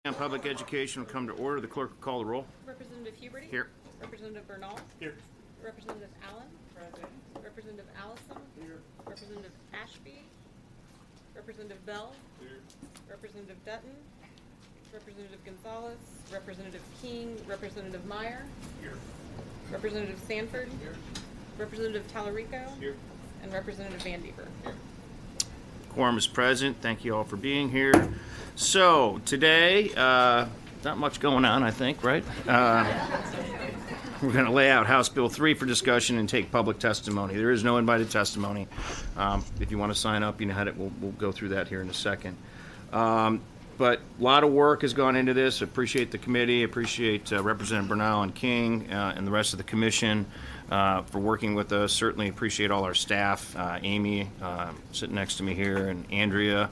On public education will come to order. The clerk will call the roll. Representative Huberty? Here. Representative Bernal? Here. Representative Allen? Present. Representative Allison? Here. Representative Ashby? Representative Bell? Here. Representative Dutton? Representative Gonzalez? Representative King? Representative Meyer? Here. Representative Sanford? Here. Representative Tallarico? Here. And Representative Van Dever? Here. Quorum is present. Thank you all for being here. So today, not much going on, I think, right? We're going to lay out House Bill 3 for discussion and take public testimony. There is no invited testimony. If you want to sign up, you know how to, we'll go through that here in a second. But a lot of work has gone into this. I appreciate the committee. I appreciate Representative Bernal and King and the rest of the commission for working with us. Certainly appreciate all our staff, Amy sitting next to me here, and Andrea,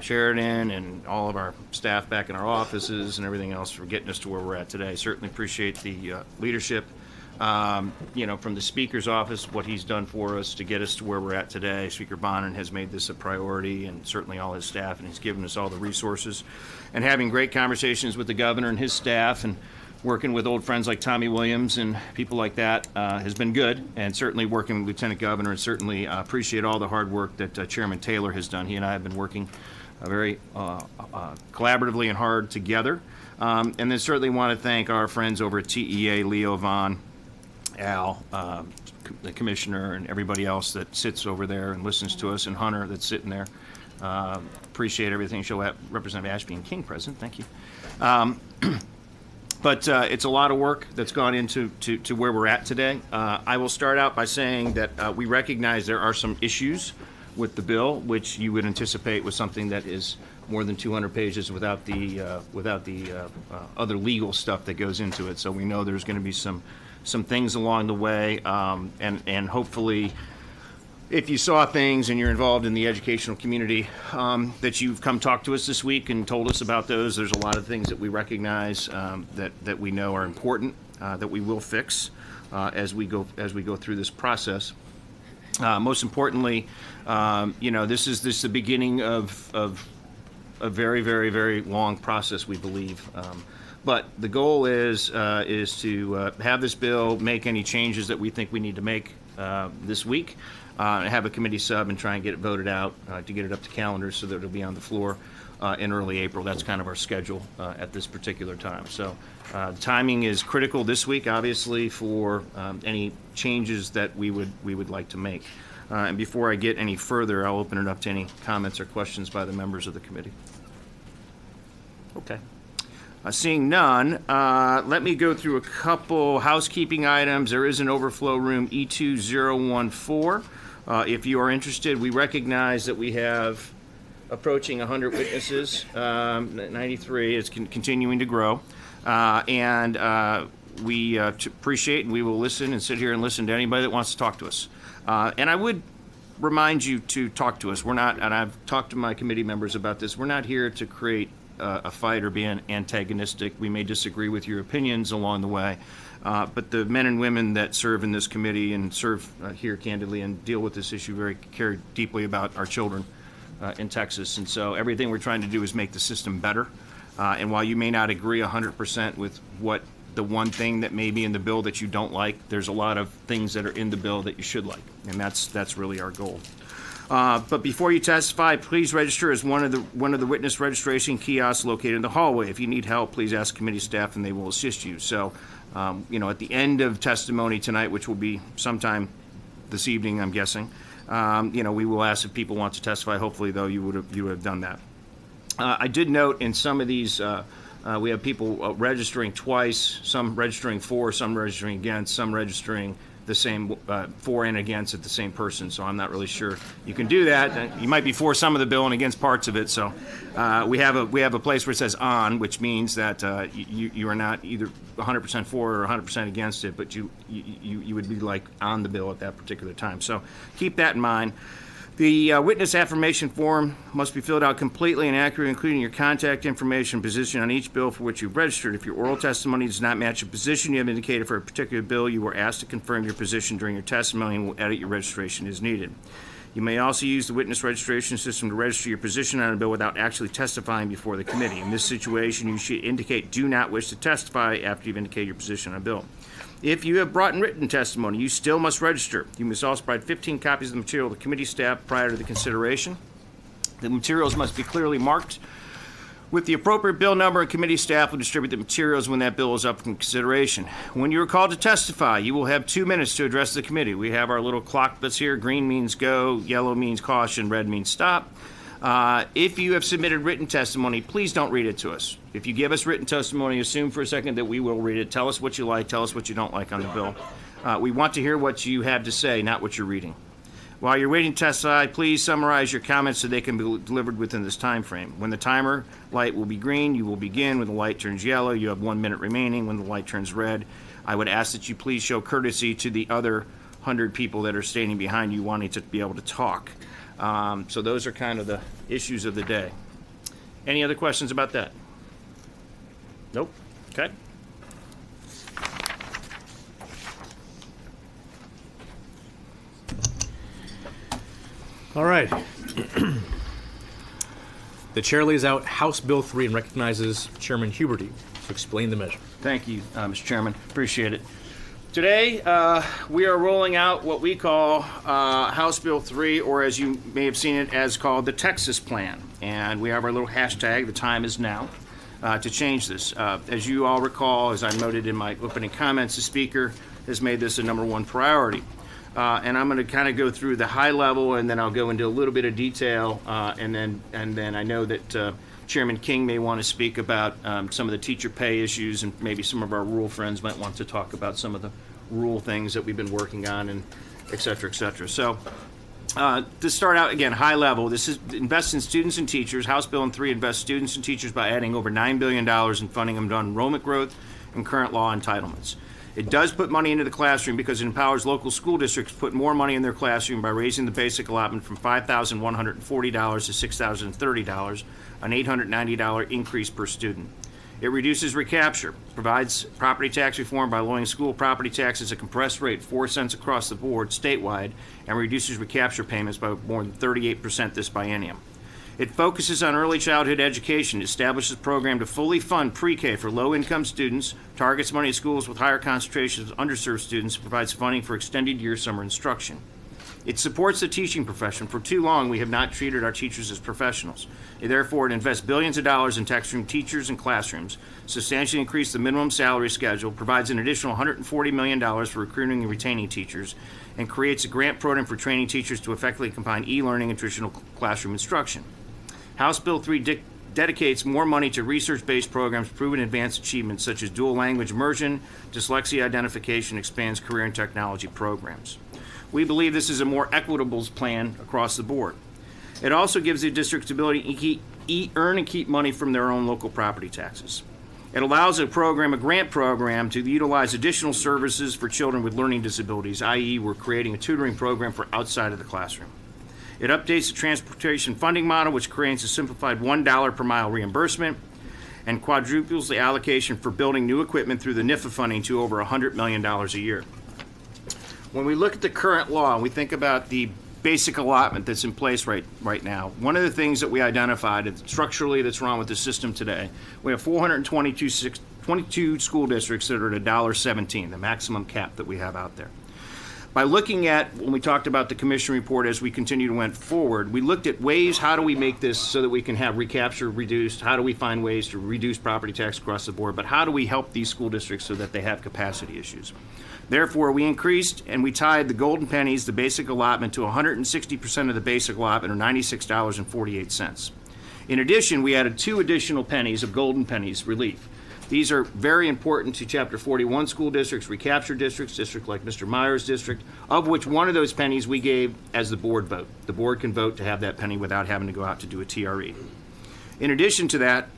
Sheridan, and all of our staff back in our offices and everything else for getting us to where we're at today. Certainly appreciate the leadership, from the Speaker's office, what he's done for us to get us to where we're at today. Speaker Bonin has made this a priority, and certainly all his staff, and he's given us all the resources. And having great conversations with the governor and his staff, and working with old friends like Tommy Williams and people like that has been good, and certainly working with Lieutenant Governor, and certainly appreciate all the hard work that Chairman Taylor has done. He and I have been working very collaboratively and hard together. And then certainly want to thank our friends over at TEA, Leo, Vaughn, Al, the commissioner, and everybody else that sits over there and listens to us, and Hunter that's sitting there. Appreciate everything. Show Representative Ashby and King present. Thank you. But it's a lot of work that's gone into where we're at today. I will start out by saying that we recognize there are some issues with the bill, which you would anticipate with something that is more than 200 pages without the other legal stuff that goes into it. So we know there's going to be some things along the way, and hopefully, if you saw things and you're involved in the educational community, that you've come talk to us this week and told us about those. There's a lot of things that we recognize that we know are important, that we will fix as we go through this process. Most importantly, this is the beginning of a very, very, very long process, we believe. But the goal is to have this bill, make any changes that we think we need to make this week, have a committee sub and try and get it voted out to get it up to calendar so that it'll be on the floor in early April. That's kind of our schedule at this particular time. So timing is critical this week, obviously, for any changes that we would like to make. And before I get any further, I'll open it up to any comments or questions by the members of the committee. Okay. Seeing none, let me go through a couple housekeeping items. There is an overflow room E2014. If you are interested, we recognize that we have approaching 100 witnesses, 93. It's continuing to grow. We appreciate, and we will listen and sit here and listen to anybody that wants to talk to us. And I would remind you to talk to us. We're not, and I've talked to my committee members about this, we're not here to create a fight or be antagonistic. We may disagree with your opinions along the way, but the men and women that serve in this committee and serve here candidly and deal with this issue care deeply about our children in Texas. And so everything we're trying to do is make the system better. And while you may not agree 100% with what the one thing that may be in the bill that you don't like, there's a lot of things that are in the bill that you should like, and that's really our goal. But before you testify, please register as one of the witness registration kiosks located in the hallway. If you need help, please ask committee staff, and they will assist you. So, at the end of testimony tonight, which will be sometime this evening, I'm guessing, we will ask if people want to testify. Hopefully, though, you would have done that. I did note in some of these, we have people registering twice, some registering for, some registering against, some registering the same for and against at the same person. So I'm not really sure you can do that. You might be for some of the bill and against parts of it. So we have a place where it says on, which means that you are not either 100% for or 100% against it, but you would be like on the bill at that particular time. So keep that in mind. The witness affirmation form must be filled out completely and accurately, including your contact information and position on each bill for which you've registered. If your oral testimony does not match a position you have indicated for a particular bill, you are asked to confirm your position during your testimony, and we'll edit your registration as needed. You may also use the witness registration system to register your position on a bill without actually testifying before the committee. In this situation, you should indicate do not wish to testify after you've indicated your position on a bill. If you have brought in written testimony, you still must register. You must also provide 15 copies of the material to the committee staff prior to the consideration. The materials must be clearly marked with the appropriate bill number, and committee staff will distribute the materials when that bill is up for consideration. When you are called to testify, you will have 2 minutes to address the committee. We have our little clock that's here. Green means go, yellow means caution, red means stop. If you have submitted written testimony, please don't read it to us. If you give us written testimony, assume for a second that we will read it. Tell us what you like, tell us what you don't like on the bill. We want to hear what you have to say, not what you're reading. While you're waiting to testify, please summarize your comments so they can be delivered within this time frame. When the timer light will be green, you will begin. When the light turns yellow, you have 1 minute remaining. When the light turns red, I would ask that you please show courtesy to the other 100 people that are standing behind you wanting to be able to talk. So those are kind of the issues of the day. Any other questions about that? Nope. Okay. All right. The chair lays out House Bill 3 and recognizes Chairman Huberty to explain the measure. Thank you, Mr. Chairman. Appreciate it. Today, we are rolling out what we call House Bill 3, or as you may have seen it, as called the Texas Plan. And we have our little hashtag, the time is now, to change this. As you all recall, as I noted in my opening comments, the Speaker has made this a number one priority. And I'm going to kind of go through the high level, and then I'll go into a little bit of detail, and then I know that Chairman King may want to speak about some of the teacher pay issues, and maybe some of our rural friends might want to talk about some of the rural things that we've been working on, and et cetera, et cetera. So to start out, again, high level, this is invest in students and teachers. House Bill 3 invests students and teachers by adding over $9 billion in funding them to enrollment growth and current law entitlements. It does put money into the classroom because it empowers local school districts to put more money in their classroom by raising the basic allotment from $5,140 to $6,030, an $890 increase per student. It reduces recapture, provides property tax reform by lowering school property taxes at a compressed rate 4 cents across the board statewide, and reduces recapture payments by more than 38% this biennium. It focuses on early childhood education, establishes a program to fully fund pre-K for low-income students, targets money at schools with higher concentrations of underserved students, and provides funding for extended year summer instruction. It supports the teaching profession. For too long, we have not treated our teachers as professionals. Therefore, it invests billions of dollars in texturing teachers and classrooms, substantially increased the minimum salary schedule, provides an additional $140 million for recruiting and retaining teachers, and creates a grant program for training teachers to effectively combine e-learning and traditional classroom instruction. House Bill 3 dedicates more money to research-based programs proven advanced achievements such as dual language immersion, dyslexia identification, expands career and technology programs. We believe this is a more equitable plan across the board. It also gives the districts the ability to earn and keep money from their own local property taxes. It allows a grant program, to utilize additional services for children with learning disabilities, i.e. we're creating a tutoring program for outside of the classroom. It updates the transportation funding model, which creates a simplified $1 per mile reimbursement, and quadruples the allocation for building new equipment through the NIFA funding to over $100 million a year. When we look at the current law and we think about the basic allotment that's in place right now, one of the things that we identified structurally that's wrong with the system today, we have 422 school districts that are at $1.17, the maximum cap that we have out there. By looking at, when we talked about the commission report as we continue to went forward, we looked at ways, how do we make this so that we can have recapture reduced, how do we find ways to reduce property tax across the board, but how do we help these school districts so that they have capacity issues. Therefore, we increased and we tied the golden pennies, the basic allotment, to 160% of the basic allotment, or $96.48. In addition, we added 2 additional pennies of golden pennies relief. These are very important to Chapter 41 school districts, recapture districts, districts like Mr. Meyer's district, of which one of those pennies we gave as the board vote. The board can vote to have that penny without having to go out to do a TRE. In addition to that,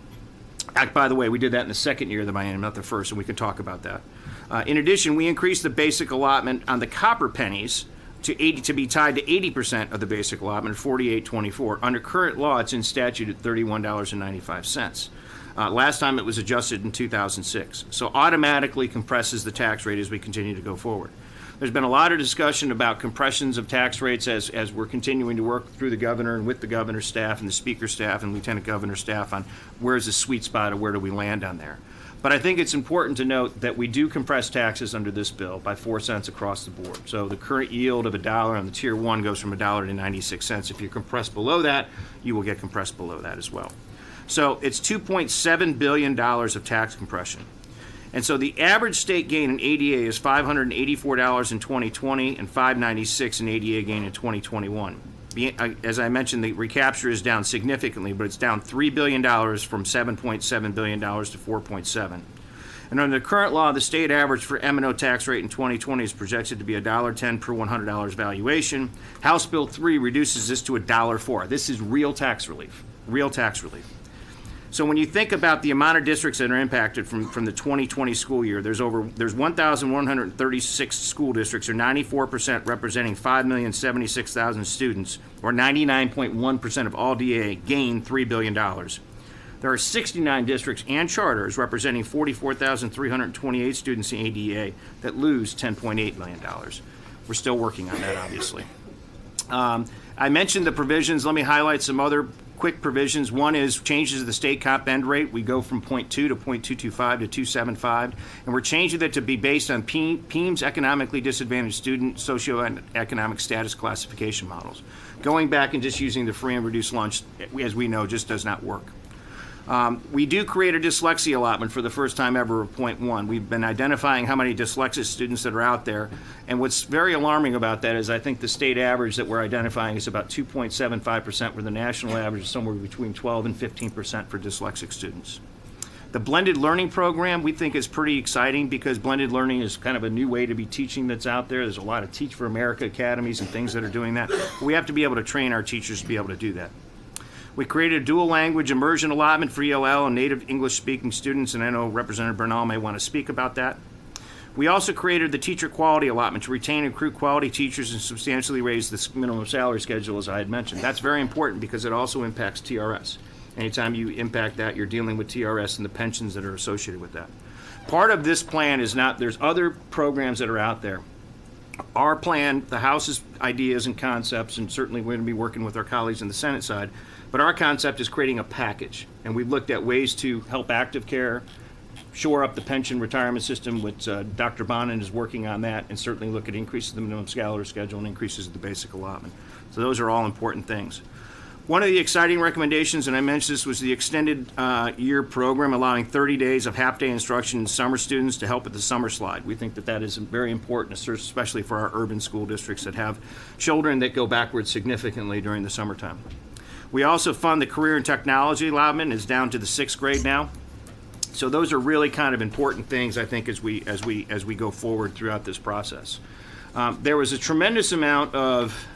by the way, we did that in the second year of the biennium, not the first, and we can talk about that. In addition, we increased the basic allotment on the copper pennies to be tied to 80% of the basic allotment, $48.24. Under current law, it's in statute at $31.95. Last time it was adjusted in 2006. So automatically compresses the tax rate as we continue to go forward. There's been a lot of discussion about compressions of tax rates as we're continuing to work through the governor and with the governor's staff and the speaker's staff and lieutenant governor's staff on where's the sweet spot or where do we land on there. But I think it's important to note that we do compress taxes under this bill by 4 cents across the board. So the current yield of $1 on the Tier 1 goes from $1 to 96 cents. If you compress below that, you will get compressed below that as well. So it's $2.7 billion of tax compression. And so the average state gain in ADA is $584 in 2020 and $596 in ADA gain in 2021. As I mentioned, the recapture is down significantly, but it's down $3 billion from $7.7 billion to $4.7. And under the current law, the state average for M&O tax rate in 2020 is projected to be $1.10 per $100 valuation. House Bill 3 reduces this to $1.04. This is real tax relief, real tax relief. So when you think about the amount of districts that are impacted from the 2020 school year, there's 1,136 school districts, or 94%, representing 5,076,000 students, or 99.1% of all DA, gain $3 billion. There are 69 districts and charters representing 44,328 students in ADA that lose $10.8 million. We're still working on that, obviously. I mentioned the provisions. Let me highlight some other quick provisions. One is changes to the state comp bend rate. We go from 0.2 to 0.225 to 275, and we're changing that to be based on PEIMS economically disadvantaged student socioeconomic status classification models. Going back and just using the free and reduced lunch, as we know, just does not work. We do create a dyslexia allotment for the first time ever of 0.1. We've been identifying how many dyslexic students that are out there, and what's very alarming about that is I think the state average that we're identifying is about 2.75%, where the national average is somewhere between 12 and 15% for dyslexic students. The blended learning program we think is pretty exciting because blended learning is kind of a new way to be teaching that's out there. There's a lot of Teach for America academies and things that are doing that. But we have to be able to train our teachers to be able to do that. We created a dual language immersion allotment for ELL and native English speaking students, and I know Representative Bernal may want to speak about that. We also created the teacher quality allotment to retain and recruit quality teachers and substantially raise the minimum salary schedule, as I had mentioned. That's very important because it also impacts TRS. Anytime you impact that, you're dealing with TRS and the pensions that are associated with that. Part of this plan is not, there's other programs that are out there. Our plan, the House's ideas and concepts, and certainly we're going to be working with our colleagues on the Senate side, but our concept is creating a package, and we've looked at ways to help active care, shore up the pension retirement system, which Dr. Bonin is working on that, and certainly look at increases in the minimum salary schedule and increases in the basic allotment. So those are all important things. One of the exciting recommendations, and I mentioned this, was the extended year program allowing 30 days of half-day instruction in summer students to help with the summer slide. We think that that is very important, especially for our urban school districts that have children that go backwards significantly during the summertime. We also fund the career and technology allotment. It's down to the 6th grade now. So those are really kind of important things, I think, as we go forward throughout this process. There was a tremendous amount of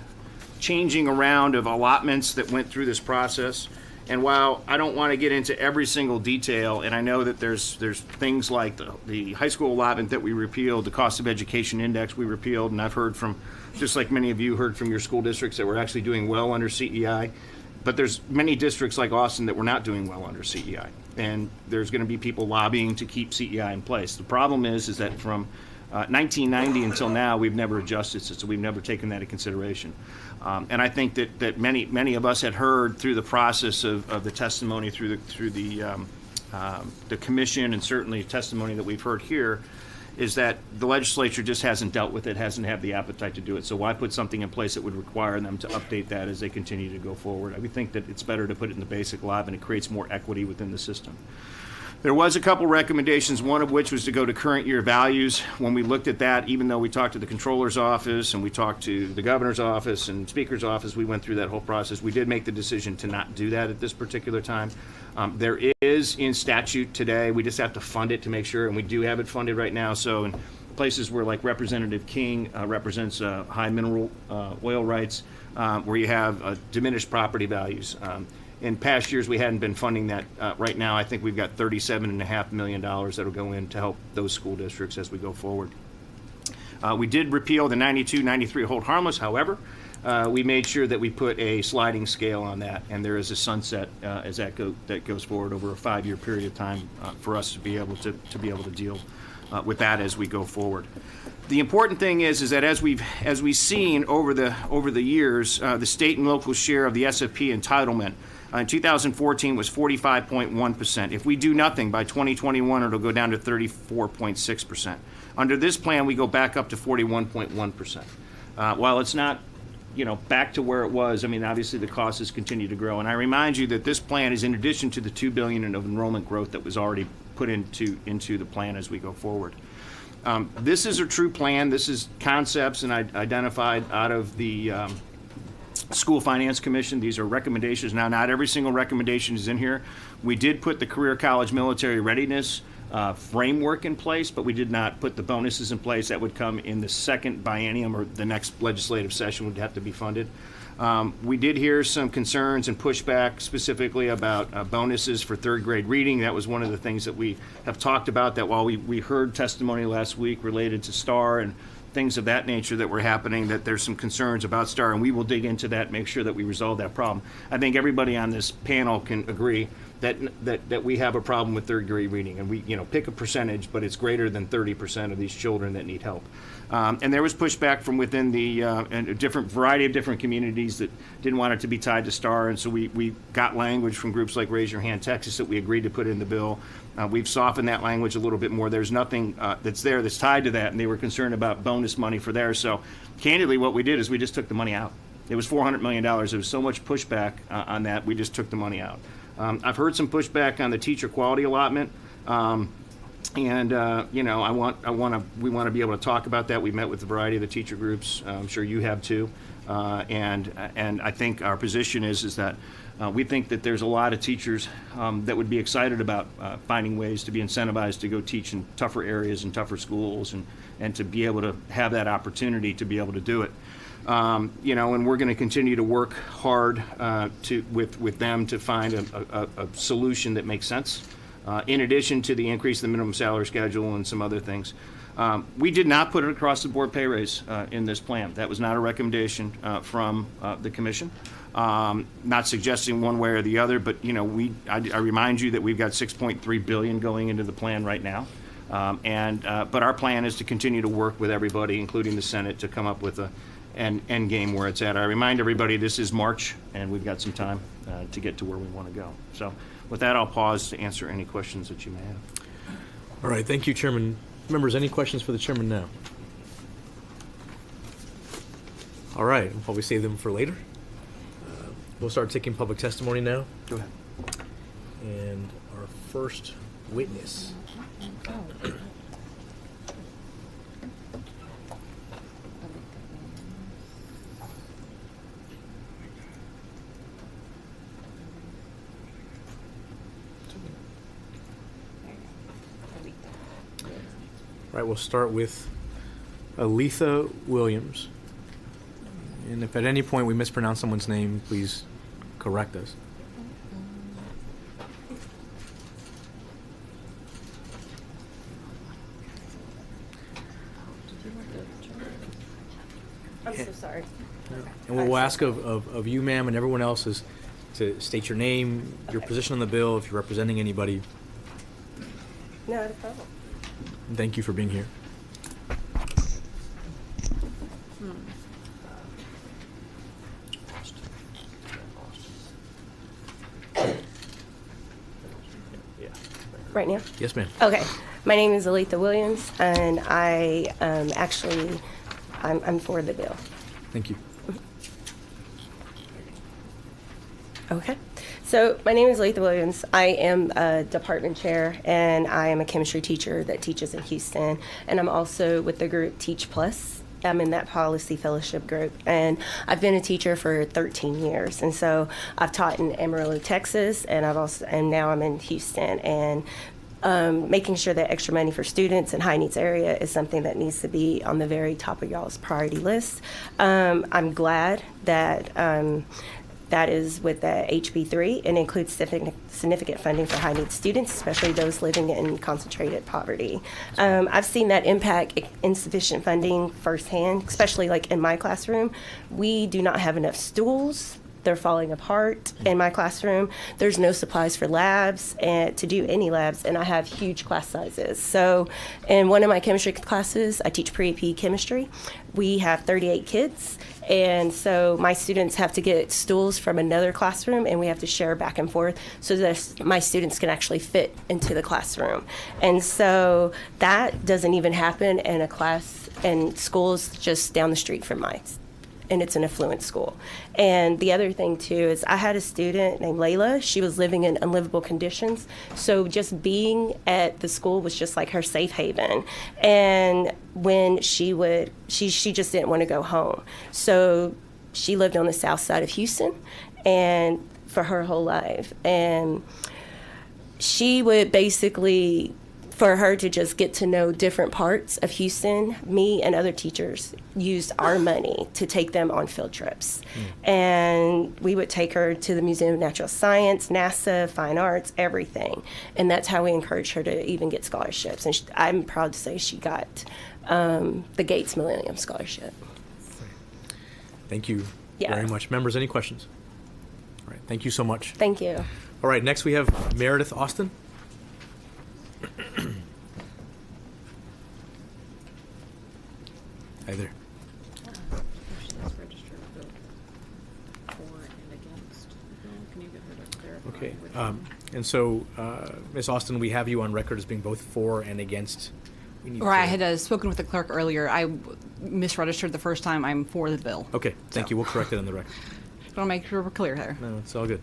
changing around of allotments that went through this process. And while I don't want to get into every single detail, and I know that there's things like the high school allotment that we repealed, the cost of education index we repealed, and I've heard from, just like many of you heard from your school districts, that we're actually doing well under CEI. But there's many districts like Austin that we're not doing well under CEI. And there's going to be people lobbying to keep CEI in place. The problem is that from 1990 until now, we've never adjusted it, so we've never taken that into consideration. And I think that many of us had heard through the process of the testimony through the commission, and certainly testimony that we've heard here, is that the legislature just hasn't dealt with it, hasn't had the appetite to do it. So why put something in place that would require them to update that as they continue to go forward? We think that it's better to put it in the basic law, and it creates more equity within the system. There was a couple recommendations, one of which was to go to current year values. When we looked at that, even though we talked to the controller's office and we talked to the governor's office and speaker's office, we went through that whole process. We did make the decision to not do that at this particular time. There is in statute today, we just have to fund it to make sure, and we do have it funded right now. So in places where, like Representative King represents high mineral oil rights, where you have diminished property values. In past years, we hadn't been funding that. Right now, I think we've got $37.5 million that will go in to help those school districts as we go forward. We did repeal the 92-93 hold harmless. However, we made sure that we put a sliding scale on that, and there is a sunset as that goes forward over a 5-year period of time for us to be able to deal with that as we go forward. The important thing is that as we've seen over the years, the state and local share of the SFP entitlement in 2014 was 45.1%. If we do nothing by 2021, it'll go down to 34.6%. Under this plan, we go back up to 41.1%. While it's not, back to where it was, I mean, obviously the costs has continued to grow. And I remind you that this plan is in addition to the $2 billion of enrollment growth that was already put into the plan as we go forward. This is a true plan. This is concepts and identified out of the School Finance Commission. These are recommendations. Now, not every single recommendation is in here. We did put the Career College Military Readiness framework in place, but we did not put the bonuses in place. That would come in the second biennium, or the next legislative session would have to be funded. We did hear some concerns and pushback specifically about bonuses for third grade reading. That was one of the things that we have talked about, that while we heard testimony last week related to STAR and things of that nature that were happening, that there's some concerns about STAR, and we will dig into that, make sure that we resolve that problem. I think everybody on this panel can agree that we have a problem with third grade reading, and we pick a percentage, but it's greater than 30% of these children that need help. And there was pushback from within the and a different variety of different communities that didn't want it to be tied to STAR, and so we got language from groups like Raise Your Hand Texas that we agreed to put in the bill. We've softened that language a little bit more. There's nothing that's there that's tied to that, and they were concerned about bonus money for there. So candidly, what we did is we just took the money out. It was $400 million. There was so much pushback on that, we just took the money out. I've heard some pushback on the teacher quality allotment. We want to be able to talk about that. We met with a variety of the teacher groups. I'm sure you have too. And I think our position is that we think that there's a lot of teachers that would be excited about finding ways to be incentivized to go teach in tougher areas and tougher schools, and to be able to have that opportunity to be able to do it. And we're going to continue to work hard with them to find a solution that makes sense. In addition to the increase in the minimum salary schedule and some other things. We did not put an across-the-board pay raise in this plan. That was not a recommendation from the commission. Not suggesting one way or the other, but I remind you that we've got $6.3 billion going into the plan right now. But our plan is to continue to work with everybody, including the Senate, to come up with an end game where it's at. I remind everybody this is March, and we've got some time to get to where we want to go. So with that, I'll pause to answer any questions that you may have. All right, thank you, Chairman. Members, any questions for the Chairman now? All right, we'll probably save them for later. We'll start taking public testimony now. Go ahead. And our first witness. All right, we'll start with Aletha Williams. And if at any point we mispronounce someone's name, please correct us. I'm so sorry. And what we'll ask of you, ma'am, and everyone else is to state your name, your position on the bill, if you're representing anybody. No, no problem. And thank you for being here. Right now? Yes, ma'am. Okay. My name is Aletha Williams, and I I'm for the bill. Thank you. Okay. So my name is Aletha Williams. I am a department chair, and I am a chemistry teacher that teaches in Houston, and I'm also with the group Teach Plus. I'm in that policy fellowship group, and I've been a teacher for 13 years, and so I've taught in Amarillo, Texas, and now I'm in Houston, and making sure that extra money for students in high needs area is something that needs to be on the very top of y'all's priority list. I'm glad that That is with the HB3 and includes significant funding for high-needs students, especially those living in concentrated poverty. I've seen that impact insufficient funding firsthand, especially like in my classroom. We do not have enough stools. They're falling apart in my classroom. There's no supplies for labs and to do any labs, and I have huge class sizes. So in one of my chemistry classes, I teach pre-AP chemistry. We have 38 kids, and so my students have to get stools from another classroom, and we have to share back and forth so that my students can actually fit into the classroom. And so that doesn't even happen in a class in schools just down the street from mine. And it's an affluent school. And the other thing, too, is I had a student named Layla. She was living in unlivable conditions. So just being at the school was just like her safe haven. And when she just didn't want to go home. So she lived on the south side of Houston and for her whole life. And she would basically, for her to just get to know different parts of Houston, me and other teachers used our money to take them on field trips. And we would take her to the Museum of Natural Science, NASA, Fine Arts, everything. And that's how we encouraged her to even get scholarships. And I'm proud to say she got the Gates Millennium Scholarship. Thank you very much. Members, any questions? All right, thank you so much. Thank you. All right, next we have Meredith Austin. Hi there. Okay, and so, Ms. Austin, we have you on record as being both for and against. Right, I had spoken with the clerk earlier. I misregistered the first time. I'm for the bill. Okay, thank you. We'll correct it on the record. I want to make sure we're clear there. No, it's all good.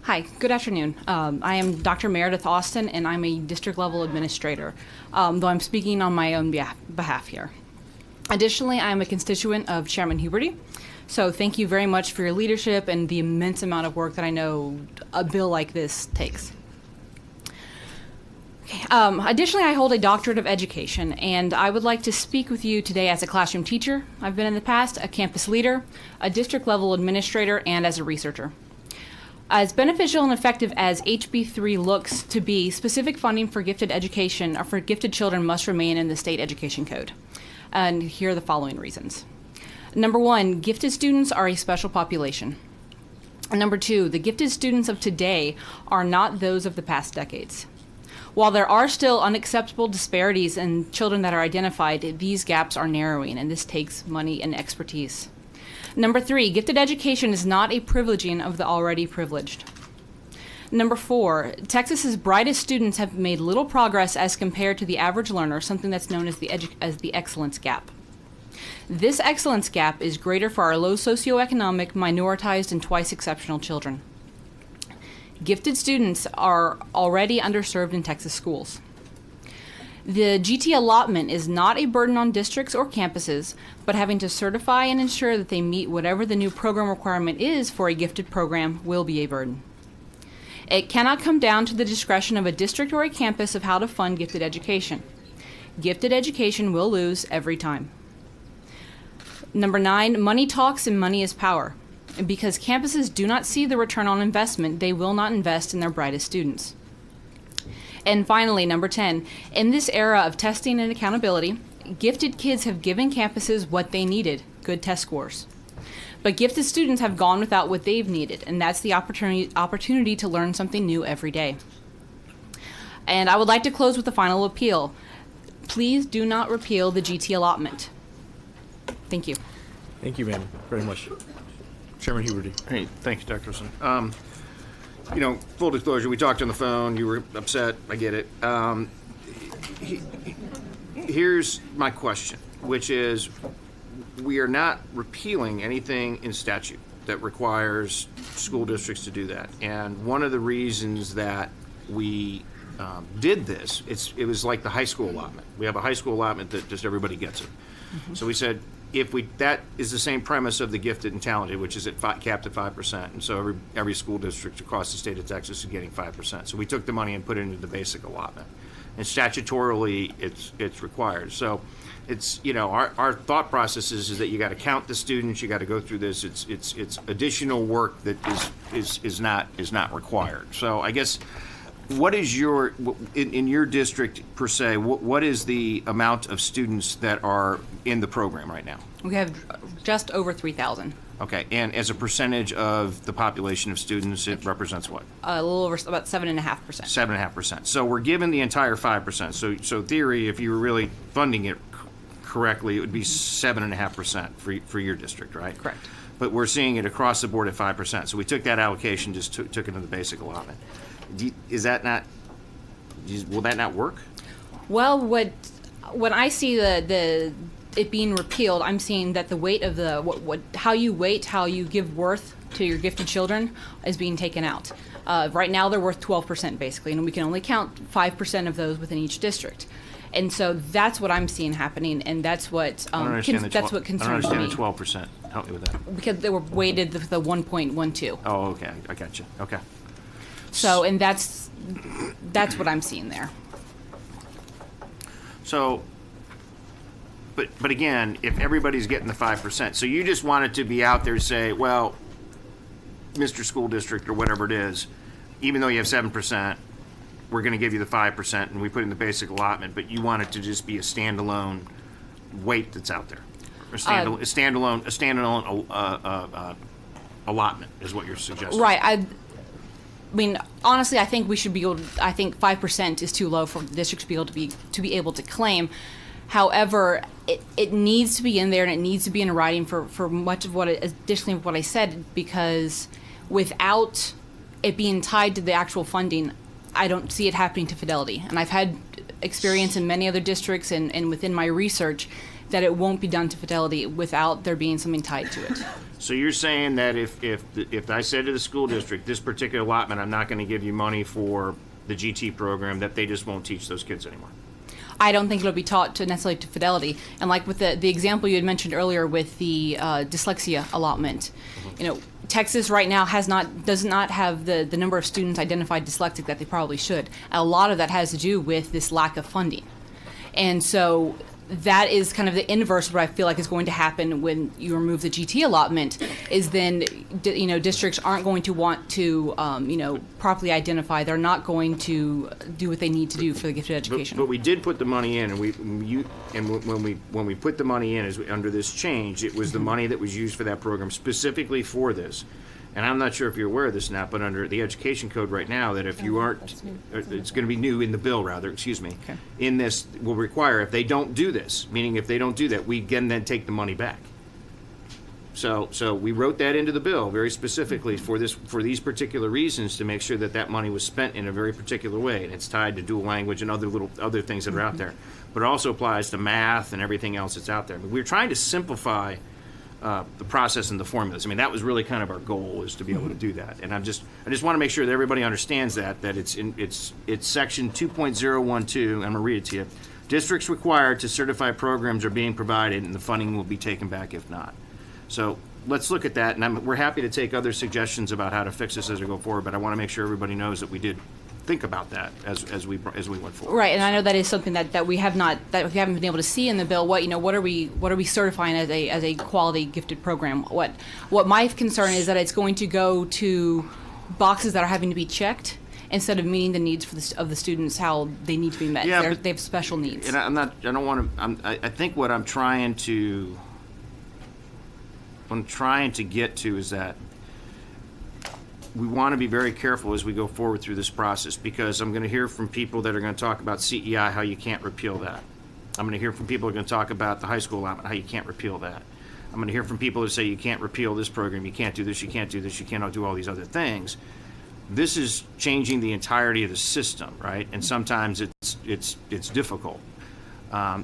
Hi, good afternoon. I am Dr. Meredith Austin, and I'm a district-level administrator, though I'm speaking on my own behalf here. Additionally, I'm a constituent of Chairman Huberty, so thank you very much for your leadership and the immense amount of work that I know a bill like this takes. Okay, additionally, I hold a doctorate of education, and I would like to speak with you today as a classroom teacher. I've been in the past a campus leader, a district-level administrator, and as a researcher. As beneficial and effective as HB3 looks to be, specific funding for gifted education or for gifted children must remain in the state education code. And here are the following reasons. Number one, gifted students are a special population. And number two, the gifted students of today are not those of the past decades. While there are still unacceptable disparities in children that are identified, these gaps are narrowing, and this takes money and expertise. Number three, gifted education is not a privileging of the already privileged. Number four, Texas's brightest students have made little progress as compared to the average learner, something that's known as the excellence gap. This excellence gap is greater for our low socioeconomic, minoritized, and twice exceptional children. Gifted students are already underserved in Texas schools. The GT allotment is not a burden on districts or campuses, but having to certify and ensure that they meet whatever the new program requirement is for a gifted program will be a burden. It cannot come down to the discretion of a district or a campus of how to fund gifted education. Gifted education will lose every time. Number 9, money talks and money is power. And because campuses do not see the return on investment, they will not invest in their brightest students. And finally, number 10, in this era of testing and accountability, gifted kids have given campuses what they needed, good test scores. But gifted students have gone without what they've needed, and that's the opportunity to learn something new every day. And I would like to close with a final appeal. Please do not repeal the GT allotment. Thank you. Thank you, ma'am, very much. Chairman Huberty. Hey, thank you, Dr. Wilson. Full disclosure, we talked on the phone. You were upset. I get it. Here's my question, which is, we are not repealing anything in statute that requires school districts to do that. And one of the reasons that we did this, it was like the high school allotment. We have a high school allotment that just everybody gets it. Mm-hmm. So we said, that is the same premise of the gifted and talented, which is capped at 5%. And so every school district across the state of Texas is getting 5%. So we took the money and put it into the basic allotment. and statutorily it's required. So it's, our thought process is that you got to count the students, you got to go through this. It's additional work that is not required. So I guess, what is in your district per se, what is the amount of students that are in the program right now? We have just over 3,000. Okay, and as a percentage of the population of students, it represents what? A little over about 7.5%. 7.5%. So we're given the entire 5%. So theory, if you were really funding it correctly, it would be 7.5% for your district, right? Correct. But we're seeing it across the board at 5%. So we took that allocation, just took it into the basic allotment. Is that not? Will that not work? Well, when I see it being repealed, I'm seeing that the weight of how you give worth to your gifted children is being taken out. Right now, they're worth 12% basically, and we can only count 5% of those within each district. And so that's what I'm seeing happening, and that's what I don't understand that's what concerns me. I don't understand the 12%. Help me with that. Because they were weighted the 1.12. Oh, okay. I got you. Okay. So, and that's what I'm seeing there. So, but again, if everybody's getting the 5%, so you just want it to be out there to say, well, Mr. School District or whatever it is, even though you have 7%, we're going to give you the 5%, and we put in the basic allotment, but you want it to just be a standalone weight that's out there, or a standalone allotment is what you're suggesting. Right. I mean, honestly, I think we should be able. I think 5% is too low for the district to be able to claim. However, it needs to be in there, and it needs to be in writing for much of additionally what I said, because without it being tied to the actual funding, I don't see it happening to Fidelity. And I've had experience in many other districts and within my research that it won't be done to Fidelity without there being something tied to it. So you're saying that if I said to the school district, this particular allotment, I'm not going to give you money for the GT program, that they just won't teach those kids anymore? I don't think it'll be taught necessarily to Fidelity. And like with the example you had mentioned earlier with the dyslexia allotment, Texas right now does not have the number of students identified dyslexic that they probably should. And a lot of that has to do with this lack of funding. And so that is kind of the inverse of what I feel like is going to happen when you remove the GT allotment, is then districts aren't going to want to properly identify. They're not going to do what they need to do for the gifted education. But we did put the money in, and when we put the money in under this change, it was the money that was used for that program specifically for this. And I'm not sure if you're aware of this now, but under the education code right now, that if you aren't, it's going to be new in the bill, rather, excuse me, okay, in this will require, if they don't do this, meaning if they don't do that, we can then take the money back. So we wrote that into the bill very specifically for these particular reasons, to make sure that money was spent in a very particular way, and it's tied to dual language and other things that are out there. But it also applies to math and everything else that's out there. I mean, we're trying to simplify the process and the formulas. I mean, that was really kind of our goal, is to be able to do that. And I just want to make sure that everybody understands that it's section 2.012. I'm going to read it to you. Districts required to certify programs are being provided, and the funding will be taken back if not. So let's look at that, and we're happy to take other suggestions about how to fix this as we go forward. But I want to make sure everybody knows that we did think about that as we went forward. Right, and I know that is something that we haven't been able to see in the bill. What are we certifying as a quality gifted program? What my concern is that it's going to go to boxes that are having to be checked instead of meeting the needs of the students, how they need to be met. Yeah, they have special needs. And I think what I'm trying to get to is that we want to be very careful as we go forward through this process, because I'm going to hear from people that are going to talk about CEI, how you can't repeal that. I'm going to hear from people who are going to talk about the high school allotment, how you can't repeal that. I'm going to hear from people who say you can't repeal this program, you can't do this, you can't do this, you cannot do all these other things. This is changing the entirety of the system, right? And sometimes it's difficult.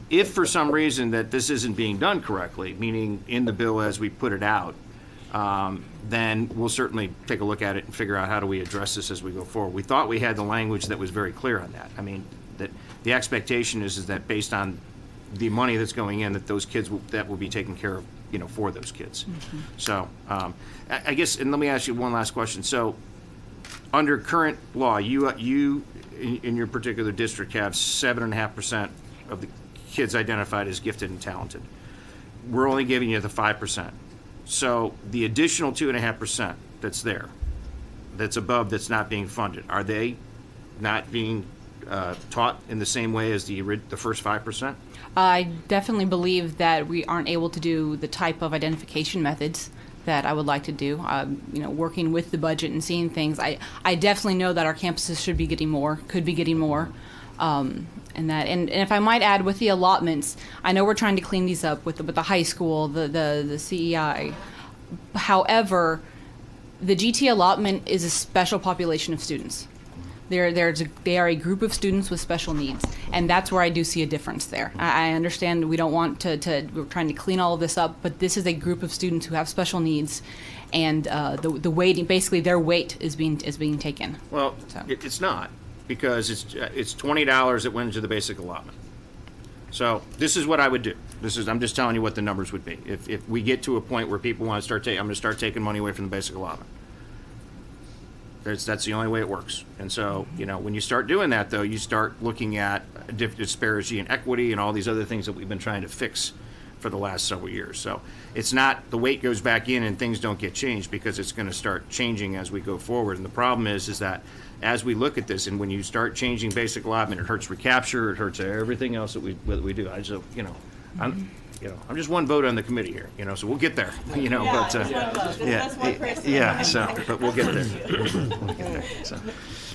If for some reason that this isn't being done correctly, meaning in the bill as we put it out, then we'll certainly take a look at it and figure out how do we address this as we go forward. We thought we had the language that was very clear on that. I mean, that the expectation is that based on the money that's going in, that those kids will be taken care of, for those kids. Mm-hmm. So I guess, and let me ask you one last question. So under current law, you in your particular district have 7.5% of the kids identified as gifted and talented. We're only giving you the 5%. So the additional 2.5% that's there, that's above, that's not being funded, are they not being taught in the same way as the first 5%? I definitely believe that we aren't able to do the type of identification methods that I would like to do. Working with the budget and seeing things, I definitely know that our campuses should be getting more, could be getting more. And if I might add, with the allotments, I know we're trying to clean these up with the high school, the CEI. However, the GT allotment is a special population of students. They are a group of students with special needs, and that's where I do see a difference there. I understand we don't want we're trying to clean all of this up, but this is a group of students who have special needs, and the weighting, basically their weight is being taken. Well, So. it's not, because it's $20 that went into the basic allotment. So this is what I would do. I'm just telling you what the numbers would be. If we get to a point where people want to start I'm going to start taking money away from the basic allotment. That's the only way it works. And so, when you start doing that, though, you start looking at disparity and equity and all these other things that we've been trying to fix for the last several years. So it's not the weight goes back in and things don't get changed, because it's going to start changing as we go forward. And the problem is that as we look at this, and when you start changing basic allotment, it hurts recapture, it hurts everything else that we do. I'm just one vote on the committee here, so we'll get there, but but we'll get there. So,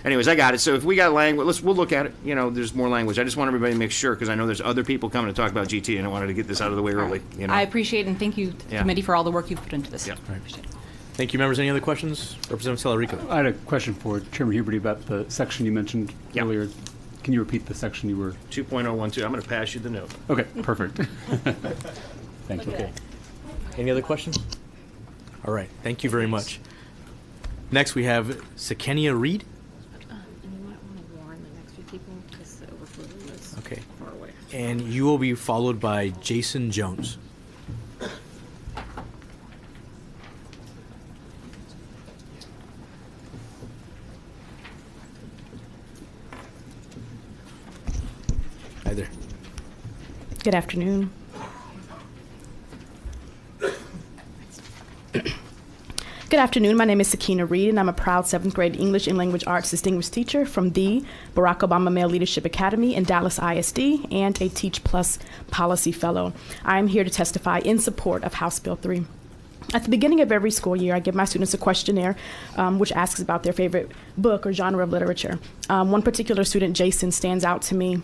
anyways, I got it. So if we got language, we'll look at it. There's more language. I just want everybody to make sure, because I know there's other people coming to talk about GT, and I wanted to get this out of the way early. I appreciate and thank you, the committee, for all the work you've put into this. Yeah. I appreciate it. Thank you, members. Any other questions? Representative Talarico. I had a question for Chairman Huberty about the section you mentioned earlier. Can you repeat the section you were? 2.012. I'm going to pass you the note. Okay, perfect. Thank you. Okay. Any other questions? All right. Thank you very much. Next, we have Sakenia Reed. And you might want to warn the next few people, because the overflow is Okay. far away. And you will be followed by Jason Jones. Hi there. Good afternoon. Good afternoon. My name is Sakina Reed, and I'm a proud 7th grade English and Language Arts distinguished teacher from the Barack Obama Male Leadership Academy in Dallas ISD, and a Teach Plus Policy Fellow. I am here to testify in support of House Bill 3. At the beginning of every school year, I give my students a questionnaire which asks about their favorite book or genre of literature. One particular student, Jason, stands out to me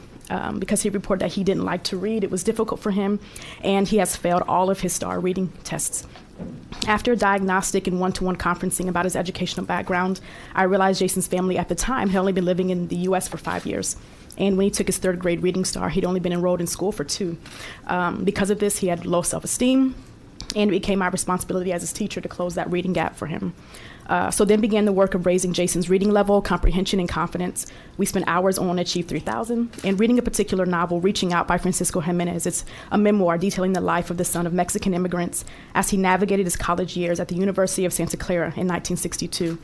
because he reported that he didn't like to read. It was difficult for him, and he has failed all of his STAR reading tests. After a diagnostic and one-to-one conferencing about his educational background, I realized Jason's family at the time had only been living in the U.S. for 5 years. And when he took his 3rd grade reading STAR, he'd only been enrolled in school for 2. Because of this, he had low self-esteem, and it became my responsibility as his teacher to close that reading gap for him. So then began the work of raising Jason's reading level, comprehension, and confidence. We spent hours on Achieve 3000 and reading a particular novel, Reaching Out by Francisco Jimenez. It's a memoir detailing the life of the son of Mexican immigrants as he navigated his college years at the University of Santa Clara in 1962.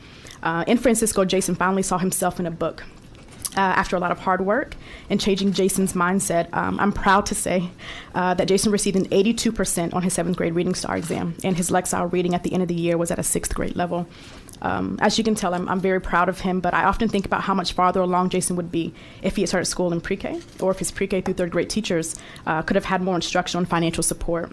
In Francisco, Jason finally saw himself in a book. After a lot of hard work and changing Jason's mindset, I'm proud to say that Jason received an 82% on his 7th grade reading STAR exam, and his Lexile reading at the end of the year was at a 6th grade level. As you can tell, I'm very proud of him, but I often think about how much farther along Jason would be if he had started school in pre-K, or if his pre-K through 3rd grade teachers could have had more instruction on financial support.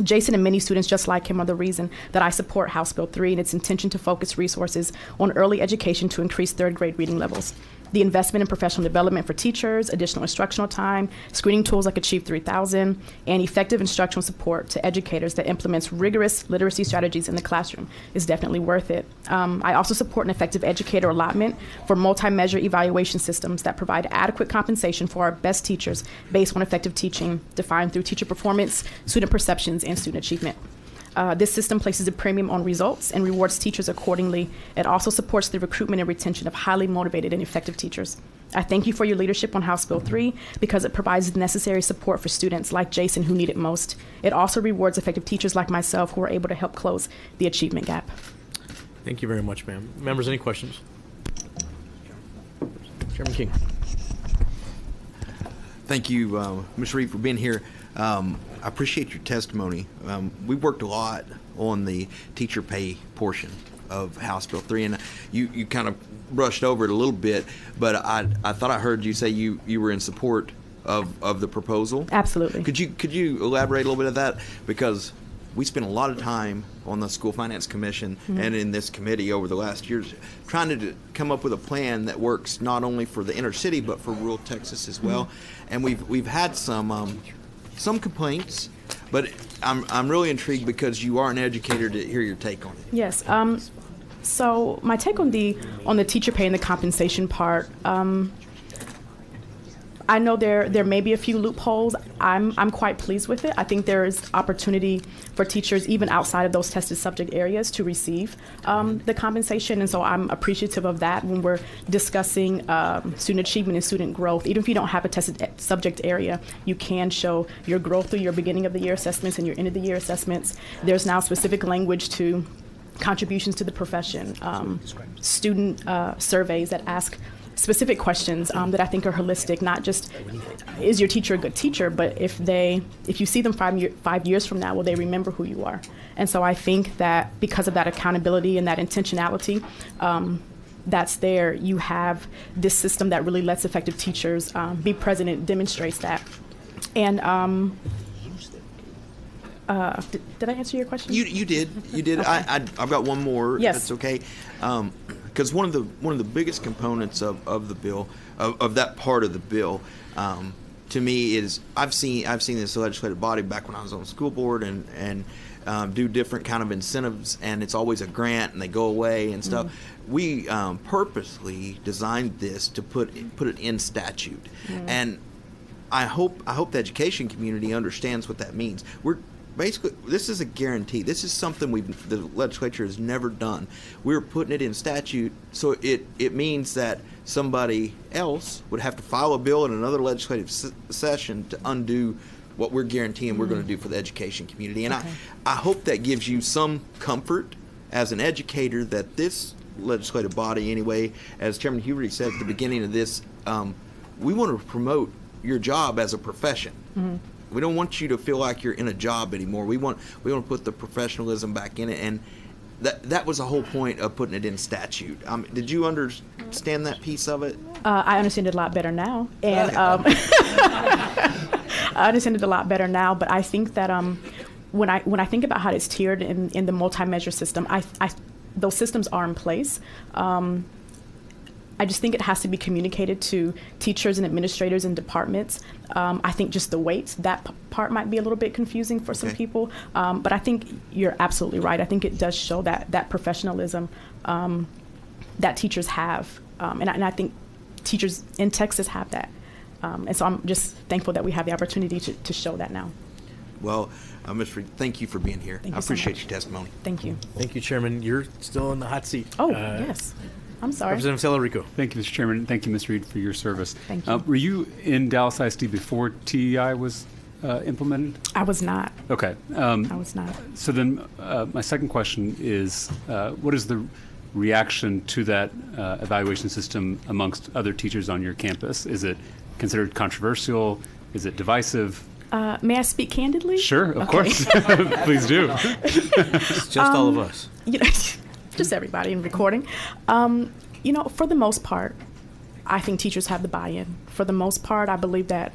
Jason and many students just like him are the reason that I support House Bill 3 and its intention to focus resources on early education to increase 3rd grade reading levels. The investment in professional development for teachers, additional instructional time, screening tools like Achieve 3000, and effective instructional support to educators that implements rigorous literacy strategies in the classroom is definitely worth it. I also support an effective educator allotment for multi-measure evaluation systems that provide adequate compensation for our best teachers based on effective teaching defined through teacher performance, student perceptions, and student achievement. This system places a premium on results and rewards teachers accordingly. It also supports the recruitment and retention of highly motivated and effective teachers. I thank you for your leadership on House Bill 3 because it provides the necessary support for students like Jason who need it most. It also rewards effective teachers like myself who are able to help close the achievement gap. Thank you very much, ma'am. Members, any questions? Chairman King. Thank you, Ms. Reed, for being here. I appreciate your testimony. We worked a lot on the teacher pay portion of House Bill 3, and you kind of brushed over it a little bit, but I thought I heard you say you were in support of the proposal. Absolutely. Could you elaborate a little bit of that? Because we spent a lot of time on the School Finance Commission and in this committee over the last years trying to come up with a plan that works not only for the inner city but for rural Texas as well. And we've had some complaints, but I'm really intrigued because you are an educator to hear your take on it. Yes. So my take on the teacher pay and the compensation part. I know there may be a few loopholes. I'm quite pleased with it. I think there is opportunity for teachers, even outside of those tested subject areas, to receive the compensation, and so I'm appreciative of that when we're discussing student achievement and student growth. Even if you don't have a tested subject area, you can show your growth through your beginning of the year assessments and your end of the year assessments. There's now specific language to contributions to the profession, student surveys that ask specific questions that I think are holistic, not just is your teacher a good teacher, but if you see them 5 years from now, will they remember who you are? And so I think that because of that accountability and that intentionality that's there, you have this system that really lets effective teachers be present and demonstrates that. And did I answer your question? You did. Okay. I've got one more. Yes. If that's okay. Because one of the biggest components of the bill, of that part of the bill, to me is I've seen this legislative body back when I was on the school board and do different kind of incentives, and it's always a grant and they go away and stuff. We purposely designed this to put it in statute, and I hope the education community understands what that means. Basically, this is a guarantee. This is something the legislature has never done. We're putting it in statute, so it means that somebody else would have to file a bill in another legislative session to undo what we're guaranteeing we're going to do for the education community. And I hope that gives you some comfort as an educator that this legislative body, anyway, as Chairman Huberty said at the beginning of this, we want to promote your job as a profession. We don't want you to feel like you're in a job anymore. We want to put the professionalism back in it, and that was the whole point of putting it in statute. Did you understand that piece of it? I understand it a lot better now, and I understand it a lot better now. But I think that when I think about how it's tiered in the multi-measure system, those systems are in place. I just think it has to be communicated to teachers and administrators and departments. I think just the weights, that part might be a little bit confusing for some people. But I think you're absolutely right. I think it does show that professionalism that teachers have. And I think teachers in Texas have that. And so I'm just thankful that we have the opportunity to show that now. Well, Ms. Reed, thank you for being here. I appreciate your testimony. Thank you. Thank you, Chairman. You're still in the hot seat. Oh, yes. I'm sorry. Representative Celerico. Thank you, Mr. Chairman. Thank you, Ms. Reed, for your service. Thank you. Were you in Dallas ISD before TEI was implemented? I was not. Okay. I was not. So then my second question is, what is the reaction to that evaluation system amongst other teachers on your campus? Is it considered controversial? Is it divisive? May I speak candidly? Sure, of course. Please do. It's just all of us. Just everybody in recording. For the most part, I think teachers have the buy-in. For the most part, I believe that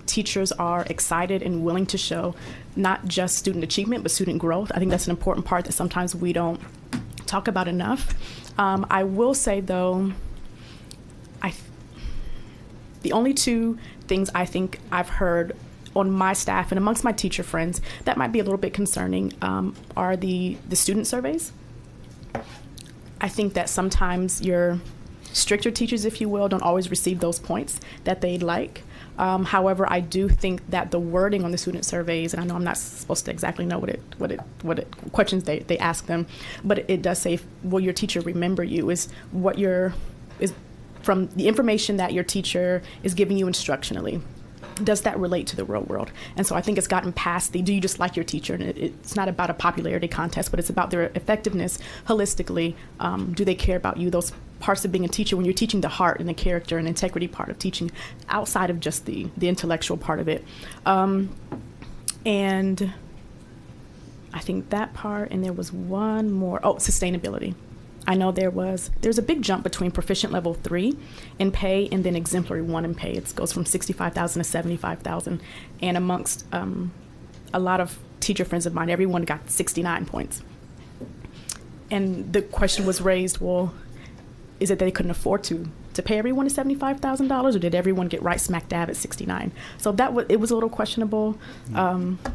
teachers are excited and willing to show not just student achievement, but student growth. I think that's an important part that sometimes we don't talk about enough. I will say, though, the only two things I think I've heard on my staff and amongst my teacher friends that might be a little bit concerning are the student surveys. I think that sometimes your stricter teachers, if you will, don't always receive those points that they'd like. However, I do think that the wording on the student surveys, and I know I'm not supposed to exactly know what questions they ask them, but it does say, will your teacher remember you? Is from the information that your teacher is giving you instructionally, does that relate to the real world? And so I think it's gotten past do you just like your teacher? And it's not about a popularity contest, but it's about their effectiveness holistically. Do they care about you? Those parts of being a teacher when you're teaching the heart and the character and integrity part of teaching outside of just the intellectual part of it. And I think that part, and there was one more. Oh, sustainability. I know there's a big jump between proficient level 3 in pay and then exemplary 1 in pay. It goes from 65,000 to 75,000, and amongst a lot of teacher friends of mine, everyone got 69 points. And the question was raised, well, is it they couldn't afford to pay everyone $75,000, or did everyone get right smack dab at 69? So it was a little questionable.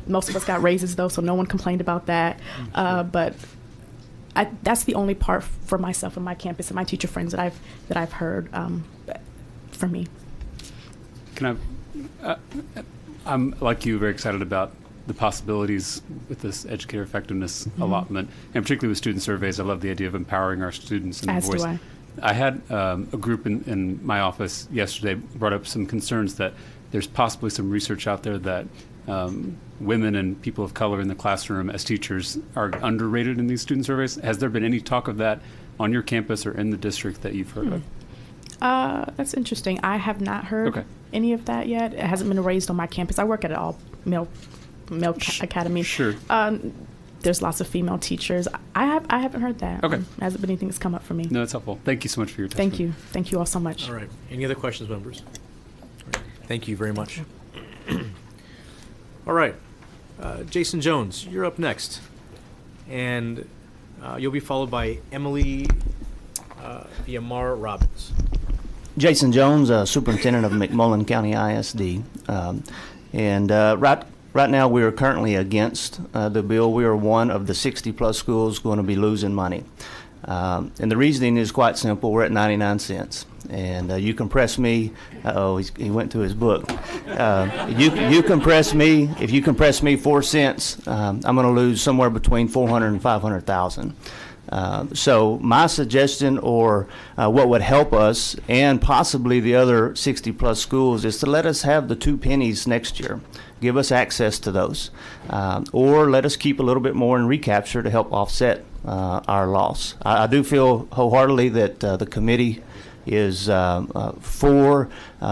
Most of us got raises though, so no one complained about that. But that's the only part for myself and my campus and my teacher friends that I've heard for me. I'm like you, very excited about the possibilities with this educator effectiveness allotment, and particularly with student surveys. I love the idea of empowering our students and As their voice. do I. I had a group in my office yesterday brought up some concerns that there's possibly some research out there that women and people of color in the classroom as teachers are underrated in these student surveys. Has there been any talk of that on your campus or in the district that you've heard of? That's interesting. I have not heard any of that yet. It hasn't been raised on my campus. I work at an all-male academy. Sure. There's lots of female teachers. I haven't heard that. Okay. Hasn't been anything that's come up for me. No, that's helpful. Thank you so much for your testimony. Thank you. Thank you all so much. All right. Any other questions, members? All right. Thank you very much. All right. Jason Jones, you're up next. And you'll be followed by Emily Viamar Robbins. Jason Jones, Superintendent of McMullen County ISD. Right now, we are currently against the bill. We are one of the 60-plus schools going to be losing money. And the reasoning is quite simple. We're at 99 cents. And you compress me. He went to his book. You compress me. If you compress me 4 cents, I'm going to lose somewhere between 400 and 500,000. So my suggestion, or what would help us and possibly the other 60-plus schools, is to let us have the 2 pennies next year. Give us access to those. Or let us keep a little bit more in recapture to help offset our loss. I do feel wholeheartedly that the committee is for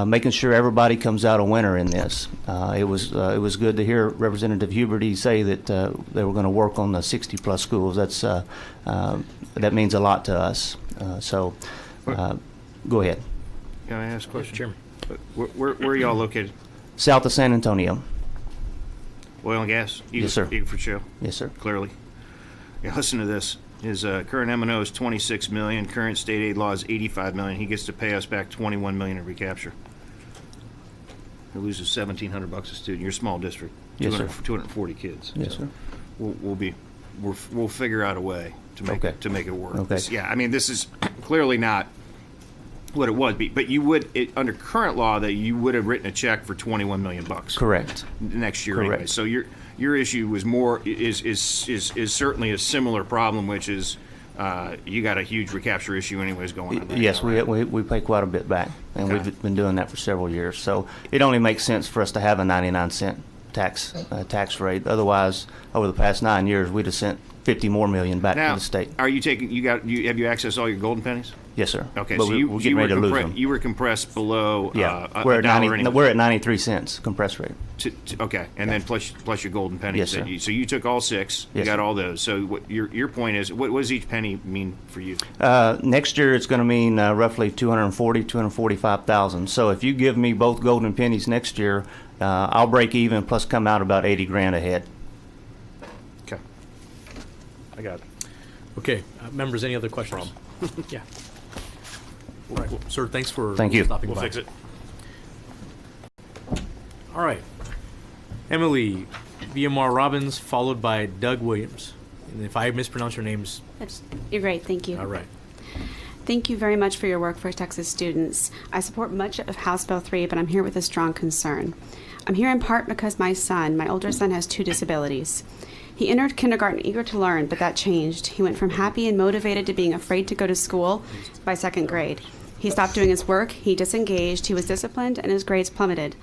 making sure everybody comes out a winner in this. It was good to hear Representative Huberty say that they were going to work on the 60-plus schools. That means a lot to us. So go ahead. Can I ask a question? Chairman. Where are y'all located? South of San Antonio. Oil and gas? Yes, sir. Eagle Ford Shale? Yes, sir. Clearly. Yeah, listen to this. His current M&O is $26 million. Current state aid law is $85 million. He gets to pay us back $21 million in recapture. He loses $1,700 a student. You're a small district. Yes, sir. 240 kids. Yes, sir. We'll figure out a way to make it work. Okay. This is clearly not what it was, but you would under current law that you would have written a check for $21 million. Correct. Next year. Correct. Anyway. So your issue was is certainly a similar problem, which is you got a huge recapture issue anyways going on. Yes, we pay quite a bit back, and we've been doing that for several years. So it only makes sense for us to have a 99-cent tax rate. Otherwise, over the past 9 years, we'd have sent $50 more million back to the state. Are you taking? Have you accessed all your golden pennies? Yes, sir. Okay, but so we're getting ready to lose them. You were compressed below. We're $1 at 93 cents compress rate. Okay, and then plus your golden pennies. Yes, sir. So you took all 6. You Yes, got sir. all those. So your point is, what does each penny mean for you? Next year, it's going to mean roughly 245,000. So if you give me both golden pennies next year, I'll break even plus come out about 80 grand ahead. Okay, I got it. Okay. Members, any other questions? Yeah. All right. Well, sir, thanks for stopping We'll by. fix it. All right. Emily Viamar Robbins, followed by Doug Williams. And if I mispronounce your names, You're great, thank you. all right. Thank you very much for your work for Texas students. I support much of House Bill 3, but I'm here with a strong concern. I'm here in part because my older son, has 2 disabilities. He entered kindergarten eager to learn, but that changed. He went from happy and motivated to being afraid to go to school by 2nd grade. He stopped doing his work, he disengaged, he was disciplined, and his grades plummeted.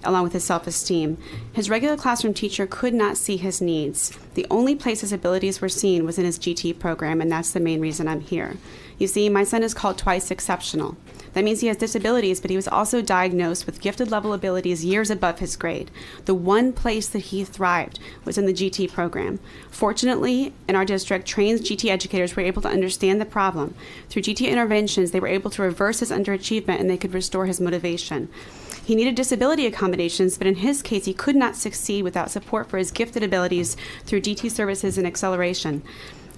along with his self-esteem. His regular classroom teacher could not see his needs. The only place his abilities were seen was in his GT program, and that's the main reason I'm here. You see, my son is called twice exceptional. That means he has disabilities, but he was also diagnosed with gifted level abilities years above his grade. The one place that he thrived was in the GT program. Fortunately, in our district, trained GT educators were able to understand the problem. Through GT interventions, they were able to reverse his underachievement and they could restore his motivation. He needed disability accommodations, but in his case, he could not succeed without support for his gifted abilities through GT services and acceleration.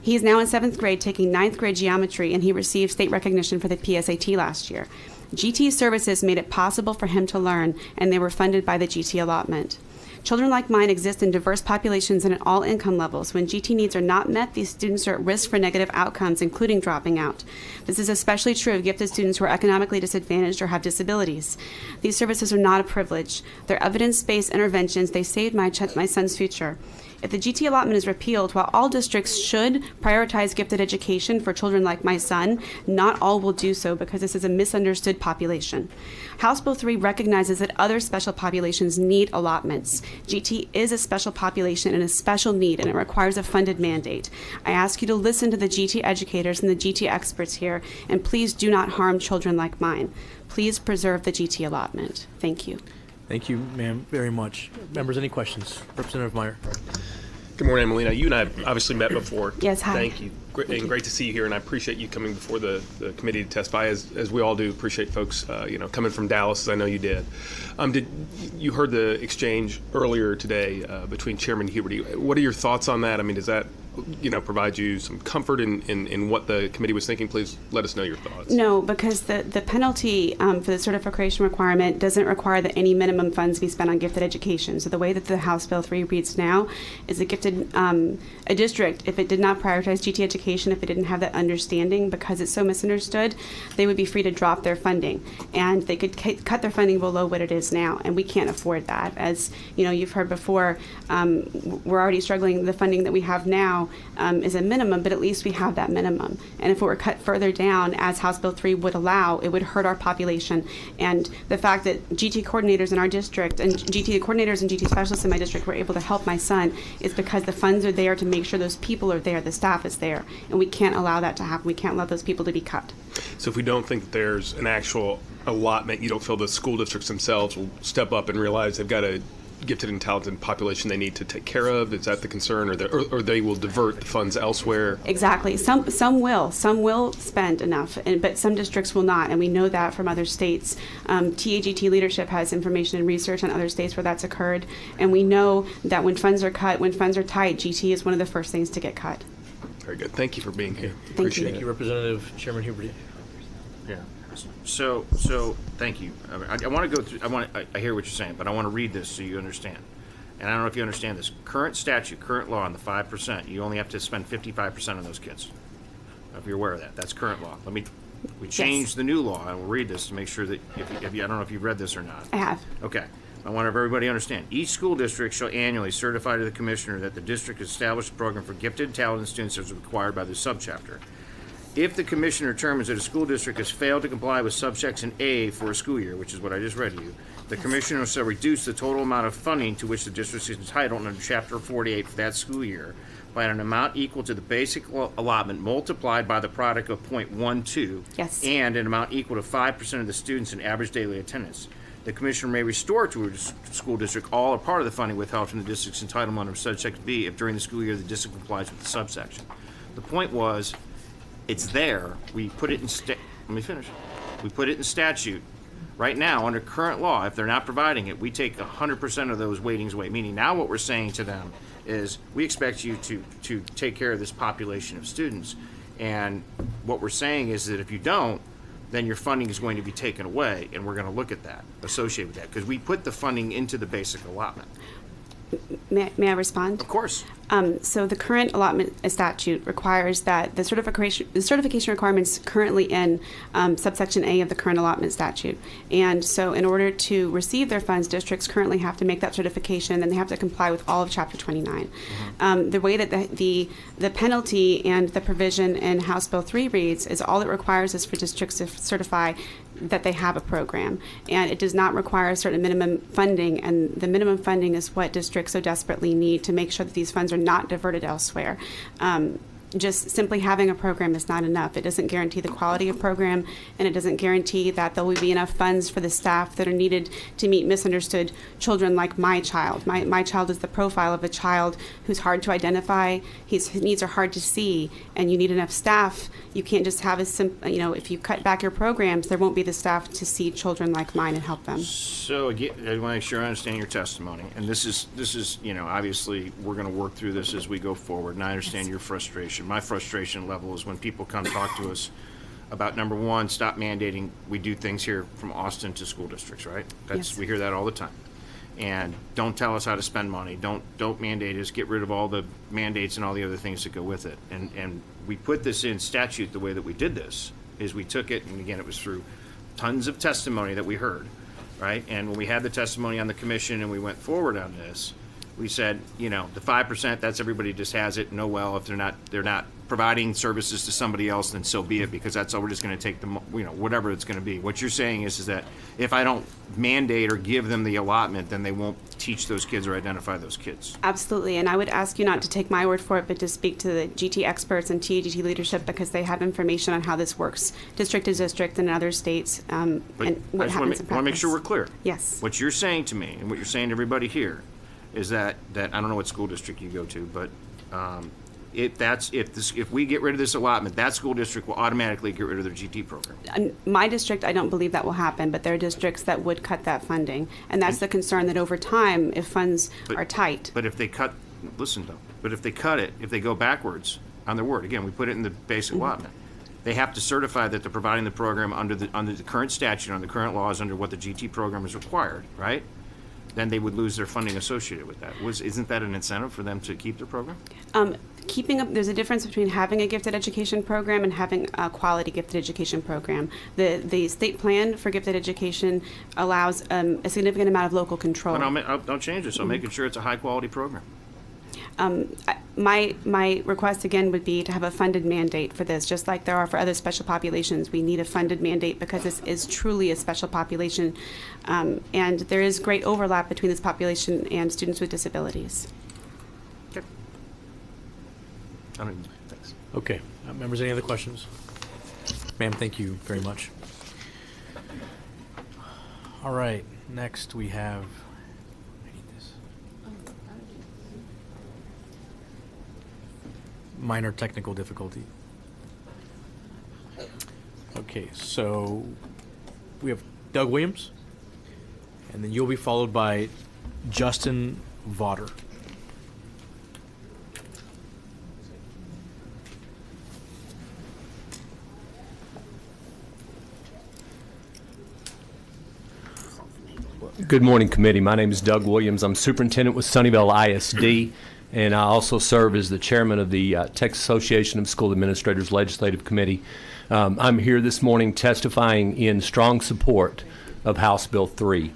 He is now in 7th grade taking 9th grade geometry, and he received state recognition for the PSAT last year. GT services made it possible for him to learn, and they were funded by the GT allotment. Children like mine exist in diverse populations and at all income levels. When GT needs are not met, these students are at risk for negative outcomes, including dropping out. This is especially true of gifted students who are economically disadvantaged or have disabilities. These services are not a privilege. They're evidence-based interventions. They saved my son's future. If the GT allotment is repealed, while all districts should prioritize gifted education for children like my son, not all will do so because this is a misunderstood population. House Bill 3 recognizes that other special populations need allotments. GT is a special population and a special need, and it requires a funded mandate. I ask you to listen to the GT educators and the GT experts here, and please do not harm children like mine. Please preserve the GT allotment. Thank you. Thank you, ma'am, very much. Members, any questions? Representative Meyer. Good morning, Melina. You and I have obviously met before. Yes, hi. Thank you. Great to see you here, and I appreciate you coming before the committee to testify, as we all do. Appreciate folks, coming from Dallas, as I know you did. You heard the exchange earlier today between Chairman Huberty. What are your thoughts on that? I mean, does that provide you some comfort in what the committee was thinking? Please let us know your thoughts. No, because the penalty for the certification requirement doesn't require that any minimum funds be spent on gifted education. So the way that the House Bill 3 reads now is a district, if it did not prioritize GT education, if it didn't have that understanding, because it's so misunderstood, they would be free to drop their funding, and they could cut their funding below what it is now, and we can't afford that. As you've heard before, we're already struggling. The funding that we have now is a minimum, but at least we have that minimum. And if it were cut further down, as House Bill 3 would allow, it would hurt our population. And the fact that GT coordinators in our district and GT coordinators and GT specialists in my district were able to help my son is because the funds are there to make sure those people are there, the staff is there, and we can't allow that to happen. We can't allow those people to be cut. So if we don't think that there's an actual allotment, you don't feel the school districts themselves will step up and realize they've got a gifted and talented population they need to take care of? Is that the concern, or they will divert the funds elsewhere? Exactly. Some will spend enough, but some districts will not, and we know that from other states. TAGT leadership has information and research on other states where that's occurred, and we know that when funds are cut, when funds are tight, GT is one of the first things to get cut. Very good. Thank you for being here. Thank you. Thank you, Representative Chairman Huberty. Yeah. So thank you. I want to go through. I hear what you're saying, but I want to read this so you understand. And I don't know if you understand this. Current statute, current law on the 5%, you only have to spend 55% on those kids. If you're aware of that, that's current law. We changed the new law, and we'll read this to make sure that if you, I don't know if you've read this or not. I have. Okay. I want everybody to understand. Each school district shall annually certify to the commissioner that the district has established a program for gifted, talented students as required by the subchapter. If the commissioner determines that a school district has failed to comply with subsection A for a school year, which is what I just read to you, the commissioner shall reduce the total amount of funding to which the district is entitled under Chapter 48 for that school year by an amount equal to the basic allotment multiplied by the product of .12 and an amount equal to 5% of the students in average daily attendance. The commissioner may restore to a school district all or part of the funding withheld from the district's entitlement under subsection B if during the school year the district complies with the subsection. The point was, it's there. We put it in let me finish. We put it in statute. Right now, under current law, if they're not providing it, we take 100% of those weightings away. Meaning now what we're saying to them is we expect you to take care of this population of students. And what we're saying is that if you don't, then your funding is going to be taken away, and we're going to look at that, associated with that, because we put the funding into the basic allotment. May I respond? Of course. So the current allotment statute requires that the certification requirements currently in subsection A of the current allotment statute. And so in order to receive their funds, districts currently have to make that certification, and they have to comply with all of Chapter 29. The way that the penalty and the provision in House Bill 3 reads is all it requires is for districts to certify that they have a program. And it does not require a certain minimum funding, and the minimum funding is what districts so desperately need to make sure that these funds are not diverted elsewhere. Just simply having a program is not enough. It doesn't guarantee the quality of program, and it doesn't guarantee that there will be enough funds for the staff that are needed to meet misunderstood children like my child. My child is the profile of a child who's hard to identify. His needs are hard to see, and you need enough staff. You can't just have if you cut back your programs, there won't be the staff to see children like mine and help them. So again, I want to make sure I understand your testimony, and this is obviously we're going to work through this as we go forward, and I understand your frustration. My frustration level is when people come talk to us about, number one, stop mandating. We do things here from Austin to school districts, right? Yes. We hear that all the time. And don't tell us how to spend money. Don't mandate us. Get rid of all the mandates and all the other things that go with it. And we put this in statute. The way that we did this is we took it, and again, it was through tons of testimony that we heard, right? And when we had the testimony on the commission and we went forward on this, we said, the 5%, that's everybody just has it. No, well, if they're not providing services to somebody else, then so be it, because that's all we're just going to take them, whatever it's going to be. What you're saying is that if I don't mandate or give them the allotment, then they won't teach those kids or identify those kids. Absolutely, and I would ask you not to take my word for it, but to speak to the GT experts and TAGT leadership, because they have information on how this works, district to district and in other states, and what happens in practice. I want to make sure we're clear. Yes. What you're saying to me, and what you're saying to everybody here, is that I don't know what school district you go to, but if we get rid of this allotment, that school district will automatically get rid of their GT program. My district, I don't believe that will happen, but there are districts that would cut that funding, and that's the concern, that over time, if funds are tight. But if they cut, if they cut it, if they go backwards on their word, again, we put it in the basic allotment. They have to certify that they're providing the program under the current statute, under the current laws, under what the GT program is required, right? Then they would lose their funding associated with that. Isn't that an incentive for them to keep their program? Keeping up, there's a difference between having a gifted education program and having a quality gifted education program. The state plan for gifted education allows a significant amount of local control. But I'll change it, so making sure it's a high quality program. My request again would be to have a funded mandate for this, just like there are for other special populations. We need a funded mandate because this is truly a special population, and there is great overlap between this population and students with disabilities. Okay. Thanks. Okay. Members, any other questions? Ma'am, thank you very much. All right. Next we have... minor technical difficulty. Okay, so we have Doug Williams, and then you'll be followed by Justin Vaughter. Good morning, committee. My name is Doug Williams. I'm superintendent with Sunnyvale ISD. And I also serve as the chairman of the Texas Association of School Administrators Legislative Committee. I'm here this morning testifying in strong support of House Bill 3.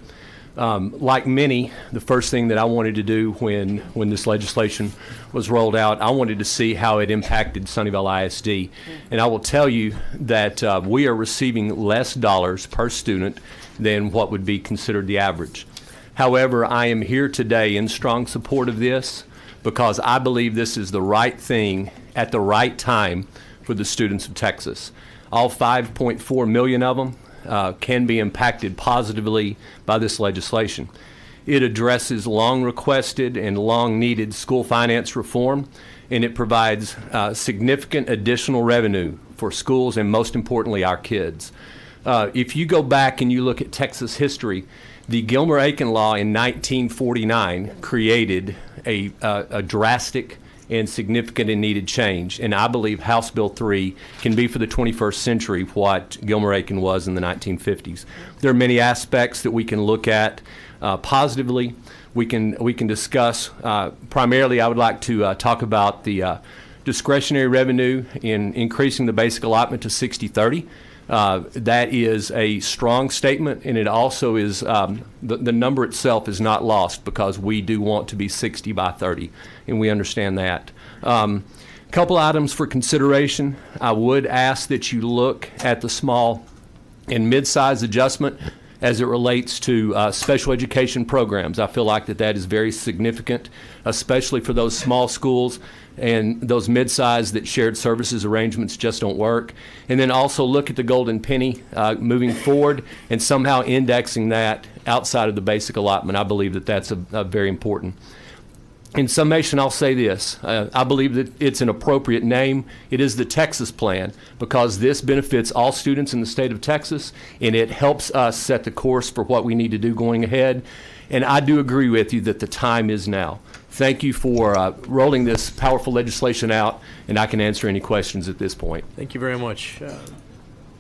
Like many, the first thing that I wanted to do when this legislation was rolled out, I wanted to see how it impacted Sunnyvale ISD. And I will tell you that we are receiving less dollars per student than what would be considered the average. However, I am here today in strong support of this, because I believe this is the right thing at the right time for the students of Texas. All 5.4 million of them can be impacted positively by this legislation. It addresses long requested and long needed school finance reform, and it provides significant additional revenue for schools and, most importantly, our kids. If you go back and you look at Texas history, the Gilmer-Aiken Law in 1949 created a drastic and significant and needed change, and I believe House Bill 3 can be for the 21st century what Gilmer-Aiken was in the 1950s. There are many aspects that we can look at positively. We can discuss. Primarily, I would like to talk about the discretionary revenue in increasing the basic allotment to 60/30. That is a strong statement, and it also is the number itself is not lost, because we do want to be 60 by 30, and we understand that. Couple items for consideration. I would ask that you look at the small And mid-size adjustment as it relates to special education programs. I feel like that is very significant, especially for those small schools and those mid-size that shared services arrangements just don't work. And then also look at the golden penny moving forward and somehow indexing that outside of the basic allotment. I believe that that's a very important. In summation, I'll say this. I believe that it's an appropriate name. It is the Texas Plan because this benefits all students in the state of Texas, and it helps us set the course for what we need to do going ahead. And I do agree with you that the time is now. Thank you for rolling this powerful legislation out, and I can answer any questions at this point. Thank you very much.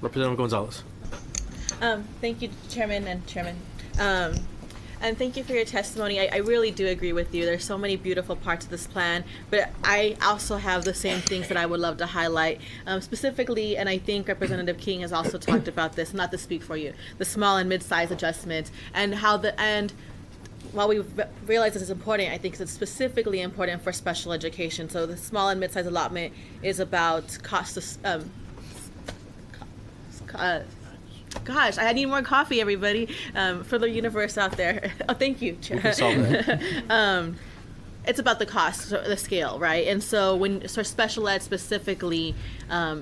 Representative Gonzalez. Thank you, Chairman and Chairman. And thank you for your testimony. I really do agree with you. There's so many beautiful parts of this plan, but I also have the same things that I would love to highlight. Specifically, and I think Representative King has also talked about this, not to speak for you, the small and mid-size adjustments and while we realize this is important, I think it's specifically important for special education. So the small and mid-size allotment is about gosh, I need more coffee, everybody, for the universe out there. Oh, thank you, Chair. We can solve that. It's about the cost, the scale, right? And so special ed specifically,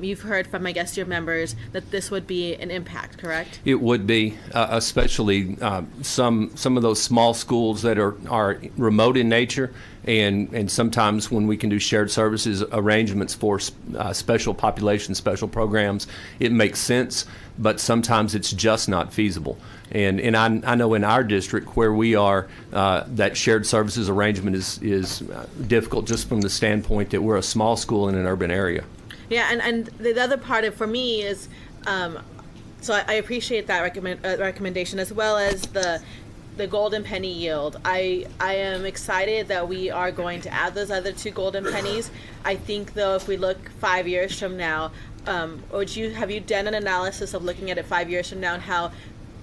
you've heard from, I guess, your members that this would be an impact, correct? It would be, especially some of those small schools that are remote in nature, and sometimes when we can do shared services arrangements for special populations, special programs, it makes sense, but sometimes it's just not feasible. And I know in our district where we are, that shared services arrangement is difficult just from the standpoint that we're a small school in an urban area. Yeah, and the other part of for me is, so I appreciate that recommendation as well as the golden penny yield. I am excited that we are going to add those other two golden pennies. I think though if we look 5 years from now, have you done an analysis of looking at it 5 years from now and how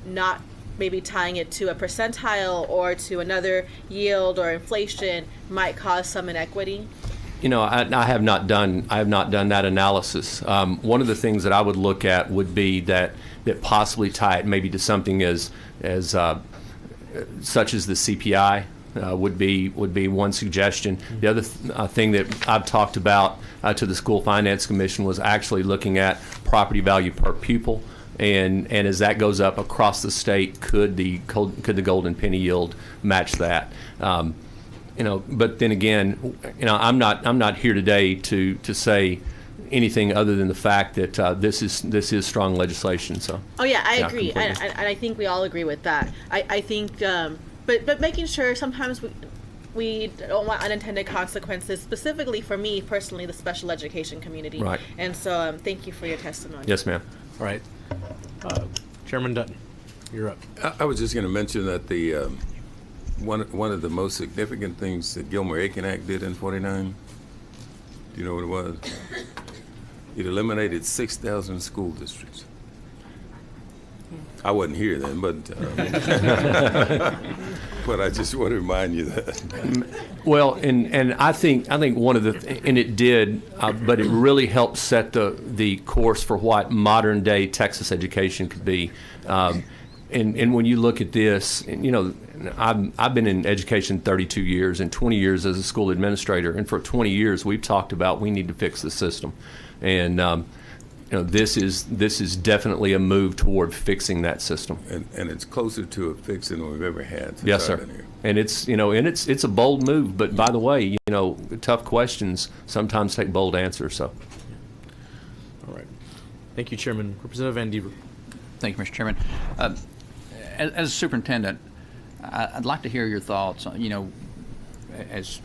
not maybe tying it to a percentile or to another yield or inflation might cause some inequity? You know, I have not done that analysis. One of the things that I would look at would be that possibly tie it maybe to something as such as the CPI would be one suggestion. The other thing that I've talked about to the School Finance Commission was actually looking at property value per pupil. And as that goes up across the state, could the golden penny yield match that? But then again, I'm not here today to say anything other than the fact that this is strong legislation. So. Oh yeah, I agree, and I think we all agree with that. I think, but making sure sometimes we don't want unintended consequences, specifically for me personally, the special education community. Right. And so, thank you for your testimony. Yes, ma'am. All right. Chairman Dutton, you're up. I was just going to mention that the one of the most significant things that Gilmer-Aiken Act did in '49, do you know what it was? It eliminated 6,000 school districts. I wasn't here then, but but I just want to remind you that. Well, and I think one of and it did, but it really helped set the course for what modern day Texas education could be. And when you look at this, I've been in education 32 years and 20 years as a school administrator, and for 20 years we've talked about we need to fix the system, and this is definitely a move toward fixing that system. And it's closer to a fix than we've ever had. Yes, sir. And it's it's a bold move, but by the way, tough questions sometimes take bold answers. So. All right. Thank you, Chairman. Representative Van Dever. Thank you, Mr. Chairman. As a superintendent, I'd like to hear your thoughts. As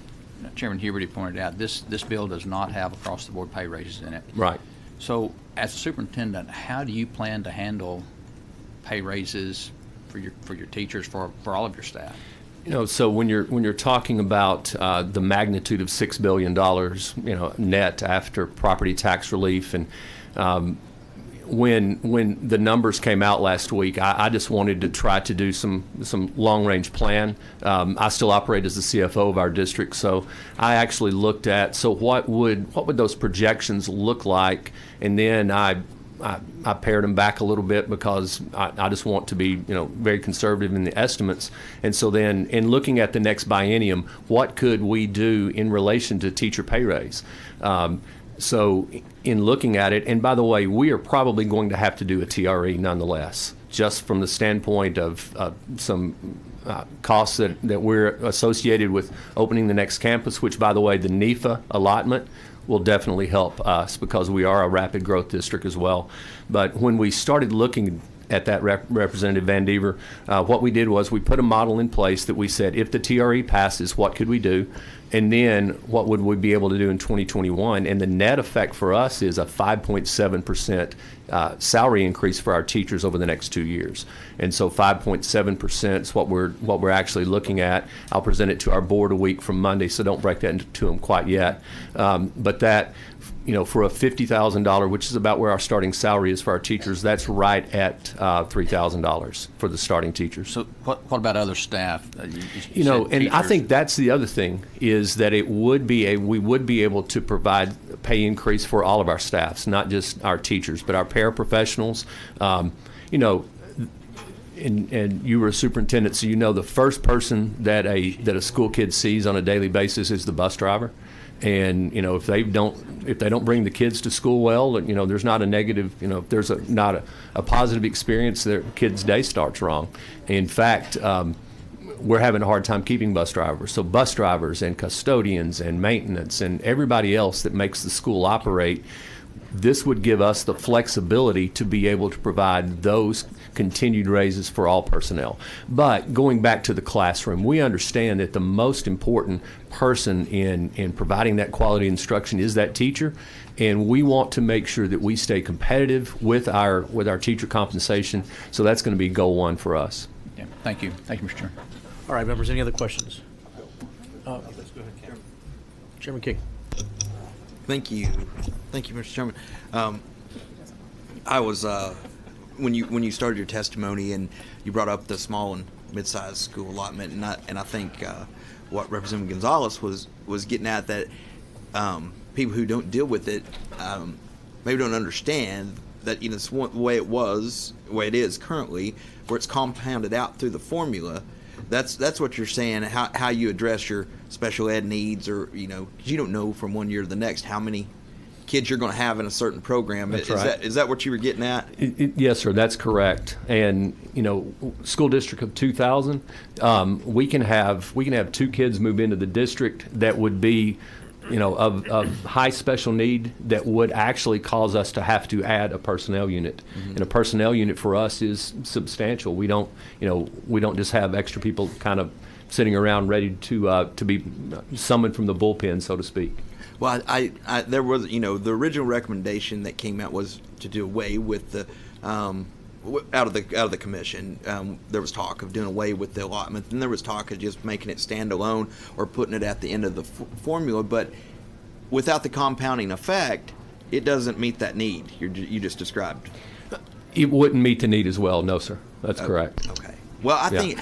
Chairman Huberty pointed out, this bill does not have across-the-board pay raises in it. Right. So, as a superintendent, how do you plan to handle pay raises for your teachers, for all of your staff? So when you're talking about the magnitude of $6 billion, net after property tax relief, and when the numbers came out last week, I just wanted to try to do some long-range plan. I still operate as the CFO of our district, so I actually looked at what would those projections look like, and then I I pared them back a little bit because I just want to be, very conservative in the estimates. And so then in looking at the next biennium, what could we do in relation to teacher pay raise? So in looking at it, and by the way, we are probably going to have to do a TRE nonetheless, just from the standpoint of some costs that we're associated with opening the next campus, which, by the way, the NEFA allotment will definitely help us because we are a rapid growth district as well. But when we started looking at that, Representative Van Dever, what we did was we put a model in place that we said, if the TRE passes, what could we do? And then what would we be able to do in 2021? And the net effect for us is a 5.7% salary increase for our teachers over the next 2 years. And so 5.7% is what we're actually looking at. I'll present it to our board a week from Monday, so don't break that to them quite yet. But that, for a $50,000, which is about where our starting salary is for our teachers, that's right at $3,000 for the starting teachers. So what about other staff? And I think that's the other thing is that we would be able to provide a pay increase for all of our staffs, not just our teachers, but our paraprofessionals. And you were a superintendent, so the first person that a school kid sees on a daily basis is the bus driver. And if they don't bring the kids to school well, there's not a negative, if there's not a positive experience, their kid's day starts wrong. In fact, we're having a hard time keeping bus drivers. So bus drivers and custodians and maintenance and everybody else that makes the school operate, this would give us the flexibility to be able to provide those continued raises for all personnel. But going back to the classroom, we understand that the most important person in providing that quality instruction is that teacher, and we want to make sure that we stay competitive with our teacher compensation. So that's going to be goal one for us. Yeah, thank you. Thank you, Mr. Chairman. All right, members, any other questions? Chairman King. Thank you, Mr. Chairman. I was when you started your testimony and you brought up the small and mid-sized school allotment, and I think what Representative Gonzalez was getting at, that people who don't deal with it maybe don't understand that it's the way it is currently, where it's compounded out through the formula. That's what you're saying. How you address your special ed needs, or 'cause you don't know from one year to the next how many kids you're going to have in a certain program. That's right. Is that what you were getting at? Yes, sir. That's correct. And school district of 2,000, we can have 2 kids move into the district that would be of high special need that would actually cause us to have to add a personnel unit. Mm-hmm. And a personnel unit for us is substantial. We don't just have extra people kind of sitting around ready to be summoned from the bullpen, so to speak. Well, I there was, the original recommendation that came out was to do away with the out of the commission. There was talk of doing away with the allotment, and there was talk of just making it standalone or putting it at the end of the formula. But without the compounding effect, it doesn't meet that need you just described. It wouldn't meet the need as well. No, sir. That's correct. Okay. Well, I think,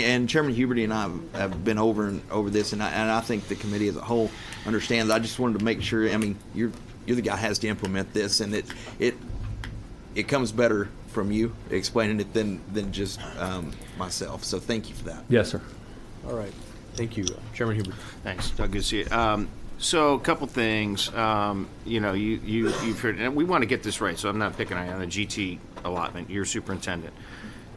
and Chairman Huberty and I have been over this, and I think the committee as a whole understands. I just wanted to make sure. I mean, you're the guy who has to implement this, and it comes better from you explaining it than just myself. So thank you for that. Yes, sir. All right. Thank you, Chairman Hubert. Thanks, Doug. Good to see you. So a couple things. You've heard, and we want to get this right. So I'm not picking on the GT allotment. You're superintendent.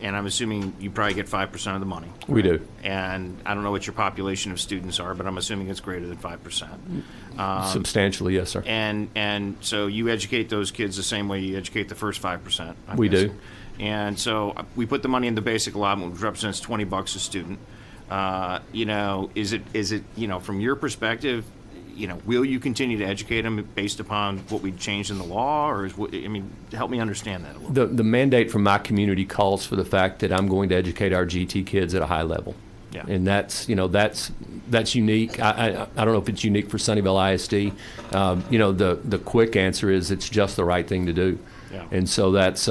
And I'm assuming you probably get 5% of the money. We do. And I don't know what your population of students are, but I'm assuming it's greater than 5%. Substantially, yes, sir. And so you educate those kids the same way you educate the first 5%. We do. And so we put the money in the basic allotment, which represents $20 a student. Is it from your perspective, will you continue to educate them based upon what we changed in the law, or help me understand that a little bit. The mandate from my community calls for the fact that I'm going to educate our GT kids at a high level. Yeah. And that's unique. I don't know if it's unique for Sunnyvale ISD. The quick answer is it's just the right thing to do. Yeah. And so that's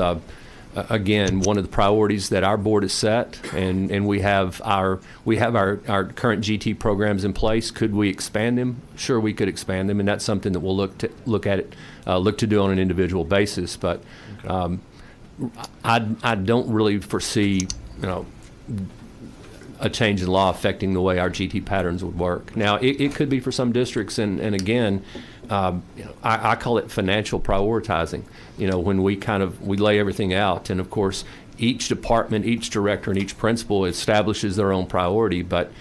again, one of the priorities that our board has set, and we have our current GT programs in place. Could we expand them? Sure, we could expand them, and that's something that we'll look to do on an individual basis. But I don't really foresee, a change in law affecting the way our GT patterns would work. Now, it could be for some districts, and again, I call it financial prioritizing. When we lay everything out, and of course, each department, each director, and each principal establishes their own priority. But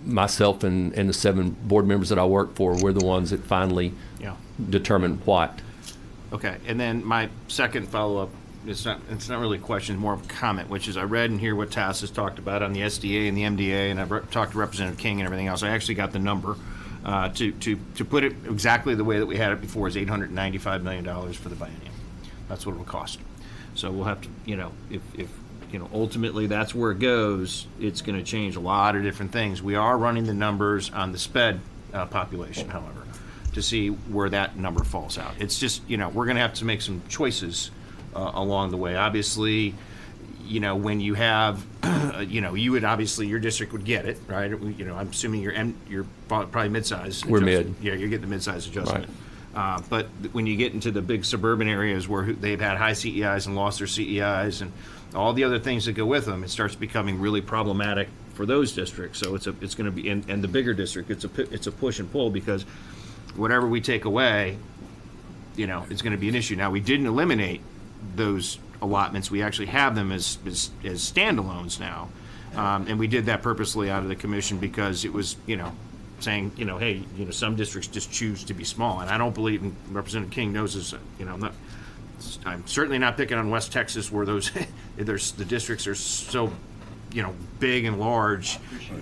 myself and the 7 board members that I work for, we're the ones that finally determine what. Okay, and then my second follow-up, it's not really a question, more of a comment, which is I read and hear what Tass has talked about on the SDA and the MDA, and I've talked to Representative King and everything else. I actually got the number. To put it exactly the way that we had it before is $895 million for the biennium. That's what it will cost. So we'll have to, if ultimately that's where it goes, it's going to change a lot of different things. We are running the numbers on the SPED population, however, to see where that number falls out. It's just, we're going to have to make some choices along the way. Obviously, when you have, you would obviously, your district would get it, right? I'm assuming you're probably mid-size. We're mid. Yeah, you're getting the mid-size adjustment. Right. But when you get into the big suburban areas where they've had high CEIs and lost their CEIs and all the other things that go with them, it starts becoming really problematic for those districts. So it's going to be, and the bigger district, it's a push and pull, because whatever we take away, it's going to be an issue. Now, we didn't eliminate those allotments. We actually have them as standalones now, and we did that purposely out of the commission because it was saying hey, some districts just choose to be small, and I don't believe, and Representative King knows this, I'm certainly not picking on West Texas where the districts are so big and large.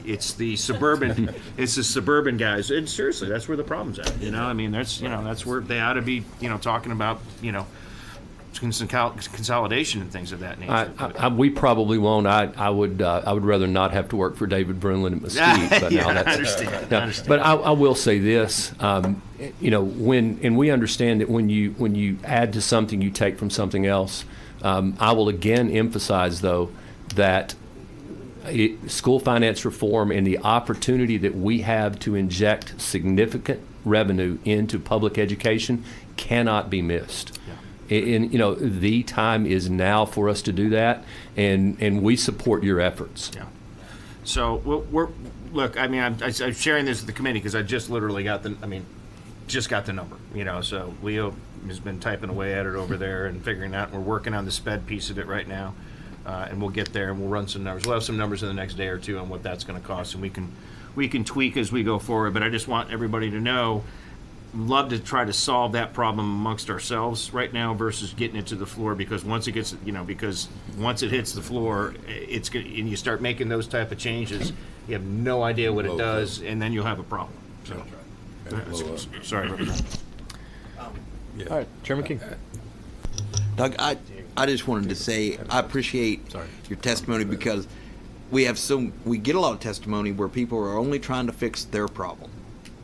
It's the suburban guys, and seriously, that's where the problem's at. That's where they ought to be talking about consolidation and things of that nature. We probably won't. I would rather not have to work for David Brunlin at Mesquite. But yeah, that's, I understand. I understand. But I will say this: when we understand that when you add to something, you take from something else. I will again emphasize, though, that school finance reform and the opportunity that we have to inject significant revenue into public education cannot be missed. And the time is now for us to do that, and we support your efforts. Yeah. So look. I'm sharing this with the committee because I just literally got the number. So Leo has been typing away at it over there and figuring out. We're working on the SPED piece of it right now, and we'll get there and we'll run some numbers. We'll have some numbers in the next day or two on what that's going to cost, and we can tweak as we go forward. But I just want everybody to know. Love to try to solve that problem amongst ourselves right now versus getting it to the floor, because once it gets, once it hits the floor, and you start making those type of changes, you have no idea what it does, and then you'll have a problem. So, sorry. All right, Chairman King. Doug, I just wanted to say I appreciate your testimony, because we get a lot of testimony where people are only trying to fix their problem.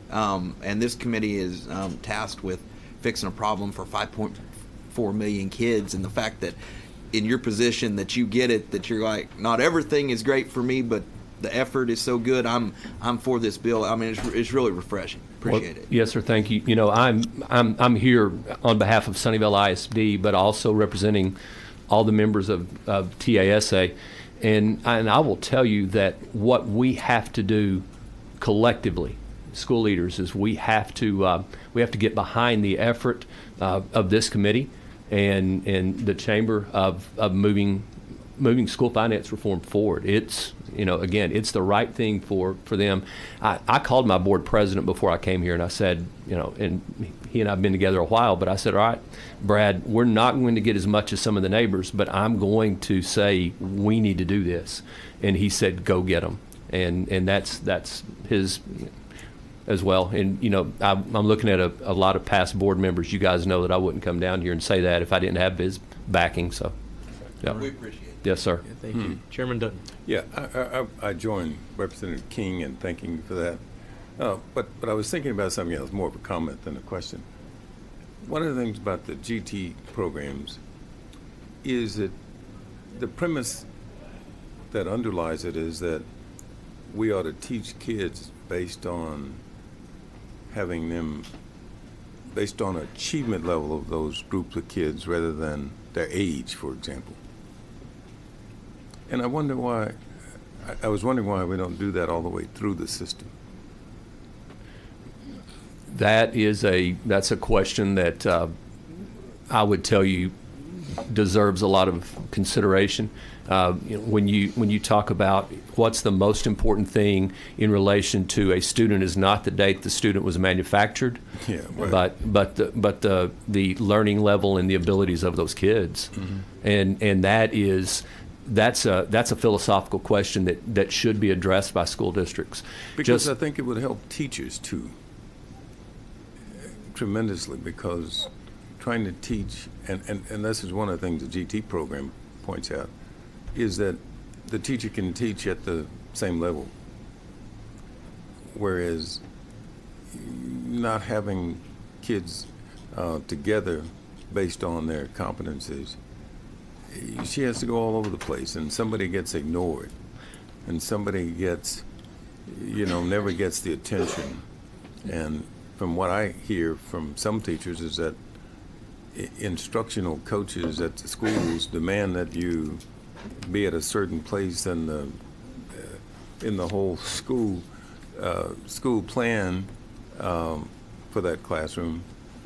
And this committee is tasked with fixing a problem for 5.4 million kids, and the fact that in your position that you get it, that you're like, not everything is great for me, but the effort is so good. I'm for this bill. It's really refreshing. Appreciate it. Yes, sir. Thank you. I'm here on behalf of Sunnyvale ISD, but also representing all the members of TASA, and I will tell you that what we have to do collectively, school leaders, is we have to get behind the effort of this committee and the chamber of moving school finance reform forward. It's again, it's the right thing for them. I called my board president before I came here, and I said, and he and I have been together a while, but I said, all right, Brad, we're not going to get as much as some of the neighbors, but I'm going to say we need to do this. And he said, go get them, and that's his as well. And I'm looking at a lot of past board members. You guys know that I wouldn't come down here and say that if I didn't have his backing. So, yeah. We appreciate it. Yes, sir. Yeah, thank you, Chairman Dutton. Yeah, I join Representative King in thanking you for that. But I was thinking about something else, more of a comment than a question. One of the things about the GT programs, is that the premise that underlies it is that we ought to teach kids based on having them, based on achievement level of those groups of kids rather than their age, for example. And I wonder why, I was wondering why we don't do that all the way through the system. That's a question that I would tell you deserves a lot of consideration. When you talk about what's the most important thing in relation to a student is not the date the student was manufactured, yeah, right. but the learning level and the abilities of those kids, Mm-hmm. and that's a philosophical question that should be addressed by school districts. Because I think it would help teachers too, tremendously, because trying to teach, and this is one of the things the GT program points out, is that the teacher can teach at the same level, whereas not having kids together based on their competencies, she has to go all over the place, and somebody gets ignored, and somebody gets, never gets the attention. And from what I hear from some teachers is that instructional coaches at the schools demand that you be at a certain place in the whole school plan for that classroom,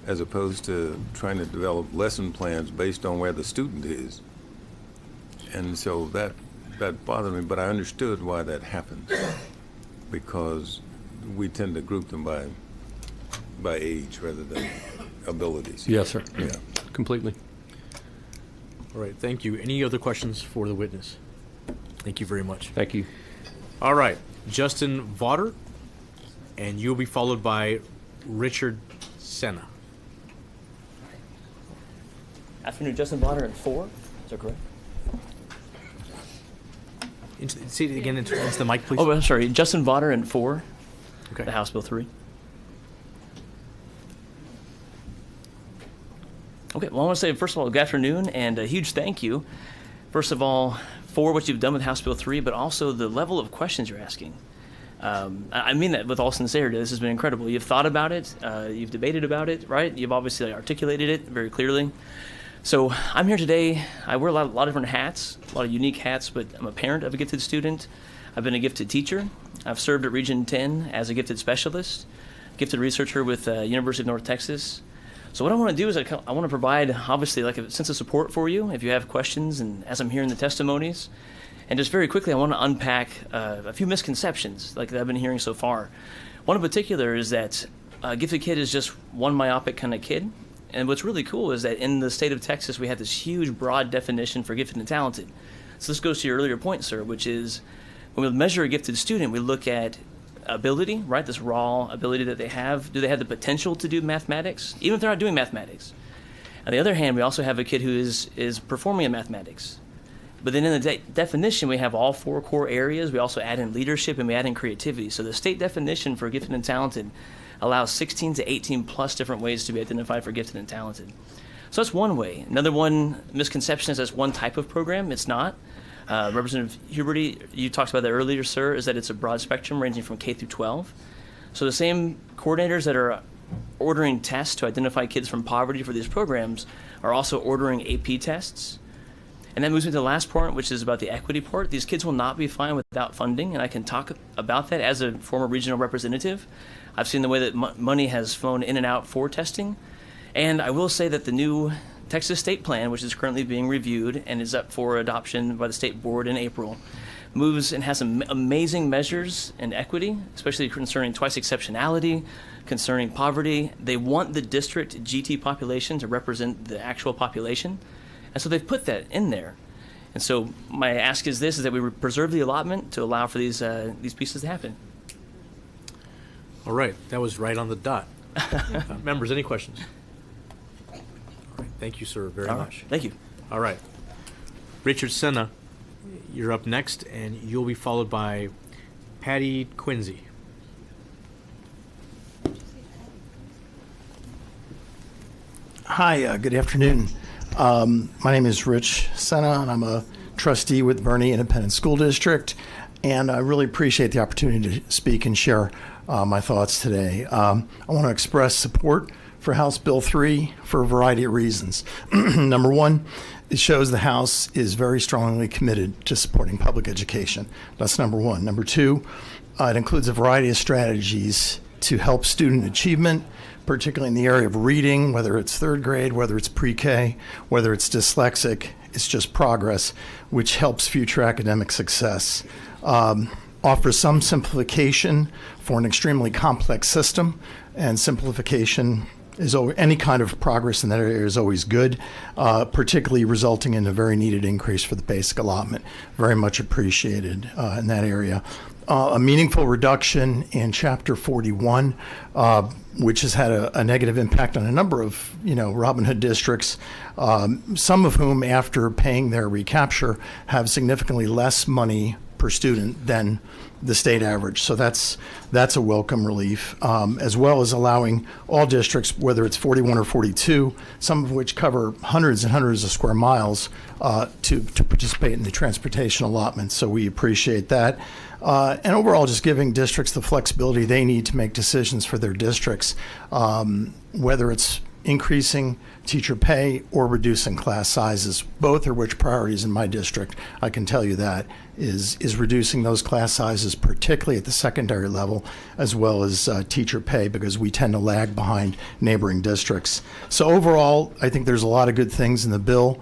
as opposed to trying to develop lesson plans based on where the student is. And so that bothered me, but I understood why that happened, because we tend to group them by age rather than abilities. Yes, sir. Yeah. Completely. All right, thank you. Any other questions for the witness? Thank you very much. Thank you. All right, Justin Vaughter, and you'll be followed by Richard Senna. Afternoon, Justin Vaughter in 4. Is that correct? Say it again into the mic, please. Oh, I'm sorry. Justin Vaughter in 4. Okay. The House Bill 3. Okay, well, I want to say, first of all, good afternoon, and a huge thank you, first of all, for what you've done with House Bill 3, but also the level of questions you're asking. I mean that with all sincerity. This has been incredible. You've thought about it. You've debated about it, right? You've obviously articulated it very clearly. So I'm here today. I wear a lot of different hats, a lot of unique hats, but I'm a parent of a gifted student. I've been a gifted teacher. I've served at Region 10 as a gifted specialist, gifted researcher with University of North Texas. So what I want to do is I want to provide, obviously, like a sense of support for you if you have questions, and as I'm hearing the testimonies. And just very quickly, I want to unpack a few misconceptions like that I've been hearing so far. One in particular is that a gifted kid is just one myopic kind of kid. And what's really cool is that in the state of Texas, we have this huge, broad definition for gifted and talented. So this goes to your earlier point, sir, which is when we measure a gifted student, we look at ability, right? This raw ability that they have. Do they have the potential to do mathematics, even if they're not doing mathematics? On the other hand, we also have a kid who is performing in mathematics. But then in the definition, we have all 4 core areas. We also add in leadership and we add in creativity. So the state definition for gifted and talented allows 16 to 18 plus different ways to be identified for gifted and talented. So that's one way. Another one misconception is that's one type of program. It's not. Representative Huberty, you talked about that earlier, sir, is that it's a broad spectrum ranging from K through 12. So the same coordinators that are ordering tests to identify kids from poverty for these programs are also ordering AP tests. And that moves me to the last part, which is about the equity part. These kids will not be fine without funding, and I can talk about that as a former regional representative. I've seen the way that money has flown in and out for testing. And I will say that the new Texas state plan, which is currently being reviewed and is up for adoption by the state board in April, moves and has some amazing measures in equity, especially concerning twice exceptionality, concerning poverty. They want the district GT population to represent the actual population. And so they've put that in there. And so my ask is this, is that we preserve the allotment to allow for these pieces to happen. All right, that was right on the dot. Members, any questions? All right, thank you, sir, very much. Thank you. All right. Richard Senna, you're up next, and you'll be followed by Patty Quincy. Hi, good afternoon. My name is Rich Senna, and I'm a trustee with Bernie Independent School District, and I really appreciate the opportunity to speak and share my thoughts today. I want to express support for House Bill 3 for a variety of reasons. Number one, it shows the House is very strongly committed to supporting public education. That's number one. Number two, it includes a variety of strategies to help student achievement, particularly in the area of reading, whether it's third grade, whether it's pre-K, whether it's dyslexic. It's just progress, which helps future academic success. Offers some simplification for an extremely complex system, and simplification is any kind of progress in that area is always good, particularly resulting in a very needed increase for the basic allotment. Very much appreciated in that area. A meaningful reduction in Chapter 41, which has had a negative impact on a number of, Robin Hood districts, some of whom, after paying their recapture, have significantly less money per student than the state average. So that's a welcome relief, as well as allowing all districts, whether it's 41 or 42, some of which cover hundreds and hundreds of square miles, to participate in the transportation allotment. So we appreciate that. And overall, just giving districts the flexibility they need to make decisions for their districts, whether it's increasing teacher pay or reducing class sizes, both are which priorities in my district. I can tell you that is reducing those class sizes, particularly at the secondary level, as well as teacher pay, because we tend to lag behind neighboring districts. So overall, I think there's a lot of good things in the bill.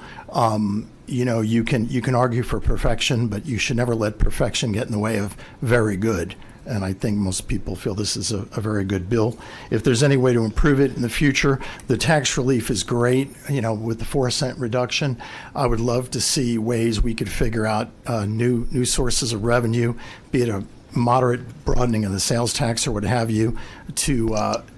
You can argue for perfection, but you should never let perfection get in the way of very good. And I think most people feel this is a very good bill. If there's any way to improve it in the future, the tax relief is great. With the 4-cent reduction, I would love to see ways we could figure out new sources of revenue, be it a moderate broadening of the sales tax or what have you, to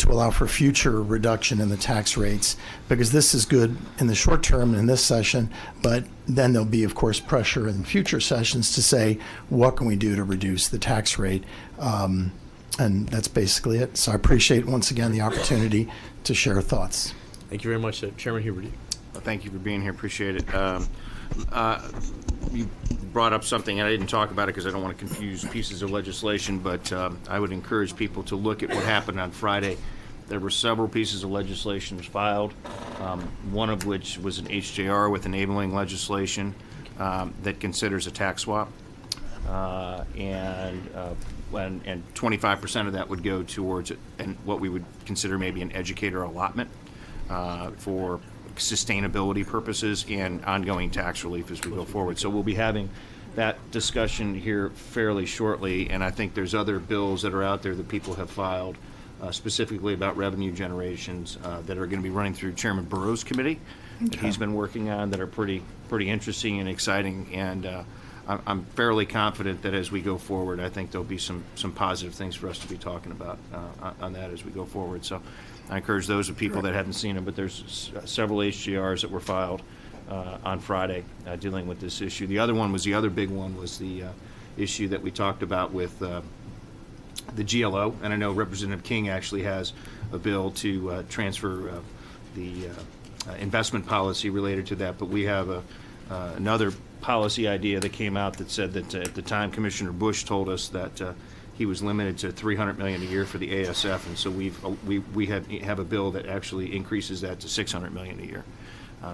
allow for future reduction in the tax rates, because this is good in the short term in this session, but then there'll be, of course, pressure in future sessions to say, what can we do to reduce the tax rate? And that's basically it. So I appreciate, once again, the opportunity to share thoughts. Thank you very much, Chairman Huberty. Thank you for being here. Appreciate it. You brought up something, and I didn't talk about it because I don't want to confuse pieces of legislation, but I would encourage people to look at what happened on Friday. There were several pieces of legislation filed, one of which was an HJR with enabling legislation that considers a tax swap, and 25% of that would go towards what we would consider maybe an educator allotment for sustainability purposes and ongoing tax relief as we go forward. So we'll be having that discussion here fairly shortly, and I think there's other bills that are out there that people have filed specifically about revenue generations that are going to be running through Chairman Burrow's committee that he's been working on, that are pretty interesting and exciting, and I'm fairly confident that as we go forward, I think there'll be some positive things for us to be talking about on that as we go forward. So I encourage those of people that haven't seen them, but there's several HGRs that were filed on Friday dealing with this issue. The other big one was the issue that we talked about with the GLO, and I know Representative King actually has a bill to transfer the investment policy related to that, but we have another policy idea that came out that said that at the time Commissioner Bush told us that he was limited to $300 million a year for the ASF, and so we have a bill that actually increases that to $600 million a year.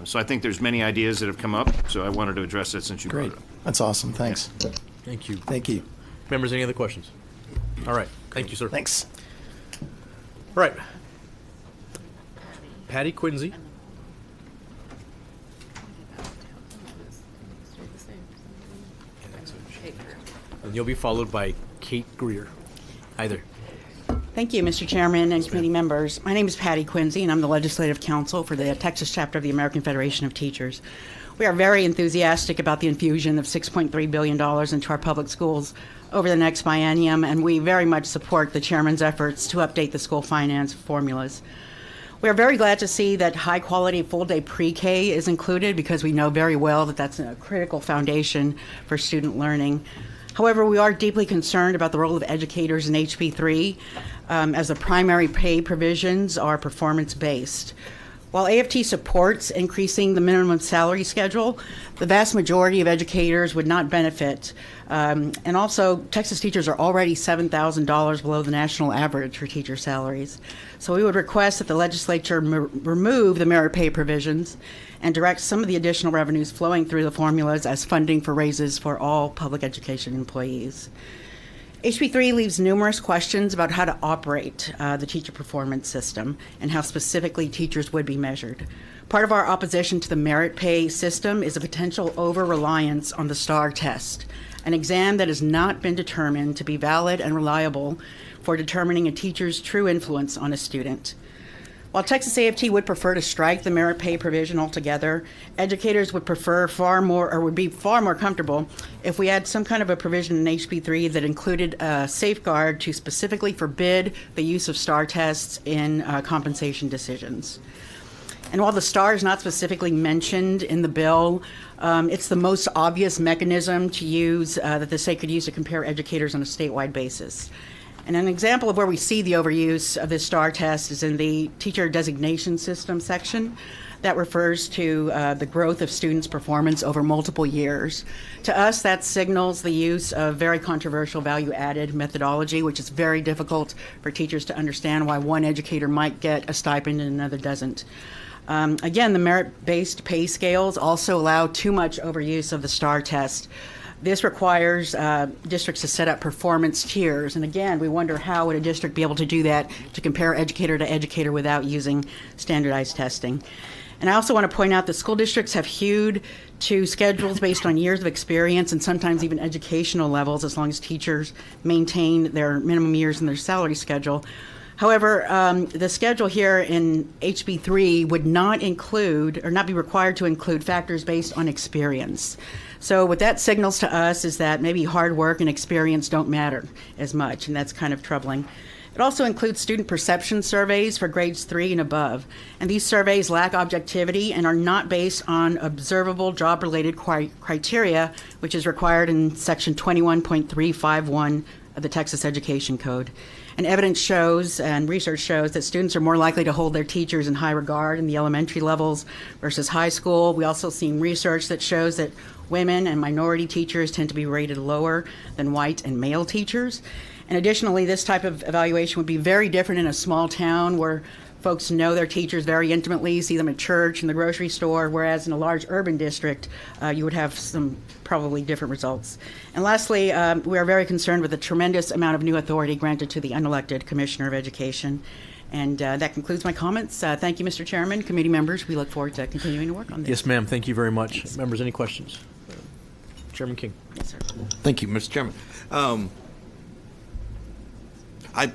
So I think there's many ideas that have come up, so I wanted to address that since you brought it up. That's awesome. Thanks. Yeah. Thank you. Thank you. Members, any other questions? All right. Thank you, sir. Thanks. All right. Patty Quincy. And you'll be followed by Kate Greer. Hi there. Thank you, Mr. Chairman and committee members. My name is Patty Quincy, and I'm the Legislative Counsel for the Texas chapter of the American Federation of Teachers. We are very enthusiastic about the infusion of $6.3 billion into our public schools over the next biennium, and we very much support the Chairman's efforts to update the school finance formulas. We are very glad to see that high-quality full-day pre-K is included, because we know very well that that's a critical foundation for student learning. However, we are deeply concerned about the role of educators in HB 3, as the primary pay provisions are performance-based. While AFT supports increasing the minimum salary schedule, the vast majority of educators would not benefit. And also, Texas teachers are already $7,000 below the national average for teacher salaries. So we would request that the legislature remove the merit pay provisions and direct some of the additional revenues flowing through the formulas as funding for raises for all public education employees. HB 3 leaves numerous questions about how to operate the teacher performance system and how specifically teachers would be measured. Part of our opposition to the merit pay system is a potential over-reliance on the STAR test, an exam that has not been determined to be valid and reliable for determining a teacher's true influence on a student. While Texas AFT would prefer to strike the merit pay provision altogether, educators would prefer would be far more comfortable if we had some kind of a provision in HB 3 that included a safeguard to specifically forbid the use of STAR tests in compensation decisions. And while the STAR is not specifically mentioned in the bill, it's the most obvious mechanism to use that the state could use to compare educators on a statewide basis. And an example of where we see the overuse of this STAR test is in the teacher designation system section that refers to the growth of students' performance over multiple years. To us, that signals the use of very controversial value-added methodology, which is very difficult for teachers to understand why one educator might get a stipend and another doesn't. Again, the merit-based pay scales also allow too much overuse of the STAR test. This requires districts to set up performance tiers. And again, we wonder how would a district be able to do that to compare educator to educator without using standardized testing. And I also want to point out that school districts have hewed to schedules based on years of experience and sometimes even educational levels, as long as teachers maintain their minimum years in their salary schedule. However, the schedule here in HB 3 would not include or not be required to include factors based on experience. So what that signals to us is that maybe hard work and experience don't matter as much, and that's kind of troubling. It also includes student perception surveys for grades 3 and above. And these surveys lack objectivity and are not based on observable job-related criteria, which is required in Section 21.351 of the Texas Education Code. And evidence shows and research shows that students are more likely to hold their teachers in high regard in the elementary levels versus high school. We also seen research that shows that women and minority teachers tend to be rated lower than white and male teachers. And additionally, this type of evaluation would be very different in a small town where folks know their teachers very intimately, see them at church and the grocery store, whereas in a large urban district, you would have some probably different results. And lastly, we are very concerned with the tremendous amount of new authority granted to the unelected Commissioner of Education. And that concludes my comments. Thank you, Mr. Chairman, committee members. We look forward to continuing to work on this. Yes, ma'am. Thank you very much. Yes. Members, any questions? Chairman King. Yes, sir. Thank you, Mr. Chairman. I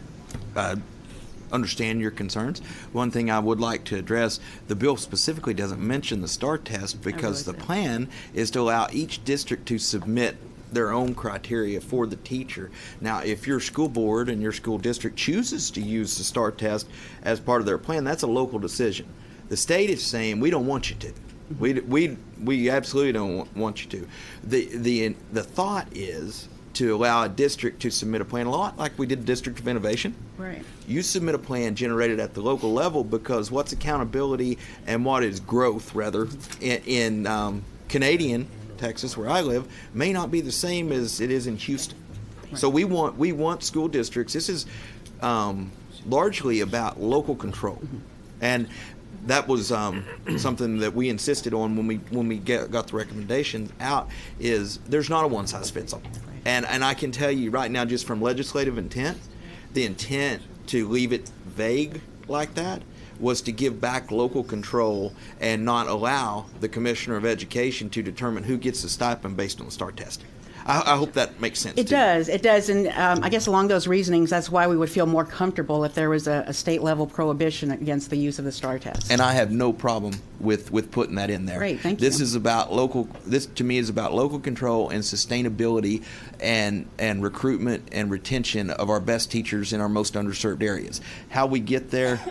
understand your concerns. One thing I would like to address, the bill specifically doesn't mention the STAR test because the plan is to allow each district to submit their own criteria for the teacher. Now, if your school board and your school district chooses to use the STAR test as part of their plan, that's a local decision. The state is saying, we don't want you to. We absolutely don't want you to. The thought is to allow a district to submit a plan, a lot like we did District of Innovation. Right. You submit a plan generated at the local level because what's accountability and what is growth, rather, in Canadian Texas, where I live, may not be the same as it is in Houston. Right. So we want school districts. This is largely about local control, and that was something that we insisted on when we got the recommendation out. Is there's not a one size fits all. And I can tell you right now, just from legislative intent, the intent to leave it vague like that was to give back local control and not allow the Commissioner of Education to determine who gets the stipend based on the STAR testing. I hope that makes sense. It does. It does. And I guess along those reasonings, that's why we would feel more comfortable if there was a state-level prohibition against the use of the STAR test. And I have no problem with putting that in there. Great, thank you. This to me is about local control and sustainability and recruitment and retention of our best teachers in our most underserved areas. How we get there,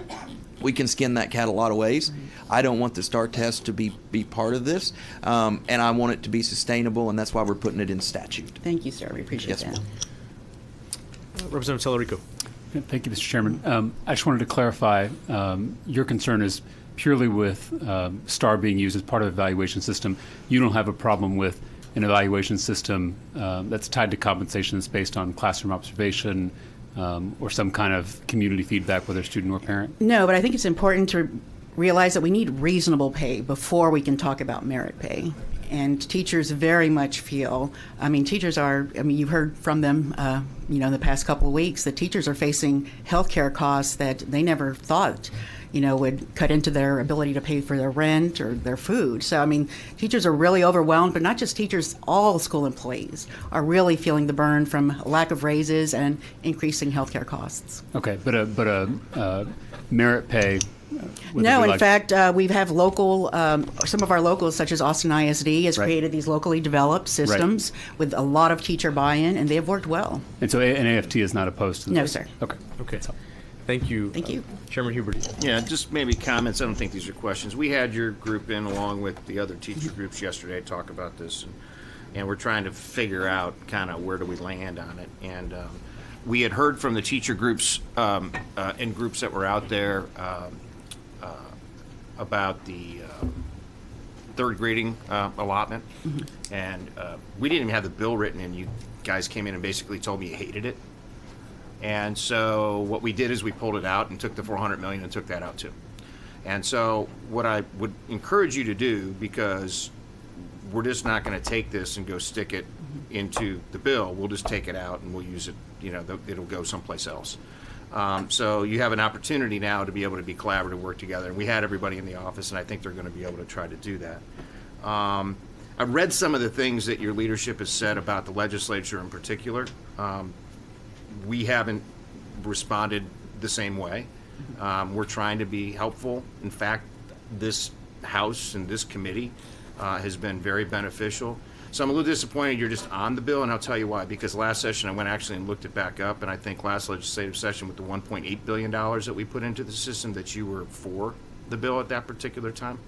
we can skin that cat a lot of ways. I don't want the STAR test to be part of this, and I want it to be sustainable, and that's why we're putting it in statute. Thank you, sir. We appreciate that. Representative Talarico. Thank you, Mr. Chairman. I just wanted to clarify, your concern is purely with STAR being used as part of the evaluation system, you don't have a problem with an evaluation system that's tied to compensation that's based on classroom observation or some kind of community feedback, whether student or parent? No, but I think it's important to realize that we need reasonable pay before we can talk about merit pay. And teachers very much feel, teachers are, you've heard from them, in the past couple of weeks, that teachers are facing healthcare costs that they never thought, would cut into their ability to pay for their rent or their food. So, teachers are really overwhelmed, but not just teachers, all school employees are really feeling the burn from lack of raises and increasing healthcare costs. Okay, but a merit pay. No, in fact, we have local, some of our locals, such as Austin ISD, has created these locally developed systems with a lot of teacher buy-in, and they have worked well. And so an AFT is not opposed to this? No, sir. Okay. So, thank you. Thank you. Chairman Hubert. Yeah, just maybe comments. I don't think these are questions. We had your group in along with the other teacher groups yesterday to talk about this, and we're trying to figure out kind of where do we land on it. And we had heard from the teacher groups and groups that were out there about the third grading allotment, and we didn't even have the bill written, and you guys came in and basically told me you hated it. And so what we did is we pulled it out and took the $400 million and took that out too. And so what I would encourage you to do, because we're just not going to take this and go stick it into the bill, we'll just take it out and we'll use it, it'll go someplace else. So you have an opportunity now to be able to be collaborative, work together. And we had everybody in the office, and I think they're going to be able to try to do that. I've read some of the things that your leadership has said about the legislature in particular. We haven't responded the same way. We're trying to be helpful. In fact, this House and this committee has been very beneficial. So I'm a little disappointed you're just on the bill, and I'll tell you why. Because last session I went actually and looked it back up, and I think last legislative session with the $1.8 billion that we put into the system that you were for the bill at that particular time.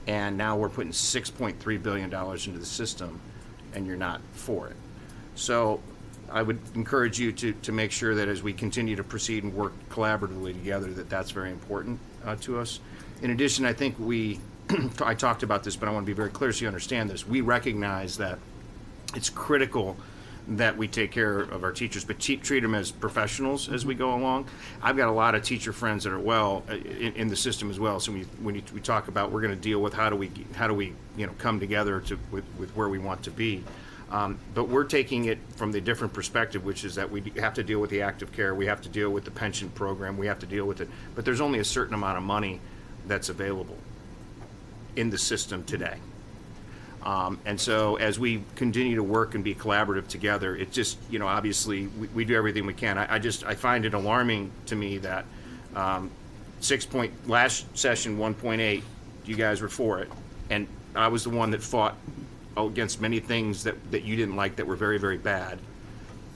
And now we're putting $6.3 billion into the system, and you're not for it. So I would encourage you to make sure that as we continue to proceed and work collaboratively together, that's very important to us. In addition, I think I talked about this, but I want to be very clear so you understand this. We recognize that it's critical that we take care of our teachers, but treat them as professionals as we go along. I've got a lot of teacher friends that are in the system as well. So when we talk about we're going to deal with how do we come together with where we want to be. But we're taking it from the different perspective, which is that we have to deal with the active care, we have to deal with the pension program, we have to deal with it. But there's only a certain amount of money that's available in the system today. And so as we continue to work and be collaborative together, it just, obviously we do everything we can. I find it alarming to me that last session 1.8, you guys were for it. And I was the one that fought against many things that you didn't like that were very, very bad,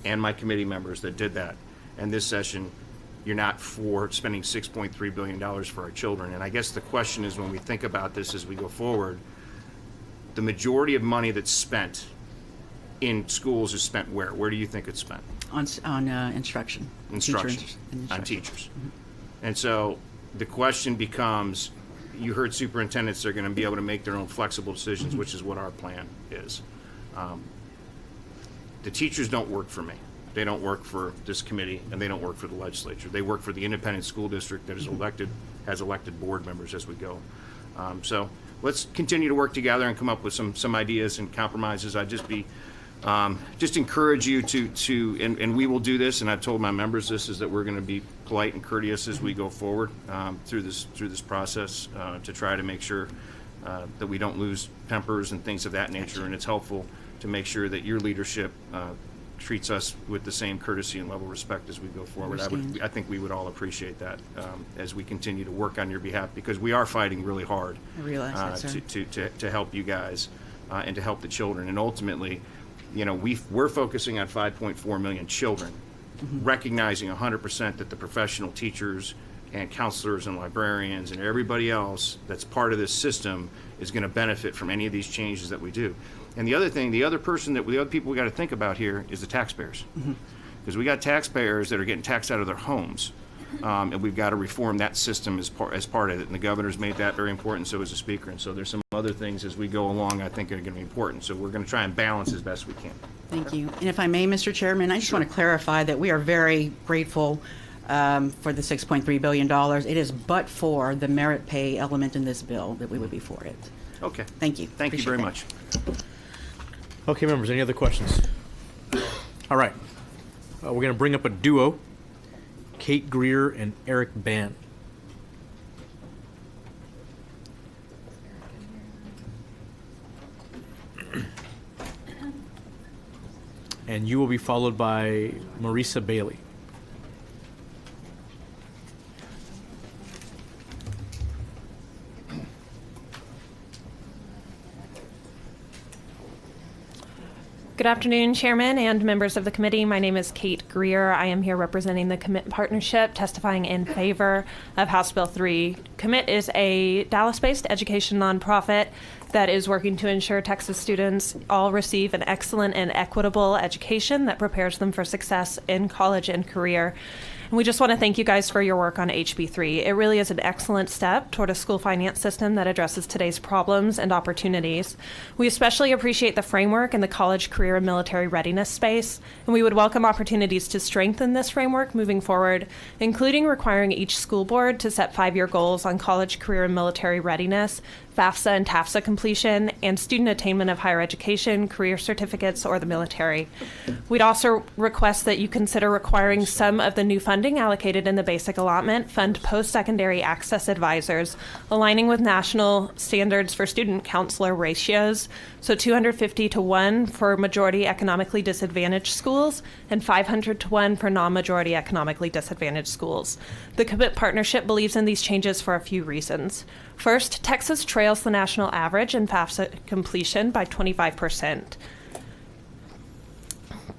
and my committee members that did that. And this session, you're not for spending $6.3 billion for our children. And I guess the question is, when we think about this as we go forward, the majority of money that's spent in schools is spent where? Where do you think it's spent? On instruction. Instruction. On teachers. And so the question becomes, you heard superintendents are going to be able to make their own flexible decisions, which is what our plan is. The teachers don't work for me. They don't work for this committee, and they don't work for the legislature. They work for the independent school district that has elected board members as we go. So let's continue to work together and come up with some ideas and compromises. I'd just encourage you to and we will do this, and I've told my members this, is that we're going to be polite and courteous as we go forward through this process to try to make sure that we don't lose tempers and things of that nature. And it's helpful to make sure that your leadership treats us with the same courtesy and level of respect as we go forward. I think we would all appreciate that as we continue to work on your behalf, because we are fighting really hard to help you guys and to help the children. And ultimately, we're focusing on 5.4 million children, recognizing 100% that the professional teachers and counselors and librarians and everybody else that's part of this system is going to benefit from any of these changes that we do. And the other people we got to think about here is the taxpayers, because we got taxpayers that are getting taxed out of their homes. and we've got to reform that system as part of it. And the governor's made that very important, so is the speaker. And so there's some other things as we go along I think are going to be important. So we're going to try and balance as best we can. Thank you. And if I may, Mr. Chairman, I just want to clarify that we are very grateful for the $6.3 billion. It is but for the merit pay element in this bill that we would be for it. Okay. Thank you. Thank you very much. Okay, members, any other questions? All right. We're going to bring up a duo, Kate Greer and Eric Ban. And you will be followed by Marisa Bailey. Good afternoon, Chairman and members of the committee. My name is Kate Greer. I am here representing the Commit Partnership, testifying in favor of House Bill 3. Commit is a Dallas-based education nonprofit that is working to ensure Texas students all receive an excellent and equitable education that prepares them for success in college and career. And we just want to thank you guys for your work on HB3. It really is an excellent step toward a school finance system that addresses today's problems and opportunities. We especially appreciate the framework in the college, career, and military readiness space, and we would welcome opportunities to strengthen this framework moving forward, including requiring each school board to set 5-year goals on college, career, and military readiness, FAFSA and TAFSA completion, and student attainment of higher education, career certificates, or the military. We'd also request that you consider requiring some of the new funding allocated in the basic allotment fund post-secondary access advisors, aligning with national standards for student counselor ratios, so 250 to 1 for majority economically disadvantaged schools and 500 to 1 for non-majority economically disadvantaged schools. The Commit Partnership believes in these changes for a few reasons. First, Texas trails the national average in FAFSA completion by 25%.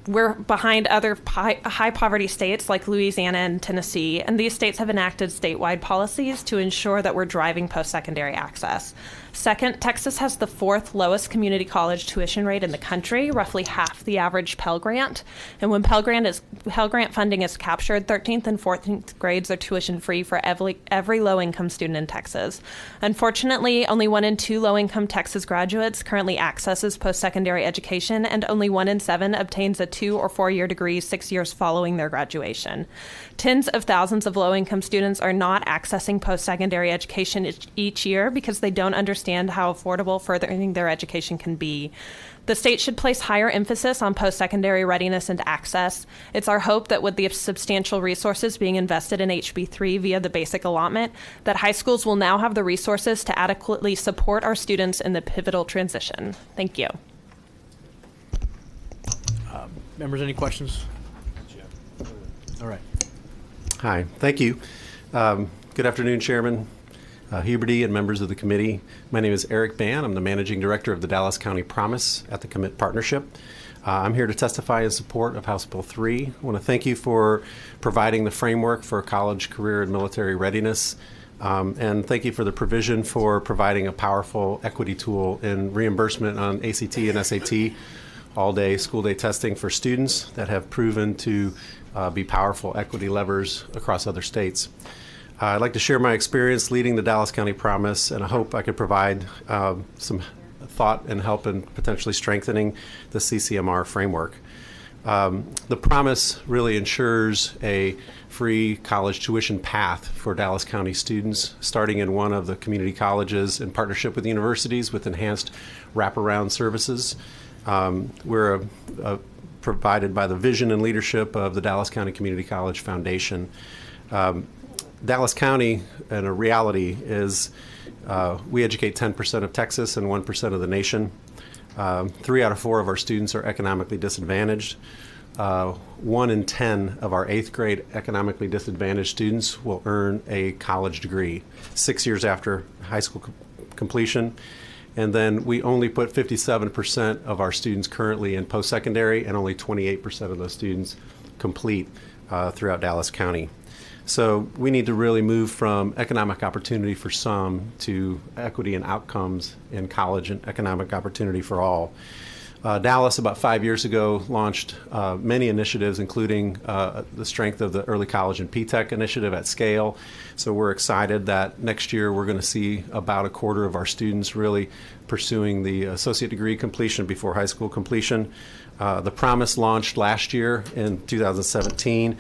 We're behind other high poverty states like Louisiana and Tennessee, and these states have enacted statewide policies to ensure that we're driving post-secondary access. Second, Texas has the 4th lowest community college tuition rate in the country, roughly half the average Pell Grant. And when Pell Grant funding is captured, 13th and 14th grades are tuition free for every low-income student in Texas. Unfortunately, only 1 in 2 low-income Texas graduates currently accesses post-secondary education, and only 1 in 7 obtains a 2 or 4 year degree 6 years following their graduation. Tens of thousands of low-income students are not accessing post-secondary education each year because they don't understand how affordable furthering their education can be. The state should place higher emphasis on post-secondary readiness and access. It's our hope that with the substantial resources being invested in HB3 via the basic allotment, that high schools will now have the resources to adequately support our students in the pivotal transition. Thank you. Members, any questions? All right. Hi, thank you. Good afternoon, Chairman Huberty and members of the committee. My name is Eric Ban. I'm the Managing Director of the Dallas County Promise at the Commit Partnership. I'm here to testify in support of House Bill 3. I want to thank you for providing the framework for college, career, and military readiness. And thank you for the provision for providing a powerful equity tool in reimbursement on ACT and SAT all-day school day testing for students that have proven to be powerful equity levers across other states. I'd like to share my experience leading the Dallas County Promise, and I hope I could provide some thought and help in potentially strengthening the CCMR framework. The Promise really ensures a free college tuition path for Dallas County students, starting in one of the community colleges in partnership with universities with enhanced wraparound services. We're provided by the vision and leadership of the Dallas County Community College Foundation. Dallas County, and a reality, is we educate 10% of Texas and 1% of the nation. 3 out of 4 of our students are economically disadvantaged. 1 in 10 of our 8th grade economically disadvantaged students will earn a college degree 6 years after high school completion. And then we only put 57% of our students currently in post-secondary, and only 28% of those students complete throughout Dallas County. So we need to really move from economic opportunity for some to equity and outcomes in college and economic opportunity for all. Dallas, about 5 years ago, launched many initiatives, including the strength of the Early College and P-TECH initiative at scale. So we're excited that next year we're going to see about a quarter of our students really pursuing the associate degree completion before high school completion. The Promise launched last year in 2017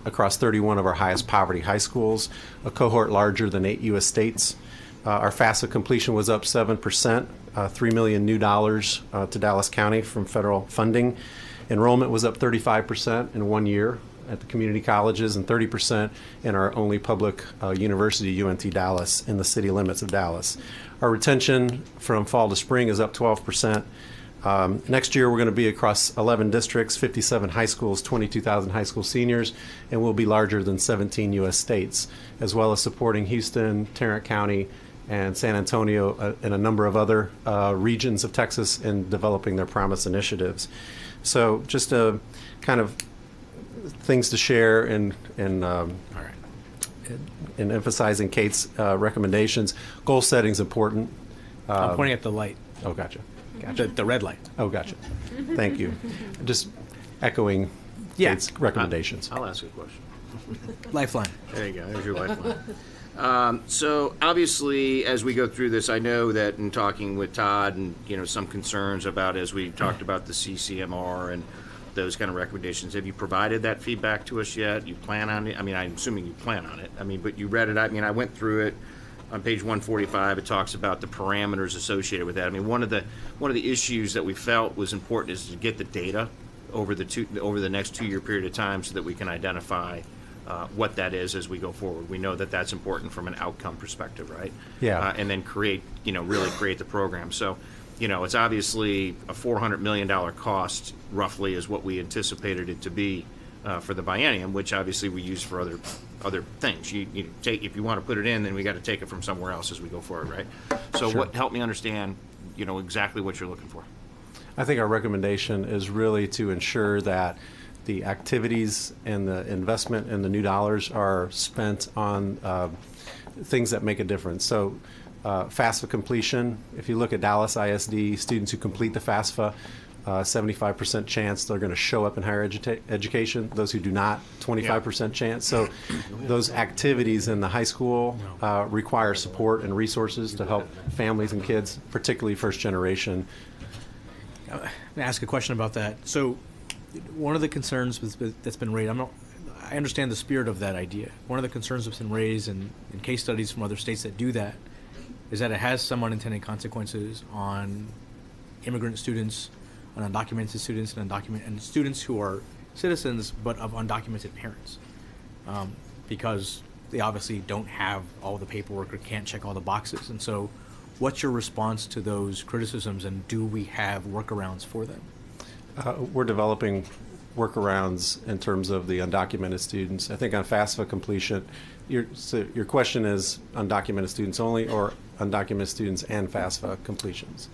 across 31 of our highest poverty high schools, a cohort larger than 8 U.S. states. Our FAFSA completion was up 7%, $3 million new dollars to Dallas County from federal funding. Enrollment was up 35% in 1 year at the community colleges and 30% in our only public university, UNT Dallas, in the city limits of Dallas. Our retention from fall to spring is up 12%. Next year, we're going to be across 11 districts, 57 high schools, 22,000 high school seniors, and we'll be larger than 17 U.S. states, as well as supporting Houston, Tarrant County, and San Antonio, and a number of other regions of Texas in developing their Promise initiatives. So just kind of things to share in emphasizing Kate's recommendations. Goal setting is important. I'm pointing at the light. Oh, gotcha. The red light. Oh, gotcha. Thank you. Just echoing Kate's recommendations. I'll ask a question. Lifeline. There you go. There's your lifeline. So obviously, as we go through this, I know that in talking with Todd and some concerns about, as we talked about the CCMR and those kind of recommendations, have you provided that feedback to us yet? You plan on it? I mean, I'm assuming you plan on it. I mean, but you read it. I mean, I went through it. On page 145, it talks about the parameters associated with that. I mean, one of the issues that we felt was important is to get the data over the next 2-year period of time so that we can identify what that is as we go forward. We know that that's important from an outcome perspective, right? Yeah. And then really create the program. So, it's obviously a $400 million cost, roughly, is what we anticipated it to be for the biennium, which obviously we use for other things. You take, if you want to put it in, then we got to take it from somewhere else as we go forward, right? So Sure. help me understand, exactly what you're looking for. I think our recommendation is really to ensure that the activities and the investment and the new dollars are spent on things that make a difference. So FAFSA completion, if you look at Dallas ISD, students who complete the FAFSA, 75% chance they're going to show up in higher education. Those who do not, 25% chance. So those activities in the high school require support and resources to help families and kids, particularly first generation. I'm going to ask a question about that. So one of the concerns that's been raised, I understand the spirit of that idea. One of the concerns that's been raised in case studies from other states that do that is that it has some unintended consequences on immigrant students, on undocumented students, and students who are citizens but of undocumented parents, because they obviously don't have all the paperwork or can't check all the boxes. And so what's your response to those criticisms, and do we have workarounds for them? We're developing workarounds in terms of the undocumented students. I think on FAFSA completion, your question is undocumented students only or undocumented students and FAFSA completions?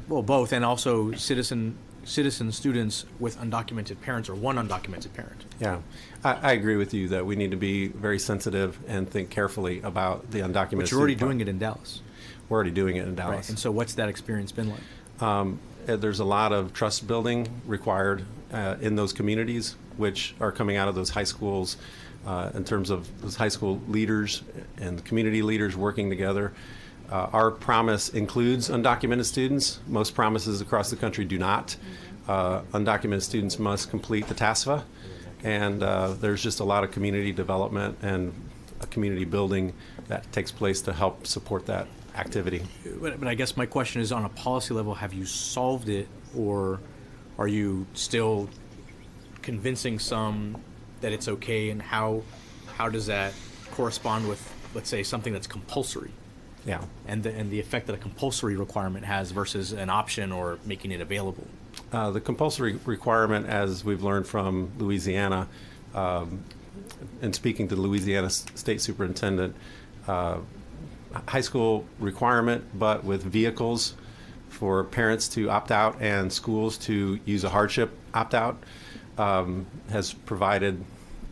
Well, both, and also citizen students with undocumented parents or one undocumented parent. Yeah, I agree with you that we need to be very sensitive and think carefully about the undocumented. But you're already doing it in Dallas. We're already doing it in Dallas. Right. And so what's that experience been like? There's a lot of trust building required in those communities, which are coming out of those high schools in terms of those high school leaders and the community leaders working together. Our promise includes undocumented students. Most promises across the country do not. Undocumented students must complete the TASFA, and there's just a lot of community development and community building that takes place to help support that activity. But I guess my question is, on a policy level, have you solved it, or are you still convincing some that it's okay, and how does that correspond with, let's say, something that's compulsory? Yeah. And the effect that a compulsory requirement has versus an option or making it available. The compulsory requirement, as we've learned from Louisiana, and speaking to the Louisiana State Superintendent, high school requirement, but with vehicles for parents to opt out and schools to use a hardship opt-out, has provided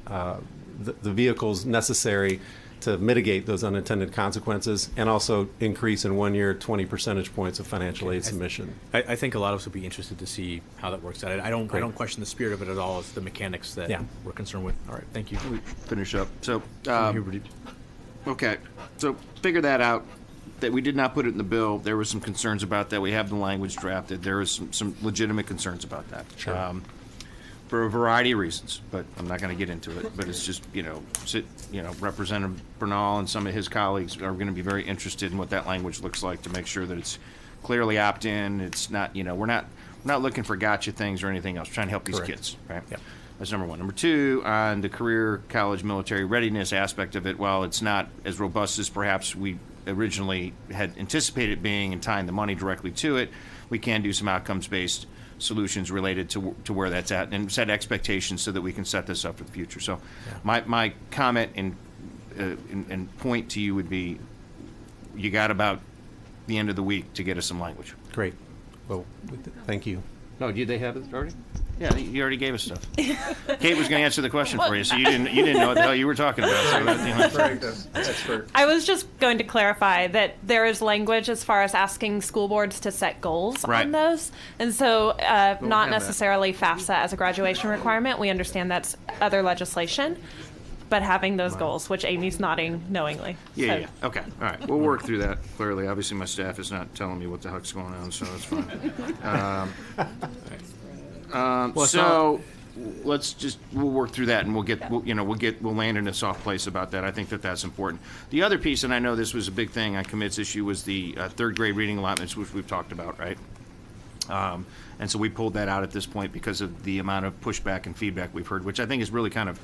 the vehicles necessary to mitigate those unintended consequences, and also increase in 1 year 20 percentage points of financial aid submission. I think a lot of us would be interested to see how that works out. I don't Great. question the spirit of it at all. It's the mechanics that we're concerned with. All right, thank you. Finish up. So, okay, so figure that out. That we did not put it in the bill. There was some concerns about that. We have the language drafted. There was some legitimate concerns about that. Sure. For a variety of reasons, but I'm not going to get into it. But it's just, Representative Bernal and some of his colleagues are going to be very interested in what that language looks like to make sure that it's clearly opt-in. It's not, we're not looking for gotcha things or anything else. We're trying to help these Correct. kids, right? Yep. That's number one. Number two, on the career college military readiness aspect of it, while it's not as robust as perhaps we originally had anticipated it being and tying the money directly to it, we can do some outcomes-based solutions related to where that's at and set expectations so that we can set this up for the future. So my comment and point to you would be, you got about the end of the week to get us some language. Great. Well, thank you. No, did they have it already? Yeah, you already gave us stuff. Kate was going to answer the question for you, so you didn't know what the hell you were talking about. So I was just going to clarify that there is language as far as asking school boards to set goals on those. And so not necessarily FAFSA as a graduation requirement. We understand that's other legislation, but having those goals, which Amy's nodding knowingly. Yeah. Okay. All right. We'll work through that. Clearly, obviously, my staff is not telling me what the heck's going on, so that's fine. We'll work through that, and we'll land in a soft place about that. I think that's important. The other piece, and I know this was a big thing on commit's issue, was the third grade reading allotments, which we've talked about, right? And so we pulled that out at this point because of the amount of pushback and feedback we've heard, which I think is really kind of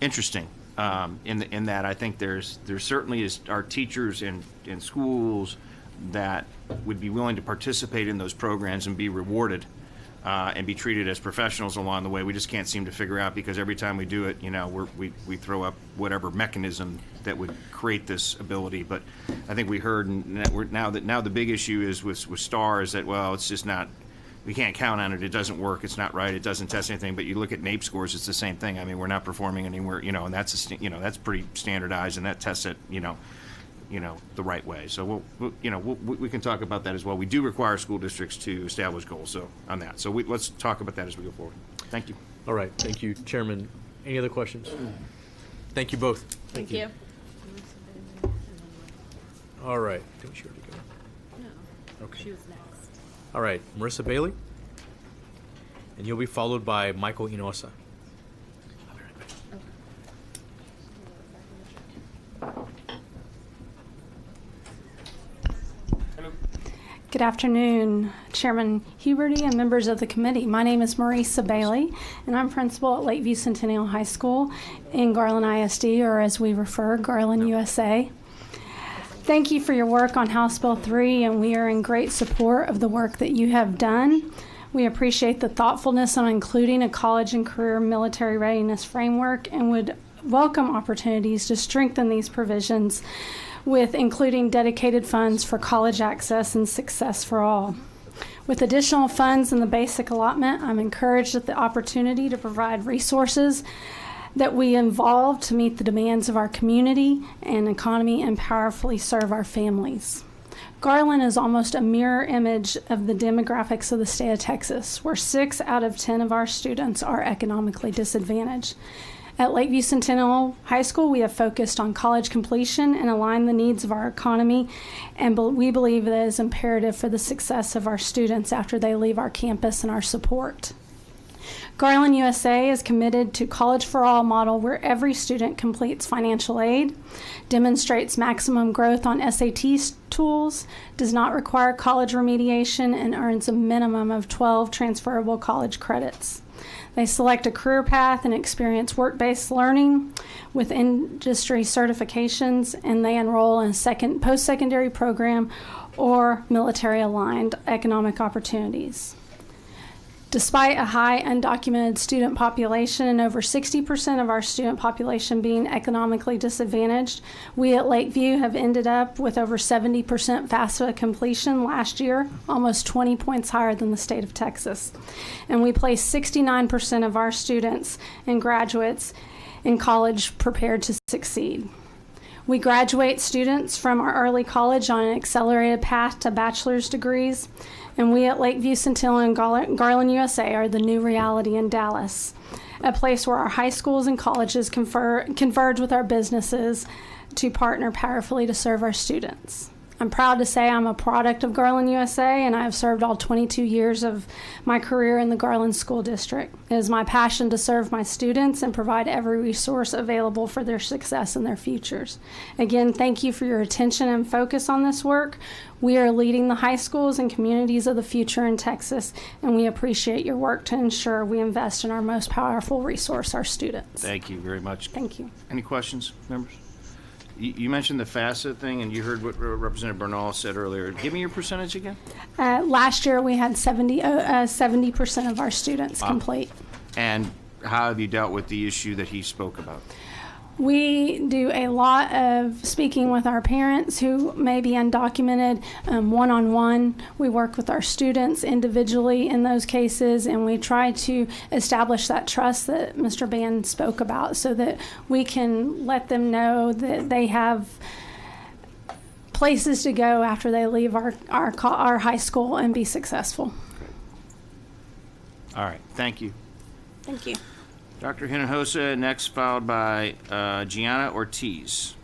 interesting. In that I think there certainly are teachers in schools that would be willing to participate in those programs and be rewarded and be treated as professionals along the way. We just can't seem to figure out, because every time we do it, we throw up whatever mechanism that would create this ability. But I think we heard now the big issue is with STAR is that, well, it's just not. We can't count on it. It doesn't work. It's not right. It doesn't test anything. But you look at NAEP scores, it's the same thing. I mean, we're not performing anywhere, and that's that's pretty standardized, and that tests it, the right way. So we can talk about that as well. We do require school districts to establish goals. So on that. So let's talk about that as we go forward. Thank you. All right. Thank you, Chairman. Any other questions? Thank you both. Thank you. All right. Didn't she already go? No. Okay. She was next. All right, Marissa Bailey, and you'll be followed by Michael Inosa. Good afternoon, Chairman Huberty and members of the committee. My name is Marissa Bailey, and I'm principal at Lakeview Centennial High School in Garland ISD, or as we refer, Garland, USA. Thank you for your work on House Bill 3, and we are in great support of the work that you have done. We appreciate the thoughtfulness on including a college and career military readiness framework and would welcome opportunities to strengthen these provisions with including dedicated funds for college access and success for all. With additional funds in the basic allotment, I'm encouraged at the opportunity to provide resources that we involve to meet the demands of our community and economy and powerfully serve our families. Garland is almost a mirror image of the demographics of the state of Texas, where 6 out of 10 of our students are economically disadvantaged. At Lakeview Centennial High School, we have focused on college completion and aligned the needs of our economy, and we believe that it is imperative for the success of our students after they leave our campus and our support. Garland USA is committed to College for All model where every student completes financial aid, demonstrates maximum growth on SAT tools, does not require college remediation, and earns a minimum of 12 transferable college credits. They select a career path and experience work-based learning with industry certifications, and they enroll in a post-secondary program or military-aligned economic opportunities. Despite a high undocumented student population and over 60% of our student population being economically disadvantaged, we at Lakeview have ended up with over 70% FAFSA completion last year, almost 20 points higher than the state of Texas. And we place 69% of our students and graduates in college prepared to succeed. We graduate students from our early college on an accelerated path to bachelor's degrees, and we at Lakeview Centennial and Garland, USA are the new reality in Dallas, a place where our high schools and colleges converge with our businesses to partner powerfully to serve our students. I'm proud to say I'm a product of Garland, USA, and I have served all 22 years of my career in the Garland School District. It is my passion to serve my students and provide every resource available for their success and their futures. Again, thank you for your attention and focus on this work. We are leading the high schools and communities of the future in Texas, and we appreciate your work to ensure we invest in our most powerful resource, our students. Thank you very much. Thank you. Any questions, members? You mentioned the FAFSA thing, and you heard what Representative Bernal said earlier. Give me your percentage again. Last year, we had 70% of our students complete. And how have you dealt with the issue that he spoke about? We do a lot of speaking with our parents who may be undocumented, one-on-one. We work with our students individually in those cases, and we try to establish that trust that Mr. Band spoke about so that we can let them know that they have places to go after they leave our high school and be successful. All right. Thank you. Thank you. Dr. Hinojosa, next followed by Gianna Ortiz.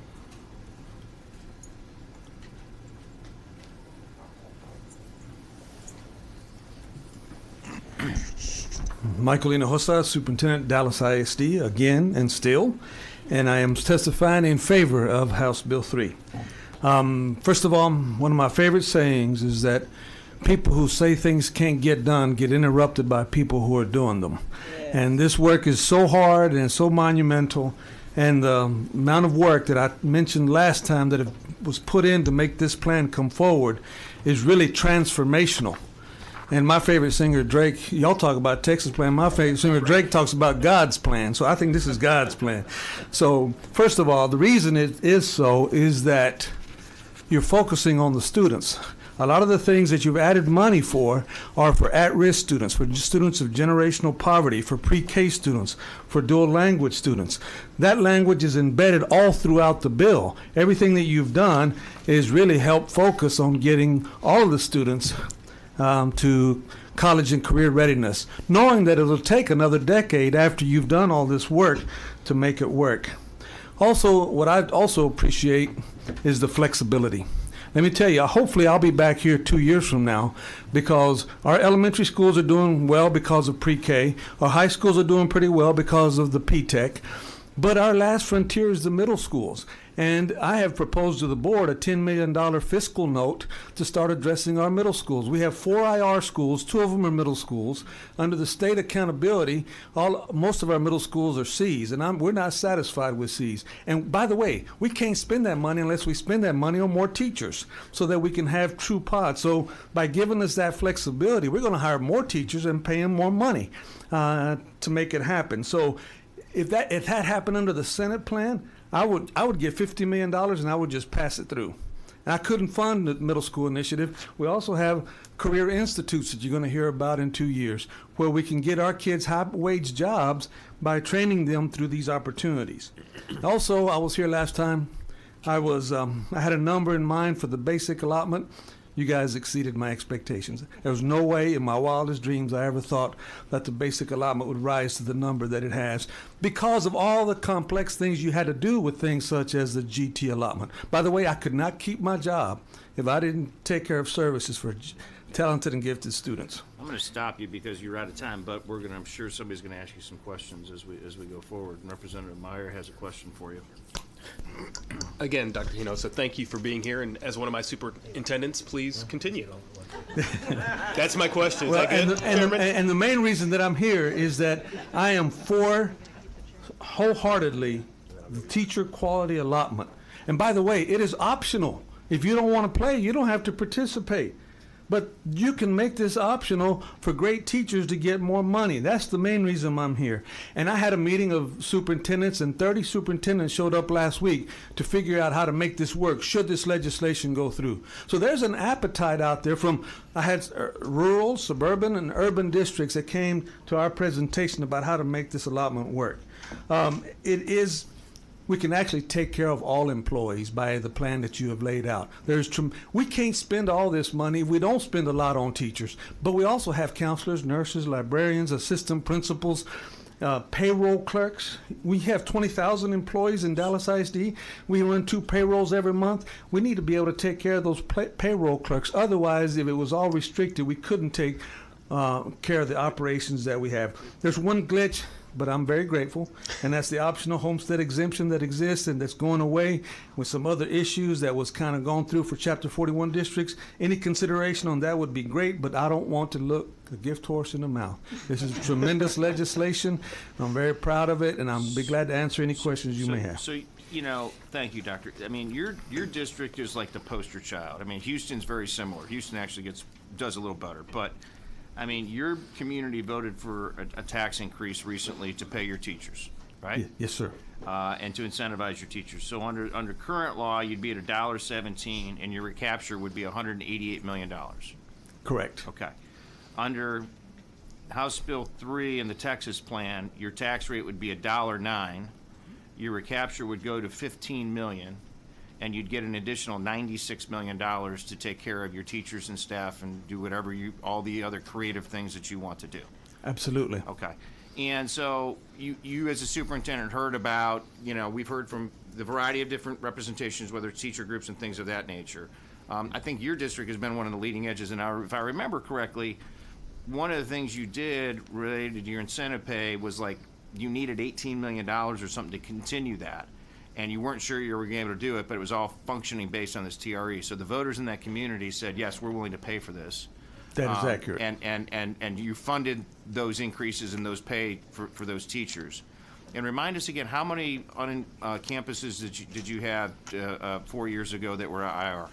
Michael Hinojosa, Superintendent, Dallas ISD, again and still, and I am testifying in favor of House Bill 3. First of all, one of my favorite sayings is that people who say things can't get done get interrupted by people who are doing them. And this work is so hard and so monumental, and the amount of work that I mentioned last time that it was put in to make this plan come forward is really transformational. And my favorite singer, Drake, y'all talk about Texas plan. My favorite singer, Drake, talks about God's plan. So I think this is God's plan. So first of all, the reason it is so is that you're focusing on the students. A lot of the things that you've added money for are for at-risk students, for students of generational poverty, for pre-K students, for dual language students. That language is embedded all throughout the bill. Everything that you've done is really help focus on getting all of the students to college and career readiness, knowing that it'll take another decade after you've done all this work to make it work. Also, what I also appreciate is the flexibility. Let me tell you, hopefully I'll be back here 2 years from now because our elementary schools are doing well because of pre-K. Our high schools are doing pretty well because of the P-TECH. But our last frontier is the middle schools. And I have proposed to the board a $10 million fiscal note to start addressing our middle schools. We have 4 IR schools, 2 of them are middle schools. Under the state accountability, most of our middle schools are C's, and we're not satisfied with C's. And by the way, we can't spend that money unless we spend that money on more teachers so that we can have true pods. So by giving us that flexibility, we're going to hire more teachers and pay them more money to make it happen. So if that happened under the Senate plan, I would get $50 million and I would just pass it through. And I couldn't fund the middle school initiative. We also have career institutes that you're going to hear about in 2 years, where we can get our kids high-wage jobs by training them through these opportunities. Also, I was here last time. I had a number in mind for the basic allotment. You guys exceeded my expectations. There was no way in my wildest dreams I ever thought that the basic allotment would rise to the number that it has because of all the complex things you had to do with things such as the GT allotment. By the way, I could not keep my job if I didn't take care of services for talented and gifted students. I'm going to stop you because you're out of time, but I'm sure somebody's going to ask you some questions as we go forward. And Representative Meyer has a question for you. Again, Dr. Hinojosa, thank you for being here, and as one of my superintendents, please continue. That's my question. Well, and the main reason that I'm here is that I am for wholeheartedly the teacher quality allotment. And by the way, it is optional. If you don't want to play, you don't have to participate. But you can make this optional for great teachers to get more money. That's the main reason I'm here. And I had a meeting of superintendents, and 30 superintendents showed up last week to figure out how to make this work should this legislation go through. So there's an appetite out there I had rural, suburban, and urban districts that came to our presentation about how to make this allotment work. It is we can actually take care of all employees by the plan that you have laid out. We can't spend all this money. We don't spend a lot on teachers, but we also have counselors, nurses, librarians, assistant principals, payroll clerks. We have 20,000 employees in Dallas ISD. We run 2 payrolls every month. We need to be able to take care of those payroll clerks. Otherwise, if it was all restricted, we couldn't take care of the operations that we have. There's one glitch, but I'm very grateful, and that's the optional homestead exemption that exists and that's going away with some other issues that was kind of gone through for Chapter 41 districts. Any consideration on that would be great, but I don't want to look a gift horse in the mouth. This is tremendous legislation. I'm very proud of it, and I'll be glad to answer any questions you may have. So, thank you, Doctor. I mean, your district is like the poster child. I mean, Houston's very similar. Houston actually does a little better, but I mean, your community voted for a tax increase recently to pay your teachers, right? Yes, sir. And to incentivize your teachers. So under current law, you'd be at $1.17, and your recapture would be $188 million. Correct. Okay. Under House Bill 3 and the Texas plan, your tax rate would be $1.09. Your recapture would go to $15 million. And you'd get an additional $96 million to take care of your teachers and staff and do whatever all the other creative things that you want to do. Absolutely. Okay. And so you as a superintendent heard about, we've heard from the variety of different representations, whether it's teacher groups and things of that nature. I think your district has been one of the leading edges. And if I remember correctly, one of the things you did related to your incentive pay was like you needed $18 million or something to continue that. And you weren't sure you were going to be able to do it, but it was all functioning based on this TRE. So the voters in that community said, yes, we're willing to pay for this. That is accurate. And you funded those increases and those pay for those teachers. And remind us again, how many campuses did you have 4 years ago that were IR?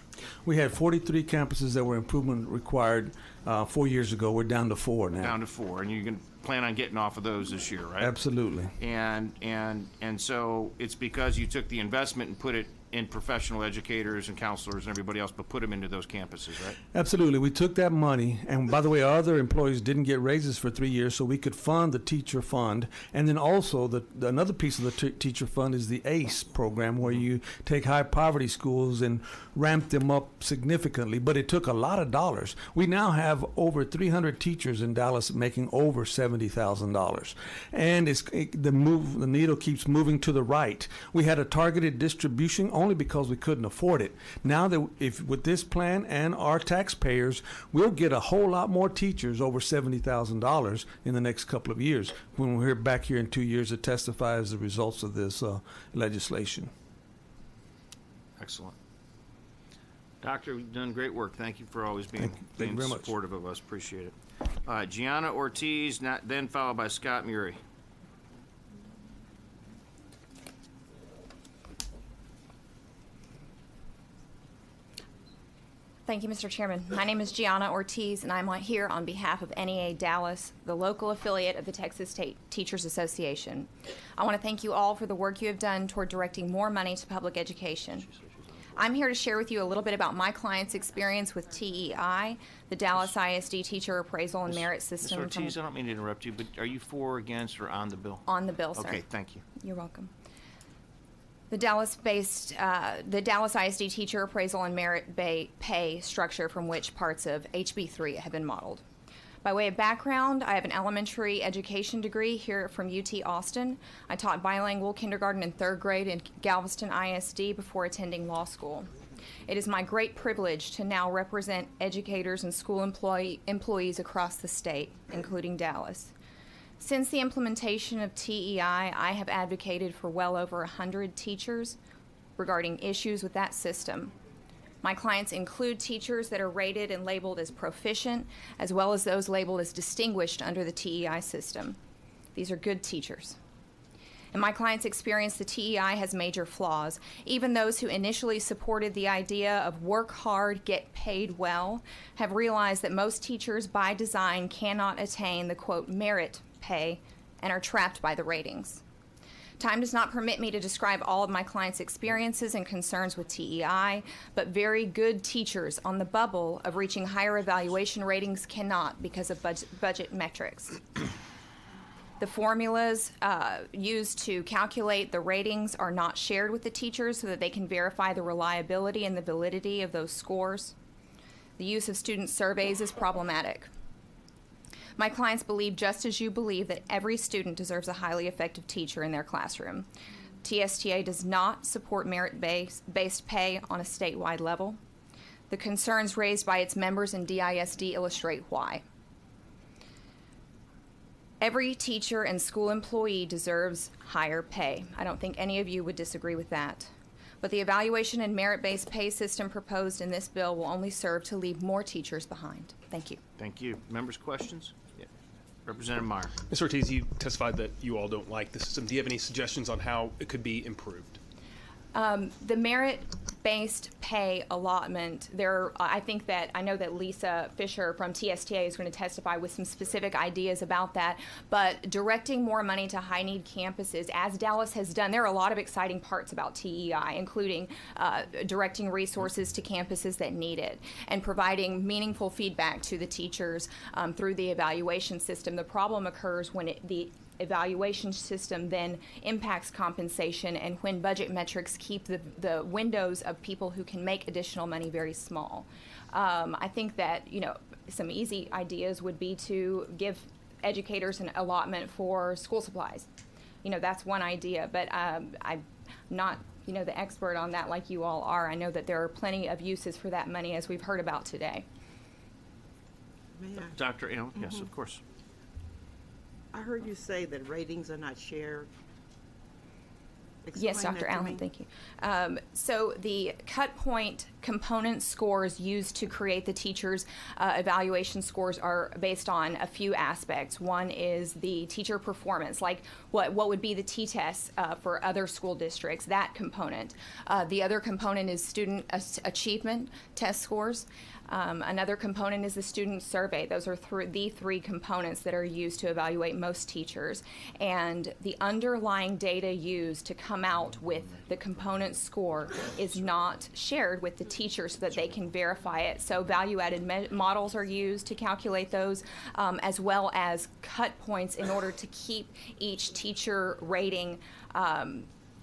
We had 43 campuses that were improvement required 4 years ago. We're down to 4 now. Down to 4, and you can plan on getting off of those this year, right? Absolutely. And so it's because you took the investment and put it in professional educators and counselors and everybody else, but put them into those campuses, right? Absolutely. We took that money, and by the way, our other employees didn't get raises for 3 years, so we could fund the teacher fund. And then also, another piece of the teacher fund is the ACE program, where you take high poverty schools and ramp them up significantly. But it took a lot of dollars. We now have over 300 teachers in Dallas making over $70,000, and the needle keeps moving to the right. We had a targeted distribution only because we couldn't afford it. Now that with this plan and our taxpayers, we'll get a whole lot more teachers over $70,000 in the next couple of years when we're back here in 2 years to testify as the results of this legislation. Excellent. Doctor, you've done great work. Thank you for always being supportive of us. Appreciate it. Gianna Ortiz, then followed by Scott Murray. Thank you, Mr. Chairman. My name is Gianna Ortiz, and I'm here on behalf of NEA Dallas, the local affiliate of the Texas State Teachers Association. I want to thank you all for the work you have done toward directing more money to public education. I'm here to share with you a little bit about my client's experience with TEI, the Dallas ISD Teacher Appraisal and Merit System. Ms. Ortiz, I don't mean to interrupt you, but are you for, against, or on the bill? On the bill, sir. Okay, thank you. You're welcome. The Dallas ISD Teacher Appraisal and Merit Pay structure from which parts of HB 3 have been modeled. By way of background, I have an elementary education degree here from UT Austin. I taught bilingual kindergarten and third grade in Galveston ISD before attending law school. It is my great privilege to now represent educators and school employees across the state, including Dallas. Since the implementation of TEI, I have advocated for well over 100 teachers regarding issues with that system. My clients include teachers that are rated and labeled as proficient, as well as those labeled as distinguished under the TEI system. These are good teachers. In my client's experience, the TEI has major flaws. Even those who initially supported the idea of work hard, get paid well, have realized that most teachers by design cannot attain the, quote, merit pay and are trapped by the ratings. Time does not permit me to describe all of my clients' experiences and concerns with TEI, but very good teachers on the bubble of reaching higher evaluation ratings cannot because of budget metrics. The formulas used to calculate the ratings are not shared with the teachers so that they can verify the reliability and the validity of those scores. The use of student surveys is problematic. My clients believe, just as you believe, that every student deserves a highly effective teacher in their classroom. TSTA does not support merit-based pay on a statewide level. The concerns raised by its members in DISD illustrate why. Every teacher and school employee deserves higher pay. I don't think any of you would disagree with that. But the evaluation and merit-based pay system proposed in this bill will only serve to leave more teachers behind. Thank you. Thank you. Members' questions? Yeah. Representative Meyer. Ms. Ortiz, you testified that you all don't like the system. Do you have any suggestions on how it could be improved? The merit-based pay allotment, I know that Lisa Fisher from TSTA is going to testify with some specific ideas about that, but directing more money to high-need campuses, as Dallas has done, there are a lot of exciting parts about TEI, including directing resources to campuses that need it and providing meaningful feedback to the teachers through the evaluation system. The problem occurs when the evaluation system then impacts compensation and when budget metrics keep the windows of people who can make additional money very small. I think that, some easy ideas would be to give educators an allotment for school supplies. That's one idea, but I'm not the expert on that like you all are. I know that there are plenty of uses for that money, as we've heard about today. Dr. Allen, yes, of course. I heard you say that ratings are not shared. Yes, Dr. Allen, thank you. So the cut point component scores used to create the teachers' evaluation scores are based on a few aspects. One is the teacher performance, like what would be the T-tests for other school districts, that component. The other component is student achievement test scores. Another component is the student survey. Those are the three components that are used to evaluate most teachers. And the underlying data used to come out with the component score is not shared with the teachers so that they can verify it. So value-added models are used to calculate those, as well as cut points in order to keep each teacher rating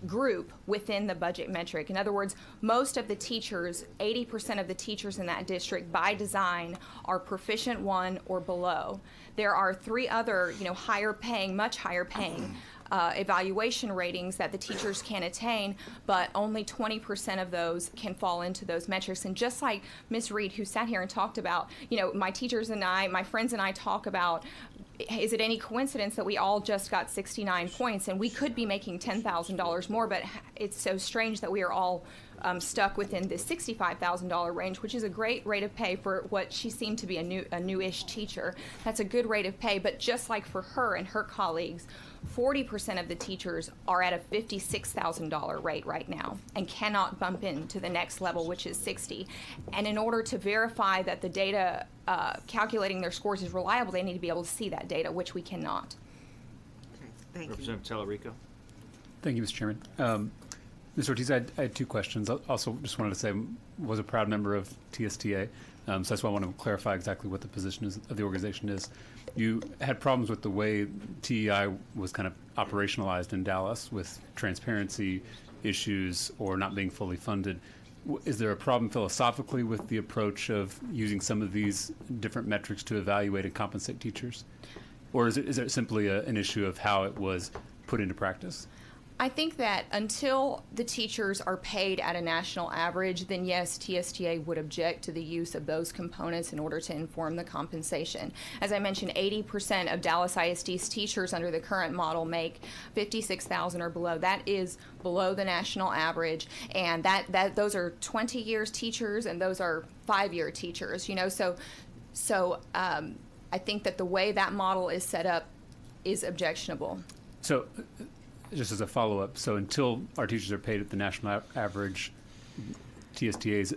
group within the budget metric. In other words, most of the teachers, 80% of the teachers in that district by design are proficient 1 or below. There are 3 other, higher paying, much higher paying evaluation ratings that the teachers can attain, but only 20% of those can fall into those metrics. And just like Ms. Reed, who sat here and talked about, my teachers and my friends and I talk about, is it any coincidence that we all just got 69 points and we could be making $10,000 more, but it's so strange that we are all stuck within the $65,000 range, which is a great rate of pay for what she seemed to be a newish teacher. That's a good rate of pay, but just like for her and her colleagues, 40% of the teachers are at a $56,000 rate right now and cannot bump into the next level, which is 60. And in order to verify that the data calculating their scores is reliable, they need to be able to see that data, which we cannot. Thank Representative Tallarico. Thank you, Mr. Chairman. Ms. Ortiz, I had 2 questions. I also just wanted to say I was a proud member of TSTA, so that's why I want to clarify exactly what the position of the organization is. You had problems with the way TEI was kind of operationalized in Dallas with transparency issues or not being fully funded. Is there a problem philosophically with the approach of using some of these different metrics to evaluate and compensate teachers? Or is it simply an issue of how it was put into practice? I think that until the teachers are paid at a national average, then yes, TSTA would object to the use of those components in order to inform the compensation. As I mentioned, 80% of Dallas ISD's teachers under the current model make $56,000 or below. That is below the national average, and those are 20 years teachers, and those are 5-year teachers. So I think that the way that model is set up is objectionable. So, just as a follow-up, so until our teachers are paid at the national average, TSTA's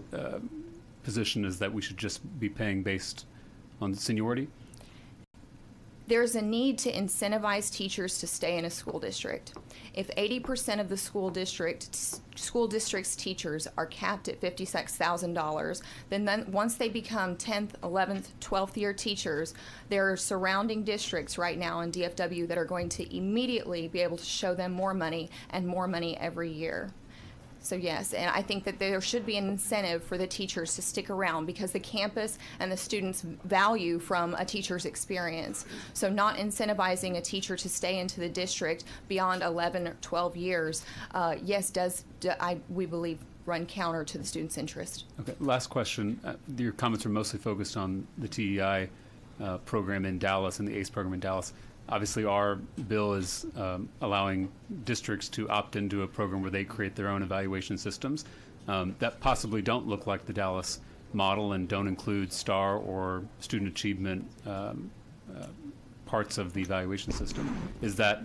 position is that we should just be paying based on seniority? There's a need to incentivize teachers to stay in a school district. If 80% of the school district school district's teachers are capped at $56,000, then once they become 10th, 11th, 12th year teachers, there are surrounding districts right now in DFW that are going to immediately be able to show them more money and more money every year. So yes, and I think that there should be an incentive for the teachers to stick around because the campus and the students value from a teacher's experience. So not incentivizing a teacher to stay into the district beyond 11 or 12 years, we believe, run counter to the student's interest. Okay, last question. Your comments are mostly focused on the TEI program in Dallas and the ACE program in Dallas. Obviously, our bill is allowing districts to opt into a program where they create their own evaluation systems that possibly don't look like the Dallas model and don't include STAR or student achievement parts of the evaluation system. Is that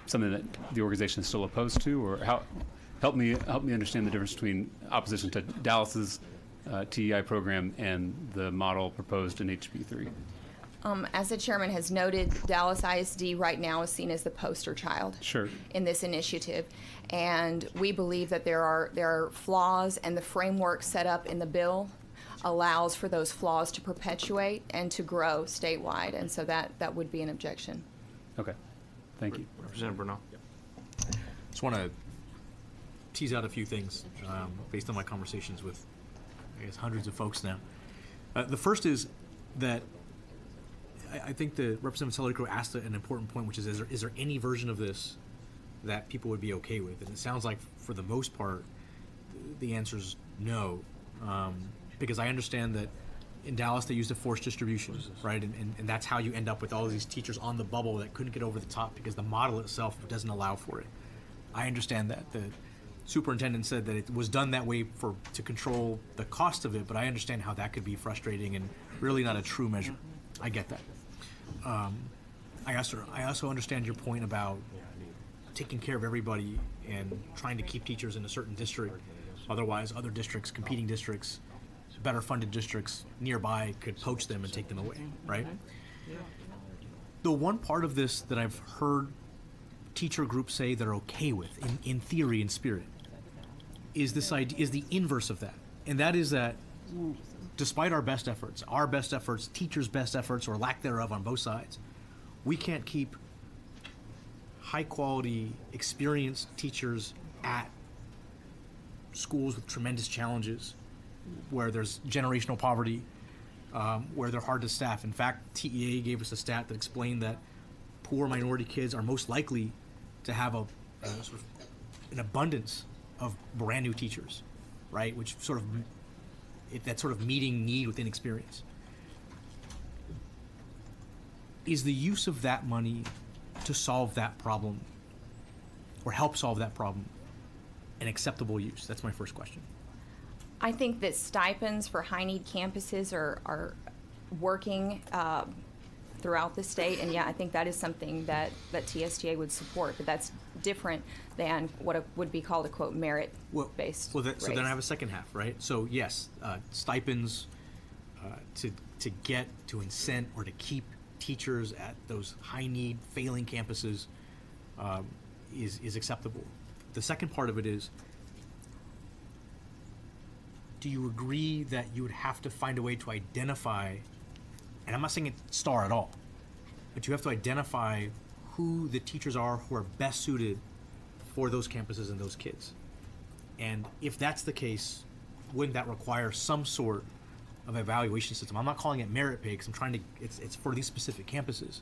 something that the organization is still opposed to, or help me understand the difference between opposition to Dallas's TEI program and the model proposed in HB3? As the chairman has noted, Dallas ISD right now is seen as the poster child in this initiative, and we believe that there are flaws, and the framework set up in the bill allows for those flaws to perpetuate and to grow statewide, and so that would be an objection. Okay, thank you. Representative Bernal. Just want to tease out a few things based on my conversations with, I guess, hundreds of folks now. The first is that I think the Representative Celicro asked an important point, which is there any version of this that people would be okay with? And it sounds like, for the most part, the answer is no, because I understand that in Dallas they used a forced distribution, right? And that's how you end up with all of these teachers on the bubble that couldn't get over the top because the model itself doesn't allow for it. I understand that. The superintendent said that it was done that way to control the cost of it, but I understand how that could be frustrating and really not a true measure. I get that. I also understand your point about taking care of everybody and trying to keep teachers in a certain district. Otherwise, other districts, competing districts, better funded districts nearby could poach them and take them away, right? The one part of this that I've heard teacher groups say they're okay with, in theory and spirit, is this idea, is the inverse of that. And that is that despite our best efforts, teachers' best efforts, or lack thereof on both sides, we can't keep high-quality, experienced teachers at schools with tremendous challenges, where there's generational poverty, where they're hard to staff. In fact, TEA gave us a stat that explained that poor minority kids are most likely to have a sort of an abundance of brand new teachers, right? Which sort of that sort of meeting need with inexperience. Is the use of that money to solve that problem or help solve that problem an acceptable use? That's my first question. I think that stipends for high-need campuses are working throughout the state, and I think that is something that TSTA would support, but that's different than what would be called a, quote, merit-based so then I have a second half, right? So yes, stipends to incent or to keep teachers at those high-need, failing campuses is acceptable. The second part of it is, do you agree that you would have to find a way to identify, and I'm not saying it's STAR at all, but you have to identify who the teachers are who are best suited for those campuses and those kids? And if that's the case, wouldn't that require some sort of evaluation system? I'm not calling it merit pay because I'm trying to, it's for these specific campuses.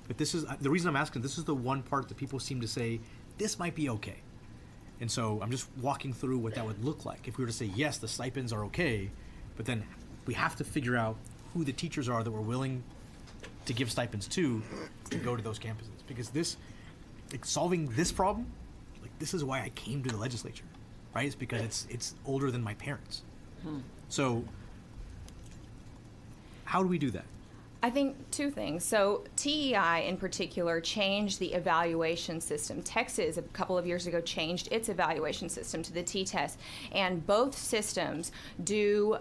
But this is, the reason I'm asking, this is the one part that people seem to say, this might be okay. And so I'm just walking through what that would look like. If we were to say, yes, the stipends are okay, but then we have to figure out who the teachers are that we're willing to give stipends to go to those campuses. Because this, like, solving this problem, like, this is why I came to the legislature, right? It's because it's older than my parents. So how do we do that? I think two things. So TEI in particular changed the evaluation system. Texas, a couple of years ago, changed its evaluation system to the T-test. And both systems do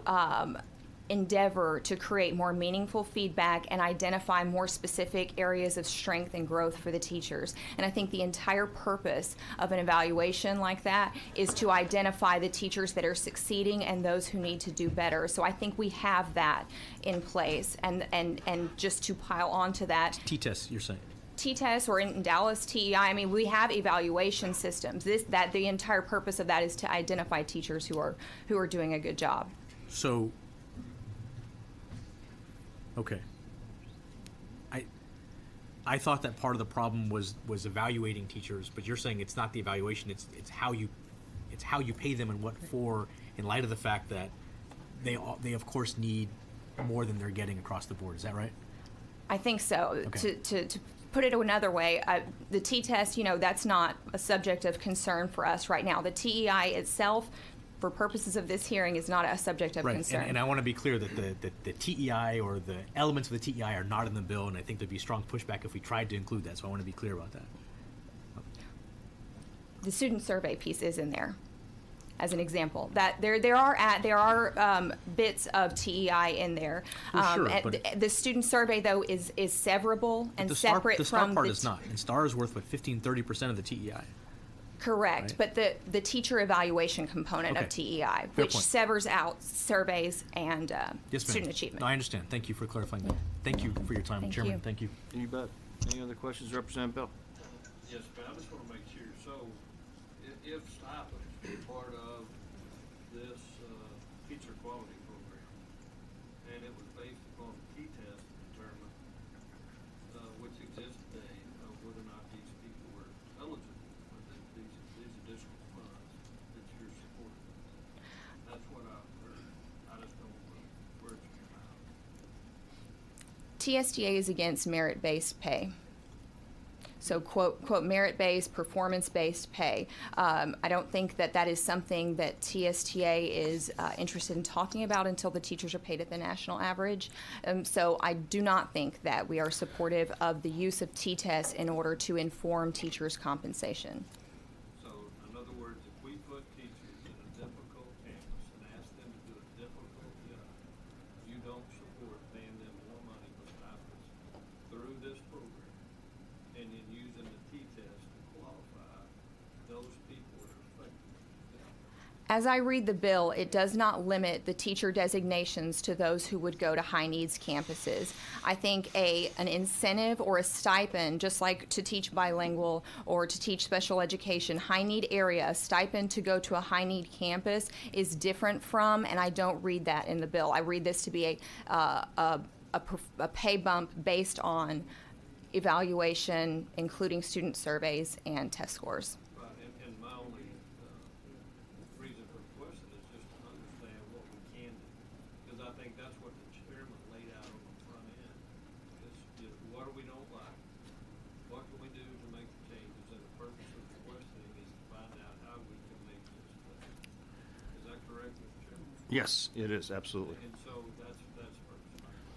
endeavor to create more meaningful feedback and identify more specific areas of strength and growth for the teachers. And I think the entire purpose of an evaluation like that is to identify the teachers that are succeeding and those who need to do better. So I think we have that in place. And just to pile onto that, T-tests, you're saying? T-tests, or in Dallas TEI, I mean, we have evaluation systems. That the entire purpose of that is to identify teachers who are doing a good job. So, okay. I thought that part of the problem was evaluating teachers, but you're saying it's not the evaluation, it's how you pay them and what for, in light of the fact that they of course need more than they're getting across the board. Is that right? I think so. Okay. To put it another way, the T-test, that's not a subject of concern for us right now. The TEI itself, for purposes of this hearing, is not a subject of concern. And I want to be clear that the TEI or the elements of the TEI are not in the bill, and I think there'd be strong pushback if we tried to include that, so I want to be clear about that. The student survey piece is in there, as an example. That there are bits of TEI in there. Sure, the student survey, though, is severable and separate the STAR from part the is not, and STAR is worth 15-30% of the TEI. Correct, Right. but the teacher evaluation component of Okay. TEI, Fair which point. severs out surveys and Yes, ma'am. student achievement. No, I understand. Thank you for clarifying that. Thank you for your time, Thank Chairman. you. Thank you. You bet. Any other questions, Representative Bell? Yes, but I just want to make sure, so if stipends were part of this teacher quality program, and it was based upon the T-test to determine which exists today, whether or not these people were eligible for these additional funds that you're supporting. That's what I've heard. I just don't want words in your mouth. TSTA is against merit-based pay. So, quote, merit-based, performance-based pay. I don't think that is something that TSTA is interested in talking about until the teachers are paid at the national average. So I do not think that we are supportive of the use of T-tests in order to inform teachers' compensation. So, in other words, if we put teachers in a difficult campus and ask them to do a difficult job, you don't support paying them more money for stipends through this program, and then using the T-test to qualify those people that are affected. As I read the bill, it does not limit the teacher designations to those who would go to high needs campuses. I think an incentive or a stipend, just like to teach bilingual or to teach special education, high need area, a stipend to go to a high need campus is different from, and I don't read that in the bill. I read this to be a pay bump based on evaluation, including student surveys and test scores. Right, and my only reason for the question is just to understand what we can do, because I think that's what the chairman laid out on the front end. Is what we don't like, what can we do to make the changes, and the purpose of the questioning is to find out how we can make this better. Is that correct, Mr. Chairman? Yes, it is, absolutely. And so that's first.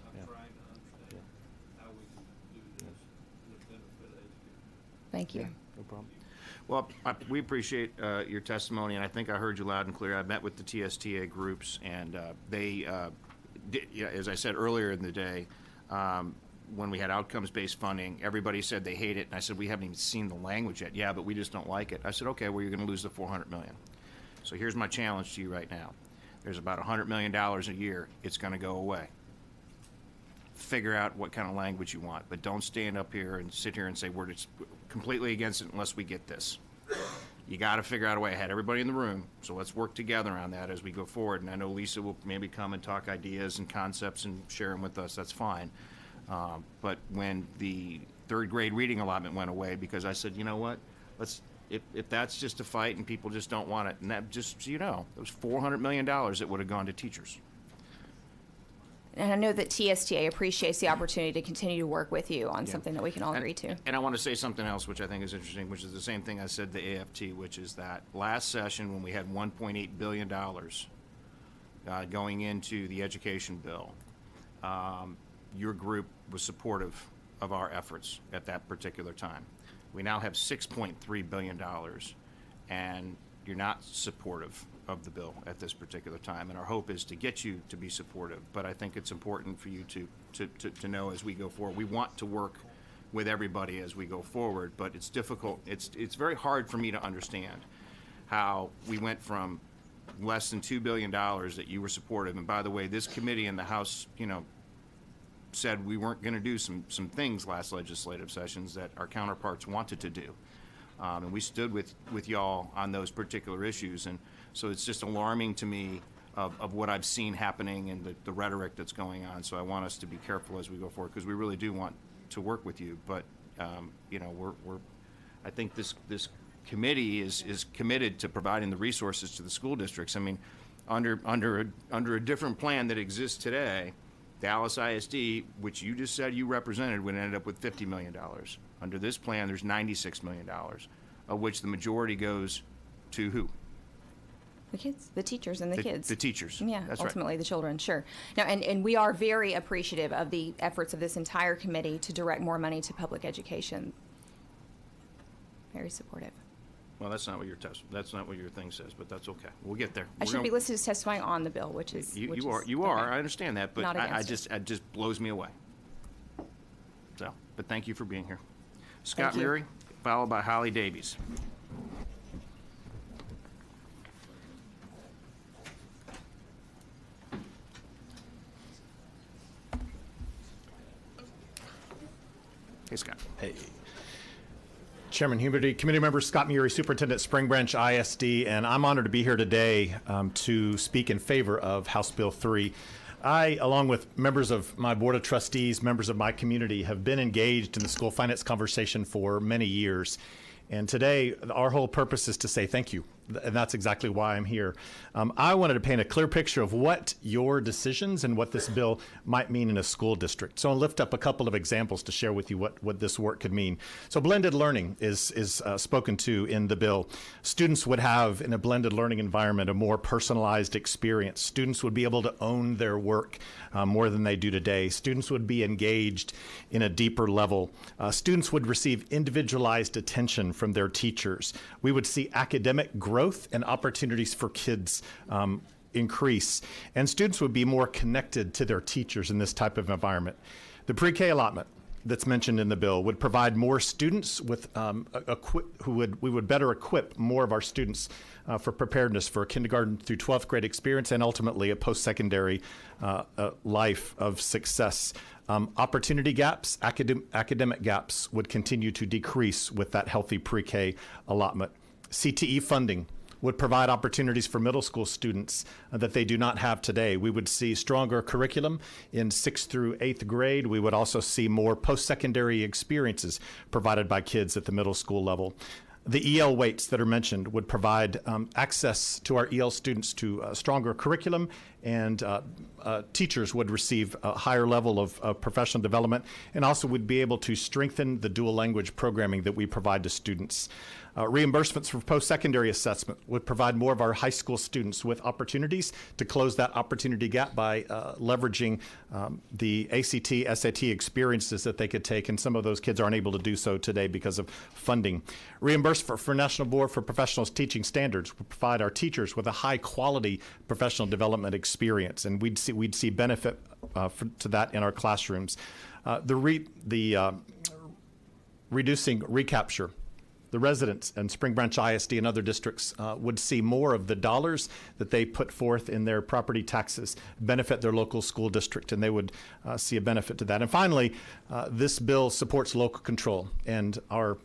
I'm trying to understand how we can do this in the benefit of educators. Thank you. No problem. Well, we appreciate your testimony, and I think I heard you loud and clear. I met with the TSTA groups, and they, as I said earlier in the day, when we had outcomes-based funding, everybody said they hate it, and I said, we haven't even seen the language yet. Yeah, but we just don't like it. I said, okay, well, you're going to lose the $400 million. So here's my challenge to you right now. There's about $100 million a year. It's going to go away. Figure out what kind of language you want, but don't stand up here and sit here and say we're just completely against it unless we get this. You got to figure out a way. I had everybody in the room, so let's work together on that as we go forward. And I know Lisa will maybe come and talk ideas and concepts and share them with us. That's fine. But when the third grade reading allotment went away, because I said, you know what, if that's just a fight and people just don't want it, and that, just so you know, it was $400 million that would have gone to teachers. And I know that TSTA appreciates the opportunity to continue to work with you on something that we can all agree to. And I want to say something else, which I think is interesting, which is the same thing I said to AFT, which is that last session when we had $1.8 billion going into the education bill, your group was supportive of our efforts at that particular time. We now have $6.3 billion, and you're not supportive of the bill at this particular time, and our hope is to get you to be supportive. But I think it's important for you to know as we go forward. We want to work with everybody as we go forward, but it's difficult. It's very hard for me to understand how we went from less than $2 billion that you were supportive. And by the way, this committee in the House, said we weren't going to do some things last legislative sessions that our counterparts wanted to do. And we stood with y'all on those particular issues. And so it's just alarming to me of what I've seen happening and the rhetoric that's going on. So I want us to be careful as we go forward, because we really do want to work with you. But, I think this committee is committed to providing the resources to the school districts. I mean, under a different plan that exists today, Dallas ISD, which you just said you represented, would end up with $50 million. Under this plan, there's $96 million, of which the majority goes to who? The kids, the teachers, and the kids. The teachers. Yeah, that's ultimately right. the children, sure. Now, and we are very appreciative of the efforts of this entire committee to direct more money to public education. Very supportive. Well, that's not what your thing says, but that's okay. We'll get there. I should be listed as testifying on the bill, which is You okay. are. I understand that, but Not against it just blows me away. So, but thank you for being here, Scott Thank you. Leary, followed by Holly Davies. Hey, Scott. Hey. Chairman Huberty, committee members, Scott Muri, Superintendent, Spring Branch ISD, and I'm honored to be here today to speak in favor of House Bill 3. I, along with members of my Board of Trustees, members of my community, have been engaged in the school finance conversation for many years. And today, our whole purpose is to say thank you. And that's exactly why I'm here. I wanted to paint a clear picture of what your decisions and what this bill might mean in a school district. So I'll lift up a couple of examples to share with you what this work could mean. So blended learning is spoken to in the bill. Students would have, in a blended learning environment, a more personalized experience. Students would be able to own their work more than they do today. Students would be engaged in a deeper level. Students would receive individualized attention from their teachers. We would see academic growth and opportunities for kids increase, and students would be more connected to their teachers in this type of environment. The pre-K allotment that's mentioned in the bill would provide more students with we would better equip more of our students for preparedness for a kindergarten through 12th grade experience and ultimately a post-secondary life of success. Opportunity gaps, academic gaps would continue to decrease with that healthy pre-K allotment. CTE funding would provide opportunities for middle school students that they do not have today. We would see stronger curriculum in 6th through 8th grade. We would also see more post-secondary experiences provided by kids at the middle school level. The EL weights that are mentioned would provide access to our EL students to stronger curriculum, and teachers would receive a higher level of professional development, and also would be able to strengthen the dual language programming that we provide to students. Reimbursements for post-secondary assessment would provide more of our high school students with opportunities to close that opportunity gap by leveraging the ACT, SAT experiences that they could take, and some of those kids aren't able to do so today because of funding. Reimbursement for National Board for Professional Teaching Standards would provide our teachers with a high-quality professional development experience, and we'd see benefit to that in our classrooms. Reducing recapture. The residents and Spring Branch ISD and other districts would see more of the dollars that they put forth in their property taxes benefit their local school district, and they would see a benefit to that. And finally, this bill supports local control, and our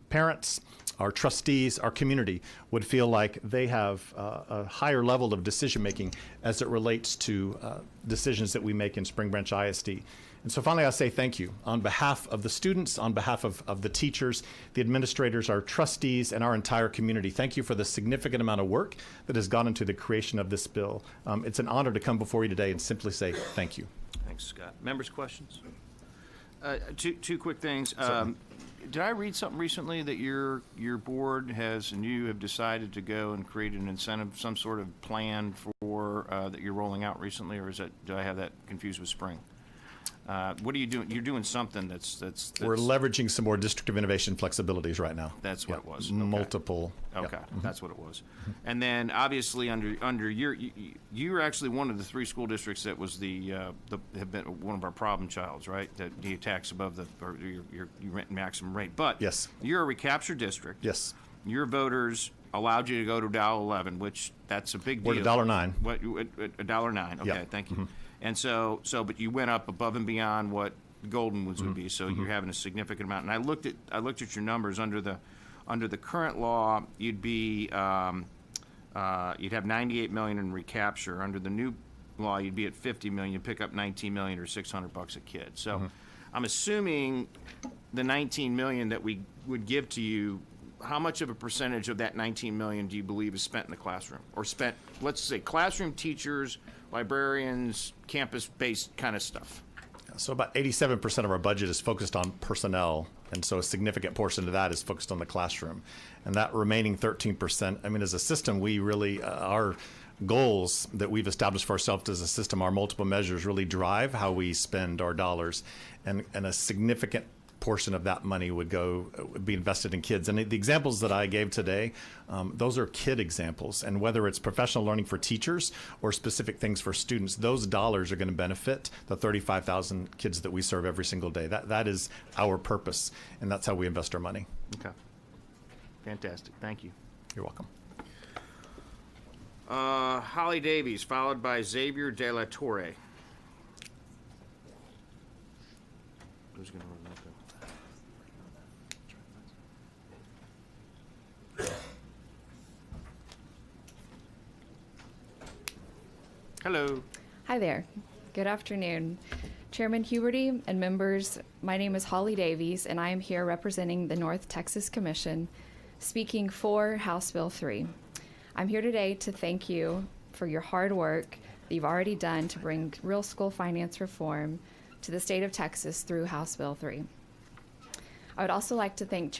parents, our trustees, our community would feel like they have a higher level of decision making as it relates to decisions that we make in Spring Branch ISD. And so finally, I say thank you on behalf of the students, on behalf of the teachers, the administrators, our trustees, and our entire community. Thank you for the significant amount of work that has gone into the creation of this bill. It's an honor to come before you today and simply say thank you. Thanks, Scott. Members' questions? Two quick things. Did I read something recently that your board has, and you have decided to go and create an incentive, some sort of plan for that you're rolling out recently, or do I have that confused with Spring? What are you doing? You're doing something that's We're leveraging some more District of Innovation flexibilities right now. That's what it was. Multiple. Okay, Yep. that's what it was. And then obviously under you're actually one of the 3 school districts that was have been one of our problem childs, right? That the tax above your rent maximum rate. But yes, you're a recapture district. Yes, your voters allowed you to go to $1.11, which that's a big deal. We're at $1.09. What $1.09? Okay, Yep. thank you. And so but you went up above and beyond what Golden Woods would be. So you're having a significant amount. And I looked at your numbers under the current law. You'd be you'd have $98 million in recapture. Under the new law, you'd be at $50 million. You'd pick up $19 million or $600 a kid. So I'm assuming the $19 million that we would give to you. How much of a percentage of that $19 million do you believe is spent in the classroom, or spent, let's say, classroom, teachers, librarians, campus-based kind of stuff? So about 87% of our budget is focused on personnel, and so a significant portion of that is focused on the classroom. And that remaining 13%, I mean, as a system, we really, our goals that we've established for ourselves as a system, our multiple measures really drive how we spend our dollars, and a significant portion of that money would be invested in kids. And the examples that I gave today, those are kid examples. And whether it's professional learning for teachers or specific things for students, those dollars are going to benefit the 35,000 kids that we serve every single day. That is our purpose, and that's how we invest our money. Okay. Fantastic. Thank you. You're welcome. Holly Davies, followed by Xavier De La Torre. Who's going to run that? Hello. Hi there. Good afternoon. Chairman Huberty and members, my name is Holly Davies, and I am here representing the North Texas Commission, speaking for House Bill 3. I'm here today to thank you for your hard work that you've already done to bring real school finance reform to the state of Texas through House Bill 3. I would also like to thank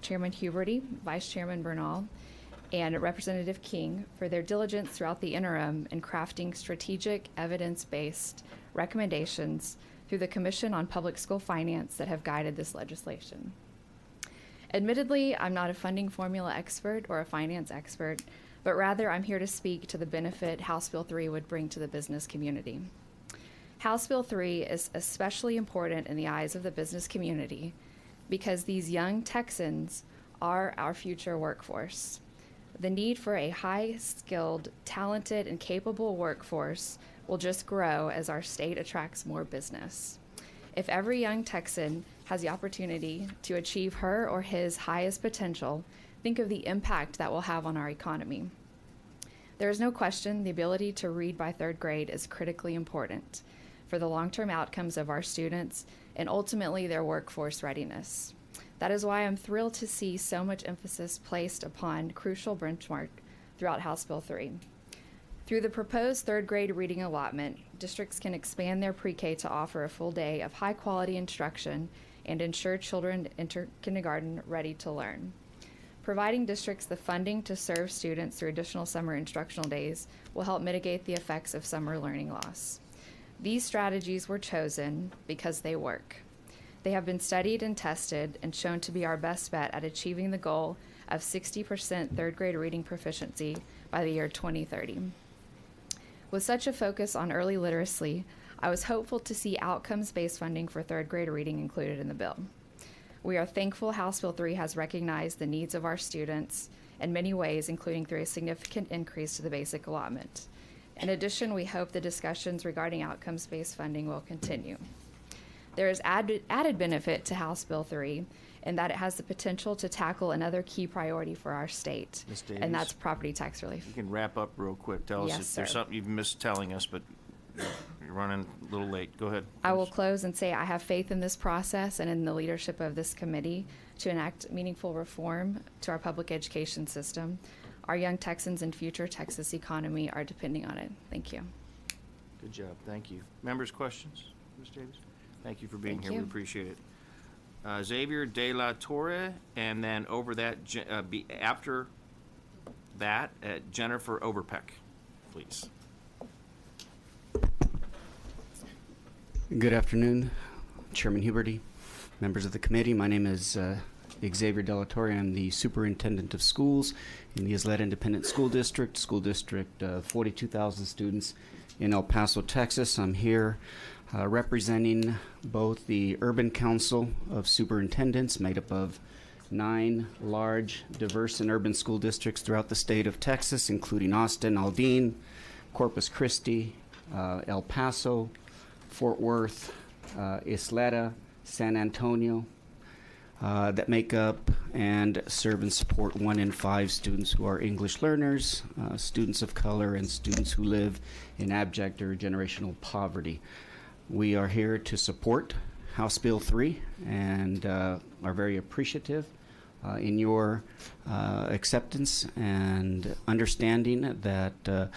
Chairman Huberty, Vice Chairman Bernal, and Representative King for their diligence throughout the interim in crafting strategic, evidence-based recommendations through the Commission on Public School Finance that have guided this legislation. Admittedly, I'm not a funding formula expert or a finance expert, but rather I'm here to speak to the benefit House Bill 3 would bring to the business community. House Bill 3 is especially important in the eyes of the business community because these young Texans are our future workforce. The need for a high-skilled, talented, and capable workforce will just grow as our state attracts more business. If every young Texan has the opportunity to achieve her or his highest potential, think of the impact that will have on our economy. There is no question the ability to read by 3rd grade is critically important for the long-term outcomes of our students and ultimately their workforce readiness. That is why I'm thrilled to see so much emphasis placed upon crucial benchmark throughout House Bill 3. Through the proposed 3rd grade reading allotment, districts can expand their pre-K to offer a full day of high-quality instruction and ensure children enter kindergarten ready to learn. Providing districts the funding to serve students through additional summer instructional days will help mitigate the effects of summer learning loss. These strategies were chosen because they work. They have been studied and tested and shown to be our best bet at achieving the goal of 60% 3rd grade reading proficiency by the year 2030. With such a focus on early literacy, I was hopeful to see outcomes-based funding for 3rd grade reading included in the bill. We are thankful House Bill 3 has recognized the needs of our students in many ways, including through a significant increase to the basic allotment. In addition, we hope the discussions regarding outcomes-based funding will continue. There is added benefit to House Bill 3 in that it has the potential to tackle another key priority for our state, Ms. Davies, and that's property tax relief. You can wrap up real quick. Tell us Yes, if there's sir. something you've missed telling us, but you're running a little late. Go ahead. I will close and say I have faith in this process and in the leadership of this committee to enact meaningful reform to our public education system. Our young Texans and future Texas economy are depending on it. Thank you. Good job. Thank you. Members' questions, Ms. Davis? Thank you for being Thank here. you. We appreciate it. Xavier De La Torre, and then over that, after that, Jennifer Overpeck, please. Good afternoon, Chairman Huberty, members of the committee. My name is Xavier Delatorre. I'm the Superintendent of Schools in the Isleta Independent School District, 42,000 students in El Paso, Texas. I'm here representing both the Urban Council of Superintendents, made up of 9 large, diverse, and urban school districts throughout the state of Texas, including Austin, Aldine, Corpus Christi, El Paso, Fort Worth, Isleta, San Antonio, that make up and serve and support 1 in 5 students who are English learners, students of color, and students who live in abject or generational poverty. We are here to support House Bill 3 and are very appreciative in your acceptance and understanding that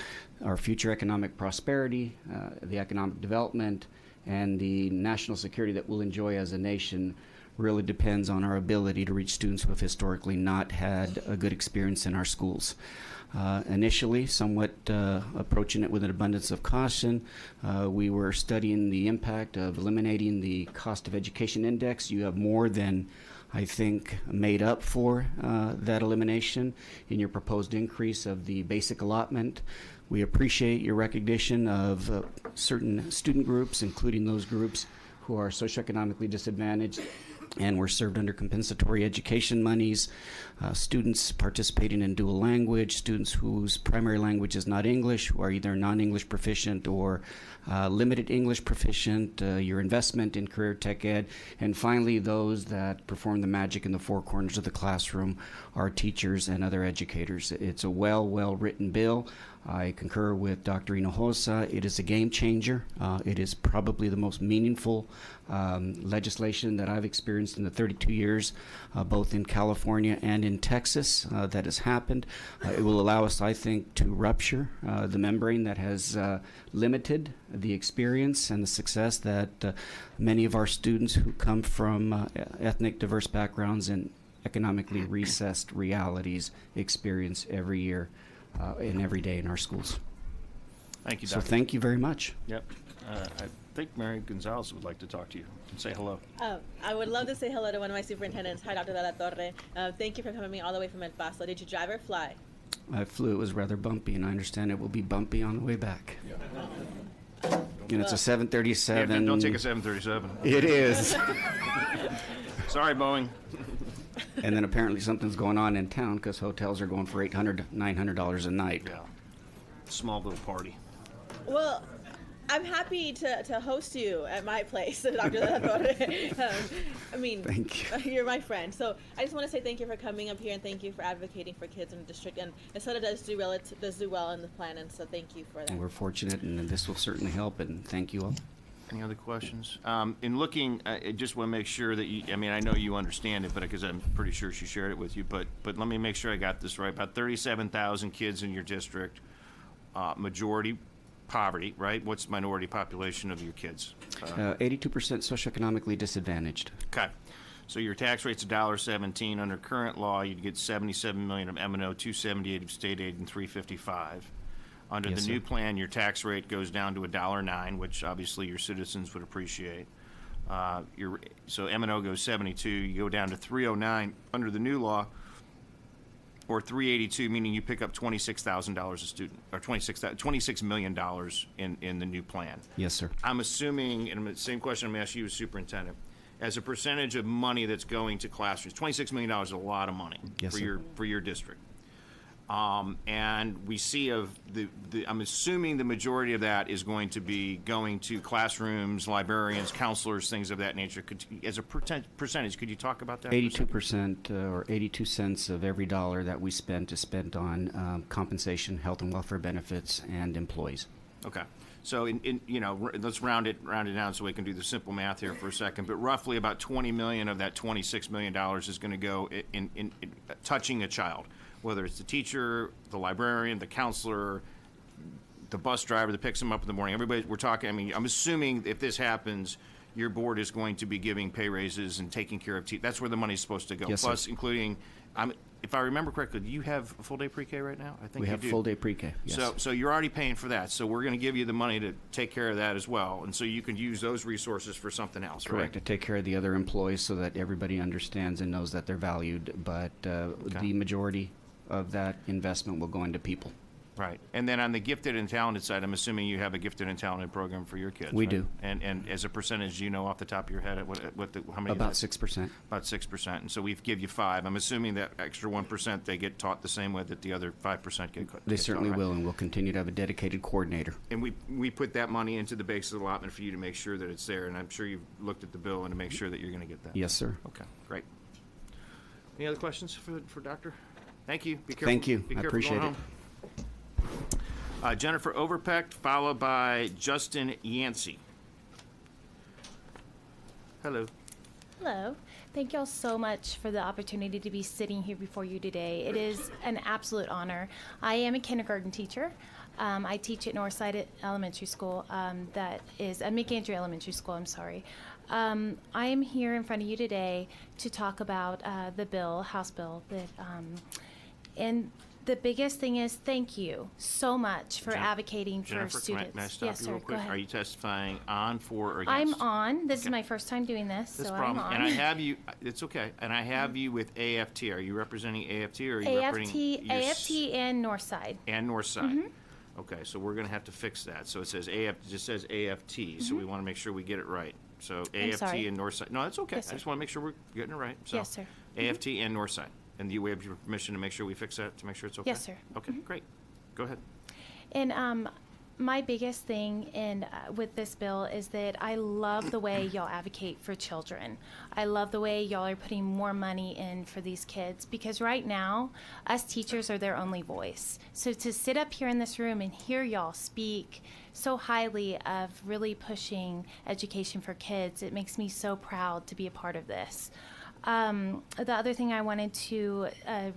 our future economic prosperity, the economic development, and the national security that we'll enjoy as a nation really depends on our ability to reach students who have historically not had a good experience in our schools. Initially, somewhat approaching it with an abundance of caution, we were studying the impact of eliminating the cost of education index. You have more than, I think, made up for that elimination in your proposed increase of the basic allotment. We appreciate your recognition of certain student groups, including those groups who are socioeconomically disadvantaged and were served under compensatory education monies, students participating in dual language, students whose primary language is not English, who are either non-English proficient or limited English proficient, your investment in career tech ed, and finally those that perform the magic in the 4 corners of the classroom, our teachers and other educators. It's a well-written bill. I concur with Dr. Hinojosa. It is a game changer. It is probably the most meaningful legislation that I've experienced in the 32 years, both in California and in Texas, that has happened. It will allow us, I think, to rupture the membrane that has limited the experience and the success that many of our students who come from ethnic diverse backgrounds and economically recessed realities experience every year and every day in our schools. Thank you, So Doctor. thank you very much. Yep. I think Mary Gonzalez would like to talk to you and say hello. I would love to say hello to one of my superintendents. Hi, Dr. De La Torre. Thank you for coming all the way from El Paso. Did you drive or fly? I flew. It was rather bumpy, and I understand it will be bumpy on the way back. And it's a 737. Yeah, don't take a 737. It is. Sorry, Boeing. And then apparently something's going on in town because hotels are going for $800, $900 a night. Yeah. Small little party. Well, I'm happy to host you at my place, Dr. De La Torre. Thank you. You're my friend. So I just want to say thank you for coming up here and thank you for advocating for kids in the district. And Isleta does do well in the plan, and so thank you for that. And we're fortunate, and this will certainly help, and thank you all. Any other questions? In looking, I just want to make sure that you, I know you understand it, but because I'm pretty sure she shared it with you, but let me make sure I got this right. About 37,000 kids in your district, majority poverty, right? What's the minority population of your kids? 82% socioeconomically disadvantaged. Okay. So your tax rate's $1.17. Under current law, you'd get $77 million of M&O, $278 of state aid, and $355. Under Yes, the sir. new plan, your tax rate goes down to $1.09, which obviously your citizens would appreciate. So M&O goes 72. You go down to 309 under the new law, or 382, meaning you pick up $26,000 a student, or $26 million in the new plan. Yes, sir. I'm assuming, and the same question I'm going to ask you as superintendent, as a percentage of money that's going to classrooms, $26 million is a lot of money Yes, for sir. your district. And we see I'm assuming the majority of that is going to be going to classrooms, librarians, counselors, things of that nature. As a percentage, could you talk about that? 82% or 82 cents of every dollar that we spend is spent on compensation, health and welfare benefits, and employees. Okay. So, let's round it down so we can do the simple math here for a second. But roughly about $20 million of that $26 million is going to go in touching a child, whether it's the teacher, the librarian, the counselor, the bus driver that picks them up in the morning. Everybody, we're talking. I'm assuming if this happens, your board is going to be giving pay raises and taking care of teachers. That's where the money's supposed to go. Yes, Plus, sir. including, if I remember correctly, do you have full day pre-K right now? I think We you have do. full day pre-K, yes. So you're already paying for that. So we're going to give you the money to take care of that as well, and so you can use those resources for something else, Correct. To right? take care of the other employees so that everybody understands and knows that they're valued, but the majority of that investment will go into people. Right. And then on the gifted and talented side, I'm assuming you have a gifted and talented program for your kids. We right? do. And as a percentage, do you know off the top of your head how many? About 6%. About 6%. And so we give you 5. I'm assuming that extra 1% they get taught the same way that the other 5% get taught. They certainly right? will, and we'll continue to have a dedicated coordinator. And we put that money into the base allotment for you to make sure that it's there. And I'm sure you've looked at the bill and to make sure that you're going to get that. Yes, sir. Okay, great. Any other questions for Doctor? Thank you. Be careful. Thank you. Be I careful appreciate going it. home. Jennifer Overpeck, followed by Justin Yancey. Hello. Hello. Thank y'all so much for the opportunity to be sitting here before you today. It is an absolute honor. I am a kindergarten teacher. I teach at Northside Elementary School. That is at McAndrew Elementary School. I'm sorry. I am here in front of you today to talk about the bill, House bill, that and the biggest thing is thank you so much for advocating Jennifer, for students. Can I stop yes, you sir. real Go quick? ahead. Are you testifying on, for, or against? I'm on. This is my first time doing this, This so problem, I'm on. and I have you. It's okay. And I have you with AFT. Are you representing AFT, or are you representing your AFT and Northside. and Northside? Mhm. Okay, so we're going to have to fix that. So it says AFT. It just says AFT. So we want to make sure we get it right. So AFT sorry. and Northside. No, that's okay. Yes, I sir. just want to make sure we're getting it right. So Yes, sir. AFT and Northside. And you have your permission to make sure we fix that, to make sure it's okay? Yes, sir. Okay, great. Go ahead. And my biggest thing with this bill is that I love the way y'all advocate for children. I love the way y'all are putting more money in for these kids, because right now, us teachers are their only voice. So to sit up here in this room and hear y'all speak so highly of really pushing education for kids, it makes me so proud to be a part of this. The other thing I wanted to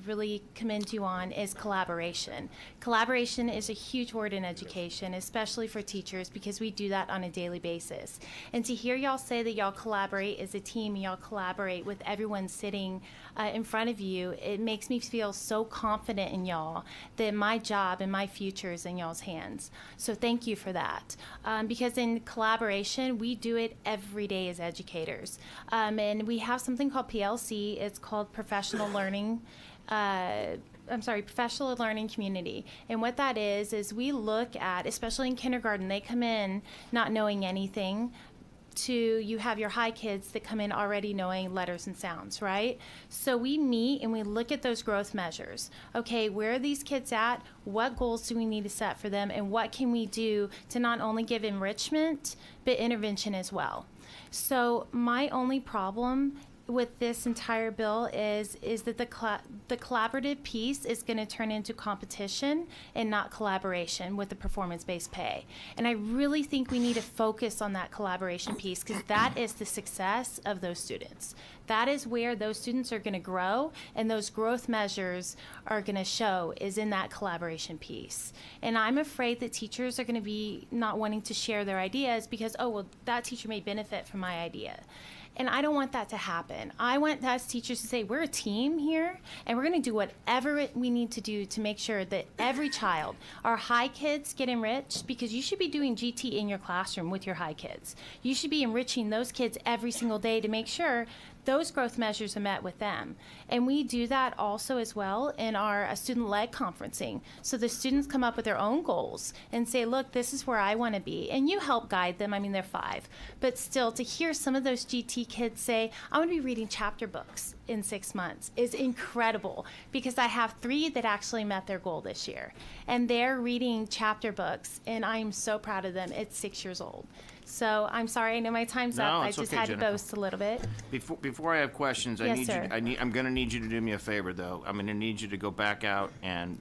really commend you on is collaboration. Collaboration is a huge word in education, especially for teachers, because we do that on a daily basis. And to hear y'all say that y'all collaborate as a team, y'all collaborate with everyone sitting in front of you, it makes me feel so confident in y'all that my job and my future is in y'all's hands. So thank you for that. Because in collaboration, we do it every day as educators. And we have something called PLC. It's called Professional Learning. Professional Learning Community. And what that is we look at, especially in kindergarten, they come in not knowing anything, to you have your high kids that come in already knowing letters and sounds, right? So we meet and we look at those growth measures. Okay, where are these kids at? What goals do we need to set for them? And what can we do to not only give enrichment, but intervention as well? So my only problem with this entire bill is that the collaborative piece is going to turn into competition and not collaboration with the performance-based pay. And I really think we need to focus on that collaboration piece, because that is the success of those students. That is where those students are going to grow, and those growth measures are going to show is in that collaboration piece. And I'm afraid that teachers are going to be not wanting to share their ideas because, oh, well, that teacher may benefit from my idea. And I don't want that to happen. I want us teachers to say, we're a team here, and we're going to do whatever we need to do to make sure that every child, our high kids, get enriched, because you should be doing GT in your classroom with your high kids. You should be enriching those kids every single day to make sure those growth measures are met with them. And we do that also as well in our student-led conferencing. So the students come up with their own goals and say, look, this is where I want to be. And you help guide them. I mean, they're 5. But still, to hear some of those GT kids say, I want to be reading chapter books in 6 months is incredible, because I have 3 that actually met their goal this year. And they're reading chapter books, and I am so proud of them at 6 years old. So I'm sorry, I know my time's No, up. I it's just okay, had Jennifer. to boast a little bit. Before I have questions, Yes, sir. I'm going to need you to do me a favor, though. I'm going to need you to go back out and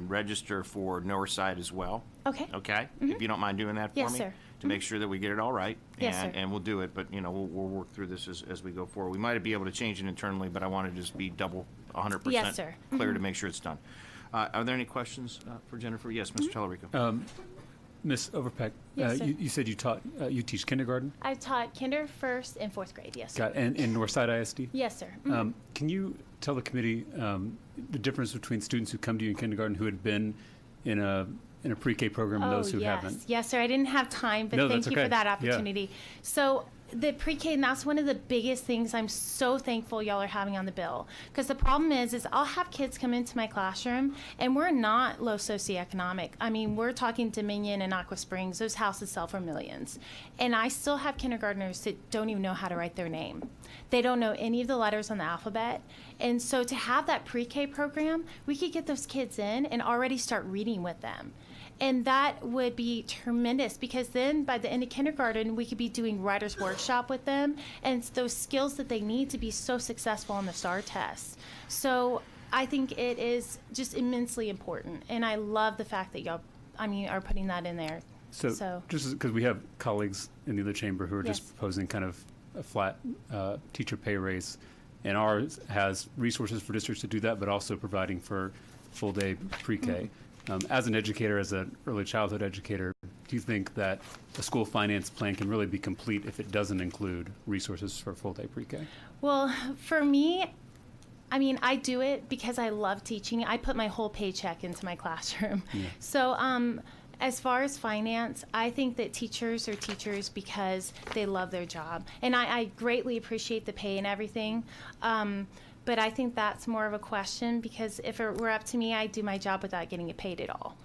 register for Northside as well. Okay. Okay? If you don't mind doing that for Yes, me. sir. To make sure that we get it all right. Yes, and, sir. and we'll do it, but, we'll work through this as we go forward. We might be able to change it internally, but I want to just be double 100% Yes, sir. clear to make sure it's done. Are there any questions for Jennifer? Yes, Mr. Tellerico. Ms. Overpeck, Yes, sir. you said you teach kindergarten? I taught kinder, 1st, and 4th grade, yes, sir. Got and in Northside ISD? Yes, sir. Can you tell the committee the difference between students who come to you in kindergarten who had been in a pre-K program and those who haven't? Yes, sir. I didn't have time, but No, thank that's you okay. for that Yeah. opportunity. So the pre-K, and that's one of the biggest things I'm so thankful y'all are having on the bill. Because the problem is I'll have kids come into my classroom, and we're not low socioeconomic. I mean, we're talking Dominion and Aqua Springs. Those houses sell for millions. And I still have kindergartners that don't even know how to write their name. They don't know any of the letters on the alphabet. And so to have that pre-K program, we could get those kids in and already start reading with them. And that would be tremendous, because then by the end of kindergarten, we could be doing writer's workshop with them, and it's those skills that they need to be so successful on the STAR test. So I think it is just immensely important, and I love the fact that y'all, are putting that in there. So just because we have colleagues in the other chamber who are Yes. just proposing kind of a flat teacher pay raise, and ours has resources for districts to do that, but also providing for full day pre-K. As an educator, as an early childhood educator, do you think that a school finance plan can really be complete if it doesn't include resources for full day pre-K? Well, for me, I do it because I love teaching. I put my whole paycheck into my classroom. Yeah. So as far as finance, I think that teachers are teachers because they love their job. And I greatly appreciate the pay and everything. But I think that's more of a question, because if it were up to me, I'd do my job without getting it paid at all.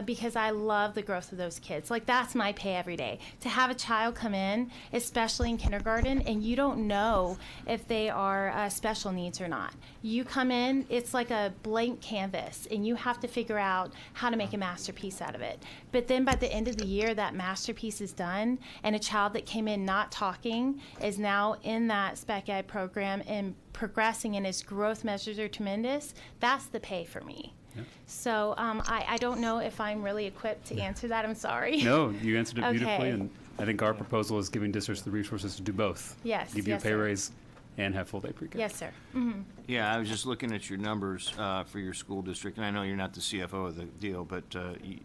Because I love the growth of those kids. Like, that's my pay every day. To have a child come in, especially in kindergarten, and you don't know if they are special needs or not. You come in, it's like a blank canvas, and you have to figure out how to make a masterpiece out of it. But then by the end of the year, that masterpiece is done, and a child that came in not talking is now in that spec ed program and progressing, and his growth measures are tremendous. That's the pay for me. Yeah. So I don't know if I'm really equipped to answer that. I'm sorry. No, you answered it beautifully, Okay. and I think our proposal is giving districts the resources to do both. Yes, Give you yes, a pay sir. raise and have full day pre-K. Yes, sir. Mm-hmm. Yeah, I was just looking at your numbers for your school district, and I know you're not the CFO of the deal, but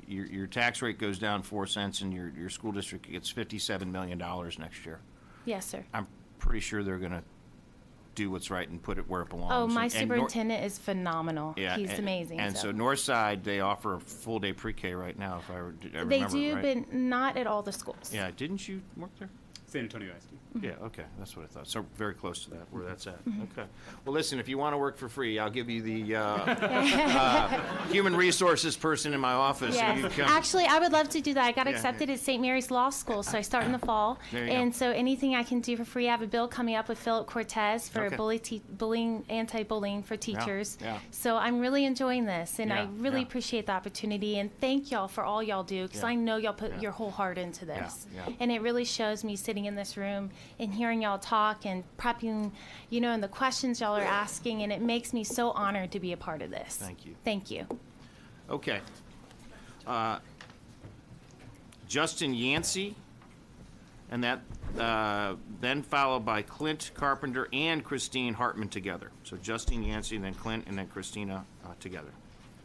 your tax rate goes down 4 cents, and your school district gets $57 million next year. Yes, sir. I'm pretty sure they're going to do what's right and put it where it belongs. Oh, my And superintendent is phenomenal. Yeah, He's amazing. And so Northside, they offer a full day pre-K right now, if I remember they do, right. but not at all the schools. Yeah, didn't you work there? San Antonio ISD. Yeah, okay, that's what I thought. So very close to that, where that's at. Mhm. Okay. Well, listen, if you want to work for free, I'll give you the human resources person in my office. So you Yes. can come. Actually, I would love to do that. I got Yeah, accepted at St. Mary's Law School, so I start in the fall. There you And go. so anything I can do for free, I have a bill coming up with Philip Cortez for Okay. bullying, anti-bullying for teachers. yeah. So I'm really enjoying this, and I Yeah, really yeah. appreciate the opportunity. And thank y'all for all y'all do, because Yeah. I know y'all put Yeah. your whole heart into this. Yeah, yeah. And it really shows me sitting in this room and hearing y'all talk and prepping, and the questions y'all are asking, and it makes me so honored to be a part of this. Thank you. Thank you. Okay. Justin Yancey, and that then followed by Clint Carpenter and Christine Hartman together. So Justin Yancey, then Clint, and then Christina together.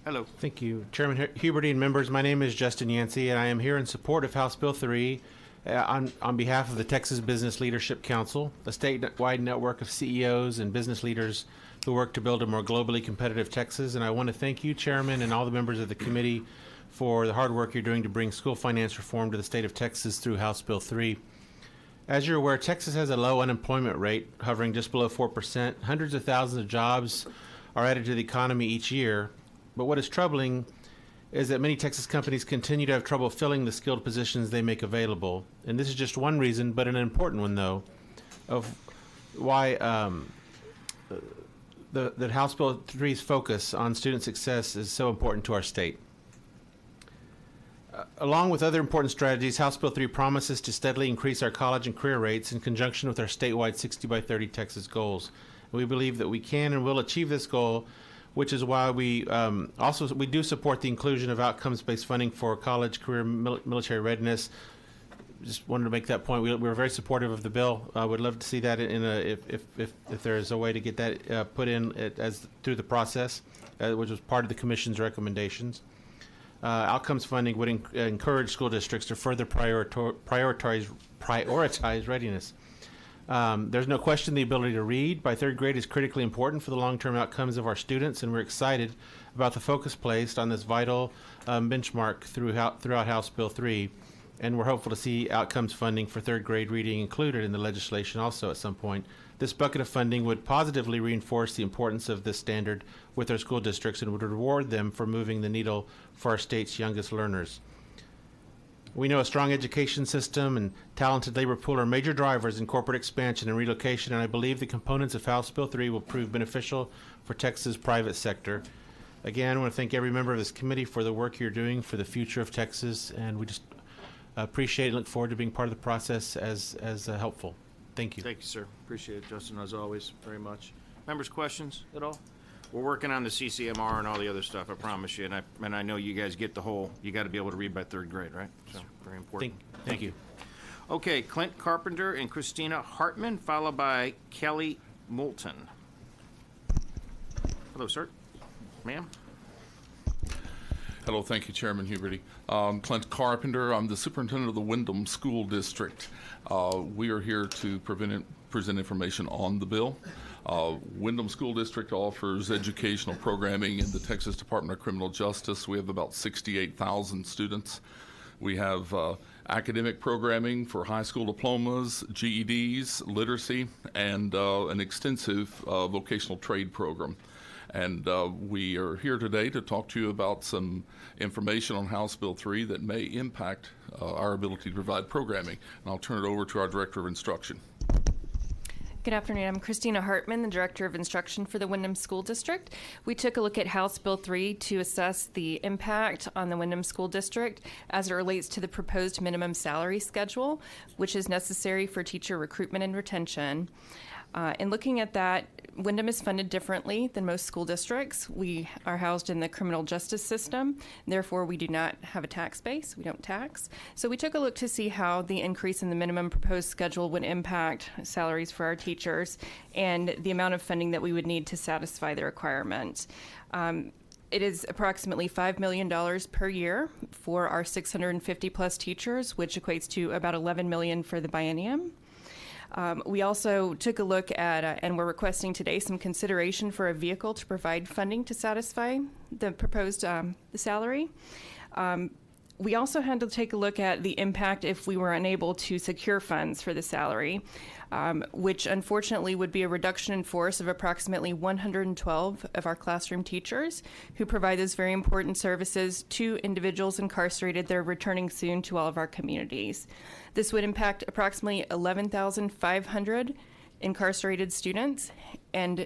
Hello. Thank you, Chairman Huberty and members. My name is Justin Yancey, and I am here in support of House Bill 3 on behalf of the Texas Business Leadership Council, a statewide network of CEOs and business leaders who work to build a more globally competitive Texas. And I want to thank you, Chairman, and all the members of the committee for the hard work you're doing to bring school finance reform to the state of Texas through House Bill 3. As you're aware, Texas has a low unemployment rate, hovering just below 4%. Hundreds of thousands of jobs are added to the economy each year. But what is troubling is that many Texas companies continue to have trouble filling the skilled positions they make available. And this is just one reason, but an important one, though, of why that House Bill 3's focus on student success is so important to our state. Along with other important strategies, House Bill 3 promises to steadily increase our college and career rates in conjunction with our statewide 60 by 30 Texas goals. We believe that we can and will achieve this goal, which is why we do support the inclusion of outcomes-based funding for college, career, military readiness. Just wanted to make that point. We're very supportive of the bill. I would love to see that if there is a way to get that put in through the process, which was part of the Commission's recommendations. Outcomes funding would encourage school districts to further prioritize readiness. There's no question the ability to read by third grade is critically important for the long-term outcomes of our students, and we're excited about the focus placed on this vital benchmark throughout House Bill 3. And we're hopeful to see outcomes funding for third grade reading included in the legislation also at some point. This bucket of funding would positively reinforce the importance of this standard with our school districts and would reward them for moving the needle for our state's youngest learners. We know a strong education system and talented labor pool are major drivers in corporate expansion and relocation, and I believe the components of House Bill 3 will prove beneficial for Texas' private sector. Again, I want to thank every member of this committee for the work you're doing for the future of Texas, and we just appreciate and look forward to being part of the process as helpful. Thank you. Thank you, sir. Appreciate it, Justin, as always, very much. Members, questions at all? We're working on the CCMR and all the other stuff, I promise you. And I know you guys get the whole, you got to be able to read by third grade, right? So, very important. Thank you. Okay, Clint Carpenter and Christina Hartman, followed by Kelly Moulton. Hello, sir. Ma'am. Hello, thank you, Chairman Huberty. Clint Carpenter, I'm the superintendent of the Windham School District. We are here to present information on the bill. Windham School District offers educational programming in the Texas Department of Criminal Justice. We have about 68,000 students. We have academic programming for high school diplomas, GEDs, literacy, and an extensive vocational trade program. And we are here today to talk to you about some information on House Bill 3 that may impact our ability to provide programming. And I'll turn it over to our Director of Instruction. Good afternoon. I'm Christina Hartman, the Director of Instruction for the Windham School District. We took a look at House Bill 3 to assess the impact on the Windham School District as it relates to the proposed minimum salary schedule, which is necessary for teacher recruitment and retention. In looking at that, Windham is funded differently than most school districts. We are housed in the criminal justice system. Therefore, we do not have a tax base. We don't tax. So we took a look to see how the increase in the minimum proposed schedule would impact salaries for our teachers and the amount of funding that we would need to satisfy the requirement. It is approximately $5 million per year for our 650 plus teachers, which equates to about $11 million for the biennium. We also took a look at, and we're requesting today, some consideration for a vehicle to provide funding to satisfy the proposed the salary. We also had to take a look at the impact if we were unable to secure funds for the salary, which unfortunately would be a reduction in force of approximately 112 of our classroom teachers who provide those very important services to individuals incarcerated that are returning soon to all of our communities. This would impact approximately 11,500 incarcerated students and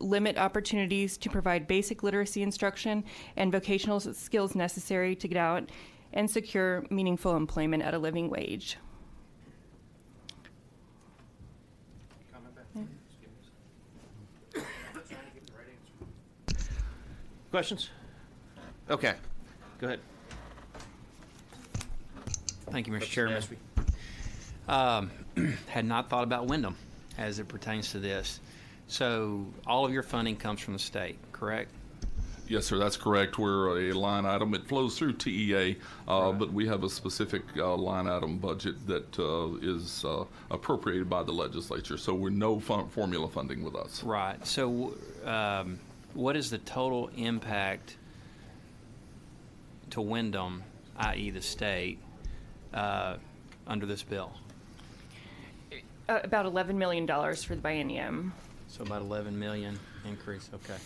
limit opportunities to provide basic literacy instruction and vocational skills necessary to get out and secure meaningful employment at a living wage. Questions? Okay, go ahead. Thank you, Mr. Chairman. Had not thought about Windham as it pertains to this. So all of your funding comes from the state, correct? Yes, sir, that's correct. We're a line item. It flows through TEA, but we have a specific line item budget that is appropriated by the legislature. So we're no formula funding with us. Right. So what is the total impact to Windham, i.e. the state, under this bill? About $11 million for the biennium. So about 11 million increase. Okay.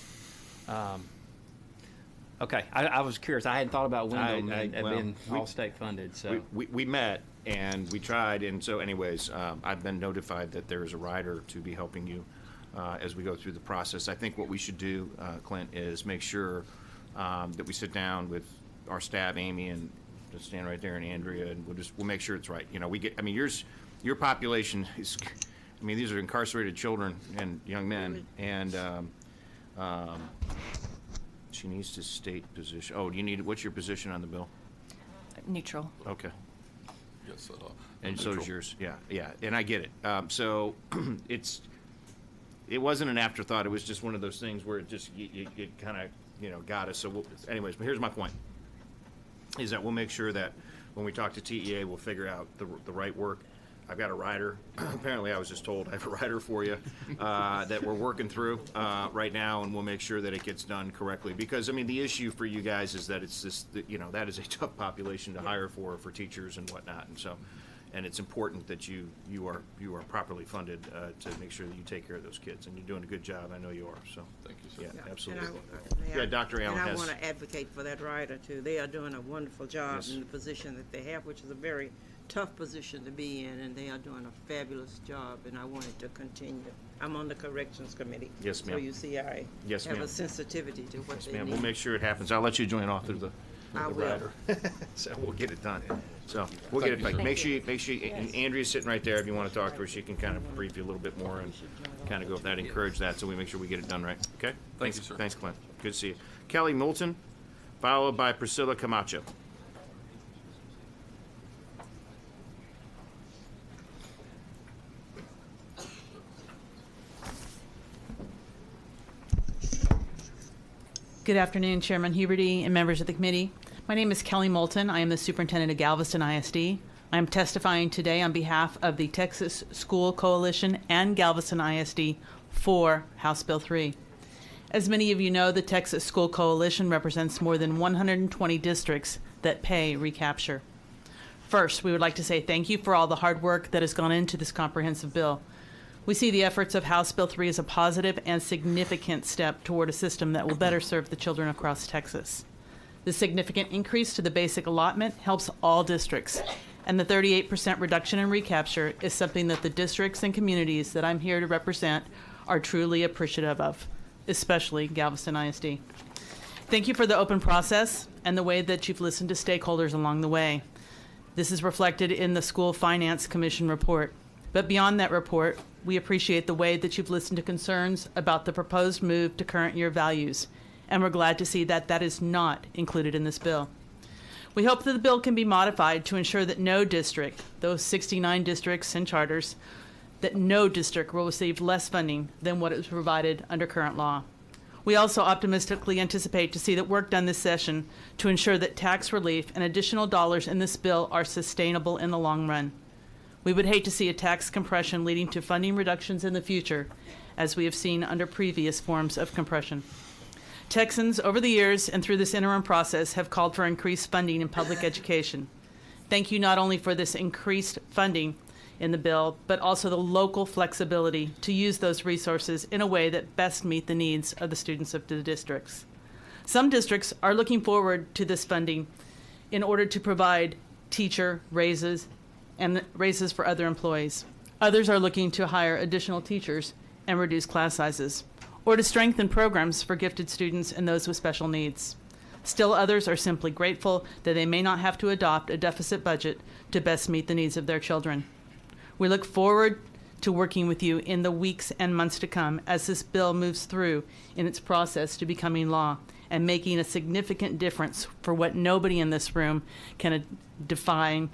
Okay, I was curious. I hadn't thought about Windham being all state funded. So we met and we tried, and so anyways, I've been notified that there is a rider to be helping you as we go through the process. I think what we should do, Clint, is make sure that we sit down with our staff, Amy, and just stand right there, and Andrea, and we'll make sure it's right. You know, your population is, these are incarcerated children and young men, and she needs to state position. Oh, what's your position on the bill? Neutral. Okay. Yes, and neutral. So is yours. Yeah, and I get it. So it wasn't an afterthought. It was just one of those things where it just it kind of got us. So anyways, but here's my point: is that we'll make sure that when we talk to TEA, we'll figure out the right work I've got a rider. Apparently, I was just told I have a rider for you that we're working through right now, and we'll make sure that it gets done correctly. Because I mean, the issue for you guys is that it's this, that is a tough population to hire for teachers and whatnot, and so, and it's important that you are properly funded to make sure that you take care of those kids, and you're doing a good job. I know you are. So thank you, sir. Yeah, absolutely. Dr. Allen and I has. want to advocate for that rider too. They are doing a wonderful job Yes. in the position that they have, which is a very tough position to be in, and they are doing a fabulous job, and I want it to continue. I'm on the corrections committee. Yes, ma'am. So you see, I Yes, have ma'am. a sensitivity to what they Ma'am, need. we'll make sure it happens. I'll let you join off through the I will. rider. So we'll get it done. So we'll Thank get it you, back. sir. Make sure and Andrea's sitting right there. If you want to talk to her, she can kind of brief you a little bit more and kind of go with that, encourage that, so we make sure we get it done right. Okay? Thank you, sir. Thanks, Clint. Good to see you. Kelly Moulton, followed by Priscilla Camacho. Good afternoon, Chairman Huberty and members of the committee. My name is Kelly Moulton. I am the superintendent of Galveston ISD. I am testifying today on behalf of the Texas School Coalition and Galveston ISD for House Bill 3. As many of you know, the Texas School Coalition represents more than 120 districts that pay recapture. First, we would like to say thank you for all the hard work that has gone into this comprehensive bill. We see the efforts of House Bill 3 as a positive and significant step toward a system that will better serve the children across Texas. The significant increase to the basic allotment helps all districts, and the 38% reduction in recapture is something that the districts and communities that I'm here to represent are truly appreciative of, especially Galveston ISD. Thank you for the open process and the way that you've listened to stakeholders along the way. This is reflected in the School Finance Commission report. But beyond that report, we appreciate the way that you've listened to concerns about the proposed move to current year values, and we're glad to see that that is not included in this bill. We hope that the bill can be modified to ensure that no district, those 69 districts and charters, that no district will receive less funding than what is provided under current law. We also optimistically anticipate to see that work done this session to ensure that tax relief and additional dollars in this bill are sustainable in the long run. We would hate to see a tax compression leading to funding reductions in the future, as we have seen under previous forms of compression. Texans, over the years and through this interim process, have called for increased funding in public education. Thank you not only for this increased funding in the bill, but also the local flexibility to use those resources in a way that best meet the needs of the students of the districts. Some districts are looking forward to this funding in order to provide teacher raises and raises for other employees. Others are looking to hire additional teachers and reduce class sizes, or to strengthen programs for gifted students and those with special needs. Still others are simply grateful that they may not have to adopt a deficit budget to best meet the needs of their children. We look forward to working with you in the weeks and months to come as this bill moves through in its process to becoming law and making a significant difference for what nobody in this room can define.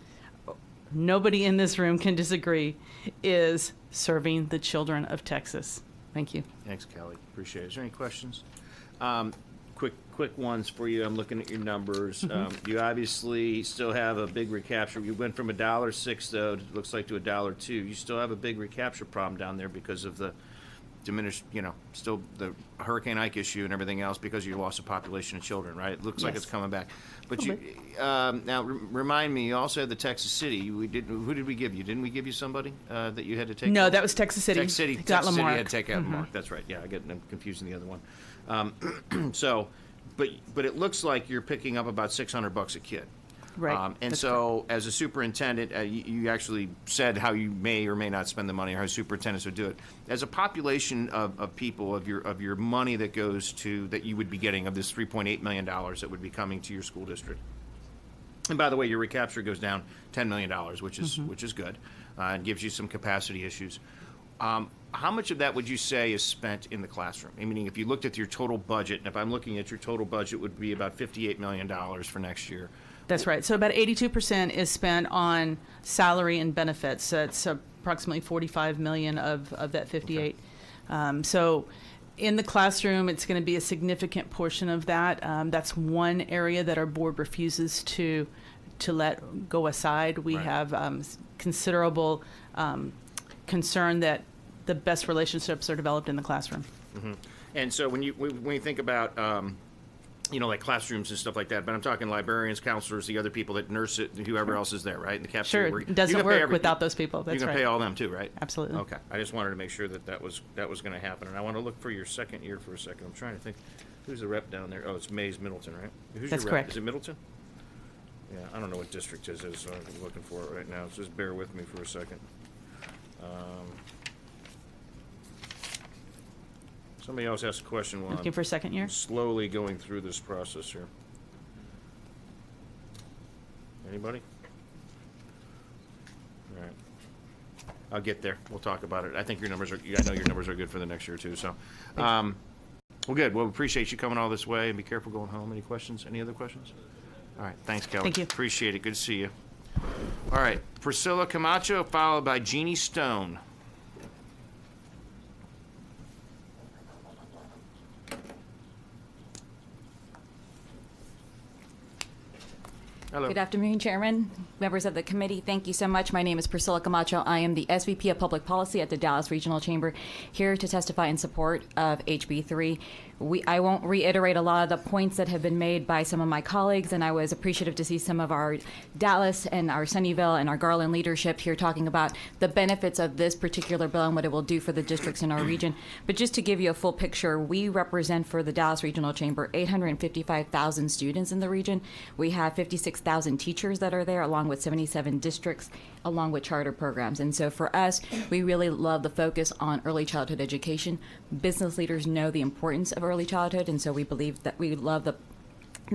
Nobody in this room can disagree, is serving the children of Texas. Thank you. Thanks, Kelly. Appreciate it. Is there any questions? Quick ones for you. I'm looking at your numbers. You obviously still have a big recapture. You went from $1.06, though, it looks like, to $1.02. You still have a big recapture problem down there because of the diminished, still the Hurricane Ike issue and everything else, because you lost a population of children, right? It looks like it's coming back. But you now remind me. You also had the Texas City. Who did we give you? Didn't we give you somebody that you had to take? No, that was Texas City. Texas City. Got Texas City Lamarck. had to take out Lamarck. That's right. Yeah, I'm confusing the other one. But it looks like you're picking up about $600 a kid. Right. And so, as a superintendent, you actually said how you may or may not spend the money, or how superintendents would do it. As a population of people, of your money that goes to, that you would be getting, of this $3.8 million that would be coming to your school district. And by the way, your recapture goes down $10 million, which is good, and gives you some capacity issues. How much of that would you say is spent in the classroom? I mean, if you looked at your total budget, and if I'm looking at your total budget, would be about $58 million for next year. That's right. So about 82% is spent on salary and benefits. So it's approximately $45 million of that 58. So In the classroom, it's going to be a significant portion of that. That's one area that our board refuses to let go aside. We have considerable concern that the best relationships are developed in the classroom. Mm-hmm. And so when you think about like classrooms and stuff like that, but I'm talking librarians, counselors, the other people that nurse it, whoever else is there, right? In the cafeteria. Sure, it doesn't work without those people. That's you're right. You're going to pay all them too, right? Absolutely. Okay. I just wanted to make sure that was going to happen. And I want to look for your second year for a second. I'm trying to think. Who's the rep down there? Oh, it's Mays Middleton, right? Who's That's your rep? correct. Is it Middleton? Yeah, I don't know what district this is, so I'm looking for it right now. So just bear with me for a second. Somebody else asked a question while Looking for second year? I'm slowly going through this process here. Anybody? All right. I'll get there. We'll talk about it. I think I know your numbers are good for the next year too. So, well, good. Well, we appreciate you coming all this way, and be careful going home. Any questions? Any other questions? All right. Thanks, Kelly. Thank you. Appreciate it. Good to see you. All right. Priscilla Camacho, followed by Jeannie Stone. Hello. Good afternoon, Chairman, members of the committee. Thank you so much. My name is Priscilla Camacho. I am the SVP of Public Policy at the Dallas Regional Chamber, here to testify in support of HB 3. I won't reiterate a lot of the points that have been made by some of my colleagues, and I was appreciative to see some of our Dallas and our Sunnyvale and our Garland leadership here talking about the benefits of this particular bill and what it will do for the districts in our region. But just to give you a full picture, we represent for the Dallas Regional Chamber 855,000 students in the region. We have 56,000 teachers that are there, along with 77 districts, along with charter programs. And so for us, we really love the focus on early childhood education. Business leaders know the importance of early childhood, and so we believe that we love the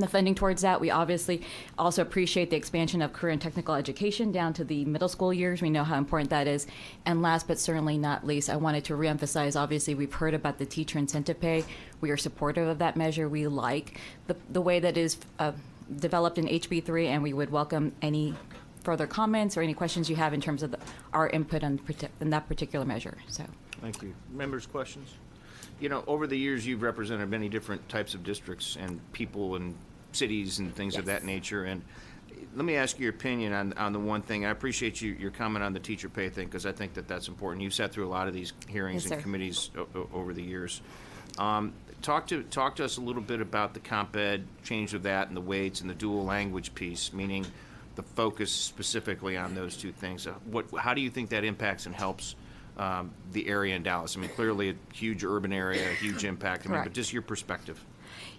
funding towards that. We obviously also appreciate the expansion of career and technical education down to the middle school years. We know how important that is. And last but certainly not least, I wanted to reemphasize, obviously, we've heard about the teacher incentive pay. We are supportive of that measure. We like the way that is developed in HB 3, and we would welcome any further comments or any questions you have in terms of our input in that particular measure. So, thank you. Members, questions? Over the years, you've represented many different types of districts and people and cities and things of that nature. And let me ask your opinion on the one thing. I appreciate your comment on the teacher pay thing, because I think that's important. You've sat through a lot of these hearings and committees over the years. Talk to us a little bit about the comp ed change of that and the weights and the dual language piece, meaning the focus specifically on those two things. How do you think that impacts and helps the area in Dallas? I mean, clearly a huge urban area, a huge impact. But just your perspective.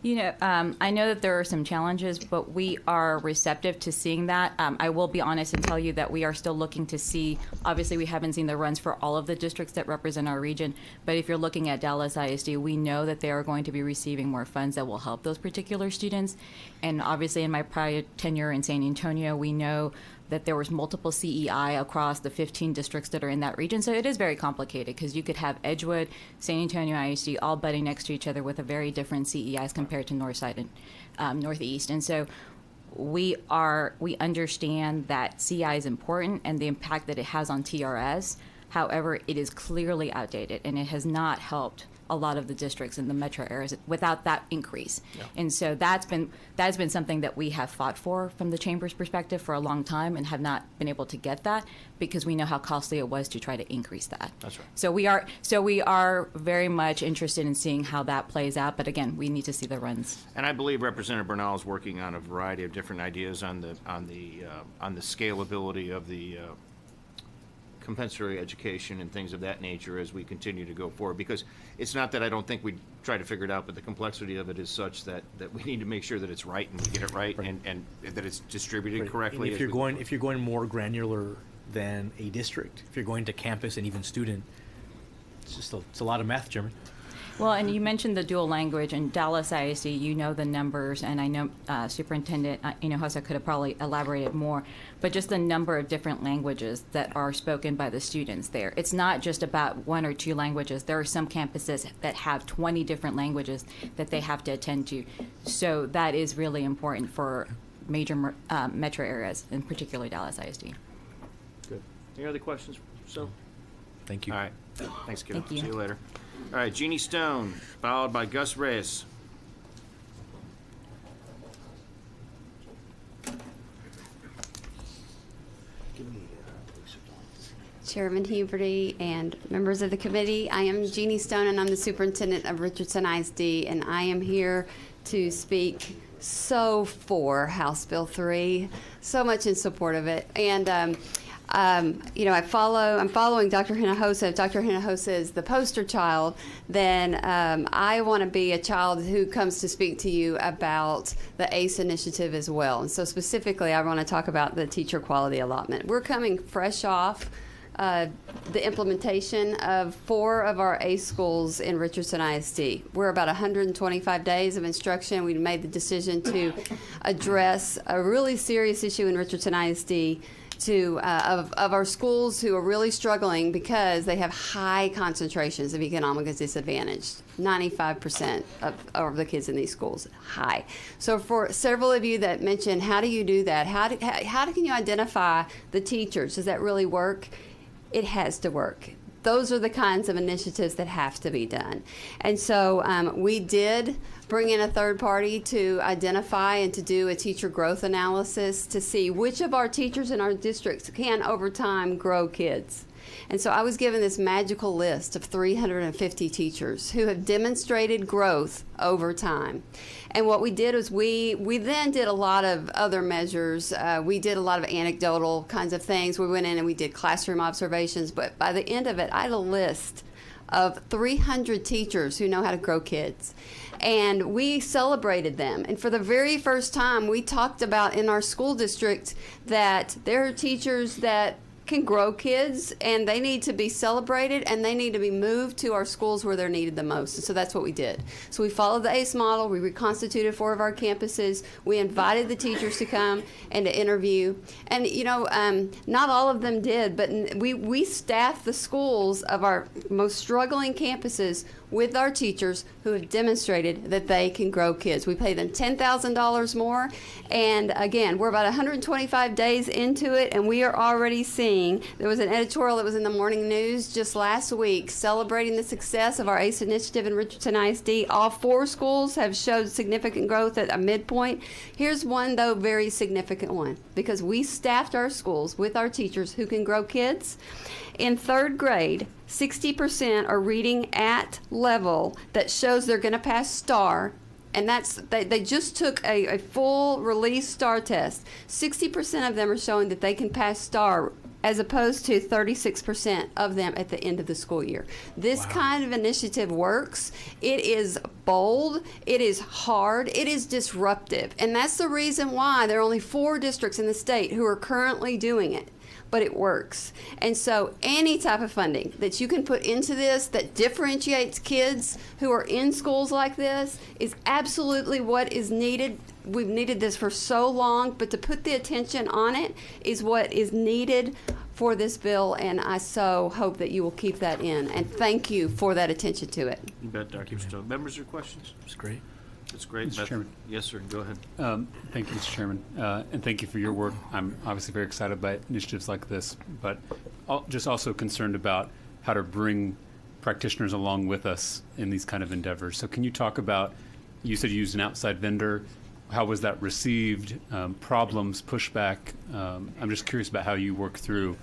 I know that there are some challenges, but we are receptive to seeing that. I will be honest and tell you that we are still looking to see, obviously we haven't seen the runs for all of the districts that represent our region, but if you're looking at Dallas ISD, we know that they are going to be receiving more funds that will help those particular students. And obviously in my prior tenure in San Antonio, we know that there was multiple CEI across the 15 districts that are in that region. So it is very complicated, because you could have Edgewood, San Antonio ISD all butting next to each other with a very different CEIs compared to Northside and Northeast. And so we understand that CEI is important and the impact that it has on TRS. However, it is clearly outdated, and it has not helped a lot of the districts in the metro areas without that increase. Yeah. And so that's been something that we have fought for from the Chamber's perspective for a long time, and have not been able to get that, because we know how costly it was to try to increase that. That's right. So we are very much interested in seeing how that plays out, but again, we need to see the runs. And I believe Representative Bernal is working on a variety of different ideas on the scalability of the compensatory education and things of that nature as we continue to go forward, because it's not that I don't think we try to figure it out, but the complexity of it is such that we need to make sure that it's right and we get it right. And that it's distributed correctly. And if you're going more granular than a district, if you're going to campus and even student, it's a lot of math, Chairman. Well, and you mentioned the dual language, and Dallas ISD, you know the numbers, and I know Superintendent Hinojosa could have probably elaborated more, but just the number of different languages that are spoken by the students there. It's not just about one or two languages. There are some campuses that have 20 different languages that they have to attend to. So that is really important for major metro areas, and particularly Dallas ISD. Good. Any other questions? So, thank you. All right. Thanks, kiddo. Thank you. See you later. All right, Jeannie Stone, followed by Gus Reyes. Chairman Huberty and members of the committee, I am Jeannie Stone and I'm the superintendent of Richardson ISD, and I am here to speak for House Bill 3, so much in support of it. And I'm following Dr. Hinojosa. If Dr. Hinojosa is the poster child, then I want to be a child who comes to speak to you about the ACE initiative as well. And so specifically, I want to talk about the teacher quality allotment. We're coming fresh off the implementation of 4 of our ACE schools in Richardson ISD. We're about 125 days of instruction. We made the decision to address a really serious issue in Richardson ISD of our schools who are really struggling because they have high concentrations of economic disadvantaged. 95% of the kids in these schools, high. So for several of you that mentioned, how do you do that? How can you identify the teachers? Does that really work? It has to work. Those are the kinds of initiatives that have to be done. And so we did bring in a third party to identify and to do a teacher growth analysis to see which of our teachers in our districts can over time grow kids. And so I was given this magical list of 350 teachers who have demonstrated growth over time. And what we did was we then did a lot of other measures. We did a lot of anecdotal kinds of things. We went in and we did classroom observations. But by the end of it, I had a list of 300 teachers who know how to grow kids. And we celebrated them. And for the very first time, we talked about in our school district that there are teachers that can grow kids, and they need to be celebrated, and they need to be moved to our schools where they're needed the most. And so that's what we did. So we followed the ACE model. We reconstituted 4 of our campuses. We invited the teachers to come and to interview. And, not all of them did, but we staffed the schools of our most struggling campuses with our teachers who have demonstrated that they can grow kids. We pay them $10,000 more. And again, we're about 125 days into it, and we are already seeing, there was an editorial that was in the morning news just last week celebrating the success of our ACE initiative in Richardson ISD. All 4 schools have showed significant growth at a midpoint. Here's one, though, very significant one, because we staffed our schools with our teachers who can grow kids. In 3rd grade, 60% are reading at level that shows they're going to pass STAR, and they just took a full release STAR test. 60% of them are showing that they can pass STAR, as opposed to 36% of them at the end of the school year. This kind of initiative works. It is bold, it is hard, it is disruptive, and that's the reason why there are only 4 districts in the state who are currently doing it. But it works. And so any type of funding that you can put into this that differentiates kids who are in schools like this is absolutely what is needed. We've needed this for so long, but to put the attention on it is what is needed for this bill, and I so hope that you will keep that in. And thank you for that attention to it. You bet, Dr. Stone. Members or questions? That's great. That's great. Mr. Chairman. Yes, sir. Go ahead. Thank you, Mr. Chairman, and thank you for your work. I'm obviously very excited by initiatives like this, but just also concerned about how to bring practitioners along with us in these kind of endeavors. So can you talk about, you said you used an outside vendor. How was that received? Problems, pushback? I'm just curious about how you work through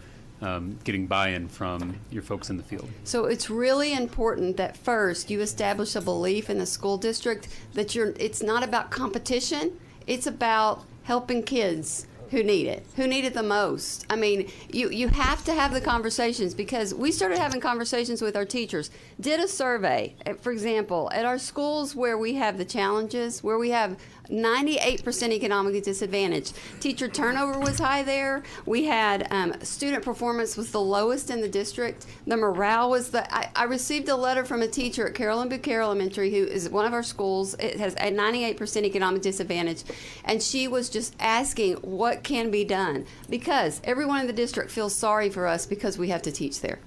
getting buy-in from your folks in the field. So it's really important that first you establish a belief in the school district that it's not about competition, it's about helping kids who need it the most. I mean, you have to have the conversations, because we started having conversations with our teachers, did a survey, for example, at our schools where we have the challenges, where we have 98% economically disadvantaged. Teacher turnover was high there. We had student performance was the lowest in the district. The morale was I received a letter from a teacher at Carolyn Bouquet Elementary, who is one of our schools. It has a 98% economic disadvantage, and she was just asking what can be done, because everyone in the district feels sorry for us because we have to teach there.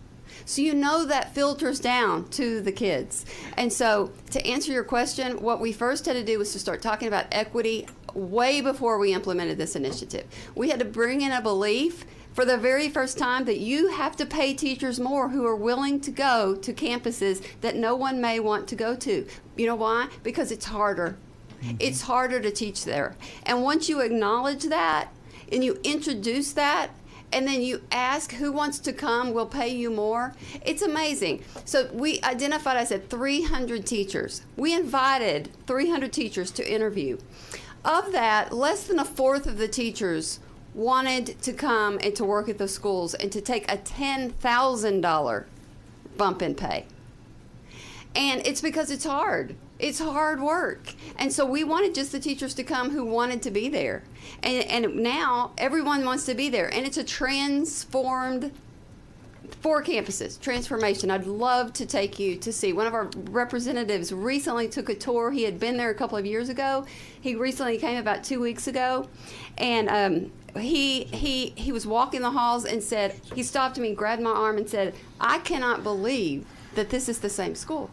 So that filters down to the kids. And so to answer your question, what we first had to do was to start talking about equity way before we implemented this initiative. We had to bring in a belief for the very first time that you have to pay teachers more who are willing to go to campuses that no one may want to go to. You know why? Because it's harder. It's harder to teach there. And once you acknowledge that and you introduce that, and then you ask who wants to come, we'll pay you more. It's amazing. So we identified, I said, 300 teachers. We invited 300 teachers to interview. Of that, less than a fourth of the teachers wanted to come and to work at the schools and to take a $10,000 bump in pay. And it's because it's hard. It's hard work. And so we wanted just the teachers to come who wanted to be there. And now everyone wants to be there. And it's a transformed 4 campuses, transformation. I'd love to take you to see. One of our representatives recently took a tour. He had been there a couple of years ago. He recently came about 2 weeks ago. And he was walking the halls and said, he stopped me, grabbed my arm and said, I cannot believe that this is the same school.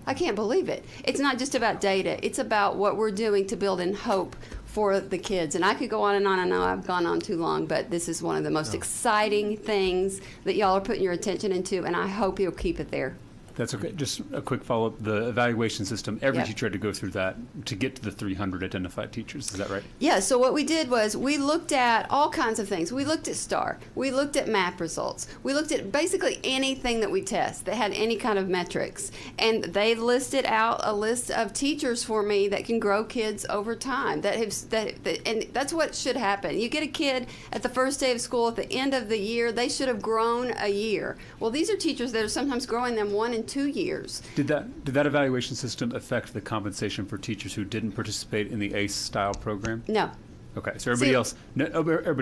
I can't believe it. It's not just about data. It's about what we're doing to build in hope for the kids. And I could go on and on. I know I've gone on too long, but this is one of the most exciting things that y'all are putting your attention into, and I hope you'll keep it there. That's okay. Just a quick follow-up. The evaluation system, every Yep. teacher had to go through that to get to the 300 identified teachers. Is that right? Yeah, so what we did was we looked at all kinds of things. We looked at STAR. We looked at MAP results. We looked at basically anything that we test that had any kind of metrics. And they listed out a list of teachers for me that can grow kids over time. And that's what should happen. You get a kid at the first day of school, at the end of the year, they should have grown a year. Well, these are teachers that are sometimes growing them 1 and 2 years. Did that evaluation system affect the compensation for teachers who didn't participate in the ACE style program? No. Okay, so everybody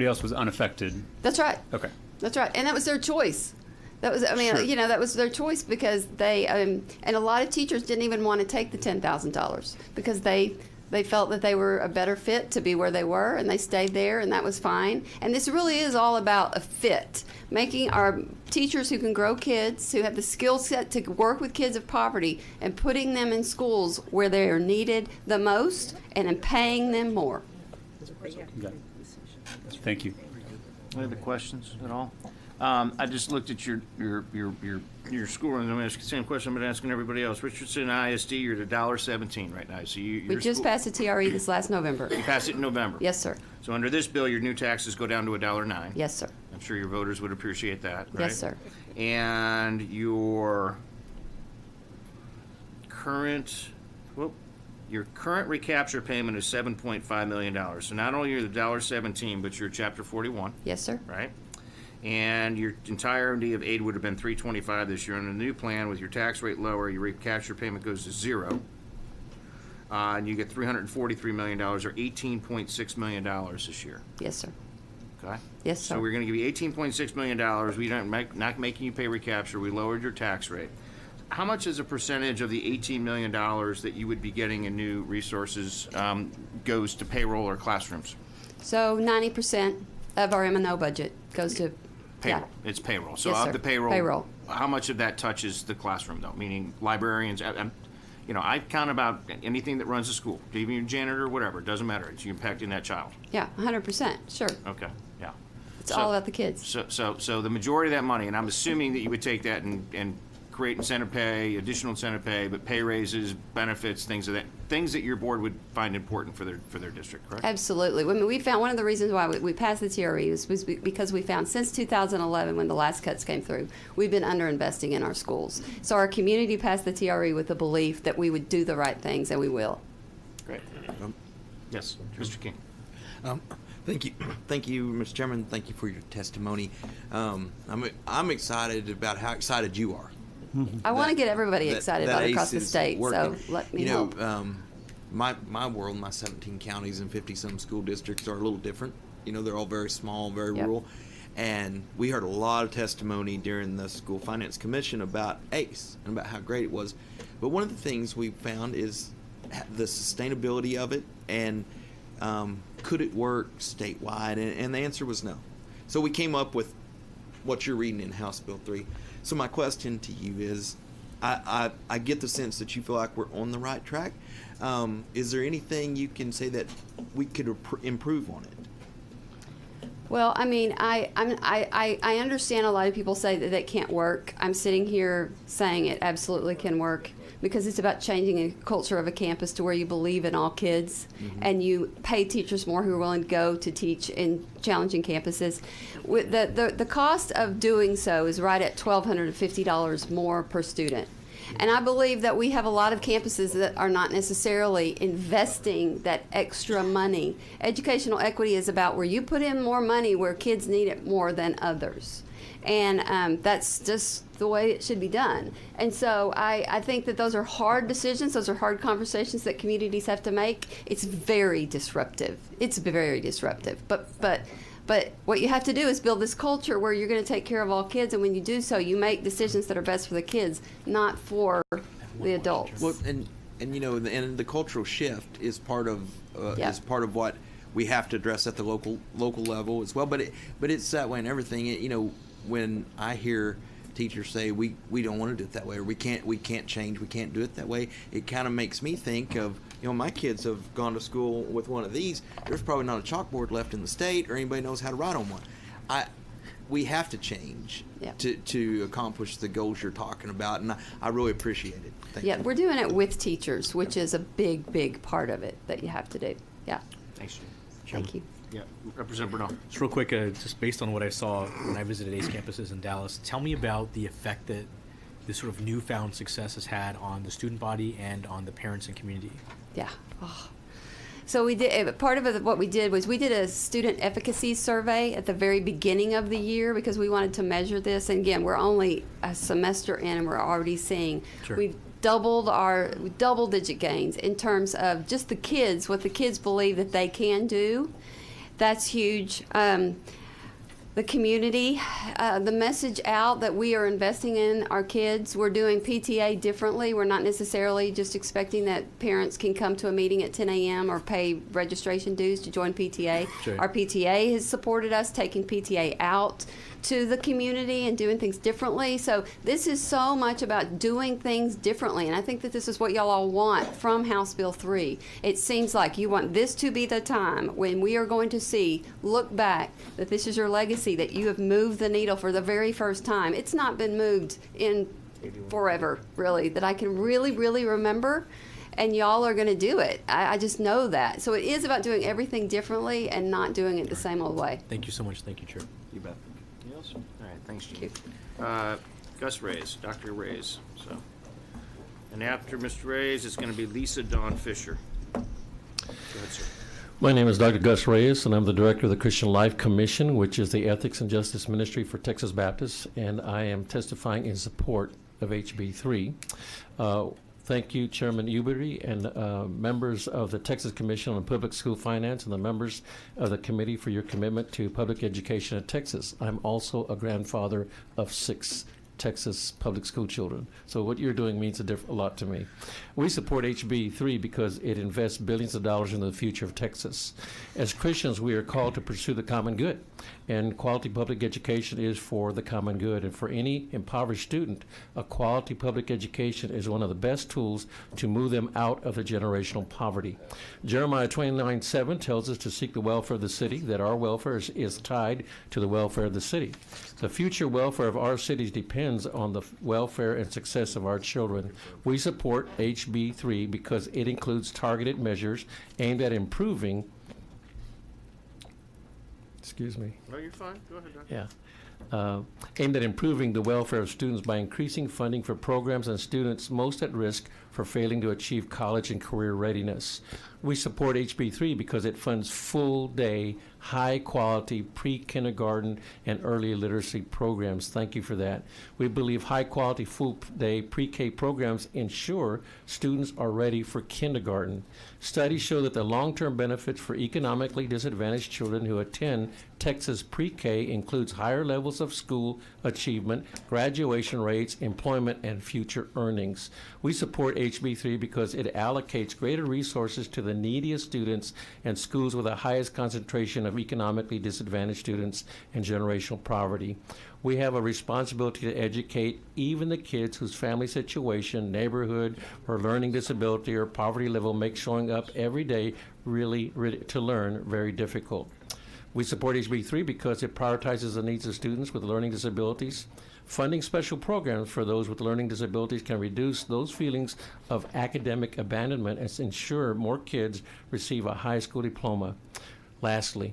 else was unaffected. That's right. Okay. That's right, and that was their choice. That was, I mean, Sure. that was their choice because they, and a lot of teachers didn't even want to take the $10,000 because they felt that they were a better fit to be where they were, and they stayed there, and that was fine. And this really is all about a fit, making our teachers who can grow kids, who have the skill set to work with kids of poverty, and putting them in schools where they are needed the most, and then paying them more. Thank you. Any other questions at all? I just looked at your school, and I'm going to ask the same question I've been asking everybody else. Richardson ISD, you're at $1.17 right now. So We just passed the TRE this last November. You passed it in November. Yes, sir. So under this bill, your new taxes go down to $1.09. Yes, sir. I'm sure your voters would appreciate that, right? Yes, sir. And your current recapture payment is $7.5 million. So not only are you the $1.17, but you're Chapter 41. Yes, sir. Right? And your entirety of aid would have been $325 this year. On the new plan, with your tax rate lower, your recapture payment goes to $0. And you get $343 million, or $18.6 million this year. Yes, sir. Okay? Yes, sir. So we're going to give you $18.6 million. We don't not making you pay recapture. We lowered your tax rate. How much is a percentage of the $18 million that you would be getting in new resources goes to payroll or classrooms? So 90% of our M&O budget goes to Payroll. It's payroll. So Yes, of sir. the payroll, Payroll. how much of that touches the classroom, though? Meaning librarians. I count about anything that runs a school, even your janitor or whatever. It doesn't matter. It's impacting that child. Yeah, 100%. Sure. Okay. Yeah. It's all about the kids. So the majority of that money, and I'm assuming that you would take that and create incentive pay, additional incentive pay, but pay raises, benefits, things that your board would find important for their district, correct? Absolutely. I mean, we found one of the reasons why we passed the TRE was because we found since 2011, when the last cuts came through, we've been underinvesting in our schools. So our community passed the TRE with the belief that we would do the right things, and we will. Great. Yes, Mr. King. Thank you, Mr. Chairman. Thank you for your testimony. I'm excited about how excited you are. I want to get everybody excited about it across the state, so let me help. My world, my 17 counties and 50-some school districts are a little different. They're all very small, very rural. And we heard a lot of testimony during the School Finance Commission about ACE and about how great it was. But one of the things we found is the sustainability of it and could it work statewide? And the answer was no. So we came up with what you're reading in House Bill 3. So my question to you is, I get the sense that you feel like we're on the right track. Is there anything you can say that we could improve on it? Well, I mean, I understand a lot of people say that that can't work. I'm sitting here saying it absolutely can work, because it's about changing a culture of a campus to where you believe in all kids, and you pay teachers more who are willing to go to teach in challenging campuses. With the cost of doing so is right at $1,250 more per student. And I believe that we have a lot of campuses that are not necessarily investing that extra money. Educational equity is about where you put in more money where kids need it more than others. And that's just the way it should be done. And so I think that those are hard decisions. Those are hard conversations that communities have to make. It's very disruptive. It's very disruptive. But what you have to do is build this culture where you're going to take care of all kids, and when you do so, you make decisions that are best for the kids, not for the adults. Well, and you know, and the cultural shift is part of what we have to address at the local level as well. But it's that way in everything. You know, when I hear teachers say we don't want to do it that way, or we can't change, we can't do it that way, it kind of makes me think of, you know, my kids have gone to school with one of these. There's probably not a chalkboard left in the state, or anybody knows how to write on one. We have to change to accomplish the goals you're talking about, and I really appreciate it. Thank you. We're doing it with teachers, which is a big part of it that you have to do. Yeah. Thanks, Jim. Thank you. Yeah, Representative Bernal. Just real quick, just based on what I saw when I visited ACE campuses in Dallas, tell me about the effect that this sort of newfound success has had on the student body and on the parents and community. Yeah. Oh. So we did, part of what we did was we did a student efficacy survey at the very beginning of the year, because we wanted to measure this. And again, we're only a semester in, and we're already seeing we've double-digit gains in terms of just the kids, what the kids believe that they can do. That's huge. The community, the message out that we are investing in our kids. We're doing PTA differently. We're not necessarily just expecting that parents can come to a meeting at 10 a.m. or pay registration dues to join PTA. Sure. Our PTA has supported us taking PTA out to the community and doing things differently. So this is so much about doing things differently, and I think that this is what y'all all want from House Bill 3. It seems like you want this to be the time when we are going to look back, that this is your legacy, that you have moved the needle for the very first time. It's not been moved in forever, really, that I can really remember. And y'all are going to do it. I just know that. So it is about doing everything differently and not doing it the same old way. Thank you so much. Thank you, Chair. You bet. All right, thanks, Gene. Gus Reyes, Dr. Reyes. So, and after Mr. Reyes, it's going to be Lisa Dawn Fisher. Go ahead, sir. My name is Dr. Gus Reyes, and I'm the director of the Christian Life Commission, which is the Ethics and Justice Ministry for Texas Baptists, and I am testifying in support of HB 3. Thank you, Chairman Uberty, and members of the Texas Commission on Public School Finance, and the members of the committee for your commitment to public education in Texas. I'm also a grandfather of 6 Texas public school children. So what you're doing means a lot to me. We support HB 3 because it invests billions of dollars into the future of Texas. As Christians, we are called to pursue the common good, and quality public education is for the common good. And for any impoverished student, a quality public education is one of the best tools to move them out of the generational poverty. Jeremiah 29:7 tells us to seek the welfare of the city, that our welfare is tied to the welfare of the city. The future welfare of our cities depends on the welfare and success of our children. We support HB 3 because it includes targeted measures aimed at improving. Excuse me. No, you're fine. Go ahead, Doctor. Yeah. Aimed at improving the welfare of students by increasing funding for programs and students most at risk for failing to achieve college and career readiness. We support HB 3 because it funds full-day, high-quality pre-kindergarten and early literacy programs. Thank you for that. We believe high-quality full-day pre-K programs ensure students are ready for kindergarten. Studies show that the long-term benefits for economically disadvantaged children who attend Texas pre-K includes higher levels of school achievement, graduation rates, employment, and future earnings. We support HB3 because it allocates greater resources to the neediest students and schools with the highest concentration of economically disadvantaged students and generational poverty. We have a responsibility to educate even the kids whose family situation, neighborhood, or learning disability or poverty level makes showing up every day really to learn very difficult. We support HB3 because it prioritizes the needs of students with learning disabilities. Funding special programs for those with learning disabilities can reduce those feelings of academic abandonment and ensure more kids receive a high school diploma. Lastly,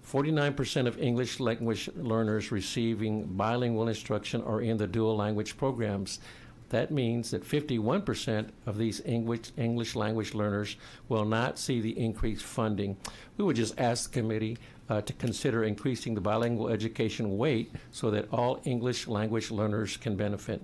49% of English language learners receiving bilingual instruction are in the dual language programs. That means that 51% of these English language learners will not see the increased funding. We would just ask the committee to consider increasing the bilingual education weight so that all English language learners can benefit.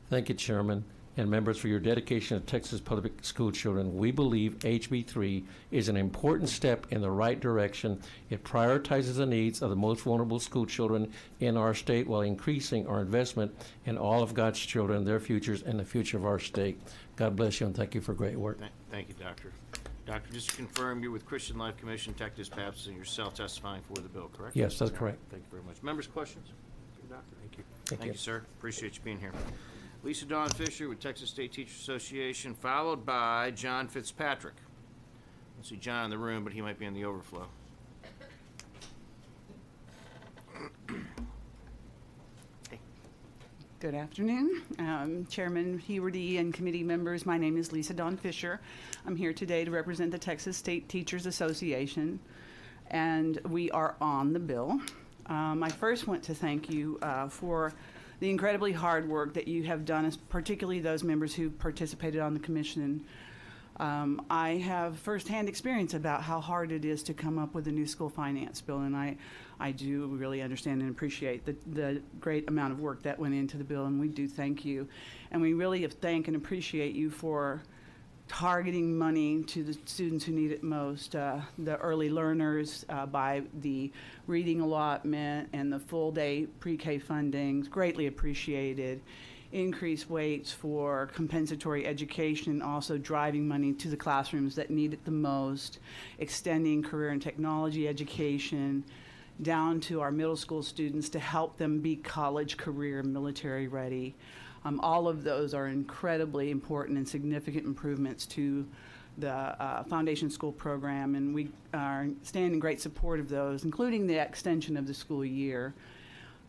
Thank you, Chairman and members, for your dedication to Texas public school children. We believe HB3 is an important step in the right direction. It prioritizes the needs of the most vulnerable school children in our state while increasing our investment in all of God's children, their futures, and the future of our state. God bless you, and thank you for great work. Thank you, Doctor. Doctor, just to confirm, you're with Christian Life Commission, Texas Baptist, and yourself testifying for the bill, correct? Yes, that's correct. Thank you very much. Members, questions? Doctor, thank you. Thank you, sir. Appreciate you being here. Lisa Dawn Fisher with Texas State Teachers Association, followed by John Fitzpatrick. I don't see John in the room, but he might be in the overflow. Good afternoon, Chairman Huberty and committee members. My name is Lisa Dawn Fisher. I'm here today to represent the Texas State Teachers Association, and we are on the bill. I first want to thank you for the incredibly hard work that you have done, particularly those members who participated on the commission. I have firsthand experience about how hard it is to come up with a new school finance bill, and I do really understand and appreciate the great amount of work that went into the bill, and we do thank you. And we really thank and appreciate you for targeting money to the students who need it most, the early learners, by the reading allotment and the full-day pre-K funding, greatly appreciated. Increased weights for compensatory education, also driving money to the classrooms that need it the most, extending career and technology education down to our middle school students to help them be college, career, and military ready. All of those are incredibly important and significant improvements to the foundation school program, and we are stand in great support of those, including the extension of the school year.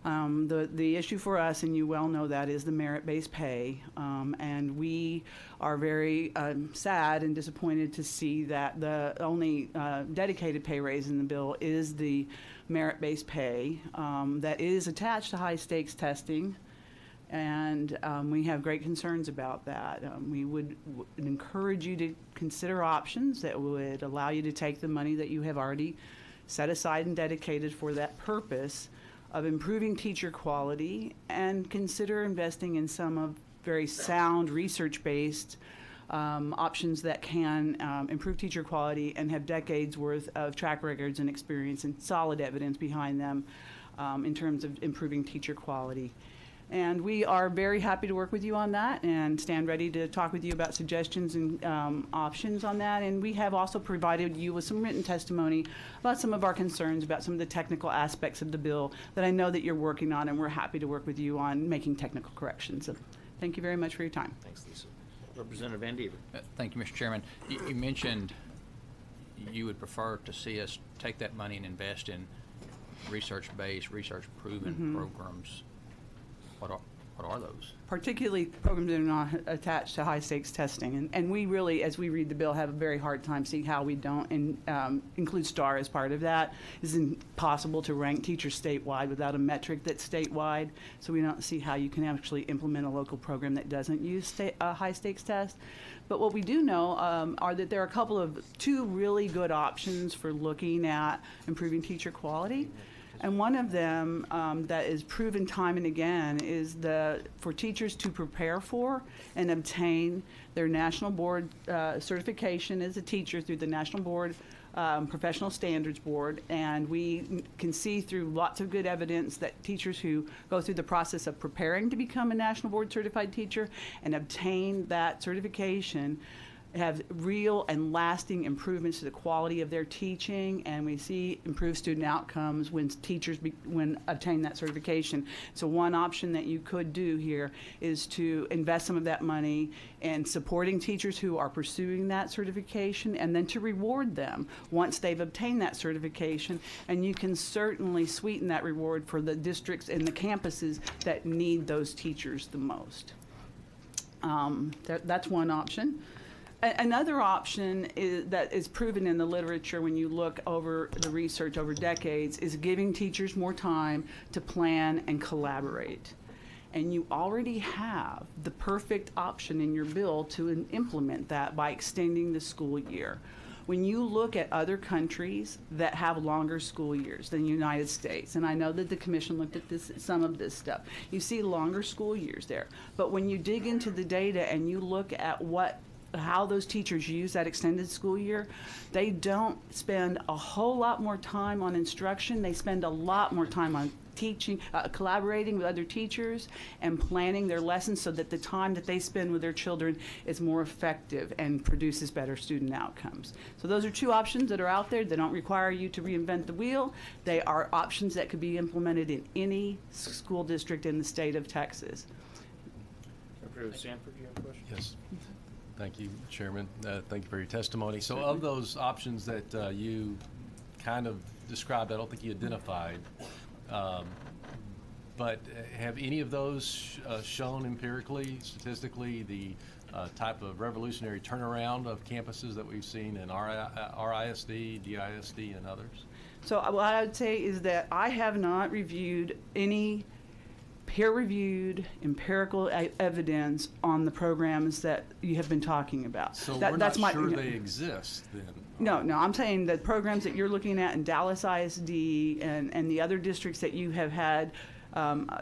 The issue for us, and you well know that, is the merit-based pay, and we are very sad and disappointed to see that the only dedicated pay raise in the bill is the merit-based pay that is attached to high-stakes testing. And we have great concerns about that. We would encourage you to consider options that would allow you to take the money that you have already set aside and dedicated for that purpose of improving teacher quality, and consider investing in some of very sound research-based options that can improve teacher quality and have decades worth of track records and experience and solid evidence behind them in terms of improving teacher quality. And we are very happy to work with you on that and stand ready to talk with you about suggestions and options on that. And we have also provided you with some written testimony about some of our concerns about some of the technical aspects of the bill that I know that you're working on, and we're happy to work with you on making technical corrections. So thank you very much for your time. Thanks, Lisa. Representative Van Deaver. Thank you, Mr. Chairman. You mentioned you would prefer to see us take that money and invest in research-based, research-proven programs. What are those? Particularly programs that are not attached to high-stakes testing. And we really, as we read the bill, have a very hard time seeing how we don't include STAR as part of that. It's impossible to rank teachers statewide without a metric that's statewide, so we don't see how you can actually implement a local program that doesn't use high-stakes tests. But what we do know are that there are two really good options for looking at improving teacher quality. And one of them that is proven time and again is for teachers to prepare for and obtain their national board certification as a teacher through the National Board Professional Standards Board, and we can see through lots of good evidence that teachers who go through the process of preparing to become a National Board Certified Teacher and obtain that certification have real and lasting improvements to the quality of their teaching, and we see improved student outcomes when teachers when obtain that certification. So one option that you could do here is to invest some of that money in supporting teachers who are pursuing that certification, and then to reward them once they've obtained that certification. And you can certainly sweeten that reward for the districts and the campuses that need those teachers the most. That's one option. Another option that is proven in the literature when you look over the research over decades is giving teachers more time to plan and collaborate. And you already have the perfect option in your bill to implement that by extending the school year. When you look at other countries that have longer school years than the United States, and I know that the Commission looked at some of this stuff, you see longer school years there. But when you dig into the data and you look at how those teachers use that extended school year, they don't spend a whole lot more time on instruction. They spend a lot more time on teaching, collaborating with other teachers and planning their lessons so that the time that they spend with their children is more effective and produces better student outcomes. So those are two options that are out there. They don't require you to reinvent the wheel. They are options that could be implemented in any school district in the state of Texas. Sanford, do you have a question? Yes. Thank you, Chairman. Thank you for your testimony. So of those options that you kind of described, I don't think you identified, but have any of those shown empirically, statistically, the type of revolutionary turnaround of campuses that we've seen in RISD, DISD, and others? So what I would say is that I have not reviewed any peer-reviewed empirical evidence on the programs that you have been talking about. So we're not sure they exist then? No, I'm saying that programs that you're looking at in Dallas ISD and the other districts that you have had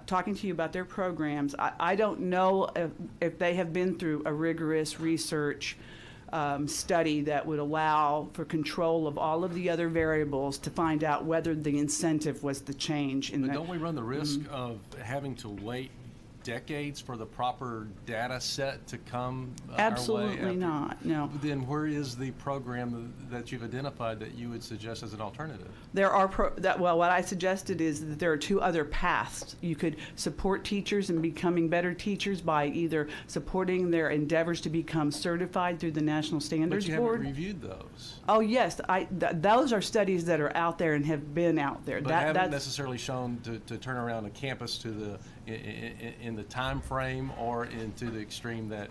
talking to you about their programs, I don't know if they have been through a rigorous research study that would allow for control of all of the other variables to find out whether the incentive was the change in But don't we run the risk of having to wait decades for the proper data set to come Absolutely our way? not, no. Then where is the program that you've identified that you would suggest as an alternative? There are, what I suggested is that there are two other paths. You could support teachers in becoming better teachers by either supporting their endeavors to become certified through the National Standards Board. But you haven't reviewed those. Oh, yes. Those are studies that are out there and have been out there. But haven't necessarily shown to turn around a campus to in the time frame or into the extreme that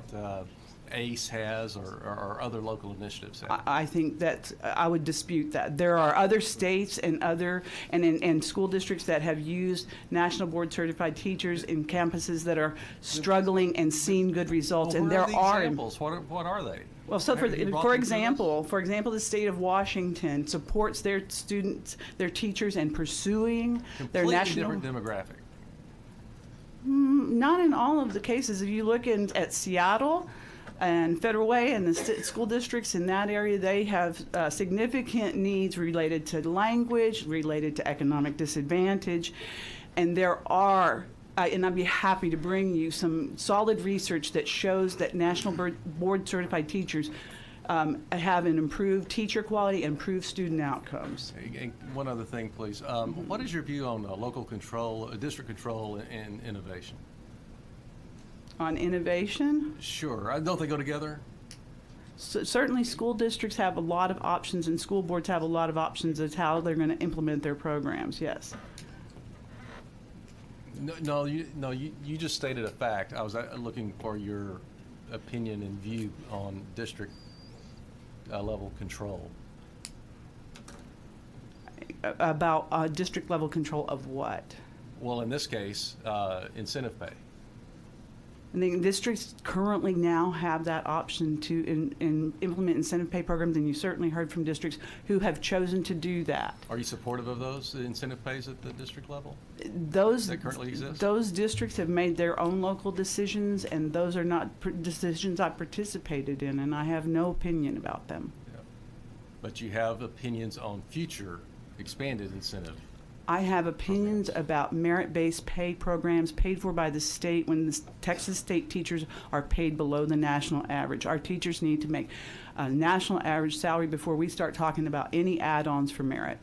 ACE has or other local initiatives have. I think that I would dispute that. There are other states and and school districts that have used National Board Certified Teachers in campuses that are struggling and seeing good results. Well, and there are examples. What are they? Well, so for example, the state of Washington supports their students, their teachers, in pursuing their national. Completely different demographic. Not in all of the cases. If you look at Seattle and Federal Way and the school districts in that area, they have significant needs related to language, related to economic disadvantage, and there are. And I'd be happy to bring you some solid research that shows that National Board Certified Teachers have an improved teacher quality and improved student outcomes. And one other thing, please. What is your view on local control, district control, and innovation? On innovation? Sure. Don't they go together? Certainly school districts have a lot of options and school boards have a lot of options as how they're going to implement their programs, yes. No, you just stated a fact. I was looking for your opinion and view on district level control. About district level control of what? Well, in this case, incentive pay. And the districts currently now have that option to implement incentive pay programs, and you certainly heard from districts who have chosen to do that. Are you supportive of those incentive pays at the district level? Those that currently exist? Those districts have made their own local decisions, and those are not decisions I participated in, and I have no opinion about them. but you have opinions on future expanded incentive. I have opinions about merit-based pay programs paid for by the state when the Texas state teachers are paid below the national average. Our teachers need to make a national average salary before we start talking about any add-ons for merit.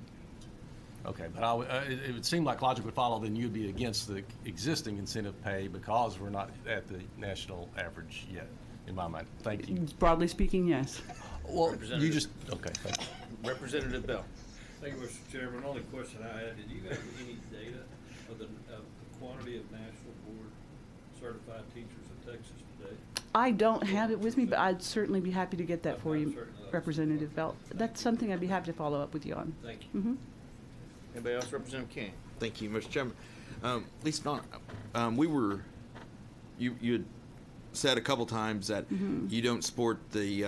Okay, but it would seem like logic would follow then you'd be against the existing incentive pay because we're not at the national average yet, in my mind. Thank you. Broadly speaking, yes. Well, you just, okay, thank you. Representative Bell. Thank you, Mr. Chairman. Only question I had, did you have any data of the quantity of national board certified teachers in Texas today? I don't have it with me, but I'd certainly be happy to get that for you, Representative Bell. That's something I'd be happy to follow up with you on. Thank you. Mm-hmm. Anybody else? Representative King. Thank you, Mr. Chairman. Lisa Donner, you had said a couple times that you don't support the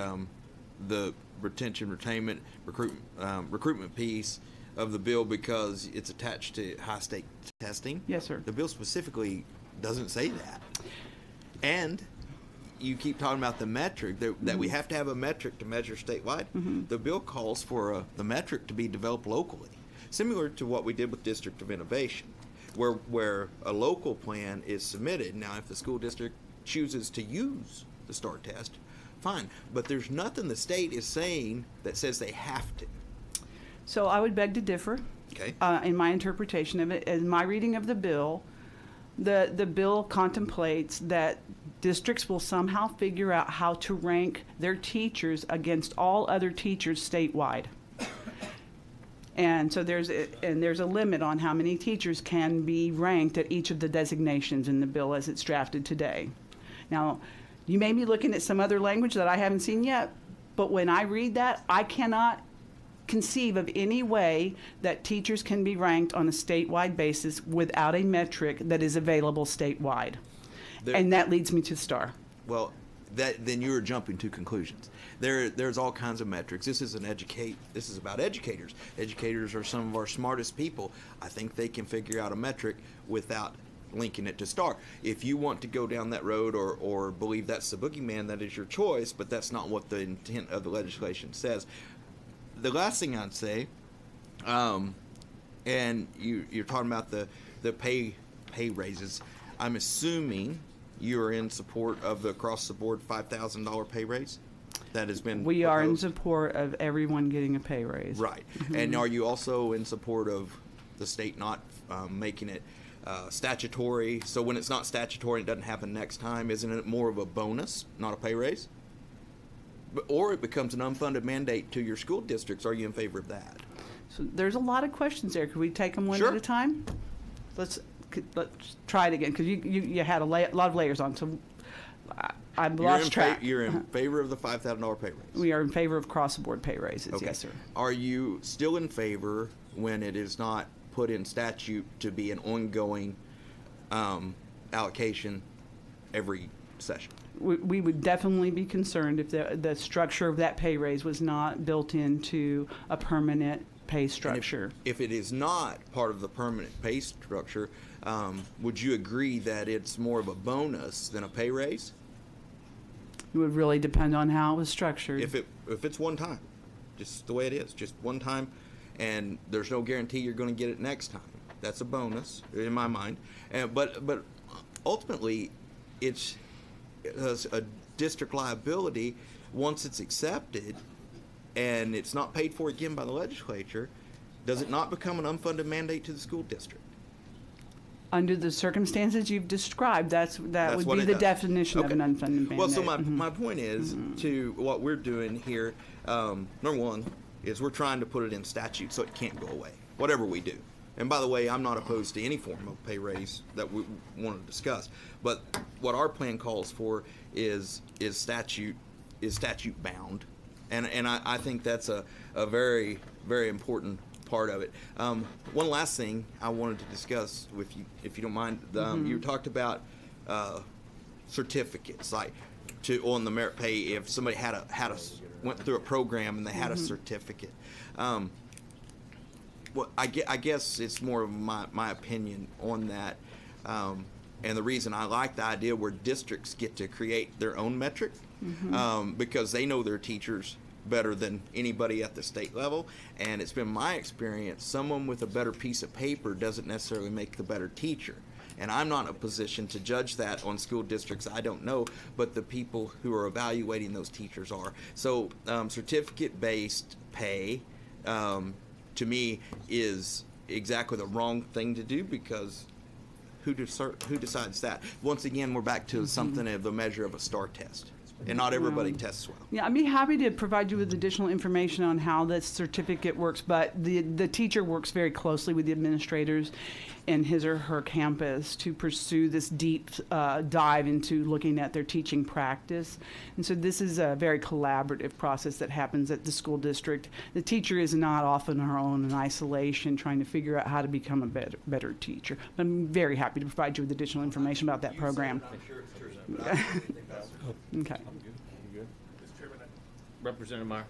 retention, retainment, recruitment piece of the bill because it's attached to high-stake testing. Yes, sir. The bill specifically doesn't say that. And you keep talking about the metric, that we have to have a metric to measure statewide. The bill calls for the metric to be developed locally, similar to what we did with District of Innovation, where a local plan is submitted. Now, if the school district chooses to use the STAR test, fine, but there's nothing the state is saying that says they have to. So I would beg to differ. Okay. In my interpretation of it. In my reading of the bill, the bill contemplates that districts will somehow figure out how to rank their teachers against all other teachers statewide. And so there's a limit on how many teachers can be ranked at each of the designations in the bill as it's drafted today. Now, you may be looking at some other language that I haven't seen yet, but when I read that, I cannot conceive of any way that teachers can be ranked on a statewide basis without a metric that is available statewide. And that leads me to STAR. Well, then you're jumping to conclusions. There's all kinds of metrics. This is about educators. Educators are some of our smartest people. I think they can figure out a metric without linking it to STAR. If you want to go down that road or believe that's the boogeyman, that is your choice, but that's not what the intent of the legislation says. The last thing I'd say, and you're talking about the pay raises, I'm assuming you're in support of the across-the-board $5,000 pay raise that has been We are in proposed? support of everyone getting a pay raise. Right. And are you also in support of the state not making it statutory? So when it's not statutory and it doesn't happen next time, isn't it more of a bonus, not a pay raise? Or it becomes an unfunded mandate to your school districts. Are you in favor of that? So there's a lot of questions there. Could we take them one Sure. at a time? Let's try it again, because you had a lot of layers on. So I've lost track. You're in favor of the $5,000 pay raise? We are in favor of cross-the-board pay raises, Okay. yes, sir. Are you still in favor when it is not put in statute to be an ongoing allocation every session? We would definitely be concerned if the structure of that pay raise was not built into a permanent pay structure. If it is not part of the permanent pay structure, would you agree that it's more of a bonus than a pay raise? It would really depend on how it was structured. If it's one time, just the way it is, just one time, and there's no guarantee you're going to get it next time. That's a bonus in my mind. But ultimately, it's a district liability once it's accepted and it's not paid for again by the legislature. Does it not become an unfunded mandate to the school district? Under the circumstances you've described, that would what be it the does. definition of Okay. an unfunded mandate. Well, so my point is to what we're doing here, number one, is we're trying to put it in statute so it can't go away, whatever we do. And by the way, I'm not opposed to any form of pay raise that we want to discuss. But what our plan calls for is statute bound. And I think that's a very, very important part of it. One last thing I wanted to discuss with you, if you don't mind. You talked about certificates, like on the merit pay, if somebody went through a program and they had a certificate. Well, I guess it's more of my opinion on that. And the reason I like the idea where districts get to create their own metric, because they know their teachers better than anybody at the state level. And it's been my experience, someone with a better piece of paper doesn't necessarily make the better teacher. And I'm not in a position to judge that on school districts. I don't know, but the people who are evaluating those teachers are. So certificate-based pay, to me, is exactly the wrong thing to do, because who decides that? Once again, we're back to something of a measure of a STAR test. And not everybody tests well. Yeah, I'd be happy to provide you with additional information on how this certificate works, but the teacher works very closely with the administrators in his or her campus to pursue this deep dive into looking at their teaching practice. And so this is a very collaborative process that happens at the school district. The teacher is not off on her own in isolation trying to figure out how to become a better teacher. But I'm very happy to provide you with additional information about that program. Okay. Representative Meyer.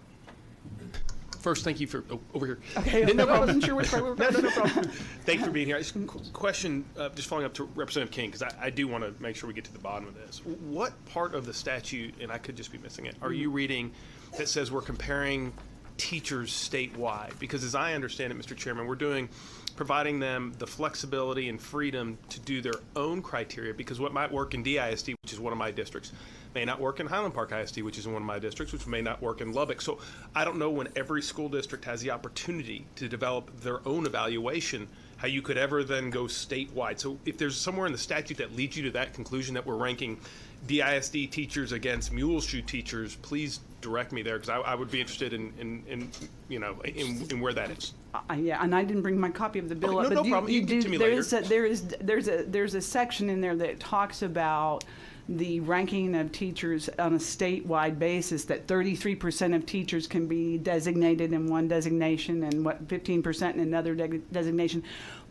First, thank you for over here. Okay, No I problem. wasn't sure which way we were going. No problem. Thank you for being here. Just a question, just following up to Representative King, because I do want to make sure we get to the bottom of this. What part of the statute, and I could just be missing it, are you reading that says we're comparing teachers statewide? Because as I understand it, Mr. Chairman, we're providing them the flexibility and freedom to do their own criteria, because what might work in DISD, which is one of my districts, may not work in Highland Park ISD, which is one of my districts, which may not work in Lubbock. So I don't know, when every school district has the opportunity to develop their own evaluation, how you could ever then go statewide. So if there's somewhere in the statute that leads you to that conclusion that we're ranking DISD teachers against mule shoe teachers, please direct me there, because I would be interested in where that is. Yeah, and I didn't bring my copy of the bill Okay, up. no problem. You can get to me later. There's a section in there that talks about the ranking of teachers on a statewide basis, that 33% of teachers can be designated in one designation and 15% in another designation.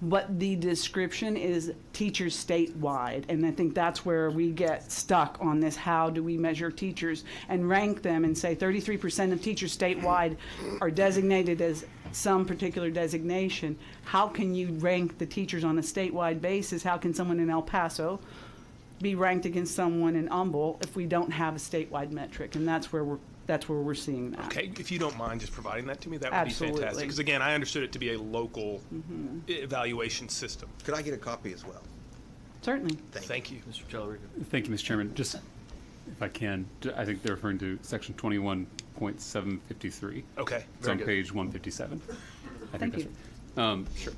But the description is teachers statewide, and I think that's where we get stuck on this. How do we measure teachers and rank them and say 33% of teachers statewide are designated as some particular designation? How can you rank the teachers on a statewide basis? How can someone in El Paso be ranked against someone in Humble if we don't have a statewide metric? And that's where we're seeing that. Okay, if you don't mind just providing that to me, that would Absolutely. be fantastic. Because again, I understood it to be a local evaluation system. Could I get a copy as well? Certainly. Thank you. Mr. Chellerico. Thank you, Mr. Chairman. Just, if I can, I think they're referring to section 21.753. Okay, It's very on good. page 157. I Thank think you. that's right. Sure.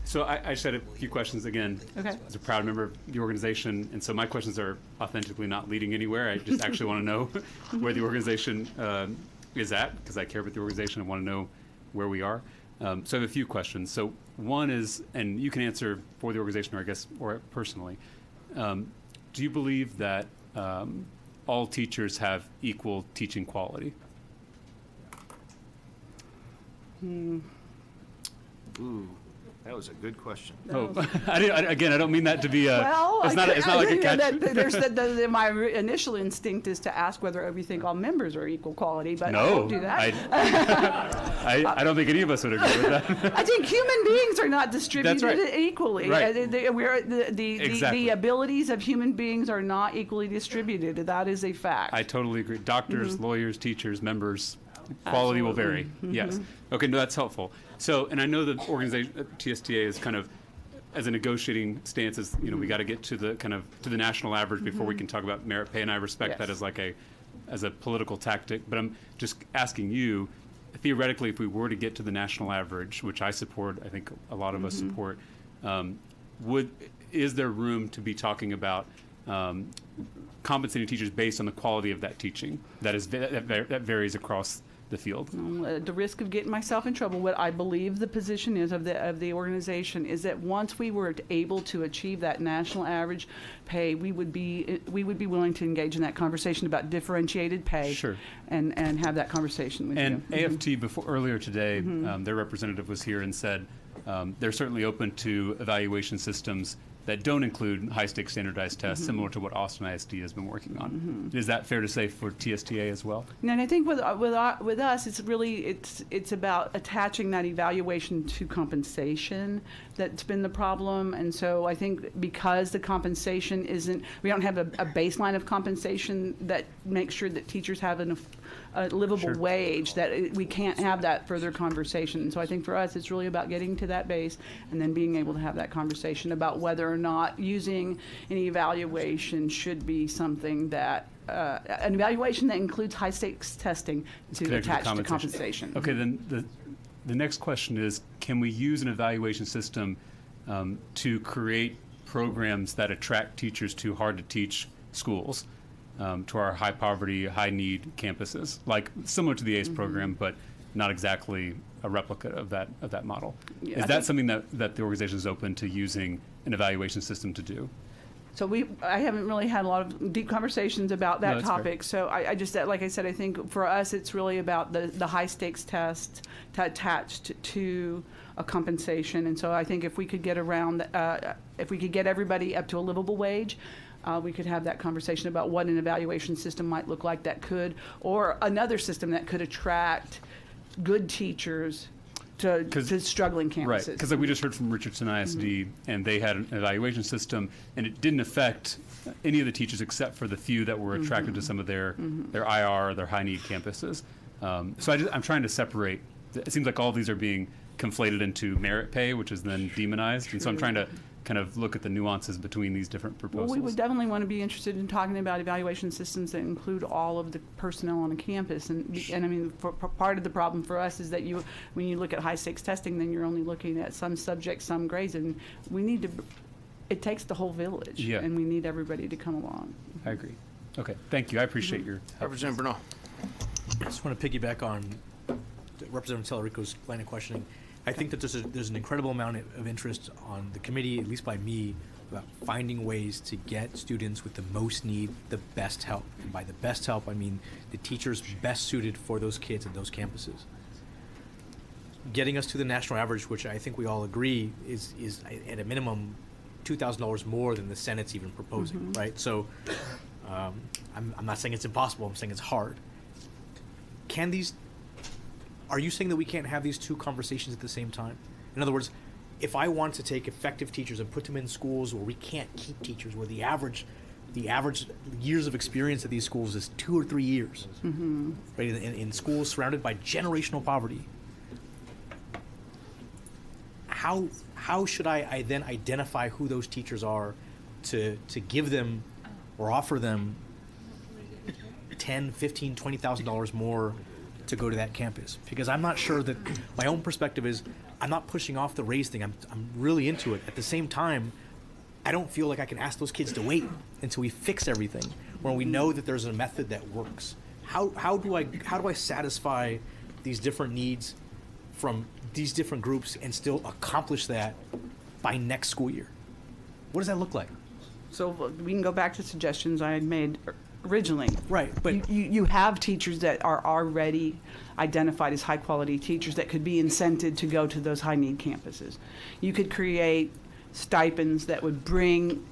So I just had a few questions again. Okay. As a proud member of the organization, and so my questions are authentically not leading anywhere. I just actually want to know where the organization is at, because I care about the organization. I want to know where we are. So I have a few questions. So one is, and you can answer for the organization, or I guess, or personally, do you believe that all teachers have equal teaching quality? Ooh, that was a good question. Oh, again, I don't mean that to be a. Well, it's not like a catch. My initial instinct is to ask whether we think all members are equal quality, but I No, won't do that. I don't think any of us would agree with that. I think human beings are not distributed That's right. equally. Right. The abilities of human beings are not equally distributed. That is a fact. I totally agree. Doctors, lawyers, teachers, members, quality will vary. Absolutely. Yes. Okay, no, that's helpful. So, and I know the organization, TSTA, is kind of, as a negotiating stance, is, we got to get to the kind of to the national average before we can talk about merit pay, and I respect that as as a political tactic. But I'm just asking you, theoretically, if we were to get to the national average, which I support, I think a lot of us support, is there room to be talking about compensating teachers based on the quality of that teaching that varies across the field? At the risk of getting myself in trouble, what I believe the position is of the organization is that once we were able to achieve that national average pay, we would be willing to engage in that conversation about differentiated pay. Sure. And have that conversation with you. And AFT earlier today, their representative was here and said they're certainly open to evaluation systems that don't include high-stakes standardized tests, similar to what Austin ISD has been working on. Is that fair to say for TSTA as well? And I think with us, it's about attaching that evaluation to compensation that's been the problem. And so I think because the compensation we don't have a baseline of compensation that makes sure that teachers have a livable wage, that we can't have that further conversation. And so I think for us, it's really about getting to that base and then being able to have that conversation about whether or not using an evaluation should be something that an evaluation that includes high stakes testing to attach to compensation. Okay, then the next question is, can we use an evaluation system to create programs that attract teachers to hard to teach schools, to our high poverty, high need campuses, like similar to the ACE program, but not exactly a replica of that model? Yeah, is that something that the organization is open to using an evaluation system to do? So I haven't really had a lot of deep conversations about that that's topic. fair. So I just, like I said, I think for us it's really about the high stakes test attached to a compensation. And so I think if we could get around, if we could get everybody up to a livable wage, we could have that conversation about what an evaluation system might look like that could, or another system that could attract good teachers to struggling campuses. Right, because like we just heard from Richardson ISD, and they had an evaluation system, and it didn't affect any of the teachers except for the few that were attracted to some of their IR, their high need campuses. So I'm trying to separate. It seems like all of these are being conflated into merit pay, which is then demonized, and so I'm trying to kind of look at the nuances between these different proposals. Well, we would definitely want to be interested in talking about evaluation systems that include all of the personnel on a campus. And I mean, part of the problem for us is that when you look at high stakes testing, then you're only looking at some subjects, some grades, and we need to. It takes the whole village, and we need everybody to come along. I agree. Okay, thank you. I appreciate your help. Representative Bernal. I just want to piggyback on Representative Tellerico's line of questioning. I think that there's an incredible amount of interest on the committee, at least by me, about finding ways to get students with the most need the best help. And by the best help, I mean the teachers best suited for those kids and those campuses. Getting us to the national average, which I think we all agree is at a minimum $2,000 more than the Senate's even proposing, right? So I'm not saying it's impossible, I'm saying it's hard. Are you saying that we can't have these two conversations at the same time? In other words, if I want to take effective teachers and put them in schools where we can't keep teachers, where the average years of experience at these schools is 2 or 3 years, right? In schools surrounded by generational poverty, how should I then identify who those teachers are to give them or offer them $10,000, $15,000, $20,000 more to go to that campus? Because I'm not sure that my own perspective is I'm not pushing off the raise thing. I'm really into it. At the same time, I don't feel like I can ask those kids to wait until we fix everything, when we know that there's a method that works. How do I satisfy these different needs from these different groups and still accomplish that by next school year? What does that look like? So we can go back to suggestions I had made originally. Right, but you have teachers that are already identified as high quality teachers that could be incented to go to those high need campuses. You could create stipends that would bring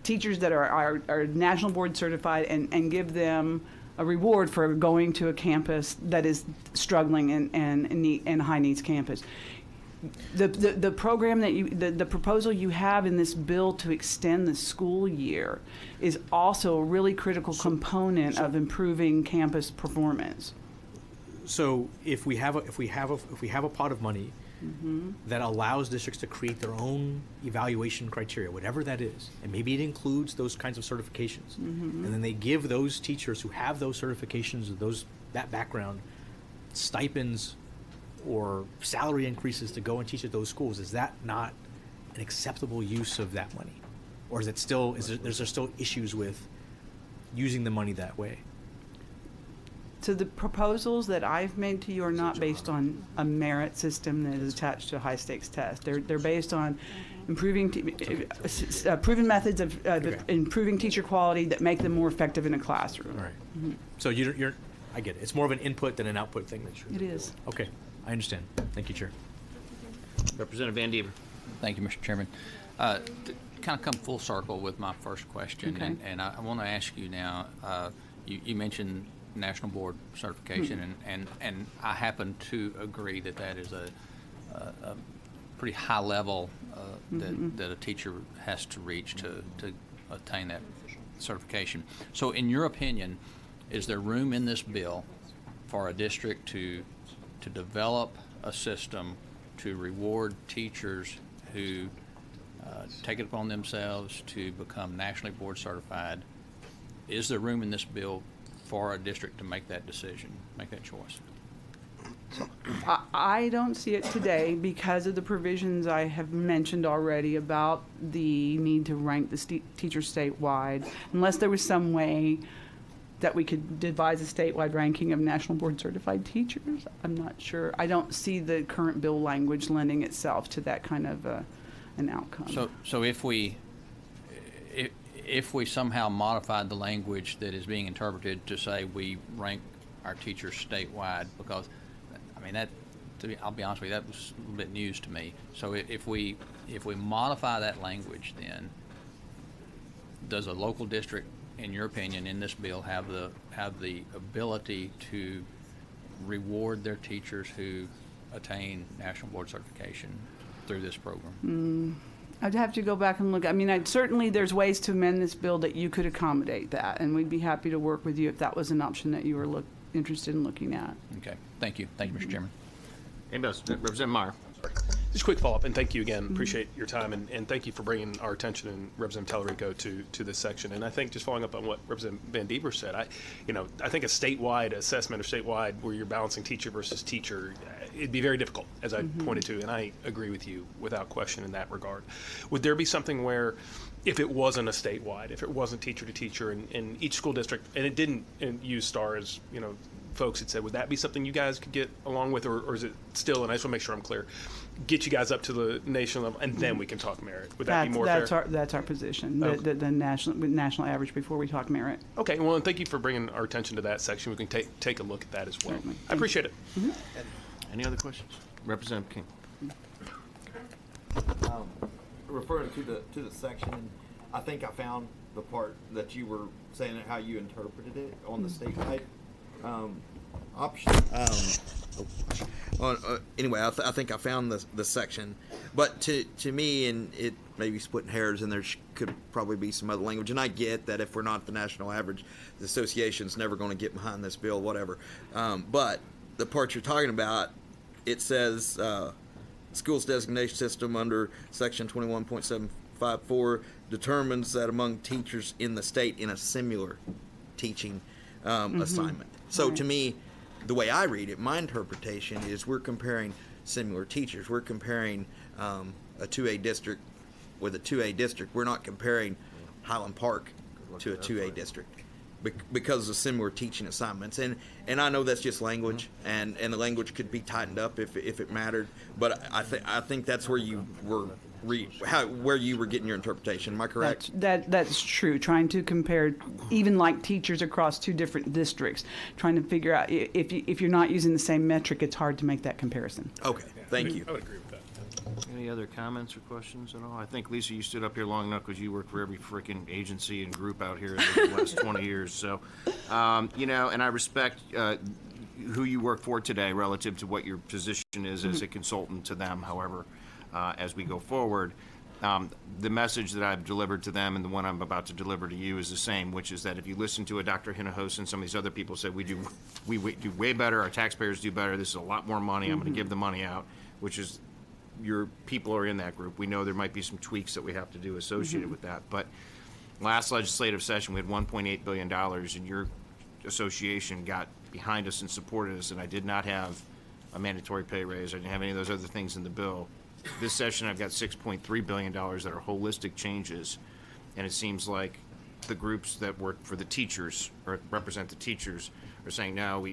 teachers that are national board certified and give them a reward for going to a campus that is struggling and high needs campus. The program that the proposal you have in this bill to extend the school year is also a really critical component of improving campus performance. So if we have a pot of money that allows districts to create their own evaluation criteria, whatever that is, and maybe it includes those kinds of certifications, and then they give those teachers who have those certifications or that background stipends or salary increases to go and teach at those schools, is that not an acceptable use of that money? Or is there still issues with using the money that way? So the proposals that I've made to you are not based on a merit system that is attached to a high stakes test. They're based on improving proven methods of improving teacher quality that make them more effective in a classroom. All right. So I get it. It's more of an input than an output thing. It is. Okay. I understand. Thank you, Chair. Representative Van Diever. Thank you, Mr. Chairman. To kind of come full circle with my first question, and I want to ask you now, you mentioned national board certification, and I happen to agree that is a pretty high level that a teacher has to reach to attain that certification. So in your opinion, is there room in this bill for a district to develop a system to reward teachers who take it upon themselves to become nationally board certified? Is there room in this bill for a district to make that decision, make that choice? I don't see it today because of the provisions I have mentioned already about the need to rank the teachers statewide. Unless there was some way that we could devise a statewide ranking of national board certified teachers, I'm not sure. I don't see the current bill language lending itself to that kind of an outcome. So if we somehow modified the language that is being interpreted to say we rank our teachers statewide, because I mean I'll be honest with you, that was a little bit news to me. So if we modify that language, then does a local district, in your opinion, in this bill have the ability to reward their teachers who attain national board certification through this program? I'd have to go back and look. I mean, certainly there's ways to amend this bill that you could accommodate that, and we'd be happy to work with you if that was an option that you were interested in looking at. Okay. Thank you. Thank you, Mr. Chairman. Anybody else? Representative Meyer. Just a quick follow-up, and thank you again. Appreciate your time, and thank you for bringing our attention and Representative Tallarico to this section. And I think just following up on what Representative Van Deever said, I think a statewide assessment or statewide where you're balancing teacher versus teacher, it'd be very difficult, as I pointed to, and I agree with you without question in that regard. Would there be something where, if it wasn't a statewide, if it wasn't teacher to teacher, and each school district, and it didn't use STAR as folks had said, would that be something you guys could get along with, or is it still, and I just want to make sure I'm clear, get you guys up to the national level, and then we can talk merit? Would that be more fair? That's our position, Okay. the national average before we talk merit. Okay, well, and thank you for bringing our attention to that section. We can take a look at that as well. Certainly. I appreciate it. Any other questions? Representative King. Referring to the section, and I think I found the part that you were saying how you interpreted it on the statewide option. Anyway, I think I found the section, but to me, and it may be splitting hairs, and there could probably be some other language. And I get that if we're not the national average, the association's never going to get behind this bill, whatever. But the part you're talking about, it says schools designation system under section 21.754 determines that among teachers in the state in a similar teaching assignment. So to me, the way I read it, my interpretation is we're comparing similar teachers. We're comparing a 2A district with a 2A district. We're not comparing Highland Park to a 2A district because of similar teaching assignments. And I know that's just language, and the language could be tightened up if it mattered. But I think that's where you were where you were getting your interpretation. Am I correct? That's true. Trying to compare even like teachers across two different districts, trying to figure out if you're not using the same metric, it's hard to make that comparison. Okay, thank you. I would agree with that. Any other comments or questions at all? I think, Lisa, you stood up here long enough because you work for every freaking agency and group out here in the last 20 years. So, and I respect who you work for today relative to what your position is as a consultant to them. However, as we go forward, the message that I've delivered to them and the one I'm about to deliver to you is the same, which is that if you listen to a Dr. Hinojosa and some of these other people say we do way better, our taxpayers do better, this is a lot more money, I'm going to give the money out, which is your people are in that group. We know there might be some tweaks that we have to do associated with that. But last legislative session, we had $1.8 billion, and your association got behind us and supported us, and I did not have a mandatory pay raise. I didn't have any of those other things in the bill. This session, I've got $6.3 billion that are holistic changes, and it seems like the groups that work for the teachers or represent the teachers are saying, no,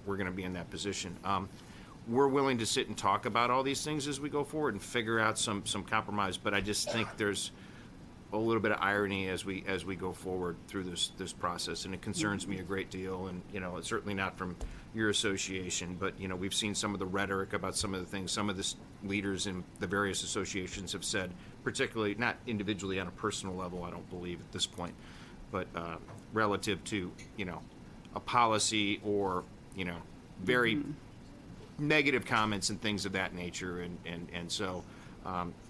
we're going to be in that position. We're willing to sit and talk about all these things as we go forward and figure out some compromise, but I just think there's a little bit of irony as we go forward through this process, and it concerns me a great deal. And it's certainly not from your association, but we've seen some of the rhetoric about some of the things some of the leaders in the various associations have said, particularly not individually on a personal level, I don't believe at this point, but relative to a policy or very negative comments and things of that nature, and so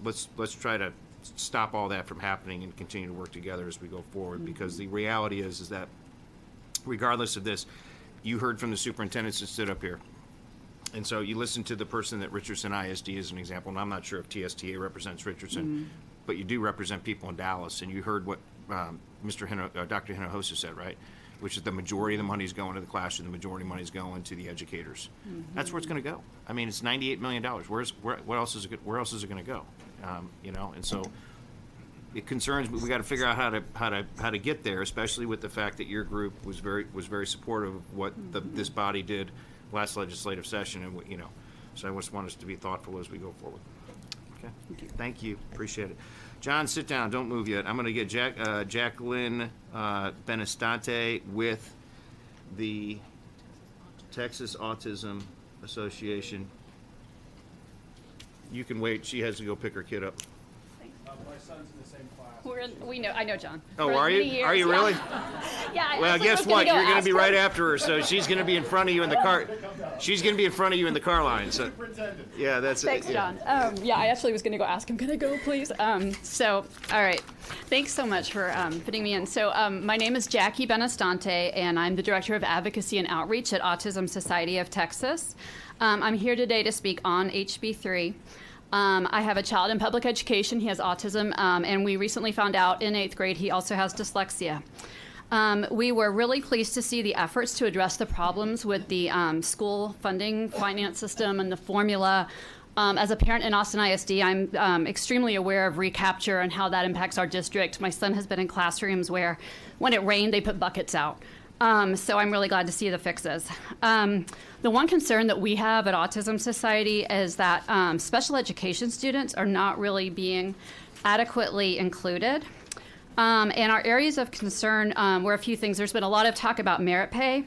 let's try to stop all that from happening and continue to work together as we go forward, because the reality is that regardless of this, you heard from the superintendents that stood up here. And so you listened to the person that Richardson ISD is an example, and I'm not sure if TSTA represents Richardson, but you do represent people in Dallas, and you heard what Dr. Hinojosa said, right? Which is the majority of the money is going to the classroom, the majority of money is going to the educators. That's where it's going to go. I mean, it's $98 million. Where else is it going to go? You know, and so it concerns me. We got to figure out how to get there, especially with the fact that your group was very supportive of what this body did last legislative session, and you know, so I just want us to be thoughtful as we go forward. Okay, thank you, appreciate it. John, sit down, don't move yet. I'm going to get Jacqueline Benestante with the Texas Autism Association. You can wait. She has to go pick her kid up. My son's in the same class. I know John. Oh, For are you? many years, Are you really? Yeah. Well, guess what? You're going to be right after her, so she's going to be in front of you in the car. She's going to be in front of you in the car line. So, yeah, that's Thanks, it. John. I actually was going to go ask him, can I go, please? All right. Thanks so much for putting me in. So my name is Jackie Benestante, and I'm the Director of Advocacy and Outreach at Autism Society of Texas. I'm here today to speak on HB3. I have a child in public education. He has autism, and we recently found out in 8th grade he also has dyslexia. We were really pleased to see the efforts to address the problems with the school funding finance system and the formula. As a parent in Austin ISD, I'm extremely aware of recapture and how that impacts our district. My son has been in classrooms where when it rained, they put buckets out. So I'm really glad to see the fixes. The one concern that we have at Autism Society is that special education students are not really being adequately included. And our areas of concern were a few things. There's been a lot of talk about merit pay.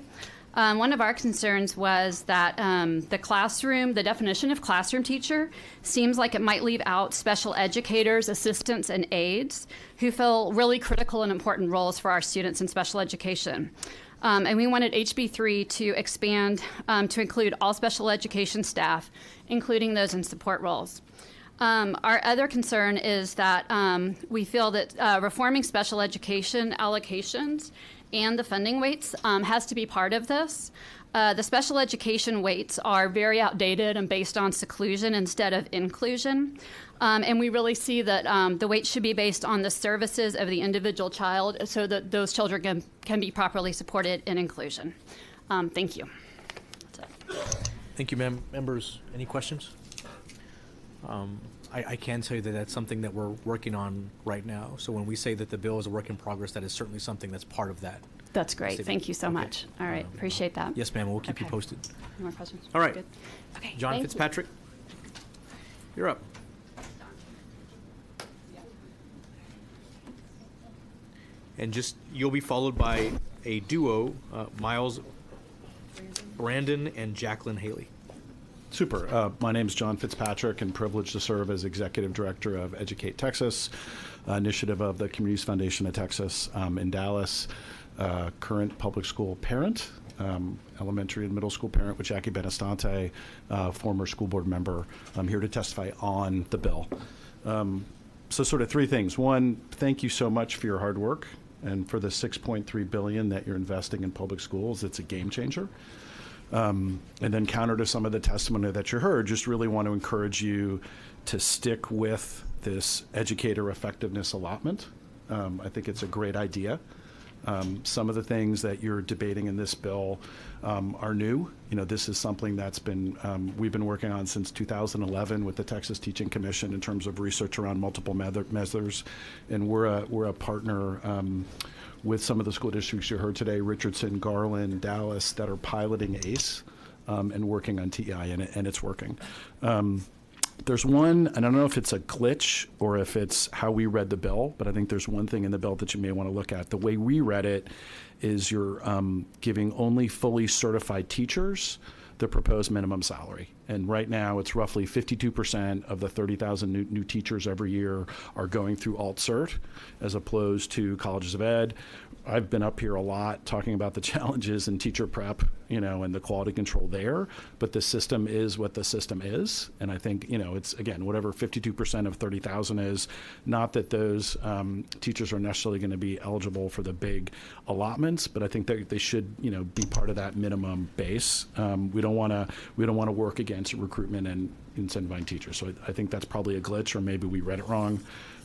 One of our concerns was that the definition of classroom teacher seems like it might leave out special educators, assistants, and aides who fill really critical and important roles for our students in special education. And we wanted HB3 to expand to include all special education staff, including those in support roles. Our other concern is that we feel that reforming special education allocations and the funding weights has to be part of this. The special education weights are very outdated and based on seclusion instead of inclusion. And we really see that the weights should be based on the services of the individual child so that those children can be properly supported in inclusion. Thank you. Thank you, ma'am. Members, any questions? I can tell you that that's something that we're working on right now. So when we say that the bill is a work in progress, that is certainly something that's part of that. That's great. Thank you so much. All right. Appreciate that. Yes, ma'am. We'll keep you posted. Any more questions? All right. Good. Okay. John thank Fitzpatrick, you're up. And you'll be followed by a duo, Miles Brandon and Jacqueline Haley. Super. My name is John Fitzpatrick and privileged to serve as Executive Director of Educate Texas, initiative of the Communities Foundation of Texas in Dallas, current public school parent, elementary and middle school parent with Jackie Benestante, former school board member. I'm here to testify on the bill. So sort of three things. One, thank you so much for your hard work and for the $6.3 billion that you're investing in public schools. It's a game changer. And then counter to some of the testimony that you heard, just really want to encourage you to stick with this educator effectiveness allotment. I think it's a great idea. Some of the things that you're debating in this bill are new. You know, this is something that's been we've been working on since 2011 with the Texas Teaching Commission in terms of research around multiple measures, and we're a partner with some of the school districts you heard today, Richardson, Garland, Dallas, that are piloting ACE and working on TEI, and it's working. There's one, and I don't know if it's a glitch or if it's how we read the bill, but I think there's one thing in the bill that you may want to look at. The way we read it is you're giving only fully certified teachers the proposed minimum salary. And right now, it's roughly 52% of the 30,000 new teachers every year are going through alt-cert, as opposed to colleges of ed. I've been up here a lot talking about the challenges in teacher prep, and the quality control there, but the system is what the system is. And I think, it's, again, whatever 52% of 30,000 is, not that those teachers are necessarily going to be eligible for the big allotments, but I think that they should, be part of that minimum base. We don't want to work against recruitment and incentivizing teachers. So I think that's probably a glitch, or maybe we read it wrong.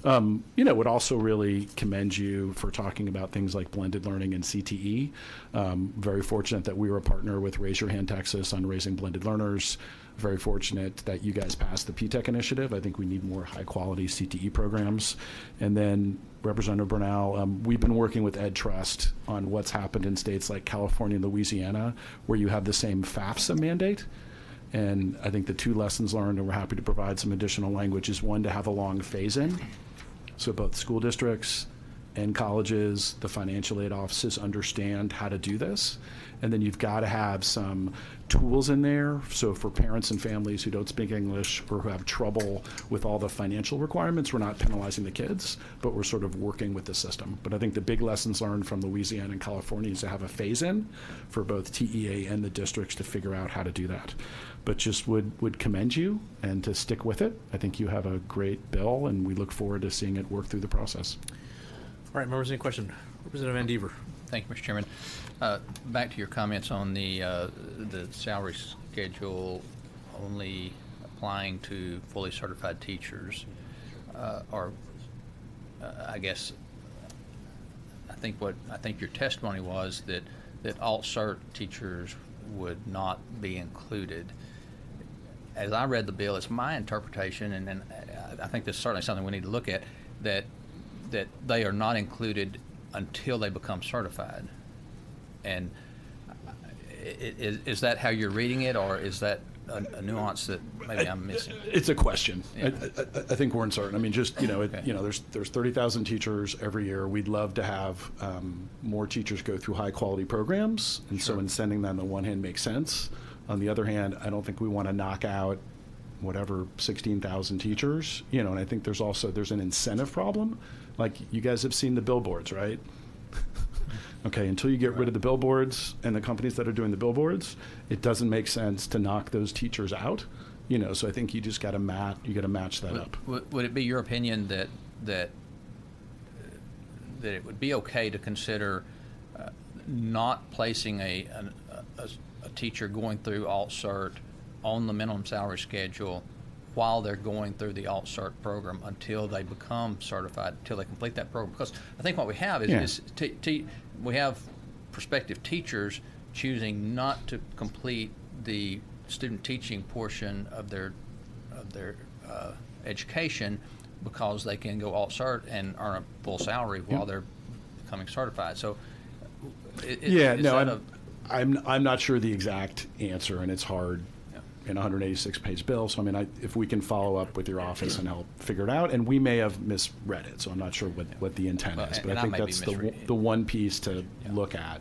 Would also really commend you for talking about things like blended learning and CTE. Very fortunate that we were a partner with Raise Your Hand Texas on raising blended learners. Very fortunate that you guys passed the PTEC initiative. I think we need more high quality CTE programs. And then Representative Bernal, we've been working with Ed Trust on what's happened in states like California and Louisiana, where you have the same FAFSA mandate. And I think the two lessons learned, and we're happy to provide some additional language, is one, to have a long phase-in. So both school districts and colleges, the financial aid offices understand how to do this. And then you've got to have some tools in there. So for parents and families who don't speak English or who have trouble with all the financial requirements, we're not penalizing the kids, but we're sort of working with the system. But I think the big lessons learned from Louisiana and California is to have a phase-in for both TEA and the districts to figure out how to do that. But just would commend you and to stick with it. I think you have a great bill, and we look forward to seeing it work through the process. All right, members, any question? Representative Van Dever. Thank you, Mr. Chairman. Back to your comments on the salary schedule only applying to fully certified teachers, I guess I think your testimony was that alt-cert teachers would not be included. As I read the bill, it's my interpretation, and I think this is certainly something we need to look at, that they are not included until they become certified. And is that how you're reading it, or is that a nuance that maybe I'm missing? It's a question. Yeah. I think we're uncertain. I mean, just there's 30,000 teachers every year. We'd love to have more teachers go through high quality programs, and so in sending them on the one hand makes sense. On the other hand, I don't think we want to knock out 16,000 teachers. And I think there's an incentive problem. Like, you guys have seen the billboards, right? Okay, until you get rid of the billboards and the companies that are doing the billboards, it doesn't make sense to knock those teachers out. So I think you just got to match that up. Would it be your opinion that it would be okay to consider not placing a teacher going through alt-cert on the minimum salary schedule while they're going through the alt-cert program until they become certified, until they complete that program? Because I think what we have is we have prospective teachers choosing not to complete the student teaching portion of their education because they can go alt-cert and earn a full salary while they're becoming certified. So, I'm not sure the exact answer, and it's hard in a 186-page bill. So, I mean, if we can follow up with your office and help figure it out, and we may have misread it, so I'm not sure what the intent is. But I think that's the one piece to look at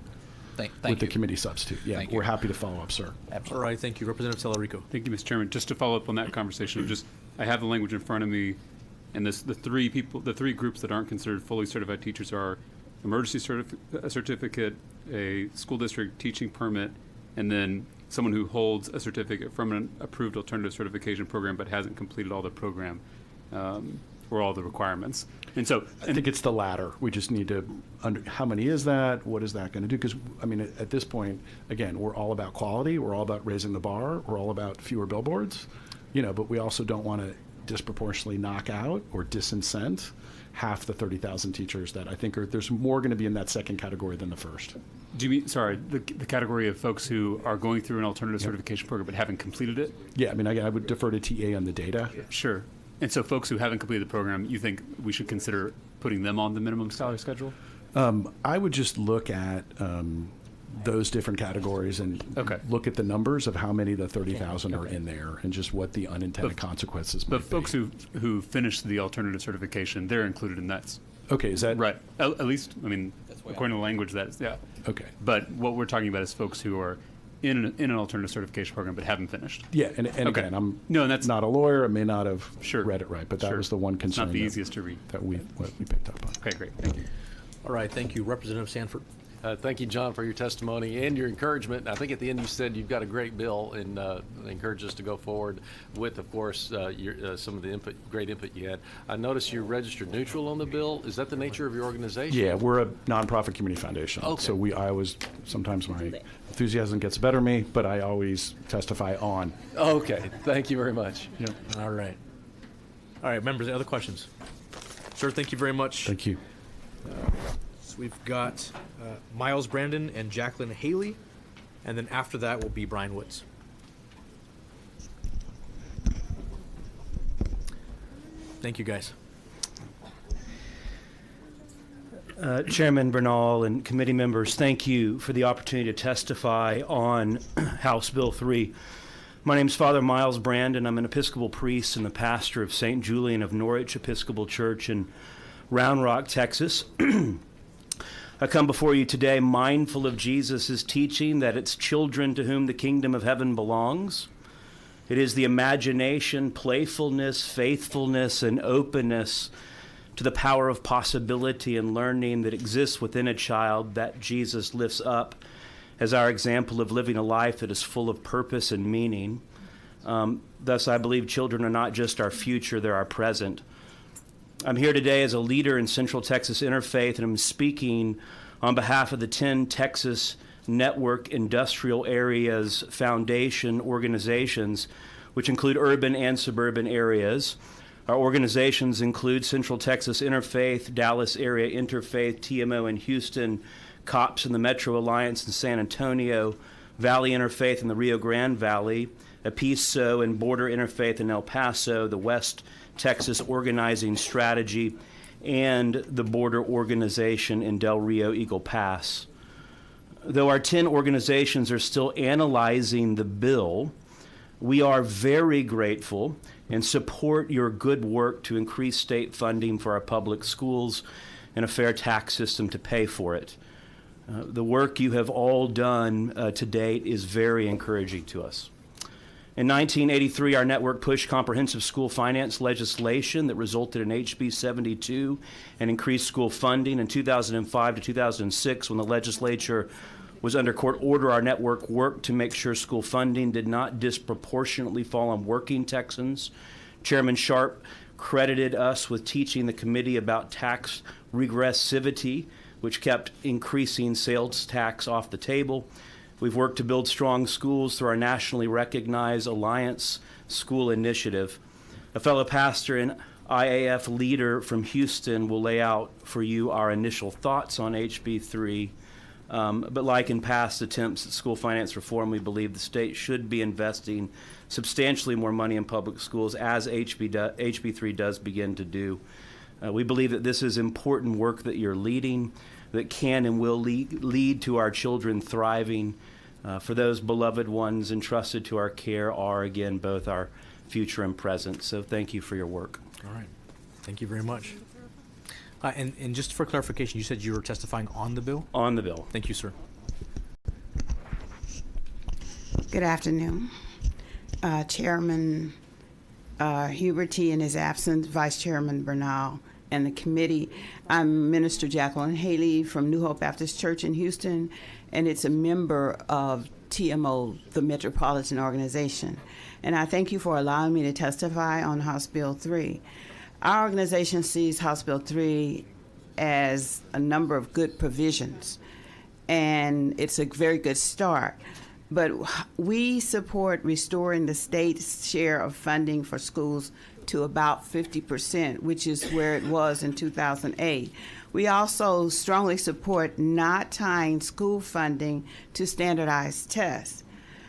with the committee substitute. Yeah, we're happy to follow up, sir. Absolutely. All right, thank you. Representative Tellerico. Thank you, Mr. Chairman. Just to follow up on that conversation, I have the language in front of me, and the three groups that aren't considered fully certified teachers are emergency certificate, a school district teaching permit, and then someone who holds a certificate from an approved alternative certification program but hasn't completed all the program or all the requirements. And so I think it's the latter. We just need to how many is that? What is that going to do? Because, I mean, at this point, again, we're all about quality. We're all about raising the bar. We're all about fewer billboards, but we also don't want to disproportionately knock out or disincent half the 30,000 teachers that I think there's more going to be in that second category than the first. Do you mean, the category of folks who are going through an alternative certification program but haven't completed it? Yeah, I mean, I would defer to TA on the data. Sure. And so folks who haven't completed the program, you think we should consider putting them on the minimum salary schedule? I would just look at those different categories and look at the numbers of how many of the 30,000 are in there and just what the unintended consequences might be. But folks who finished the alternative certification, they're included in that. Okay, is that right? At least, I mean, according to the language, that's Okay. But what we're talking about is folks who are in an alternative certification program but haven't finished. Yeah, and Okay. again, I'm No, and that's not a lawyer. I may not have Sure. read it right, but that Sure. was the one It's concern not the that- easiest to read. that we picked up on. Okay, great. Thank you. All right, thank you. Representative Sanford. Thank you, John, for your testimony and your encouragement. I think at the end you said you've got a great bill and encouraged us to go forward with, of course, some of the great input you had. I noticed you're registered neutral on the bill. Is that the nature of your organization? Yeah, we're a nonprofit community foundation. Okay. So I always, sometimes my enthusiasm gets the better of me, but I always testify on. Okay, thank you very much. Yep. All right. All right, members, other questions? Sir, thank you very much. Thank you. So we've got Miles Brandon and Jacqueline Haley, and then after that will be Brian Woods. Thank you, guys. Chairman Bernal and committee members, thank you for the opportunity to testify on House Bill 3. My name is Father Miles Brandon. I'm an Episcopal priest and the pastor of St. Julian of Norwich Episcopal Church in Round Rock, Texas. I come before you today mindful of Jesus' teaching that it's children to whom the kingdom of heaven belongs. It is the imagination, playfulness, faithfulness, and openness to the power of possibility and learning that exists within a child that Jesus lifts up as our example of living a life that is full of purpose and meaning. Thus, I believe children are not just our future, they're our present. I'm here today as a leader in Central Texas Interfaith, and I'm speaking on behalf of the 10 Texas Network Industrial Areas Foundation organizations, which include urban and suburban areas. Our organizations include Central Texas Interfaith, Dallas Area Interfaith, TMO in Houston, COPS in the Metro Alliance in San Antonio, Valley Interfaith in the Rio Grande Valley, APISO and Border Interfaith in El Paso, the West Texas Organizing Strategy, and the Border Organization in Del Rio Eagle Pass. Though our 10 organizations are still analyzing the bill, we are very grateful and support your good work to increase state funding for our public schools and a fair tax system to pay for it. The work you have all done to date is very encouraging to us. In 1983, our network pushed comprehensive school finance legislation that resulted in HB 72 and increased school funding. In 2005 to 2006, when the legislature was under court order, our network worked to make sure school funding did not disproportionately fall on working Texans. Chairman Sharp credited us with teaching the committee about tax regressivity, which kept increasing sales tax off the table. We've worked to build strong schools through our nationally recognized Alliance School Initiative. A fellow pastor and IAF leader from Houston will lay out for you our initial thoughts on HB 3. But like in past attempts at school finance reform, we believe the state should be investing substantially more money in public schools as HB 3 does begin to do. We believe that this is important work that you're leading, that can and will lead to our children thriving. For those beloved ones entrusted to our care are, again, both our future and present. So thank you for your work. All right. Thank you very much. And just for clarification, you said you were testifying on the bill? On the bill. Thank you, sir. Good afternoon. Chairman Huberty in his absence, Vice Chairman Bernal, and the committee. I'm Minister Jacqueline Haley from New Hope Baptist Church in Houston, and it's a member of TMO, the Metropolitan Organization. And I thank you for allowing me to testify on House Bill 3. Our organization sees House Bill 3 as a number of good provisions, and it's a very good start. But we support restoring the state's share of funding for schools to about 50%, which is where it was in 2008. We also strongly support not tying school funding to standardized tests.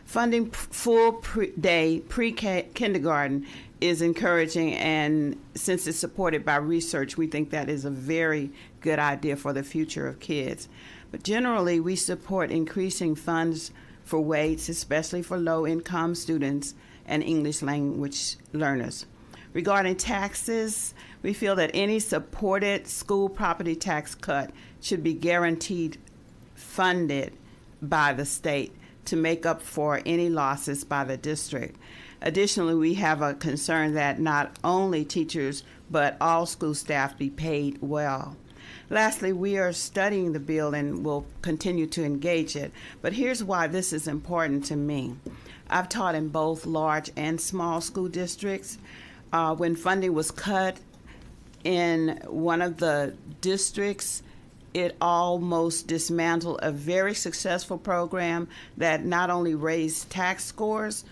Funding full day pre-kindergarten is encouraging, and since it's supported by research, we think that is a very good idea for the future of kids. But generally, we support increasing funds for weights, especially for low-income students and English language learners. Regarding taxes, we feel that any supported school property tax cut should be guaranteed funded by the state to make up for any losses by the district. Additionally, we have a concern that not only teachers but all school staff be paid well. Lastly, we are studying the bill and will continue to engage it. But here's why this is important to me. I've taught in both large and small school districts. When funding was cut in one of the districts, it almost dismantled a very successful program that not only raised tax scores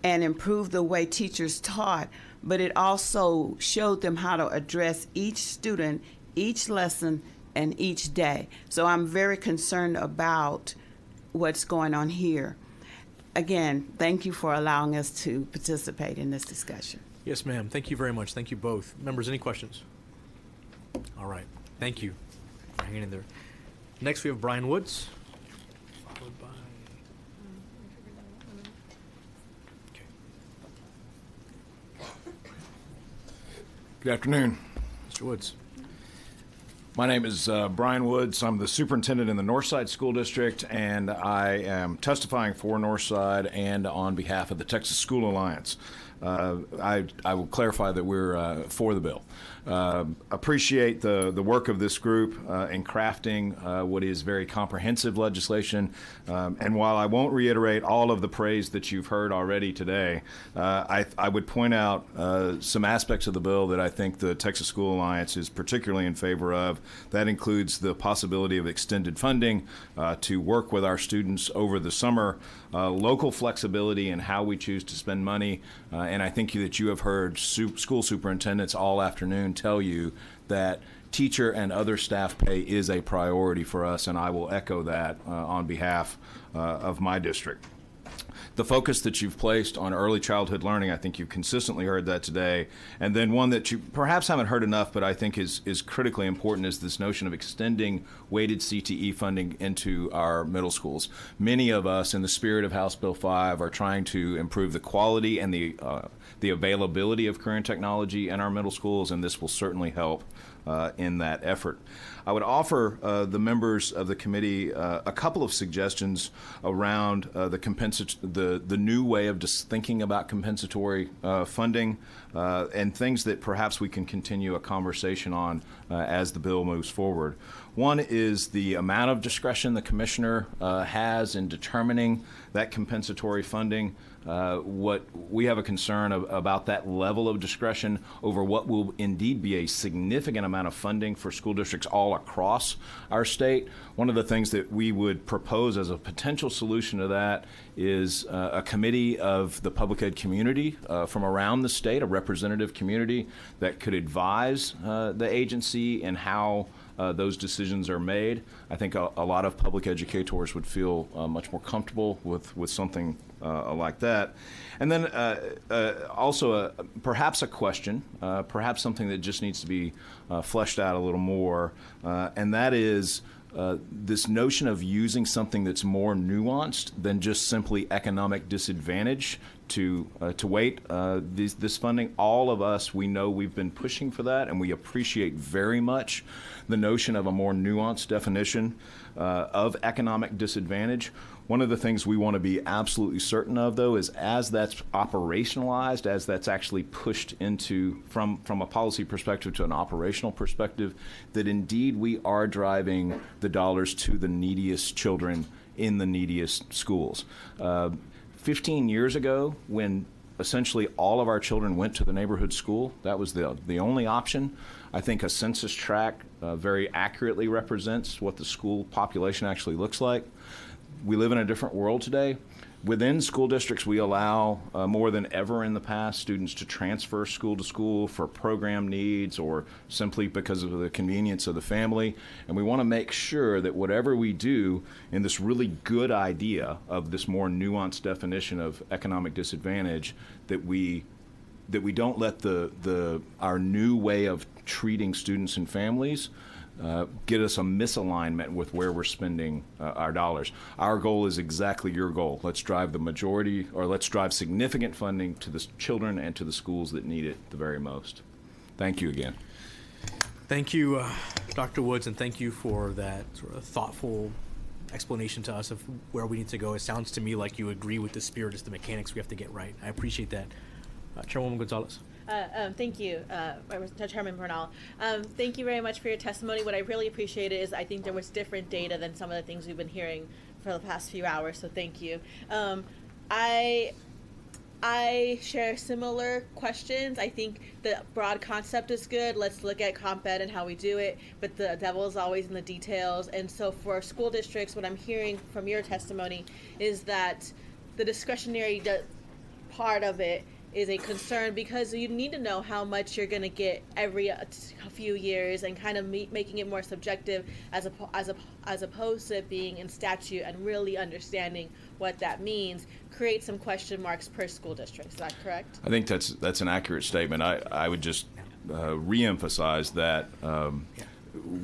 and improved the way teachers taught, but it also showed them how to address each student, each lesson, and each day. So I'm very concerned about what's going on here. Again, thank you for allowing us to participate in this discussion. Yes, ma'am. Thank you very much. Thank you both. Members, any questions? All right. Thank you. Hanging in there. Next, we have Brian Woods. Followed by... Good afternoon. Mr. Woods. My name is Brian Woods. I'm the superintendent in the Northside School District, and I am testifying for Northside and on behalf of the Texas School Alliance. I will clarify that we're for the bill. Appreciate the work of this group in crafting what is very comprehensive legislation. And while I won't reiterate all of the praise that you've heard already today, I would point out some aspects of the bill that I think the Texas School Alliance is particularly in favor of. That includes the possibility of extended funding to work with our students over the summer, local flexibility in how we choose to spend money, and I think that you have heard school superintendents all afternoon tell you that teacher and other staff pay is a priority for us, and I will echo that on behalf of my district. The focus that you've placed on early childhood learning, I think you've consistently heard that today. And then one that you perhaps haven't heard enough, but I think is critically important, is this notion of extending weighted CTE funding into our middle schools. Many of us, in the spirit of House Bill 5, are trying to improve the quality and the availability of current technology in our middle schools, and this will certainly help in that effort. I would offer the members of the committee a couple of suggestions around the new way of just thinking about compensatory funding and things that perhaps we can continue a conversation on as the bill moves forward. One is the amount of discretion the commissioner has in determining that compensatory funding. What we have a concern about that level of discretion over what will indeed be a significant amount of funding for school districts all across our state. One of the things that we would propose as a potential solution to that is a committee of the public ed community from around the state, a representative community that could advise the agency in how those decisions are made. I think a lot of public educators would feel much more comfortable with something like that. And then also perhaps a question, perhaps something that just needs to be fleshed out a little more, and that is this notion of using something that's more nuanced than just simply economic disadvantage to weight this funding. All of us, we know we've been pushing for that, and we appreciate very much the notion of a more nuanced definition of economic disadvantage. One of the things we want to be absolutely certain of, though, is as that's operationalized, as that's actually pushed into, from a policy perspective to an operational perspective, that indeed we are driving the dollars to the neediest children in the neediest schools. 15 years ago, when essentially all of our children went to the neighborhood school, that was the only option. I think a census tract very accurately represents what the school population actually looks like. We live in a different world today. Within school districts, we allow more than ever in the past students to transfer school to school for program needs or simply because of the convenience of the family. And we want to make sure that whatever we do in this really good idea of this more nuanced definition of economic disadvantage, that we don't let our new way of treating students and families get us a misalignment with where we're spending our dollars. Our goal is exactly your goal. Let's drive the majority, or let's drive significant funding to the children and to the schools that need it the very most. Thank you again. Thank you, Dr. Woods, and thank you for that sort of thoughtful explanation to us of where we need to go. It sounds to me like you agree with the spirit. It's the mechanics we have to get right. I appreciate that. Chairwoman Gonzalez. Thank you, Chairman Bernal. Thank you very much for your testimony. What I really appreciated is I think there was different data than some of the things we've been hearing for the past few hours, so thank you. I share similar questions. I think the broad concept is good. Let's look at comp ed and how we do it, but the devil is always in the details. And so for school districts, what I'm hearing from your testimony is that the discretionary part of it is a concern because you need to know how much you're going to get every few years and kind of making it more subjective as opposed to it being in statute and really understanding what that means create some question marks per school district. Is that correct? I think that's an accurate statement. I would just reemphasize that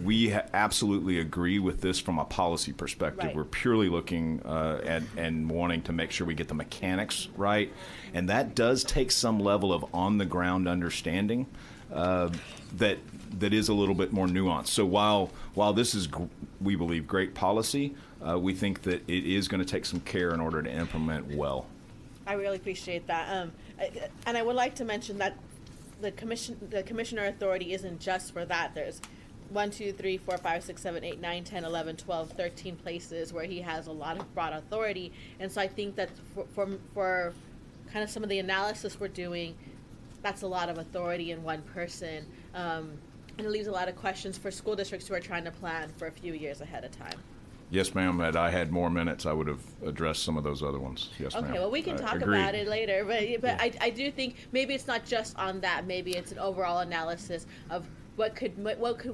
we absolutely agree with this from a policy perspective. Right. We're purely looking at and wanting to make sure we get the mechanics right, and that does take some level of on-the-ground understanding that is a little bit more nuanced. So while this is, we believe, great policy, we think that it is going to take some care in order to implement well. I really appreciate that, and I would like to mention that the commissioner authority isn't just for that. There's 1, 2, 3, 4, 5, 6, 7, 8, 9, 10, 11, 12, 13 places where he has a lot of broad authority. And so I think that for kind of some of the analysis we're doing, that's a lot of authority in one person. And it leaves a lot of questions for school districts who are trying to plan for a few years ahead of time. Yes, ma'am. Had I had more minutes, I would have addressed some of those other ones. Yes, ma'am. Okay, well, we can talk about it later. But I do think maybe it's not just on that. Maybe it's an overall analysis of what could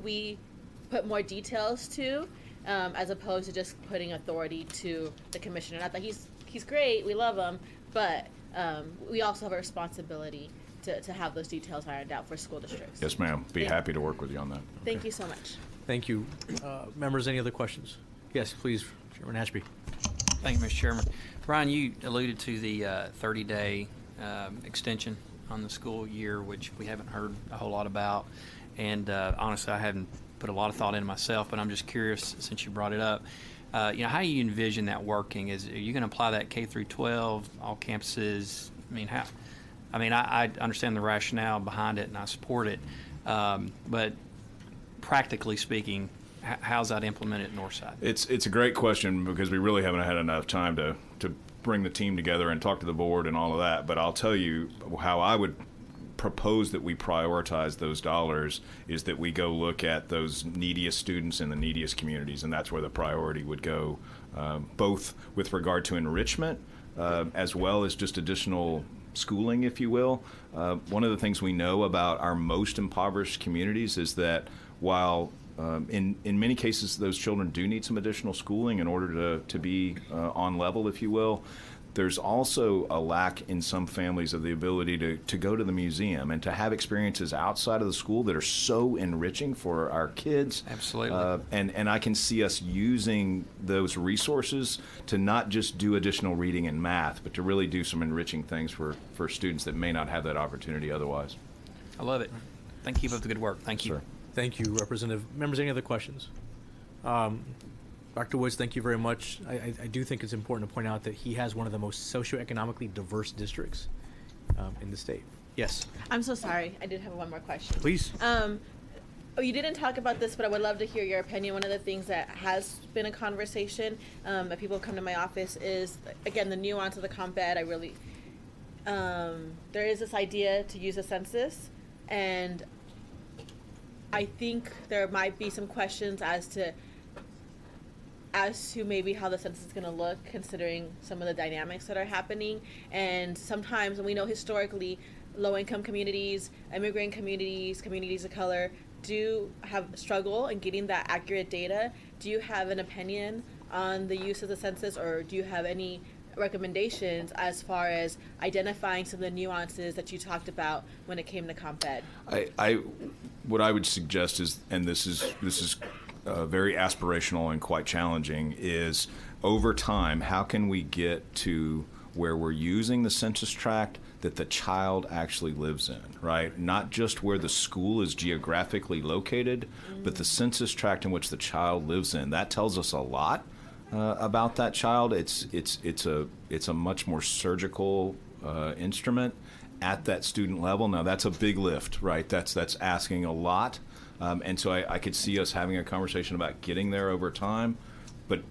we put more details to, as opposed to just putting authority to the commissioner. Not that he's great, we love him, but we also have a responsibility to have those details ironed out for school districts. Yes, ma'am. Be happy to work with you on that. Thank you so much. Thank you. Members, any other questions? Yes, please, Chairman Ashby. Thank you, Mr. Chairman. Brian, you alluded to the 30-day extension on the school year, which we haven't heard a whole lot about. And honestly, I haven't put a lot of thought into myself, but I'm just curious since you brought it up. How do you envision that working? Are you going to apply that K through 12, all campuses? I understand the rationale behind it, and I support it. But practically speaking, how's that implemented at Northside? It's a great question because we really haven't had enough time to bring the team together and talk to the board and all of that. But I'll tell you how I would propose that we prioritize those dollars is that we go look at those neediest students in the neediest communities, and that's where the priority would go, both with regard to enrichment as well as just additional schooling, if you will. One of the things we know about our most impoverished communities is that while in many cases those children do need some additional schooling in order to be on level, if you will, there's also a lack in some families of the ability to go to the museum and to have experiences outside of the school that are so enriching for our kids. Absolutely. And I can see us using those resources to not just do additional reading and math, but to really do some enriching things for students that may not have that opportunity otherwise. I love it. Thank you for the good work. Thank you. Sure. Thank you, Representative. Members, any other questions? Dr. Woods, thank you very much. I do think it's important to point out that he has one of the most socioeconomically diverse districts in the state. Yes. I'm so sorry. I did have one more question. Please. You didn't talk about this, but I would love to hear your opinion. One of the things that has been a conversation that people come to my office is, again, the nuance of the comp ed. There is this idea to use a census, and I think there might be some questions as to maybe how the census is going to look, considering some of the dynamics that are happening. And sometimes, and we know historically, low-income communities, immigrant communities, communities of color do have struggle in getting that accurate data. Do you have an opinion on the use of the census, or do you have any recommendations as far as identifying some of the nuances that you talked about when it came to comp ed? What I would suggest is, and this is very aspirational and quite challenging, is over time, how can we get to where we're using the census tract that the child actually lives in, right? Not just where the school is geographically located, but the census tract in which the child lives in. That tells us a lot about that child. It's a much more surgical instrument at that student level. Now that's a big lift, right? That's asking a lot, and so I could see us having a conversation about getting there over time, but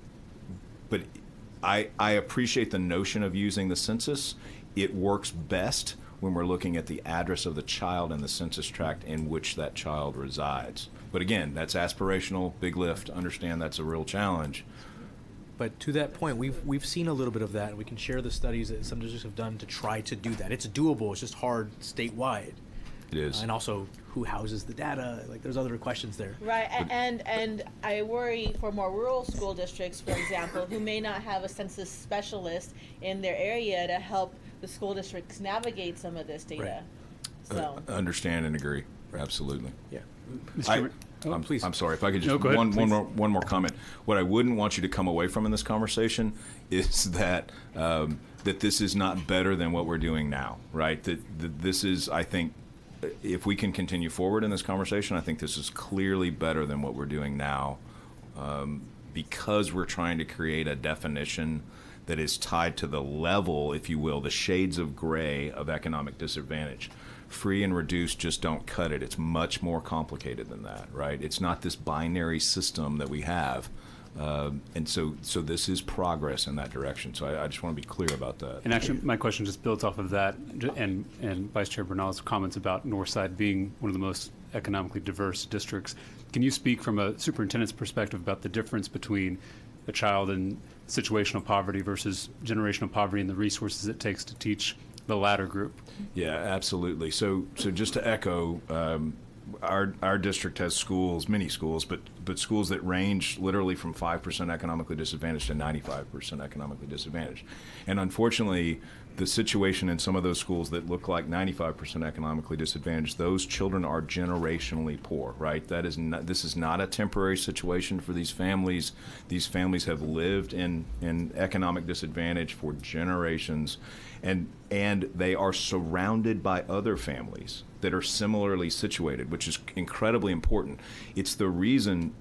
I appreciate the notion of using the census. It works best when we're looking at the address of the child in the census tract in which that child resides. But again, that's aspirational, big lift. Understand that's a real challenge. But to that point, we've seen a little bit of that. We can share the studies that some districts have done to try to do that. It's doable. It's just hard statewide. It is. And also, who houses the data? Like, there's other questions there. Right, and I worry for more rural school districts, for example, who may not have a census specialist in their area to help the school districts navigate some of this data. Right. So Understand and agree. Absolutely. Yeah. Please. I'm sorry if I could just go ahead, one more comment. What I wouldn't want you to come away from in this conversation is that that this is not better than what we're doing now, right? That this is, I think, if we can continue forward in this conversation, I think this is clearly better than what we're doing now, because we're trying to create a definition that is tied to the level, if you will, the shades of gray of economic disadvantage. Free and reduced just don't cut it. It's much more complicated than that, right? It's not this binary system that we have. And so this is progress in that direction. So I just want to be clear about that. And actually, my question just builds off of that, and Vice Chair Bernal's comments about Northside being one of the most economically diverse districts. Can you speak from a superintendent's perspective about the difference between a child in situational poverty versus generational poverty and the resources it takes to teach the latter group? Yeah, absolutely. So just to echo, our district has schools, many schools, but schools that range literally from 5% economically disadvantaged to 95% economically disadvantaged. And unfortunately, the situation in some of those schools that look like 95% economically disadvantaged, those children are generationally poor, right? This is not a temporary situation for these families. These families have lived in economic disadvantage for generations, and they are surrounded by other families that are similarly situated, which is incredibly important. It's the reason,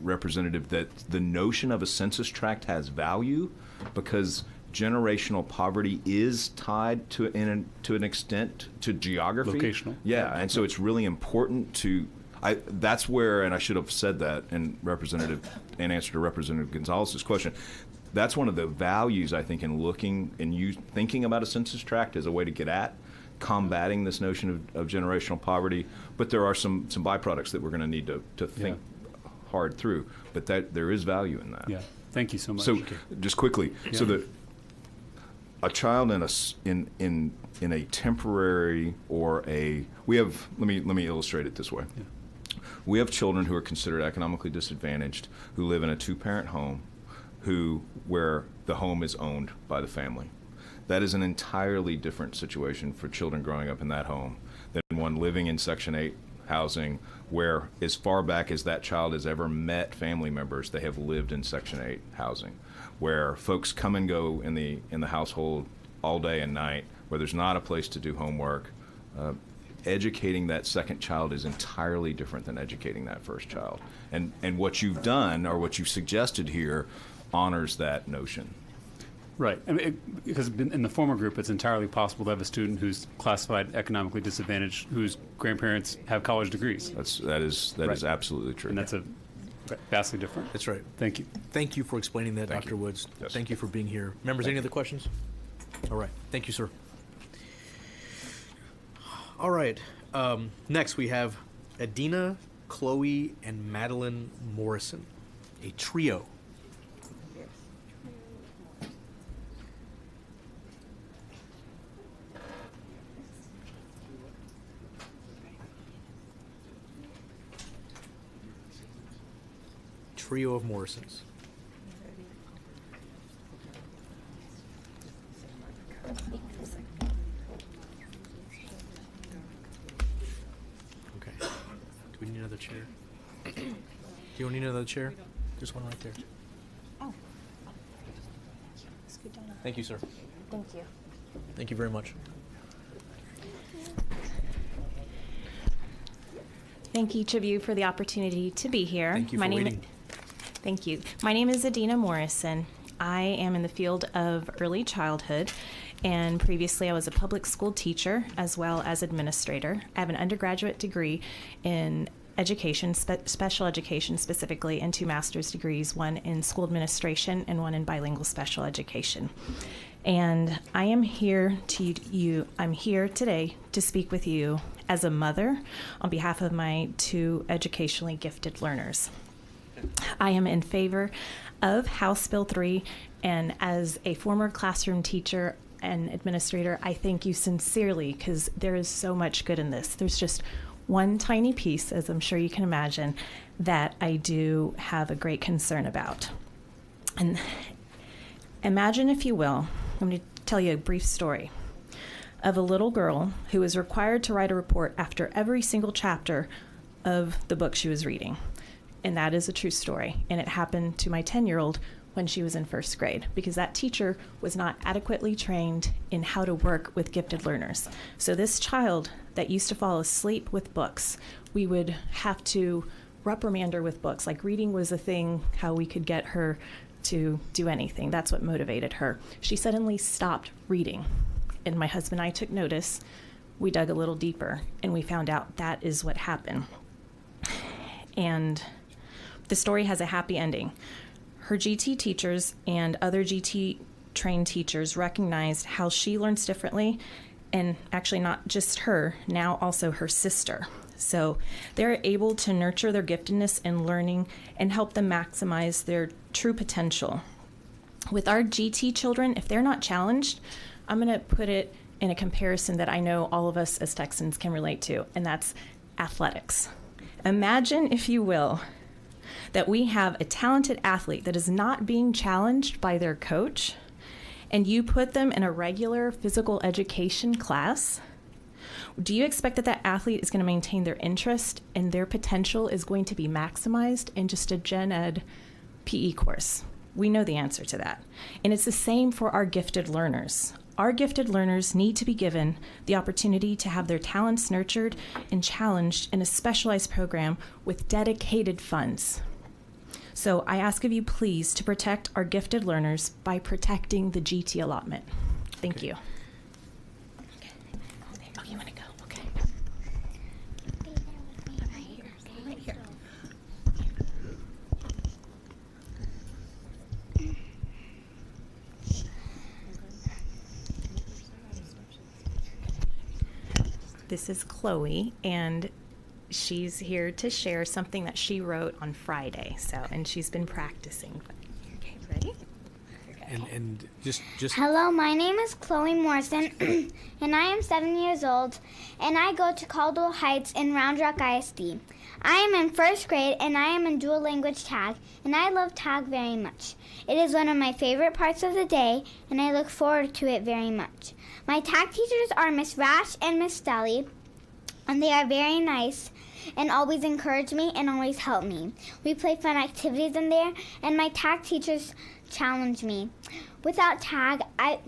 Representative, that the notion of a census tract has value, because generational poverty is tied to an extent to geography. Locational. Yeah, and so it's really important to. That's where, and I should have said that in answer to Representative Gonzalez's question. That's one of the values, I think, in looking and thinking about a census tract as a way to get at combating this notion of generational poverty. But there are some byproducts that we're going to need to think hard through. But there is value in that. Yeah. Thank you so much. So, just quickly, Yeah. so a child in a temporary or we have. Let me illustrate it this way. Yeah. We have children who are considered economically disadvantaged who live in a two-parent home, where the home is owned by the family. That is an entirely different situation for children growing up in that home than one living in Section 8 housing, where as far back as that child has ever met family members, they have lived in Section 8 housing, where folks come and go in the household all day and night, where there's not a place to do homework. Educating that second child is entirely different than educating that first child. And what you've done, or what you've suggested here, honors that notion. Right. I mean, because in the former group, it's entirely possible to have a student who's classified economically disadvantaged, whose grandparents have college degrees. That is absolutely true. And that's vastly different. That's right. Thank you. Thank you for explaining that, Dr. Woods. Yes. Thank you for being here. Members, any other questions? All right. Thank you, sir. All right. Next, we have Adina, Chloe, and Madeline Morrison, a trio. Trio of Morrisons. Okay. Do we need another chair? Do you need another chair? There's one right there. Oh. Thank you, sir. Thank you. Thank you very much. Thank each of you for the opportunity to be here. Thank you for waiting. Thank you. My name is Adina Morrison. I am in the field of early childhood, and previously I was a public school teacher as well as administrator. I have an undergraduate degree in education, special education specifically, and 2 master's degrees, one in school administration and one in bilingual special education. And I am here I'm here today to speak with you as a mother on behalf of my 2 educationally gifted learners. I am in favor of House Bill 3, and as a former classroom teacher and administrator, I thank you sincerely because there is so much good in this. There's just one tiny piece, as I'm sure you can imagine, that I do have a great concern about. And imagine, if you will, I'm going to tell you a brief story of a little girl who was required to write a report after every single chapter of the book she was reading. And that is a true story. And it happened to my 10-year-old when she was in 1st grade, because that teacher was not adequately trained in how to work with gifted learners. So this child that used to fall asleep with books, we would have to reprimand her with books. Like reading was a thing, how we could get her to do anything. That's what motivated her. She suddenly stopped reading. And my husband and I took notice. We dug a little deeper, and we found out that is what happened. And the story has a happy ending. Her GT teachers and other GT trained teachers recognized how she learns differently, and actually not just her, now also her sister. So they're able to nurture their giftedness in learning and help them maximize their true potential. With our GT children, if they're not challenged, I'm going to put it in a comparison that I know all of us as Texans can relate to, and that's athletics. Imagine, if you will, that we have a talented athlete that is not being challenged by their coach, and you put them in a regular physical education class. Do you expect that that athlete is going to maintain their interest and their potential is going to be maximized in just a gen ed PE course? We know the answer to that. And it's the same for our gifted learners. Our gifted learners need to be given the opportunity to have their talents nurtured and challenged in a specialized program with dedicated funds. So I ask of you, please, to protect our gifted learners by protecting the GT allotment. Thank you. Okay. Oh, you want to go? Okay. Right here. This is Chloe, and she's here to share something that she wrote on Friday. And she's been practicing. Okay, ready? And just Hello, my name is Chloe Morrison, and I am 7 years old, and I go to Caldwell Heights in Round Rock ISD. I am in 1st grade, and I am in dual language tag, and I love tag very much. It is one of my favorite parts of the day, and I look forward to it very much. My tag teachers are Miss Rash and Miss Stelly, and they are very nice and always encourage me and always help me. We play fun activities in there, and my tag teachers challenge me. Without tag, I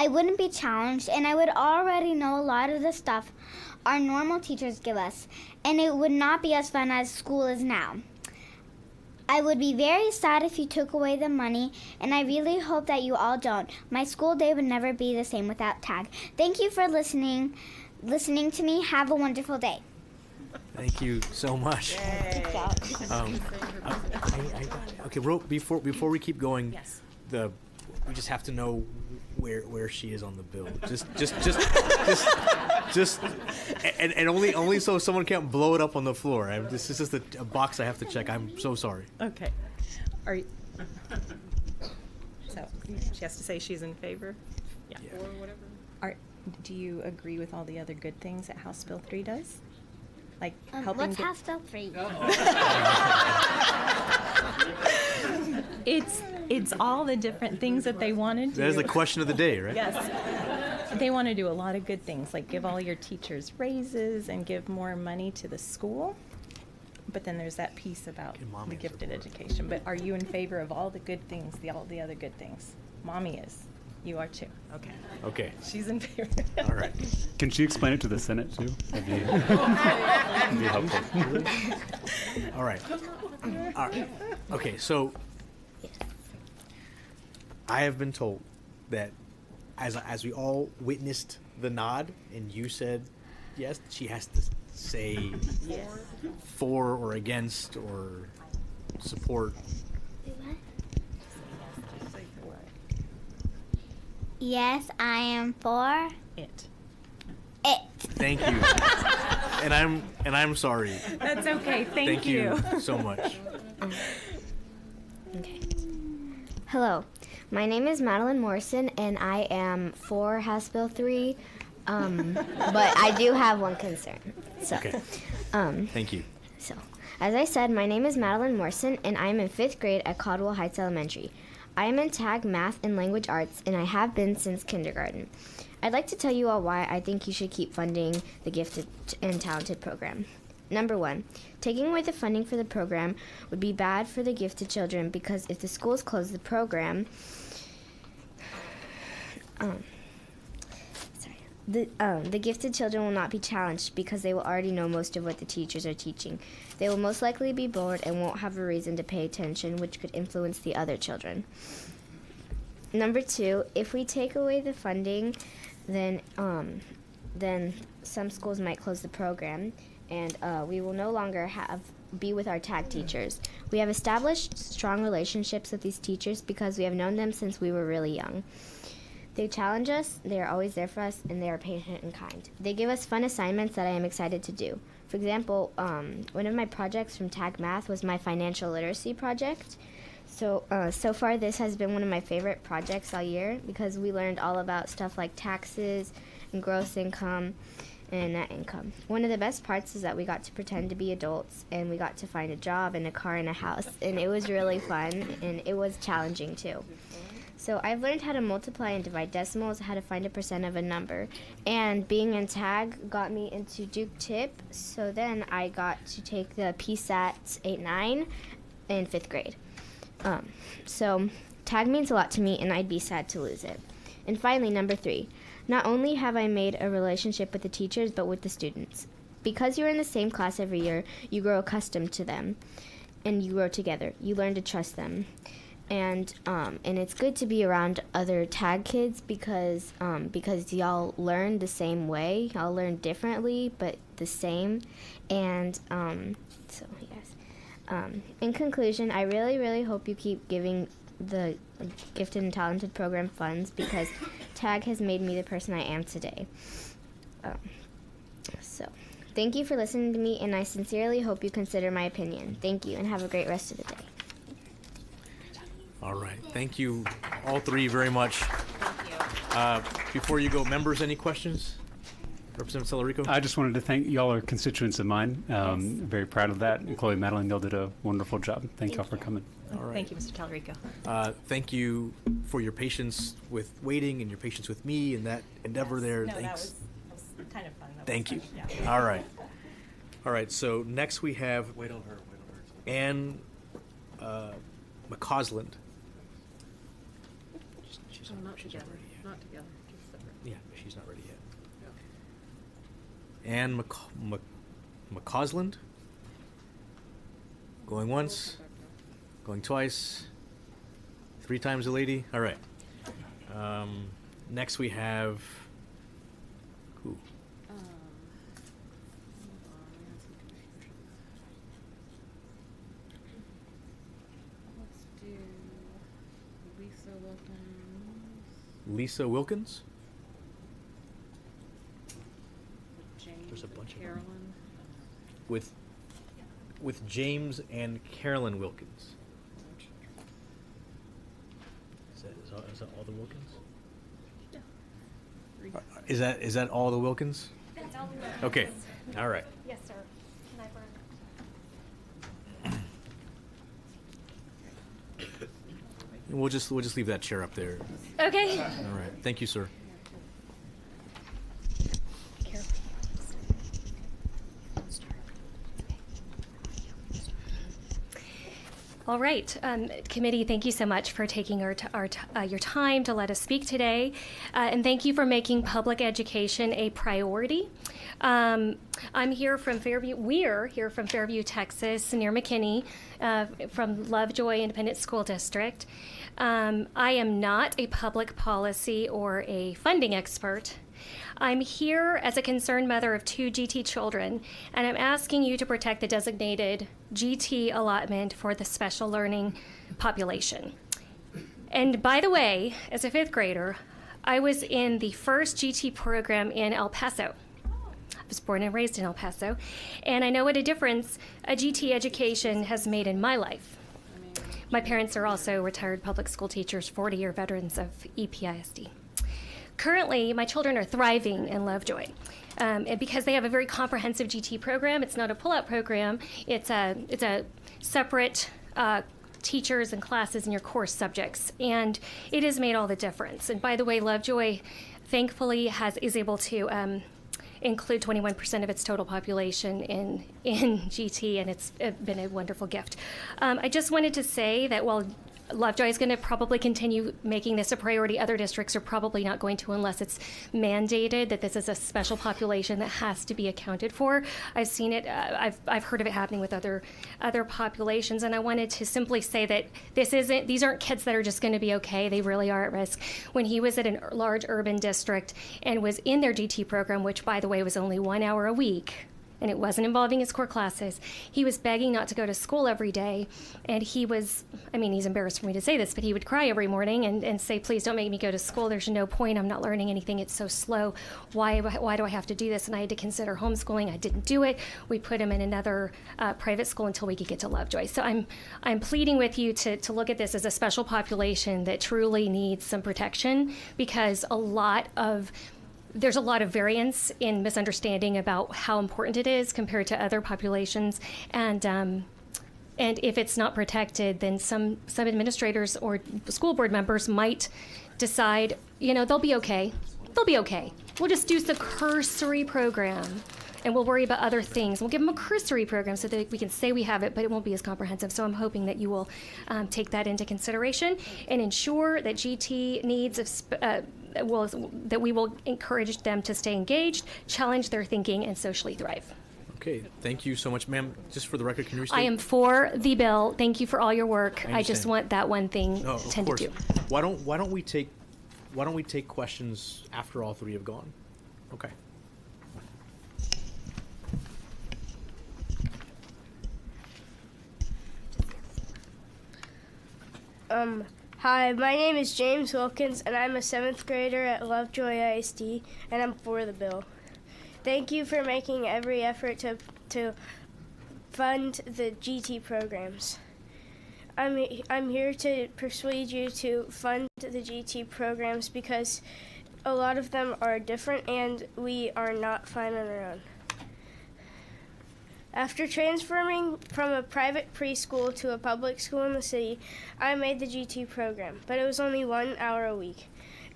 wouldn't be challenged, and I would already know a lot of the stuff our normal teachers give us, and it would not be as fun as school is now. I would be very sad if you took away the money, and I really hope that you all don't. My school day would never be the same without tag. Thank you for listening to me. Have a wonderful day. Thank you so much. Okay, before we keep going, Yes. we just have to know where she is on the bill. And only so someone can't blow it up on the floor. This is just a box I have to check. I'm so sorry. Okay. Are you? So she has to say she's in favor? Yeah. Or whatever. Do you agree with all the other good things that House Bill 3 does? Like helping What's House Bill 3? It's all the different things that they want to do. That is the question of the day, right? Yes. They want to do a lot of good things, like give all your teachers raises and give more money to the school. But then there's that piece about the gifted education. But are you in favor of all the good things, all the other good things? Mommy is. You are too. Okay. Okay. She's in favor. All right. Can she explain it to the Senate too? That'd be helpful. All right. All right. Okay, so I have been told that as we all witnessed the nod and you said yes, she has to say for or against or support. Yes, I am for it. It. Thank you. and I'm sorry. That's okay. Thank you so much. Okay. Hello, my name is Madeline Morrison, and I am for House Bill 3, but I do have one concern. So, Okay. Thank you. So, as I said, my name is Madeline Morrison, and I am in 5th grade at Caldwell Heights Elementary. I am in TAG Math and Language Arts, and I have been since kindergarten. I'd like to tell you all why I think you should keep funding the Gifted and Talented program. Number 1, taking away the funding for the program would be bad for the gifted children because if the schools close the program, the gifted children will not be challenged because they will already know most of what the teachers are teaching. They will most likely be bored and won't have a reason to pay attention, which could influence the other children. Number 2, if we take away the funding, then some schools might close the program, and we will no longer be with our TAG teachers. We have established strong relationships with these teachers because we have known them since we were really young. They challenge us, they are always there for us, and they are patient and kind. They give us fun assignments that I am excited to do. For example, one of my projects from TAG Math was my financial literacy project. So far this has been one of my favorite projects all year because we learned all about stuff like taxes and gross income and net income. One of the best parts is that we got to pretend to be adults and we got to find a job and a car and a house, and it was really fun and it was challenging too. So I've learned how to multiply and divide decimals, how to find a percent of a number, and being in TAG got me into Duke Tip, so then I got to take the PSAT 8-9 in 5th grade. So TAG means a lot to me, and I'd be sad to lose it. And finally, number 3, not only have I made a relationship with the teachers, but with the students. Because you're in the same class every year, you grow accustomed to them, and you grow together. You learn to trust them. And it's good to be around other TAG kids because y'all learn the same way. Y'all learn differently, but the same. And so yes. In conclusion, I really, really hope you keep giving the Gifted and Talented program funds because TAG has made me the person I am today. So thank you for listening to me, and I sincerely hope you consider my opinion. Thank you, and have a great rest of the day. All right. Thank you, all three, very much. Thank you. Before you go, members, any questions? Representative Celerico? I just wanted to thank y'all are constituents of mine. Very proud of that. And Chloe, Madeline, y'all did a wonderful job. Thank y'all for coming. All right. Thank you, Mr. Talerico. Thank you for your patience with waiting and your patience with me and that endeavor there. No, Thanks. that was kind of fun. Thank you. Yeah. All right. All right. So next we have Wait on her. Ann McCausland. She's not she's together. not ready yet. Not together. Just separate. Yeah, she's not ready yet. Ann McCausland. Going once. Going twice. 3 times a lady. All right. Next we have who? Let's do Lisa Wilkins. Lisa Wilkins. James There's a bunch of them. Carolyn. With James and Carolyn Wilkins. Is that all the Wilkins? Yeah. Is that all the Wilkins? That's all the Wilkins. Okay. All right. Yes, sir. Can I burn? We'll just leave that chair up there. Okay. All right. Thank you, sir. All right, committee, thank you so much for taking your time to let us speak today, and thank you for making public education a priority. I'm here from Fairview. We're here from Fairview, Texas, near McKinney, from Lovejoy Independent School District. I am not a public policy or a funding expert. I'm here as a concerned mother of 2 GT children, and I'm asking you to protect the designated GT allotment for the special learning population. And by the way, as a 5th grader, I was in the first GT program in El Paso. I was born and raised in El Paso, and I know what a difference a GT education has made in my life. My parents are also retired public school teachers, 40-year veterans of EPISD. Currently, my children are thriving in Lovejoy. And because they have a very comprehensive GT program, it's not a pull-out program, it's a separate teachers and classes in your course subjects. And it has made all the difference. And by the way, Lovejoy, thankfully, is able to include 21% of its total population in GT, and it's been a wonderful gift. I just wanted to say that while Lovejoy is going to probably continue making this a priority, other districts are probably not going to unless it's mandated that this is a special population that has to be accounted for. I've seen it, I've heard of it happening with other populations, and I wanted to simply say that these aren't kids that are just going to be okay. They really are at risk. When he was at a large urban district and was in their GT program, which by the way was only 1 hour a week, and it wasn't involving his core classes, he was begging not to go to school every day. And he was, he's embarrassed for me to say this, but he would cry every morning and say, please don't make me go to school. There's no point. I'm not learning anything. It's so slow. Why do I have to do this? And I had to consider homeschooling. I didn't do it. We put him in another private school until we could get to Lovejoy. So I'm pleading with you to look at this as a special population that truly needs some protection, because there's a lot of variance in misunderstanding about how important it is compared to other populations, and if it's not protected, then some administrators or school board members might decide, they'll be okay. They'll be okay. We'll just do the cursory program, and we'll worry about other things. We'll give them a cursory program so that we can say we have it, but it won't be as comprehensive. So I'm hoping that you will take that into consideration and ensure that GT needs that we will encourage them to stay engaged, challenge their thinking, and socially thrive. Okay, thank you so much, ma'am. Just for the record, can you restate? I am for the bill. Thank you for all your work. I just want that one thing tended to. Why don't we take questions after all 3 have gone? Okay. Hi, my name is James Wilkins, and I'm a 7th grader at Lovejoy ISD, and I'm for the bill. Thank you for making every effort to fund the GT programs. I'm here to persuade you to fund the GT programs because a lot of them are different, and we are not fine on our own. After transferring from a private preschool to a public school in the city, I made the GT program, but it was only 1 hour a week.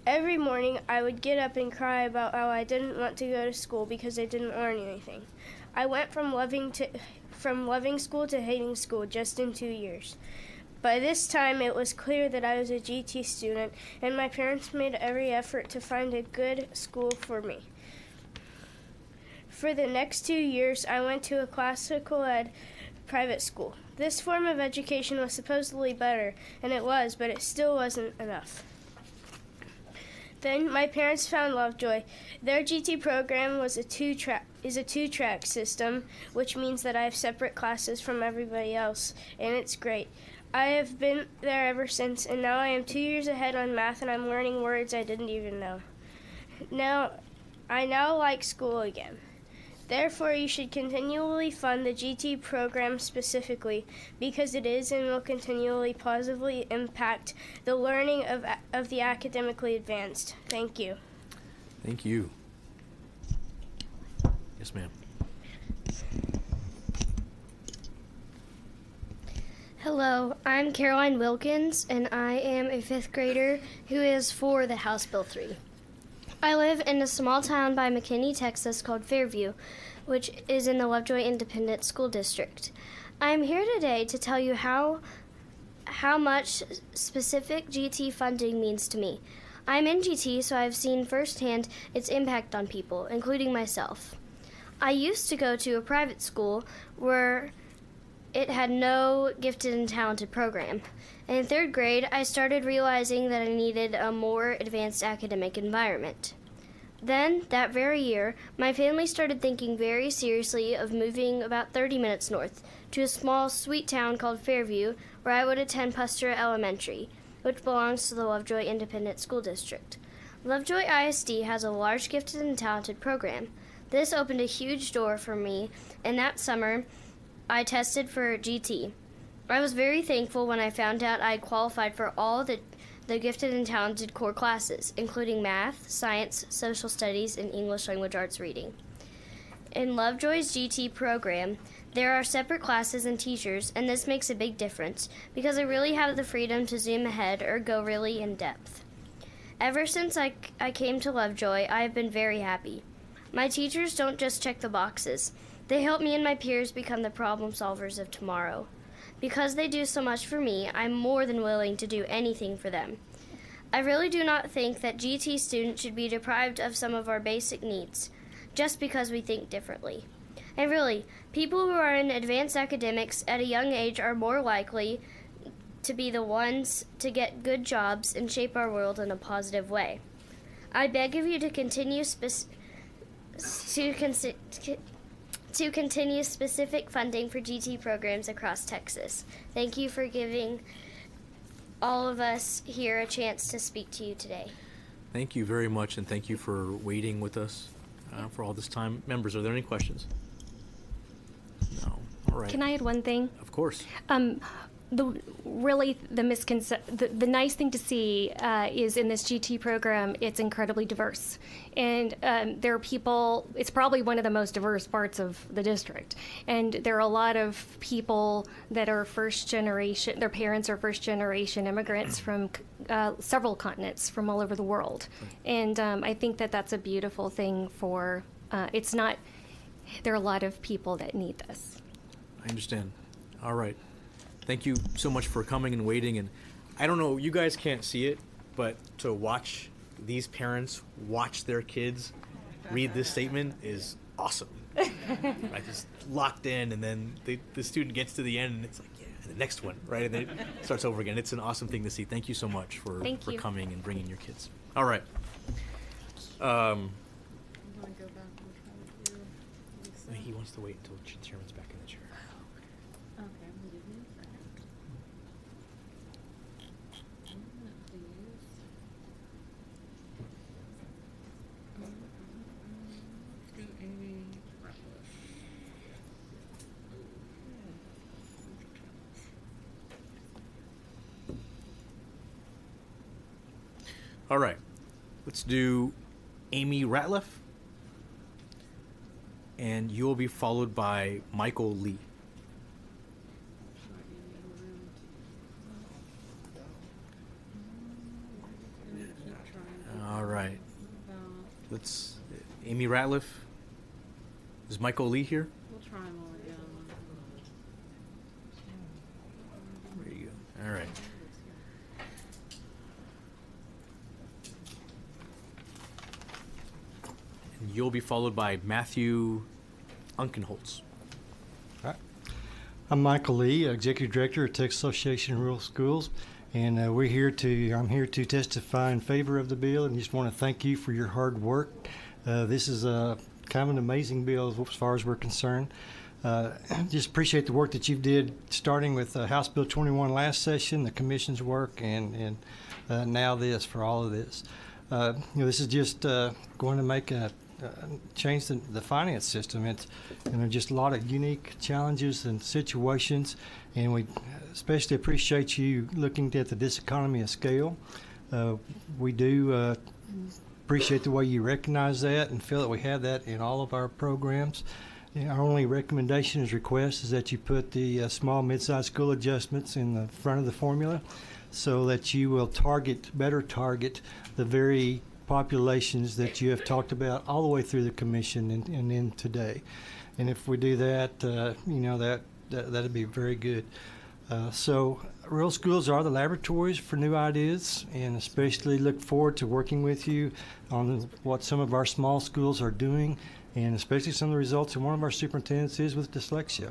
Every morning, I would get up and cry about how I didn't want to go to school because I didn't learn anything. I went from loving school to hating school just in 2 years. By this time, it was clear that I was a GT student, and my parents made every effort to find a good school for me. For the next 2 years, I went to a classical ed private school. This form of education was supposedly better, and it was, but it still wasn't enough. Then my parents found Lovejoy. Their GT program is a two-track system, which means that I have separate classes from everybody else, and it's great. I have been there ever since, and now I am 2 years ahead on math, and I'm learning words I didn't even know. I now like school again. Therefore, you should continually fund the GT program specifically because it is and will continually positively impact the learning of the academically advanced. Thank you. Thank you. Yes, ma'am. Hello, I'm Caroline Wilkins, and I am a 5th grader who is for the House Bill 3. I live in a small town by McKinney, Texas called Fairview, which is in the Lovejoy Independent School District. I am here today to tell you how how much specific GT funding means to me. I'm in GT, so I've seen firsthand its impact on people, including myself. I used to go to a private school where it had no gifted and talented program. In 3rd grade, I started realizing that I needed a more advanced academic environment. Then, that very year, my family started thinking very seriously of moving about 30 minutes north to a small, sweet town called Fairview, where I would attend Puster Elementary, which belongs to the Lovejoy Independent School District. Lovejoy ISD has a large gifted and talented program. This opened a huge door for me, and that summer, I tested for GT. I was very thankful when I found out I qualified for all the gifted and talented core classes, including math, science, social studies, and English language arts reading. In Lovejoy's GT program, there are separate classes and teachers, and this makes a big difference because I really have the freedom to zoom ahead or go really in depth. Ever since I came to Lovejoy, I have been very happy. My teachers don't just check the boxes. They help me and my peers become the problem solvers of tomorrow. Because they do so much for me, I'm more than willing to do anything for them. I really do not think that GT students should be deprived of some of our basic needs, just because we think differently. And really, people who are in advanced academics at a young age are more likely to be the ones to get good jobs and shape our world in a positive way. I beg of you to continue to continue specific funding for GT programs across Texas. Thank you for giving all of us here a chance to speak to you today. Thank you very much, and thank you for waiting with us for all this time. Members, are there any questions? No. All right. Can I add one thing? Of course. The nice thing to see is in this GT program, it's incredibly diverse, and there are people. It's probably one of the most diverse parts of the district, and there are a lot of people that are first generation. Their parents are first generation immigrants from several continents from all over the world, and I think that that's a beautiful thing. For it's not. There are a lot of people that need this. I understand. All right. Thank you so much for coming and waiting. And I don't know, you guys can't see it, but to watch these parents watch their kids read this statement is awesome. I just locked in, and then the student gets to the end, and it's like, yeah, and the next one, right? And then it starts over again. It's an awesome thing to see. Thank you so much for coming and bringing your kids. All right. He wants to wait until the chairman's back in the chair. All right, let's do Amy Ratliff, and you'll be followed by Michael Lee. All right, let's, Amy Ratliff. Is Michael Lee here? We'll try him all again. There you go. All right. And you'll be followed by Matthew Unkenholtz. All right. I'm Michael Lee, Executive Director of Texas Association of Rural Schools, and I'm here to testify in favor of the bill, and just want to thank you for your hard work. This is kind of an amazing bill as far as we're concerned. Just appreciate the work that you did, starting with House Bill 21 last session, the Commission's work, and now this, for all of this. This is just going to make change the finance system. It's just a lot of unique challenges and situations, and we especially appreciate you looking at the diseconomy of scale. We do appreciate the way you recognize that and feel that we have that in all of our programs. Our only recommendation is request is that you put the small mid-sized school adjustments in the front of the formula so that you will better target the very populations that you have talked about all the way through the commission and in today. And if we do that, that'd be very good. So rural schools are the laboratories for new ideas, and especially look forward to working with you on what some of our small schools are doing, and especially some of the results that one of our superintendents is with dyslexia.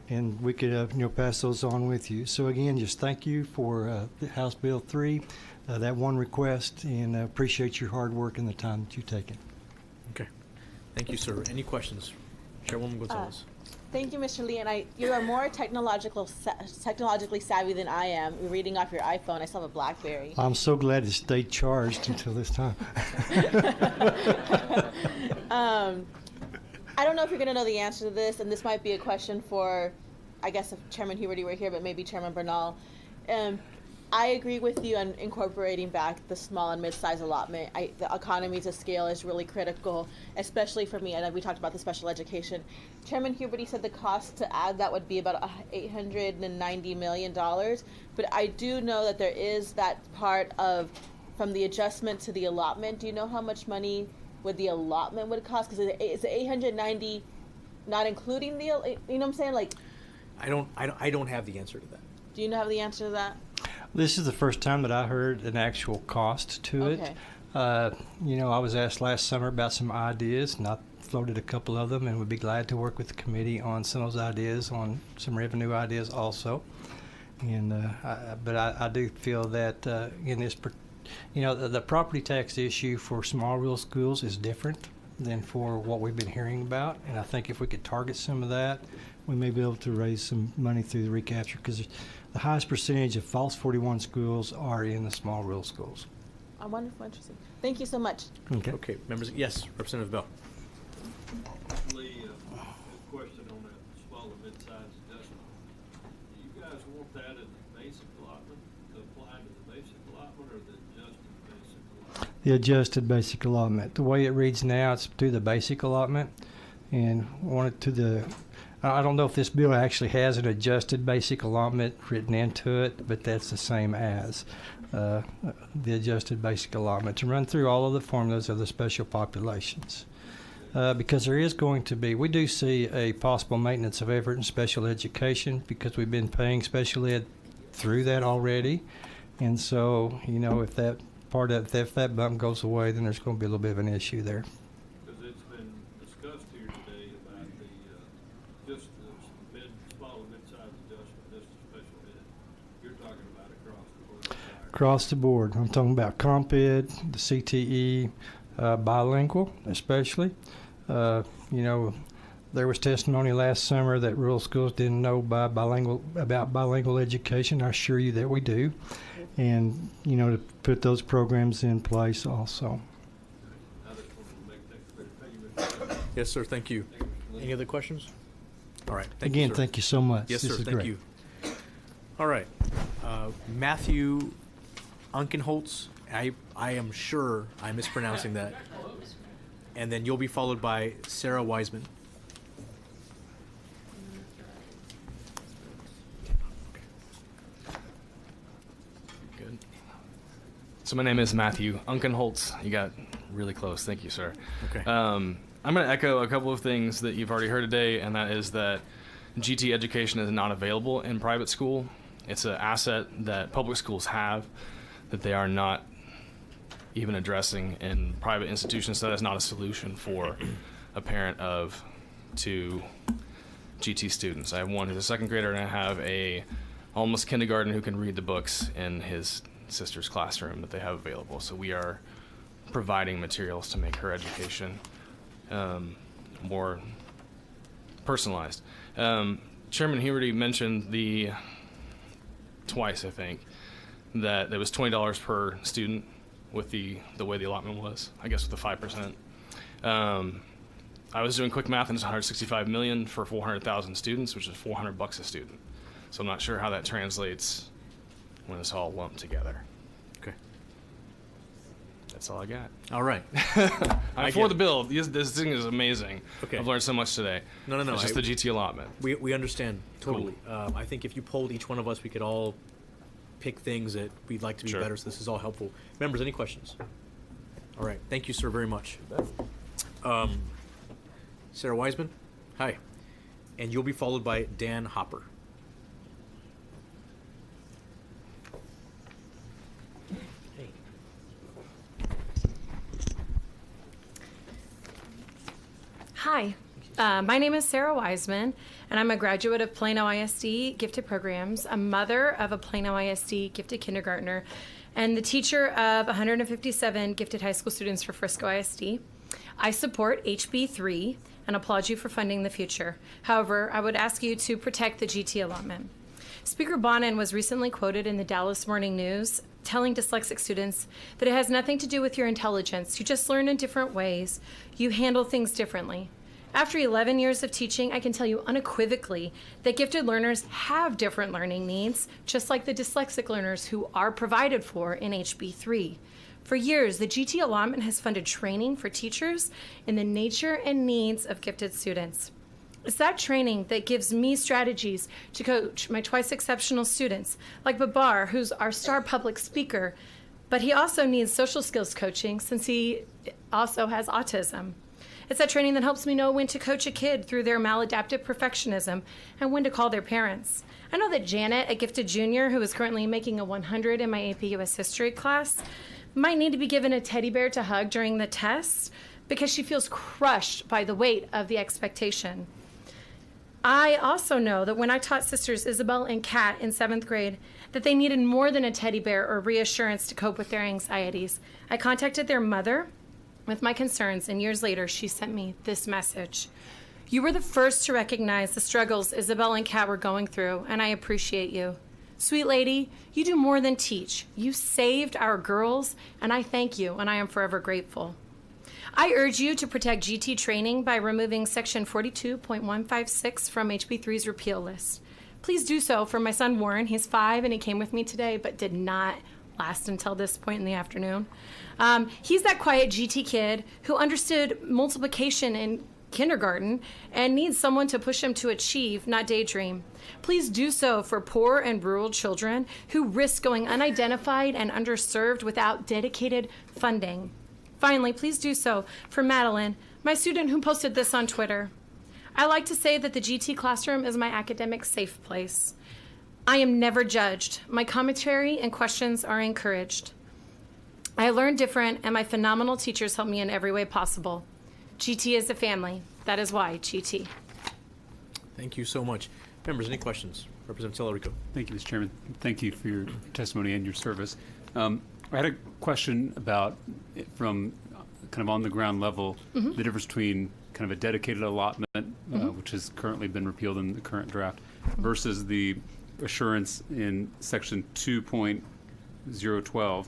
And we could pass those on with you. So again, just thank you for House Bill 3, that one request, and appreciate your hard work and the time that you've taken. Okay. Thank you, sir. Any questions? Chairwoman Gonzalez. Thank you, Mr. Lee. And you are more technologically savvy than I am. You're reading off your iPhone. I still have a BlackBerry. I'm so glad it stayed charged until this time. I don't know if you're going to know the answer to this, and this might be a question for, I guess, if Chairman Huberty were here, but maybe Chairman Bernal. I agree with you on incorporating back the small and mid-sized allotment. The economies of scale is really critical, especially for me. And we talked about the special education. Chairman Huberty said the cost to add that would be about $890 million. But I do know that there is that part of, from the adjustment to the allotment. Do you know how much money would the allotment would cost? Because it's the 890 not including the, you know what I'm saying? Like, I don't have the answer to that. do you have the answer to that? This is the first time that I heard an actual cost to it. Okay. I was asked last summer about some ideas, and I floated a couple of them, and would be glad to work with the committee on some of those ideas, on some revenue ideas also. And but I do feel that in this, the property tax issue for small rural schools is different than for what we've been hearing about. And I think if we could target some of that, we may be able to raise some money through the recapture, because the highest percentage of Falls 41 schools are in the small rural schools. Oh, wonderful, interesting. Thank you so much. Okay. Okay, members. Yes, Representative Bell. Lee, a question on that small and mid-sized adjustment. Do you guys want that in the basic allotment to apply to the basic allotment, or the adjusted basic allotment? The adjusted basic allotment. The way it reads now, it's to the basic allotment, and want it to the. I don't know if this bill actually has an adjusted basic allotment written into it, but that's the same as the adjusted basic allotment, to run through all of the formulas of the special populations. Because there is going to be, we do see a possible maintenance of effort in special education, because we've been paying special ed through that already. And so, if that part of, if that bump goes away, then there's going to be a little bit of an issue there. Because it's been discussed here today about just the small and mid-sized adjustment, just the special ed. You're talking about across the board. Across the board. I'm talking about comp ed, the CTE, bilingual especially. There was testimony last summer that rural schools didn't know about bilingual education. I assure you that we do. And, to put those programs in place also. Yes, sir. Thank you. Any other questions? All right. Thank Again, you, sir. thank you so much. Yes, This sir. is Thank great. you. All right. Matthew Unkenholtz. I am sure I'm mispronouncing that. And then you'll be followed by Sarah Wiseman. Good. So my name is Matthew Unkenholtz. You got really close. Thank you, sir. Okay. I'm going to echo a couple of things that you've already heard today, and that is that GT education is not available in private school. It's an asset that public schools have that they are not even addressing in private institutions. So that's not a solution for a parent of 2 GT students. I have one who's a second grader, and I have a almost kindergarten who can read the books in his sister's classroom that they have available. So we are providing materials to make her education more personalized. Chairman Huberty mentioned twice, I think, that it was $20 per student with the way the allotment was, I guess with the 5%. I was doing quick math, and it's $165 million for 400,000 students, which is $400 a student. So I'm not sure how that translates when it's all lumped together. Okay. That's all I got. All right. I'm for the bill. This thing is amazing. Okay. I've learned so much today. No. It's just the GT allotment. We understand totally. Cool. I think if you polled each one of us, we could all pick things that we'd like to be better. So this is all helpful. Members, any questions? All right. Thank you, sir, very much. Sarah Wiseman, hi. And you'll be followed by Dan Hopper. Hi, my name is Sarah Wiseman, and I'm a graduate of Plano ISD Gifted Programs, a mother of a Plano ISD Gifted Kindergartner, and the teacher of 157 gifted high school students for Frisco ISD. I support HB 3 and applaud you for funding the future. However, I would ask you to protect the GT allotment. Speaker Bonin was recently quoted in the Dallas Morning News telling dyslexic students that it has nothing to do with your intelligence. You just learn in different ways. You handle things differently. After 11 years of teaching, I can tell you unequivocally that gifted learners have different learning needs, just like the dyslexic learners who are provided for in HB 3. For years, the GT allotment has funded training for teachers in the nature and needs of gifted students. It's that training that gives me strategies to coach my twice exceptional students, like Babar, who's our star public speaker, but he also needs social skills coaching since he also has autism. It's that training that helps me know when to coach a kid through their maladaptive perfectionism and when to call their parents. I know that Janet, a gifted junior who is currently making a 100 in my AP US history class, might need to be given a teddy bear to hug during the test because she feels crushed by the weight of the expectation. I also know that when I taught sisters Isabel and Kat in 7th grade that they needed more than a teddy bear or reassurance to cope with their anxieties, I contacted their mother with my concerns, and years later, she sent me this message. You were the first to recognize the struggles Isabel and Kat were going through, and I appreciate you. Sweet lady, you do more than teach. You saved our girls, and I thank you, and I am forever grateful. I urge you to protect GT training by removing Section 42.156 from HB3's repeal list. Please do so for my son Warren. He's 5, and he came with me today, but did not last until this point in the afternoon. He's that quiet GT kid who understood multiplication in kindergarten and needs someone to push him to achieve, not daydream. Please do so for poor and rural children who risk going unidentified and underserved without dedicated funding. Finally, please do so for Madeline, my student who posted this on Twitter. I like to say that the GT classroom is my academic safe place. I am never judged. My commentary and questions are encouraged. I learn different, and my phenomenal teachers help me in every way possible. GT is a family. That is why GT. Thank you so much. Members, any questions? Representative Tellerico. Thank you, Mr. Chairman. Thank you for your testimony and your service. I had a question about, from kind of on the ground level, the difference between kind of a dedicated allotment, which has currently been repealed in the current draft, versus the assurance in Section 2.012,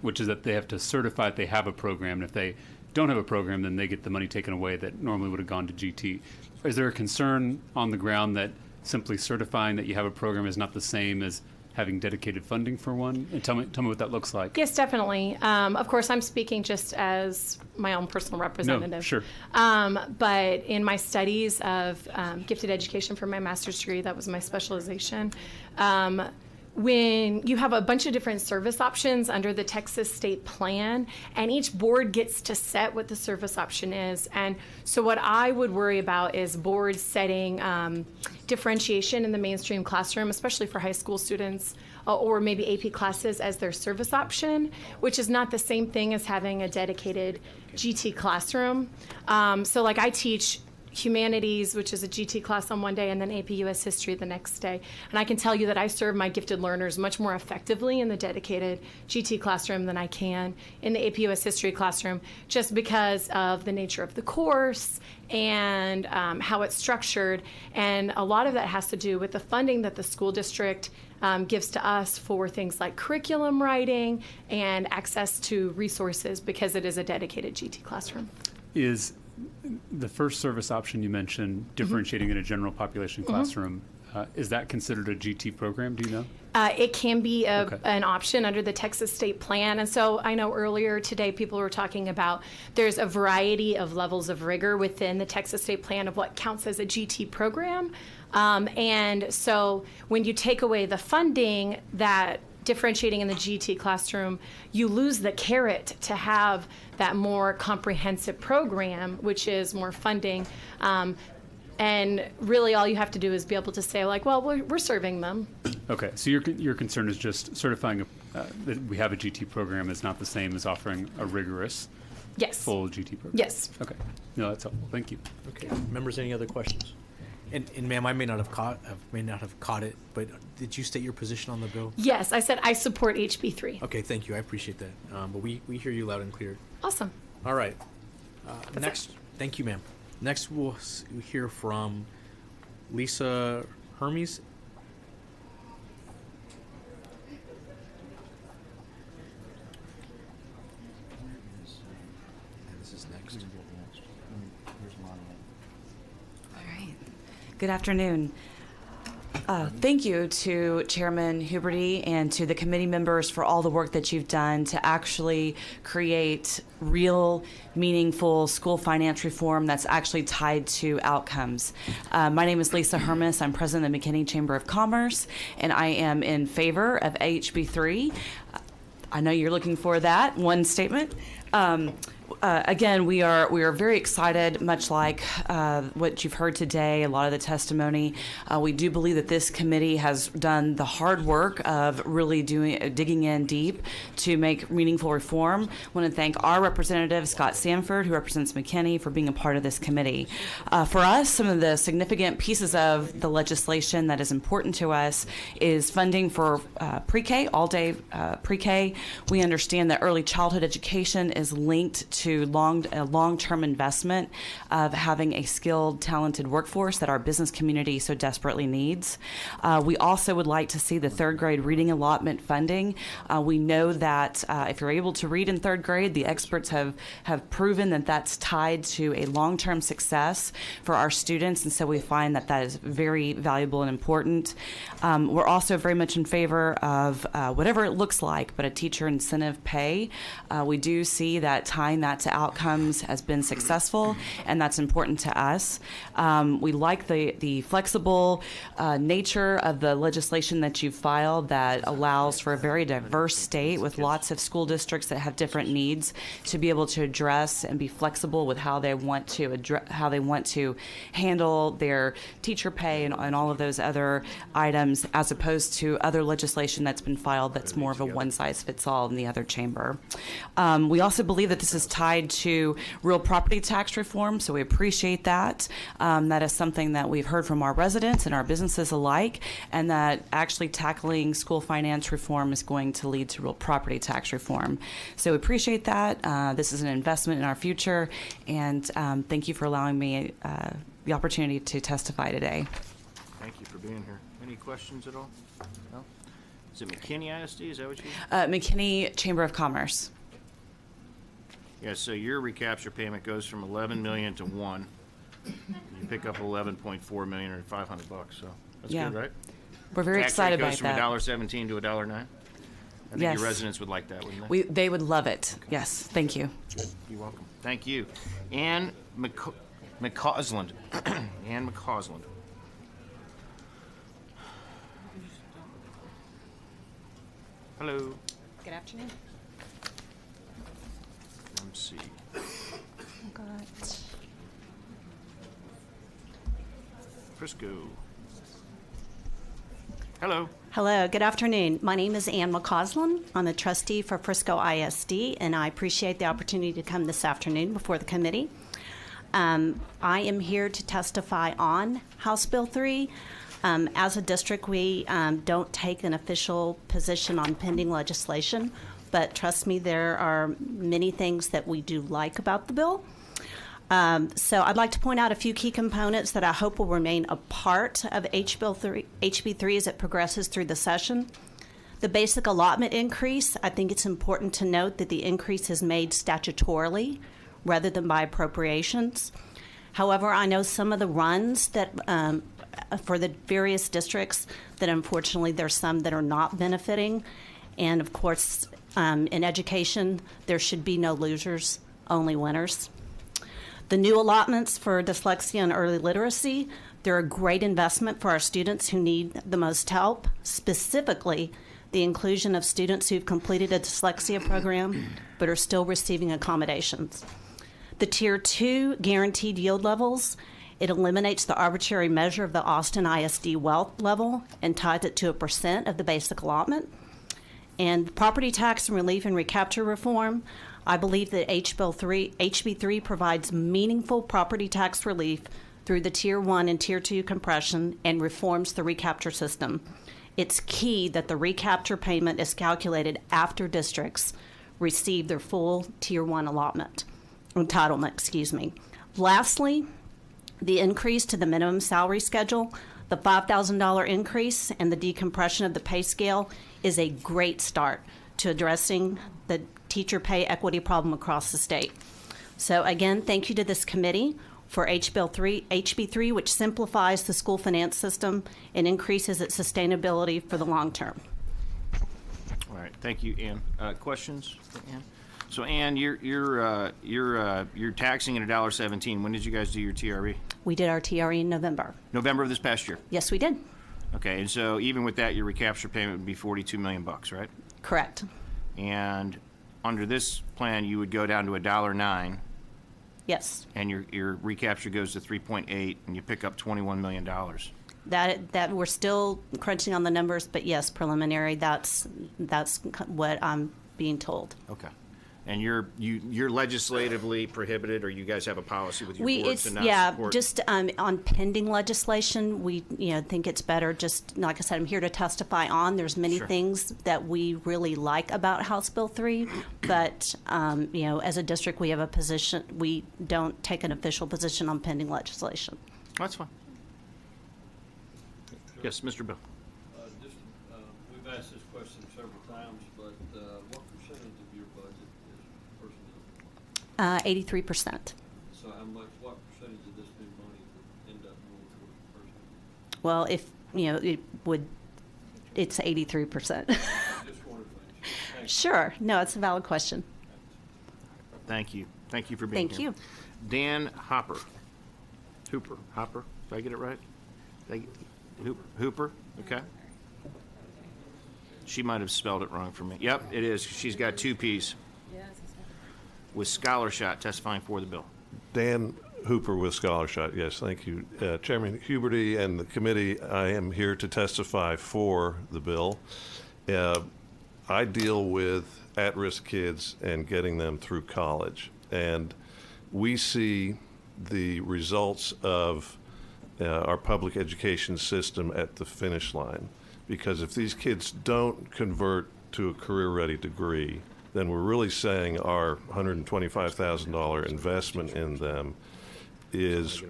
which is that they have to certify that they have a program. And if they don't have a program, then they get the money taken away that normally would have gone to GT. Is there a concern on the ground that simply certifying that you have a program is not the same as having dedicated funding for one? And tell me what that looks like. Yes, definitely. Of course, I'm speaking just as my own personal representative. No, sure. But in my studies of gifted education for my master's degree, that was my specialization. When you have a bunch of different service options under the Texas state plan, and each board gets to set what the service option is. And so what I would worry about is boards setting differentiation in the mainstream classroom, especially for high school students, or maybe AP classes as their service option, which is not the same thing as having a dedicated GT classroom. So like I teach humanities, which is a GT class on one day, and then AP US history the next day. And I can tell you that I serve my gifted learners much more effectively in the dedicated GT classroom than I can in the AP US history classroom, just because of the nature of the course and how it's structured. And a lot of that has to do with the funding that the school district gives to us for things like curriculum writing and access to resources, because it is a dedicated GT classroom. Is the first service option you mentioned, differentiating in a general population classroom, is that considered a GT program? Do you know? It can be an option under the Texas state plan. And so I know earlier today people were talking about there's a variety of levels of rigor within the Texas state plan of what counts as a GT program. And so when you take away the funding that differentiating in the GT classroom, you lose the carrot to have that more comprehensive program, which is more funding. And really all you have to do is be able to say, like, well, we're serving them. Okay, so your concern is just certifying that we have a GT program is not the same as offering a rigorous Yes. full GT program? Yes. Okay. No, that's helpful. Thank you. Okay. Members, any other questions? And ma'am, I may not have caught it, but did you state your position on the bill? Yes, I said I support HB3. Okay, thank you. I appreciate that. But we hear you loud and clear. Awesome. All right. Next, thank you, ma'am. Next, we'll hear from Lisa Hermes. This is next. All right. Good afternoon. Thank you to Chairman Huberty and to the committee members for all the work that you've done to actually create real, meaningful school finance reform that's actually tied to outcomes. My name is Lisa Hermes. I'm president of the McKinney Chamber of Commerce, and I am in favor of HB3. I know you're looking for that one statement. Again, we are very excited, much like what you've heard today, a lot of the testimony. We do believe that this committee has done the hard work of really digging in deep to make meaningful reform. I want to thank our representative, Scott Sanford, who represents McKinney, for being a part of this committee. For us, some of the significant pieces of the legislation that is important to us is funding for pre-K, all-day pre-K. We understand that early childhood education is linked to a long-term investment of having a skilled, talented workforce that our business community so desperately needs. We also would like to see the third grade reading allotment funding. We know that if you're able to read in third grade, the experts have proven that that's tied to a long-term success for our students, and so we find that that is very valuable and important. We're also very much in favor of whatever it looks like, but a teacher incentive pay. We do see that tying that to outcomes has been successful, and that's important to us. We like the flexible nature of the legislation that you've filed that allows for a very diverse state with lots of school districts that have different needs to be able to address and be flexible with how they want to handle their teacher pay and all of those other items, as opposed to other legislation that's been filed that's more of a one-size-fits-all in the other chamber. We also believe that this is tied to real property tax reform, so we appreciate that. That is something that we've heard from our residents and our businesses alike, and that actually tackling school finance reform is going to lead to real property tax reform. So we appreciate that. This is an investment in our future, and thank you for allowing me the opportunity to testify today. Thank you for being here. Any questions at all? No? Is it McKinney ISD? Is that what you McKinney Chamber of Commerce. Yeah, so your recapture payment goes from $11 million to $1 million. You pick up $11.4 million or $500, so that's good, right? We're very excited about that. Tax rate goes from $1.17 to $1.09. I think your residents would like that, wouldn't they? They would love it. Okay. Yes, thank you. Good. You're welcome. Thank you. Ann McCausland. Ann McCausland. Hello. Good afternoon. Let's see. Frisco. Hello. Hello, good afternoon. My name is Ann McCausland. I'm a trustee for Frisco ISD, and I appreciate the opportunity to come this afternoon before the committee. I am here to testify on House Bill 3. As a district, we don't take an official position on pending legislation, but trust me, there are many things that we do like about the bill. So I'd like to point out a few key components that I hope will remain a part of HB3 as it progresses through the session. The basic allotment increase, I think it's important to note that the increase is made statutorily rather than by appropriations. However, I know some of the runs that for the various districts that unfortunately there's some that are not benefiting. And of course, in education, there should be no losers, only winners. The new allotments for dyslexia and early literacy, they're a great investment for our students who need the most help, specifically the inclusion of students who've completed a dyslexia program but are still receiving accommodations. The Tier 2 guaranteed yield levels, it eliminates the arbitrary measure of the Austin ISD wealth level and ties it to 1% of the basic allotment. And property tax and relief and recapture reform, I believe that HB3 provides meaningful property tax relief through the Tier 1 and Tier 2 compression and reforms the recapture system. It's key that the recapture payment is calculated after districts receive their full Tier 1 entitlement. Lastly, the increase to the minimum salary schedule, the $5,000 increase, and the decompression of the pay scale is a great start to addressing the teacher pay equity problem across the state. So again, thank you to this committee for HB3, which simplifies the school finance system and increases its sustainability for the long term. All right, thank you, Ann. Questions for Ann? So, Ann, you're taxing at $1.17. When did you guys do your TRE? We did our TRE in November. November of this past year. Yes, we did. Okay, and so even with that, your recapture payment would be $42 million, right? Correct. And under this plan, you would go down to $1.09. Yes. And your recapture goes to 3.8, and you pick up $21 million. That we're still crunching on the numbers, but yes, preliminary. That's what I'm being told. Okay. And you're legislatively prohibited, or you guys have a policy with your boards to not support? Just on pending legislation, we think it's better. Just like I said, I'm here to testify on. There's many things that we really like about House Bill 3, but as a district, we have a position. We don't take an official position on pending legislation. That's fine. Yes, Mr. Bill. We've asked this question several times, but what percentage of your budget is personnel? 83%. So what percentage of this new money would end up going towards personnel? Well, if it's 83%. Just wanted to make sure. Sure. No, it's a valid question. Thank you. Thank you for being here. Thank you. Dan Hopper. Hooper. Did I get it right? Hooper? Okay. She might have spelled it wrong for me. Yep, it is. She's got two P's. With Scholarshot testifying for the bill. Dan Hooper with Scholarshot. Yes, thank you. Chairman Huberty and the committee, I am here to testify for the bill. I deal with at-risk kids and getting them through college. And we see the results of our public education system at the finish line. Because if these kids don't convert to a career-ready degree, then we're really saying our $125,000 investment in them is,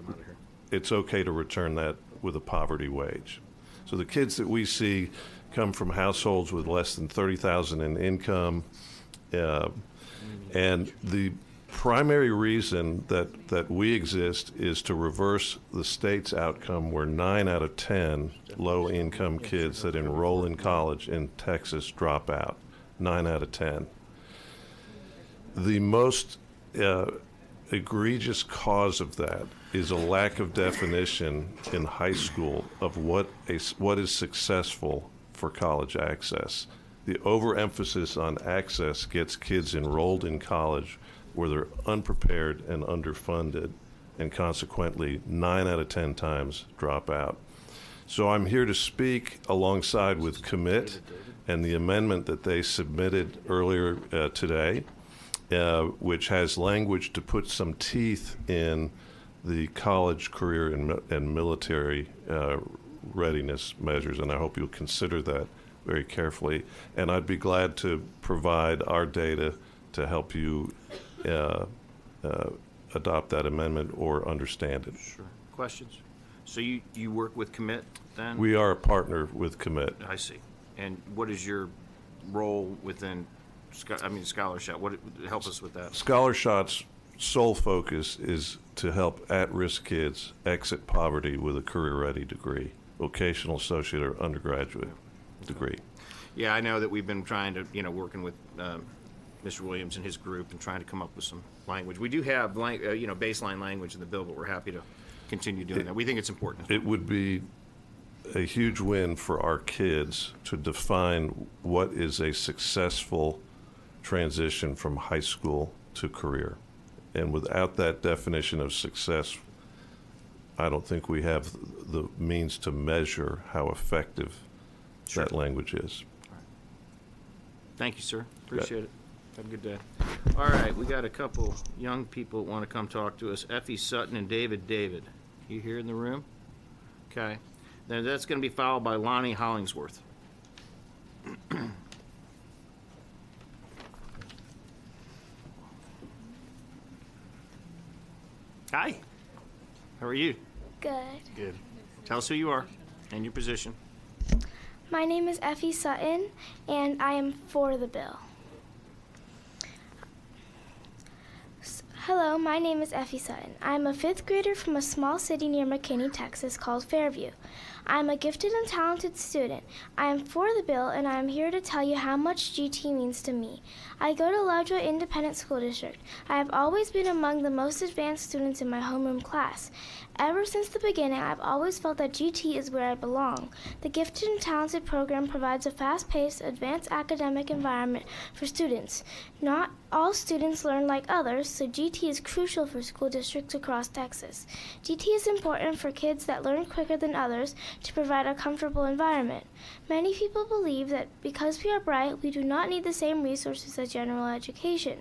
it's okay to return that with a poverty wage. So the kids that we see come from households with less than $30,000 in income, and the primary reason that we exist is to reverse the state's outcome where 9 out of 10 low-income kids that enroll in college in Texas drop out. 9 out of 10. The most egregious cause of that is a lack of definition in high school of what is successful for college access. The overemphasis on access gets kids enrolled in college where they're unprepared and underfunded, and consequently 9 out of 10 times drop out. So I'm here to speak alongside with Commit and the amendment that they submitted earlier today, which has language to put some teeth in the college, career, and military readiness measures, and I hope you'll consider that very carefully. And I'd be glad to provide our data to help you adopt that amendment or understand it. Sure. Questions? So you work with Commit then? We are a partner with Commit. I see. And what is your role within Scholarshot? Help us with that. Scholarshot's sole focus is to help at-risk kids exit poverty with a career-ready degree, vocational associate or undergraduate degree. Yeah, I know that we've been trying to, working with Mr. Williams and his group and trying to come up with some language. We do have, baseline language in the bill, but we're happy to continue doing that. We think it's important. It would be a huge win for our kids to define what is a successful transition from high school to career. And without that definition of success, I don't think we have the means to measure how effective that language is. Thank you, sir. Appreciate it. Have a good day. All right, we got a couple young people that want to come talk to us. Effie Sutton and David David. You here in the room? Okay. Then that's going to be followed by Lonnie Hollingsworth. Hi. How are you? Good. Good. Tell us who you are and your position. My name is Effie Sutton, and I am for the bill. Hello, my name is Effie Sutton. I'm a 5th grader from a small city near McKinney, Texas called Fairview. I'm a gifted and talented student. I am for the bill, and I am here to tell you how much GT means to me. I go to Lovejoy Independent School District. I have always been among the most advanced students in my homeroom class. Ever since the beginning, I've always felt that GT is where I belong. The Gifted and Talented program provides a fast-paced, advanced academic environment for students. Not all students learn like others, so GT is crucial for school districts across Texas. GT is important for kids that learn quicker than others to provide a comfortable environment. Many people believe that because we are bright, we do not need the same resources as general education.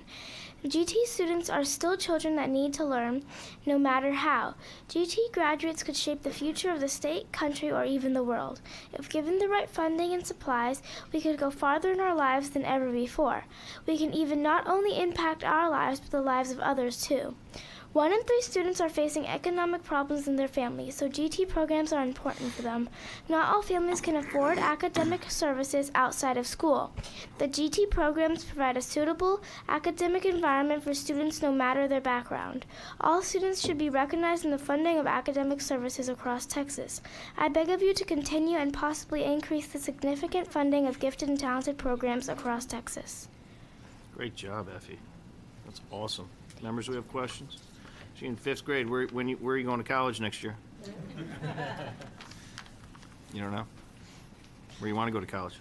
GT students are still children that need to learn, no matter how. GT graduates could shape the future of the state, country, or even the world. If given the right funding and supplies, we could go farther in our lives than ever before. We can even not only impact our lives, but the lives of others too. 1 in 3 students are facing economic problems in their families, so GT programs are important for them. Not all families can afford academic services outside of school. The GT programs provide a suitable academic environment for students no matter their background. All students should be recognized in the funding of academic services across Texas. I beg of you to continue and possibly increase the significant funding of gifted and talented programs across Texas. Great job, Effie. That's awesome. Members, we have questions? She's in 5th grade. Where are you going to college next year? You don't know? Where you want to go to college?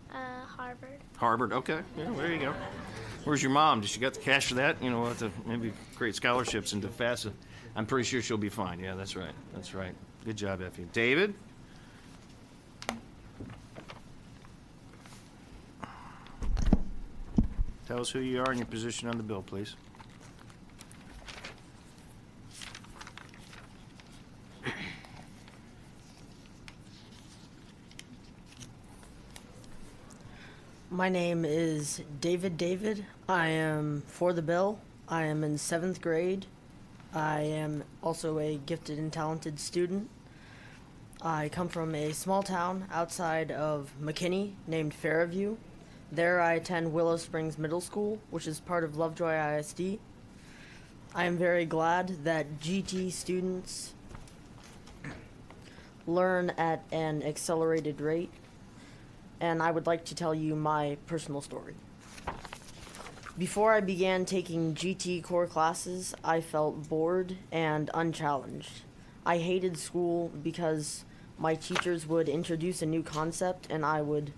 Harvard. Harvard. Okay. Yeah, there you go. Where's your mom? Does she got the cash for that? You know, we'll have to maybe create scholarships into FAFSA. I'm pretty sure she'll be fine. Yeah, that's right. That's right. Good job, Effie. David? Tell us who you are and your position on the bill, please. My name is David David. I am for the bill. I am in 7th grade. I am also a gifted and talented student. I come from a small town outside of McKinney named Fairview. There I attend Willow Springs Middle School, which is part of Lovejoy ISD. I am very glad that GT students learn at an accelerated rate, and I would like to tell you my personal story. Before I began taking GT core classes, I felt bored and unchallenged. I hated school because my teachers would introduce a new concept and I would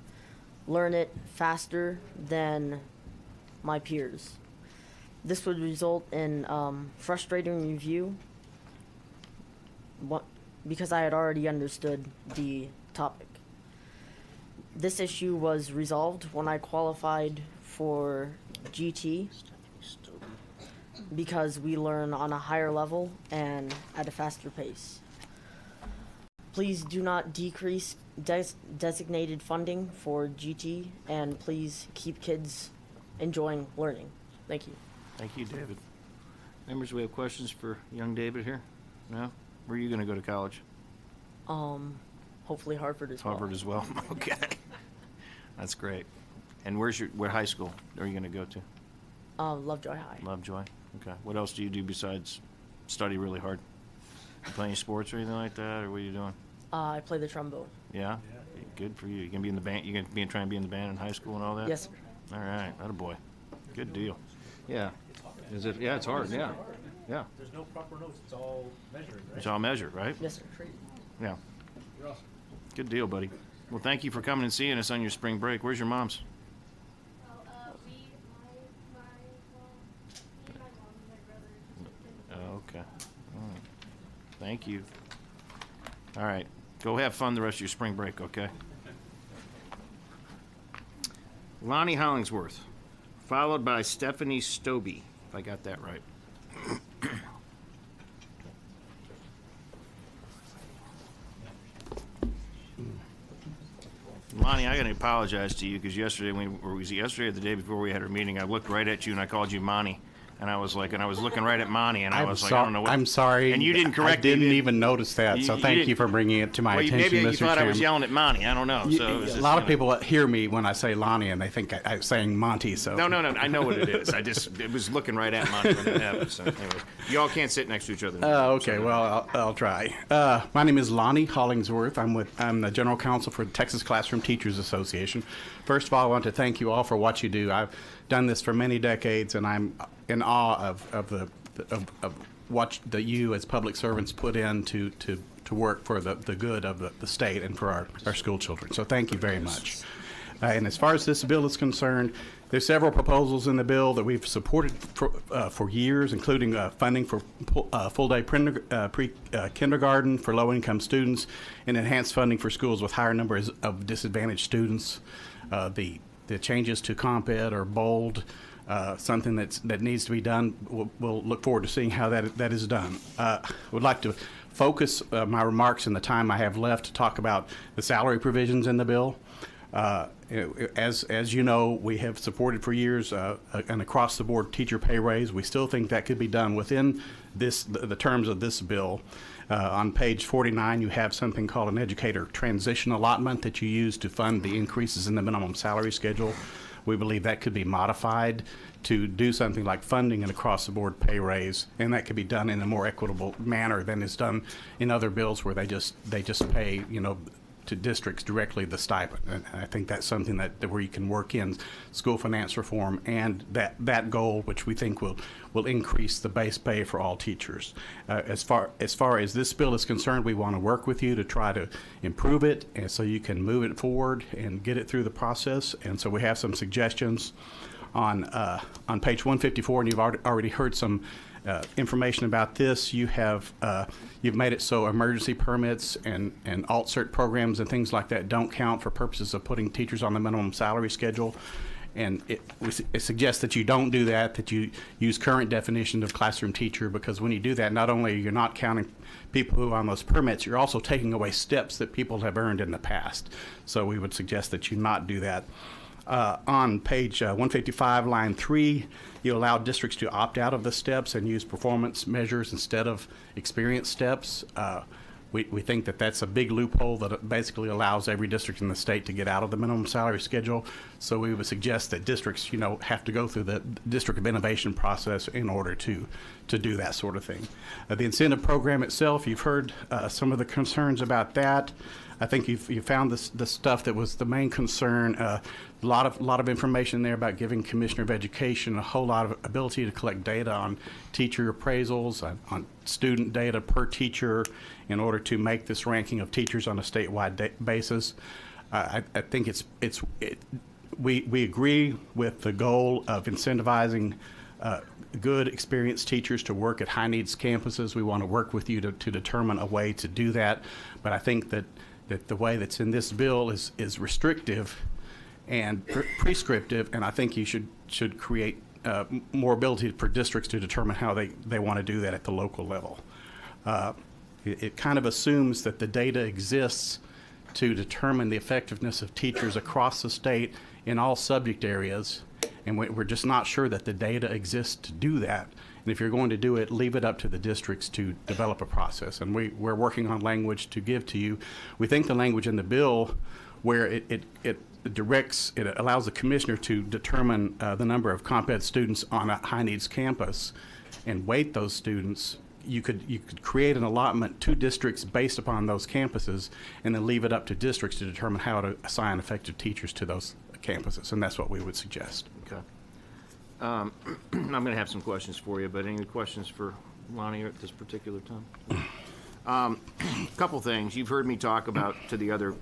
learn it faster than my peers. This would result in frustrating review because I had already understood the topic. This issue was resolved when I qualified for GT because we learn on a higher level and at a faster pace. Please do not decrease designated funding for GT, and please keep kids enjoying learning. Thank you. Thank you, David. Members, we have questions for young David here? No? Where are you going to go to college? Hopefully Harvard as well. Harvard as well. Okay. That's great. And where high school are you going to go to? Lovejoy High. Lovejoy. Okay. What else do you do besides study really hard? You play any sports or anything like that, or what are you doing? I play the trombone. Yeah? Good for you. You gonna be in the band? You gonna try and be in the band in high school and all that? Yes, sir. All right. Attaboy. Good deal. Yeah. Is it? Yeah, it's hard. Yeah. Yeah. There's no proper notes. It's all measured, right? It's all measured, right? Yes, sir. Yeah. You're awesome. Good deal, buddy. Well, thank you for coming and seeing us on your spring break. Where's your mom's? Okay. All right. Thank you. All right. Go have fun the rest of your spring break, okay? Lonnie Hollingsworth, followed by Stephanie Stobie, if I got that right. Lonnie, I got to apologize to you because yesterday, was it yesterday or the day before we had our meeting, I looked right at you and I called you Monty. And I was looking right at Monty, and I was like, I don't know what. I'm sorry. And you didn't correct me. me. I didn't even notice that, so thank you for bringing it to my attention, Mr. Maybe you thought Chairman. I was yelling at Monty. I don't know. A lot of people hear me when I say Lonnie, and they think I'm saying Monty. So No. I know what it is. It was looking right at Monty when it happened. So anyway, you all can't sit next to each other. Okay, well, I'll try. My name is Lonnie Hollingsworth. I'm the General Counsel for the Texas Classroom Teachers Association. First of all, I want to thank you all for what you do. I've done this for many decades, and I'm in awe of what you as public servants put in to work for the good of the state and for our school children. So thank you very much. And as far as this bill is concerned, there's several proposals in the bill that we've supported for years, including funding for full-day kindergarten for low-income students and enhanced funding for schools with higher numbers of disadvantaged students. The changes to Comp Ed are bold, something that needs to be done. We'll look forward to seeing how that is done. I would like to focus my remarks in the time I have left to talk about the salary provisions in the bill. As you know, we have supported for years an across-the-board teacher pay raise. We still think that could be done within the terms of this bill. On page 49, you have something called an educator transition allotment that you use to fund the increases in the minimum salary schedule. We believe that could be modified to do something like funding an across-the-board pay raise, and that could be done in a more equitable manner than is done in other bills where they just pay, to districts directly the stipend. And I think that's something that where you can work in school finance reform and that goal, which we think will increase the base pay for all teachers. As far as this bill is concerned, we want to work with you to try to improve it, and so you can move it forward and get it through the process. And so we have some suggestions on page 154, and you've already heard some information about this. You've made it so emergency permits and alt-cert programs and things like that don't count for purposes of putting teachers on the minimum salary schedule. And it suggests that you don't do that you use current definition of classroom teacher, because when you do that, not only you're not counting people who are on those permits, you're also taking away steps that people have earned in the past. So we would suggest that you not do that. On page 155, line 3, you allow districts to opt out of the steps and use performance measures instead of experience steps. We think that that's a big loophole that basically allows every district in the state to get out of the minimum salary schedule. So we would suggest that districts, have to go through the district of innovation process in order to do that sort of thing. The incentive program itself, you've heard some of the concerns about that. I think you found the stuff that was the main concern. A lot of information there about giving Commissioner of Education a whole lot of ability to collect data on teacher appraisals, on student data per teacher, in order to make this ranking of teachers on a statewide basis. I think we agree with the goal of incentivizing good, experienced teachers to work at high needs campuses. We want to work with you to determine a way to do that. But I think that the way that's in this bill is restrictive and prescriptive, and I think you should create more ability for districts to determine how they want to do that at the local level. It kind of assumes that the data exists to determine the effectiveness of teachers across the state in all subject areas, and we're just not sure that the data exists to do that. And if you're going to do it, leave it up to the districts to develop a process. And we're working on language to give to you. We think the language in the bill where it allows the commissioner to determine the number of Comp Ed students on a high needs campus and weight those students. You could create an allotment to districts based upon those campuses, and then leave it up to districts to determine how to assign effective teachers to those campuses, and that's what we would suggest. Okay. I'm going to have some questions for you, but any questions for Lonnie at this particular time? A couple things. You've heard me talk about to the other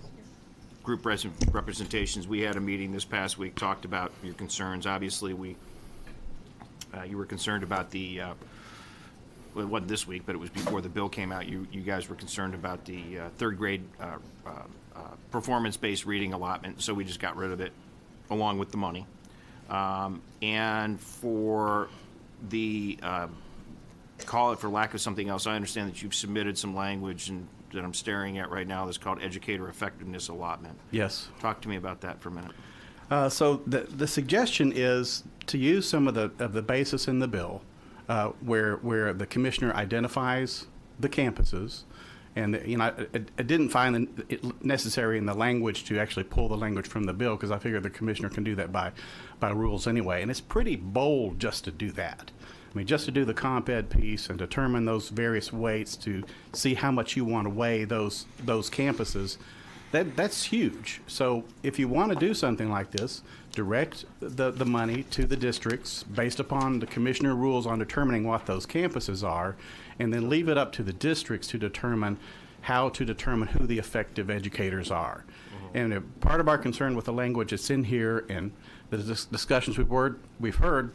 group representations. We had a meeting this past week, talked about your concerns. Obviously, you were concerned about the well, it wasn't this week, but it was before the bill came out. You guys were concerned about the third grade performance-based reading allotment, so we just got rid of it along with the money. And for the, call it for lack of something else, I understand that you've submitted some language and that I'm staring at right now that's called educator effectiveness allotment. Yes. Talk to me about that for a minute. So the suggestion is to use some of the basis in the bill where the commissioner identifies the campuses. And, you know, I didn't find it necessary in the language to actually pull the language from the bill because I figure the commissioner can do that by rules anyway. And it's pretty bold just to do that. I mean, just to do the comp ed piece and determine those various weights to see how much you want to weigh those campuses, that's huge. So if you want to do something like this, direct the money to the districts based upon the commissioner rules on determining what those campuses are, and then leave it up to the districts to determine how to determine who the effective educators are. And part of our concern with the language that's in here and the discussions we've heard,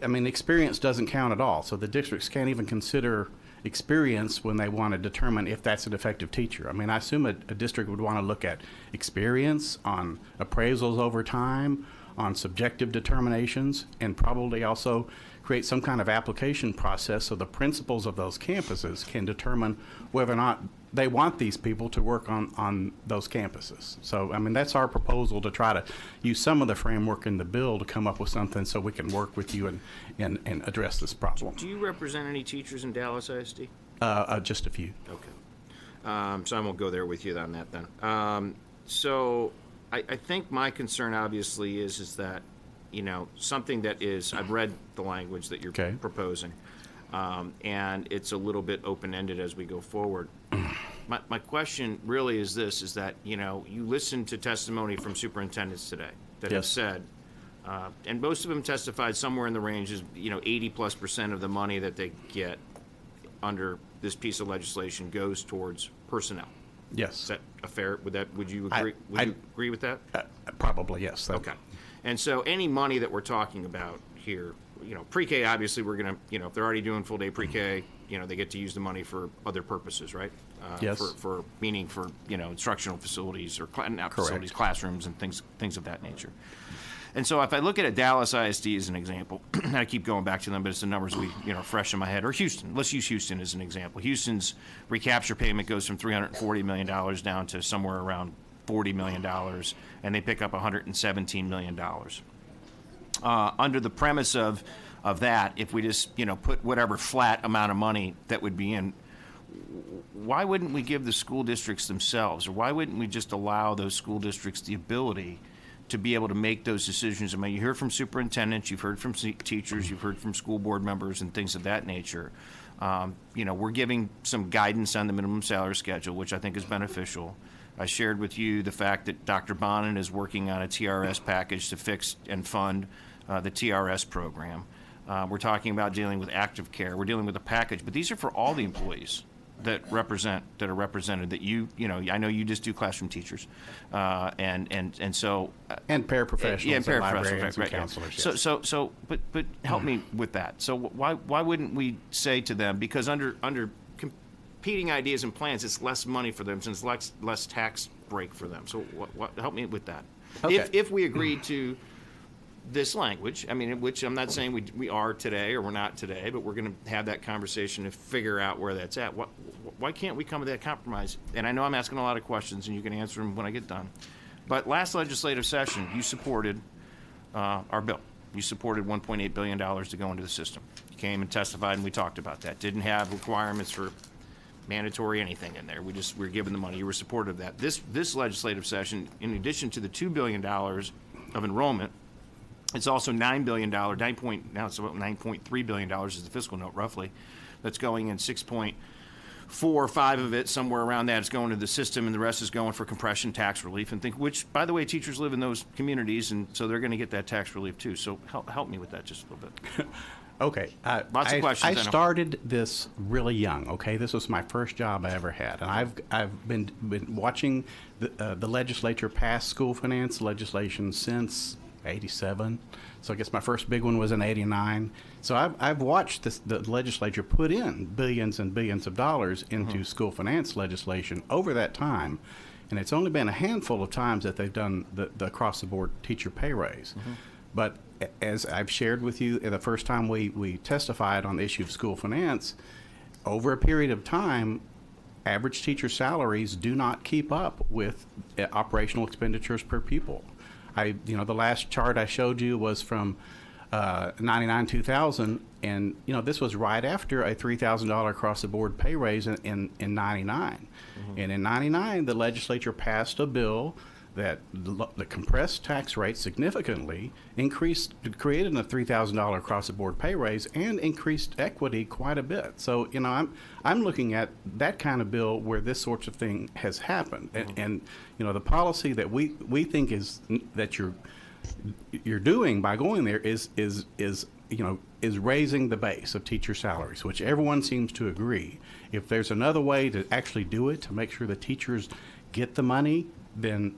I mean, experience doesn't count at all. So the districts can't even consider experience when they want to determine if that's an effective teacher. I mean, I assume a district would want to look at experience on appraisals over time, on subjective determinations, and probably also create some kind of application process so the principals of those campuses can determine whether or not they want these people to work on those campuses. So, I mean, that's our proposal, to try to use some of the framework in the bill to come up with something so we can work with you and address this problem. Do you represent any teachers in Dallas ISD? Just a few. Okay. So I won't go there with you on that then. So I think my concern obviously is that, you know, something that is, I've read the language that you're proposing, and it's a little bit open-ended as we go forward. My question really is this, is that, you know, you listen to testimony from superintendents today that have said, and most of them testified somewhere in the range is, you know, 80+% of the money that they get under this piece of legislation goes towards personnel. Yes. Is that a fair, would you agree? Would you agree with that? Probably, yes. Okay. And so any money that we're talking about here, you know, pre-K, obviously we're going to, you know, if they're already doing full day pre-K, you know, they get to use the money for other purposes, right? Yes. For meaning for, you know, instructional facilities or not facilities, classrooms and things of that nature. And so if I look at a Dallas ISD as an example, I keep going back to them, but it's the numbers we, you know, fresh in my head. Or Houston. Let's use Houston as an example. Houston's recapture payment goes from $340 million down to somewhere around $40 million, and they pick up $117 million. Under the premise of that, if we just, you know, put whatever flat amount of money that would be in, why wouldn't we give the school districts themselves, or why wouldn't we just allow those school districts the ability to be able to make those decisions? I mean, you hear from superintendents, you've heard from teachers, you've heard from school board members and things of that nature. You know, we're giving some guidance on the minimum salary schedule, which I think is beneficial. I shared with you the fact that Dr. Bonin is working on a TRS package to fix and fund the TRS program. We're talking about dealing with active care. We're dealing with a package, but these are for all the employees that are represented. That you know, I know you just do classroom teachers, and so and paraprofessionals, and paraprofessionals, right, counselors. Yes. So, but help me with that. So why wouldn't we say to them, because under competing ideas and plans, it's less money for them, since less tax break for them. So help me with that. Okay. If we agreed to this language, I mean, which I'm not saying we are today or we're not today, but we're going to have that conversation to figure out where that's at. Why can't we come to that compromise? And I know I'm asking a lot of questions, and you can answer them when I get done. But last legislative session, you supported our bill. You supported $1.8 billion to go into the system. You came and testified, and we talked about that. Didn't have requirements for mandatory anything in there. We were given the money. You were supportive of that. This legislative session, in addition to the $2 billion of enrollment, it's also $9 billion. Now it's about $9.3 billion is the fiscal note, roughly. That's going in 6.4 or 5 of it, somewhere around that, is going to the system, and the rest is going for compression, tax relief, and which, by the way, teachers live in those communities, and so they're going to get that tax relief too. So help me with that just a little bit. Okay. Lots of questions. I started this really young. Okay, this was my first job I ever had, and I've been watching the legislature pass school finance legislation since '87. So I guess my first big one was in '89. So I've watched the legislature put in billions and billions of dollars into school finance legislation over that time, and it's only been a handful of times that they've done the across the board teacher pay raise. But as I've shared with you the first time we testified on the issue of school finance, over a period of time, average teacher salaries do not keep up with operational expenditures per pupil. The last chart I showed you was from 99-2000, and this was right after a $3,000 across the board pay raise in 99. And in 99, the legislature passed a bill that the compressed tax rate significantly created a $3,000 across the board pay raise and increased equity quite a bit. So I'm looking at that kind of bill where this sort of thing has happened, and the policy that we think is that you're doing by going there is raising the base of teacher salaries, which everyone seems to agree. If there's another way to actually do it to make sure the teachers get the money, then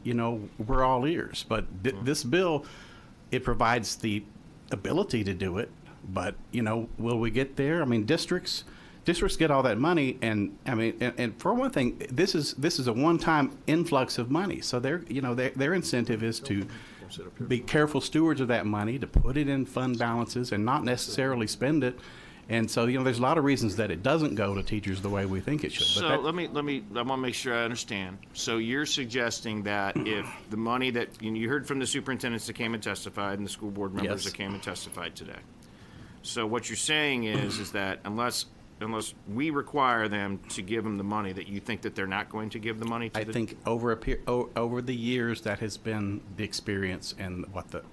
we're all ears. But this bill, it provides the ability to do it, but will we get there? I mean, districts get all that money, and and for one thing, this is a one-time influx of money. So their incentive is to be careful stewards of that money, to put it in fund balances and not necessarily spend it. And so, there's a lot of reasons that it doesn't go to teachers the way we think it should. So I want to make sure I understand. So you're suggesting that if the money that you heard from the superintendents that came and testified and the school board members that came and testified today. So what you're saying is that unless we require them to give them the money, that you think that they're not going to give the money to I think over the years that has been the experience and what the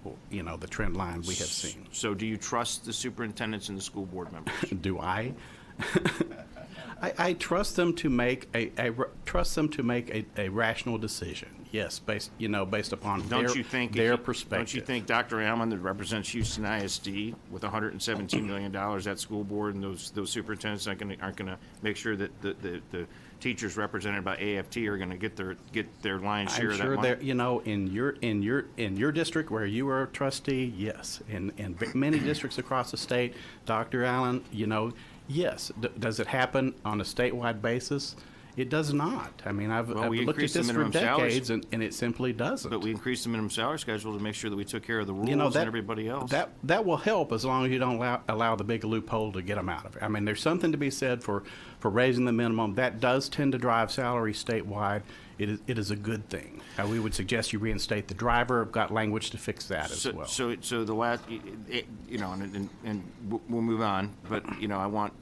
trend line we have seen. So do you trust the superintendents and the school board members? Do I? I trust them to make a rational decision. Yes, based upon their perspective. Don't you think Dr. Allen, that represents Houston ISD, with $117 million, that school board and those superintendents aren't going to make sure that the teachers represented by AFT are going to get their lion's share of that money? I'm sure in your district where you are a trustee, yes. In many districts across the state, Dr. Allen, yes. Does it happen on a statewide basis? It does not. I mean, I've looked at this for decades, and it simply doesn't. But we increased the minimum salary schedule to make sure that we took care of the rules and everybody else. That will help as long as you don't allow the big loophole to get them out of it. I mean, there's something to be said for raising the minimum. That does tend to drive salaries statewide. It is a good thing. We would suggest you reinstate the driver. I've got language to fix that as well. So the last, and we'll move on. But I want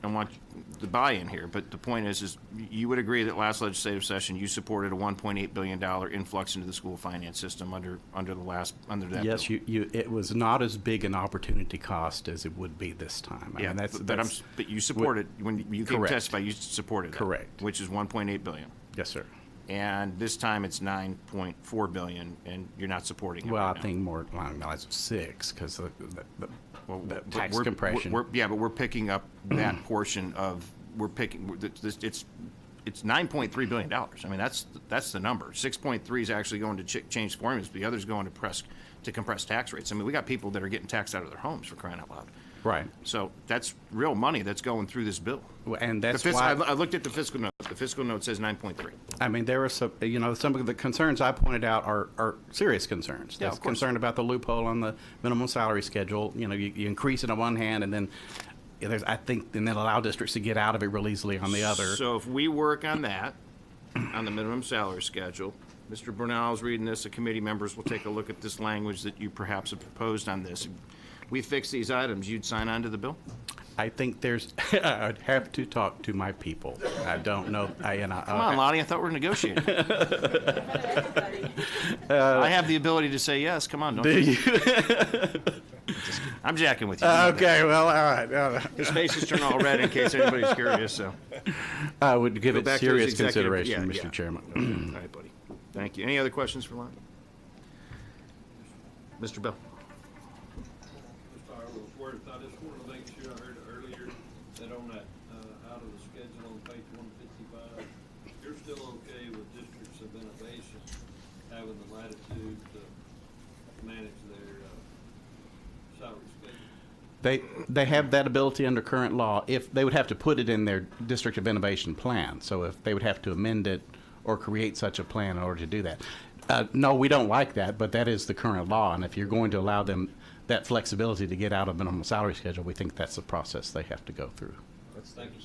the buy-in here. But the point is you would agree that last legislative session you supported a $1.8 billion influx into the school finance system under that. Yes, bill. It was not as big an opportunity cost as it would be this time. I mean, but you supported when you came to testify. You supported that, correct, which is $1.8 billion. Yes, sir. And this time it's $9.4 billion, and you're not supporting it. Well, right I think more along the lines of 6 because the tax compression. But we're picking up that portion of. It's $9.3 billion. I mean, that's the number. 6.3 is actually going to change formulas, but the other's going to compress tax rates. I mean, we got people that are getting taxed out of their homes, for crying out loud. Right. So that's real money that's going through this bill. And that's why I looked at the fiscal note. The fiscal note says 9.3. I mean, there are some of the concerns I pointed out are serious concerns. Yeah, That's concerned about the loophole on the minimum salary schedule. You increase it on one hand, and then then allow districts to get out of it real easily on the other. So if we work on that, on the minimum salary schedule, Mr. Brunel is reading this. The committee members will take a look at this language that you perhaps have proposed on this. We fix these items, you'd sign on to the bill? I think I'd have to talk to my people. I don't know. Come on, Lonnie, I thought we were negotiating. I have the ability to say yes. Come on, don't you? I'm jacking with you. Okay, well, all right. His face is turning all red in case anybody's curious. So I would give it serious consideration, Mr. Chairman. All right, buddy. Thank you. Any other questions for Lonnie? Mr. Bell. I just want to make sure I heard earlier that on that out of the schedule on page 155, you're still okay with districts of innovation having the latitude to manage their salary schedule? They have that ability under current law. If they would have to put it in their district of innovation plan, so if they would have to amend it or create such a plan in order to do that. No, we don't like that, but that is the current law, and if you're going to allow them that flexibility to get out of minimum salary schedule, we think that's the process they have to go through. Thank you.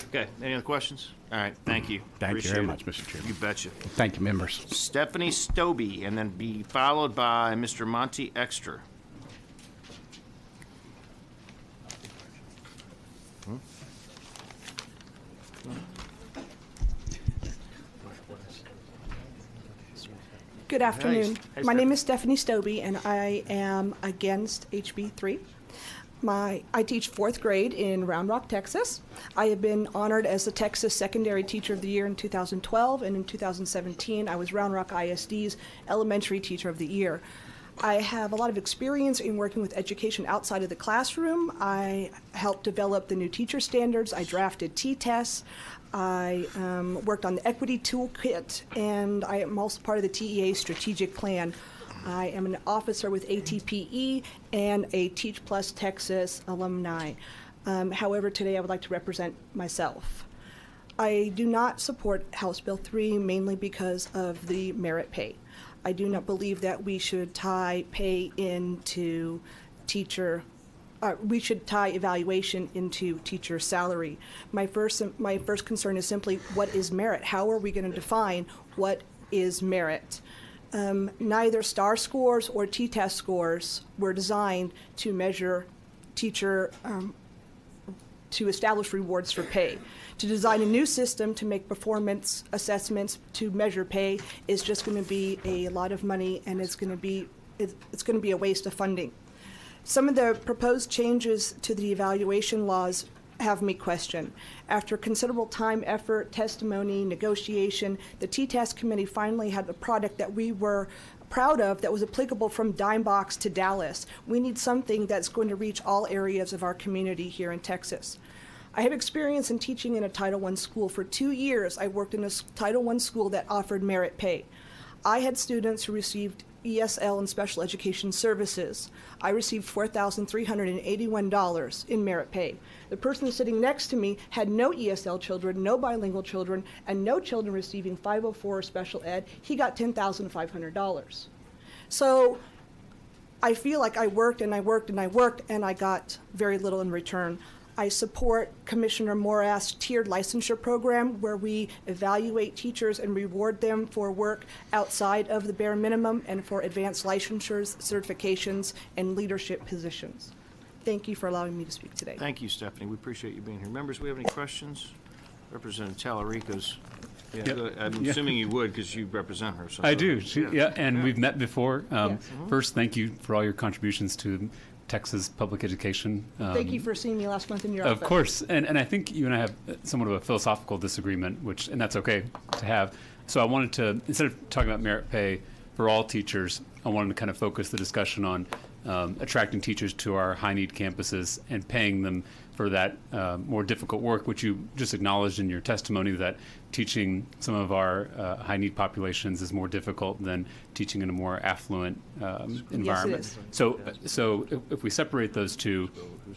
Okay, any other questions? All right, thank you. Thank you Appreciate very it. much, Mr. Chairman. You betcha. Thank you, members. Stephanie Stobie, and then be followed by Mr. Monty Extra. Good afternoon. Hey, My name is Stephanie Stobie, and I am against HB 3. I teach 4th grade in Round Rock, Texas. I have been honored as the Texas Secondary Teacher of the Year in 2012, and in 2017 I was Round Rock ISD's Elementary Teacher of the Year. I have a lot of experience in working with education outside of the classroom. I helped develop the new teacher standards. I drafted T-tests. I worked on the equity toolkit, and I am also part of the TEA strategic plan. I am an officer with ATPE and a Teach Plus Texas alumni. However, today I would like to represent myself. I do not support House Bill 3 mainly because of the merit pay. I do not believe that we should tie pay into teacher. We should tie evaluation into teacher salary. My first concern is simply, what is merit? How are we going to define what is merit? Neither STAR scores or T-test scores were designed to measure teacher, to establish rewards for pay. To design a new system to make performance assessments to measure pay is just going to be a lot of money, and it's going to be a waste of funding. Some of the proposed changes to the evaluation laws have me question. After considerable time, effort, testimony, negotiation, the T-Test Committee finally had a product that we were proud of that was applicable from Dime Box to Dallas. We need something that's going to reach all areas of our community here in Texas. I have experience in teaching in a Title I school. For 2 years, I worked in a Title I school that offered merit pay. I had students who received ESL and special education services. I received $4,381 in merit pay. The person sitting next to me had no ESL children, no bilingual children, and no children receiving 504 or special ed. He got $10,500. So I feel like I worked and I worked and I worked, and I got very little in return. I support Commissioner Morath's tiered licensure program, where we evaluate teachers and reward them for work outside of the bare minimum and for advanced licensures, certifications, and leadership positions. Thank you for allowing me to speak today. Thank you, Stephanie. We appreciate you being here. Members, we have any questions? Representative Talarico's. Yeah, Yep. I'm Yeah. assuming you would, because you represent her. So I do. And we've met before. Yes. First, thank you for all your contributions to Texas public education. Thank you for seeing me last month in your Of office. course, and I think you and I have somewhat of a philosophical disagreement, and that's okay to have. So I wanted to, instead of talking about merit pay for all teachers, I wanted to kind of focus the discussion on attracting teachers to our high-need campuses and paying them for that more difficult work, which you just acknowledged in your testimony, that teaching some of our high-need populations is more difficult than teaching in a more affluent environment. Yes, it is. So if we separate those two,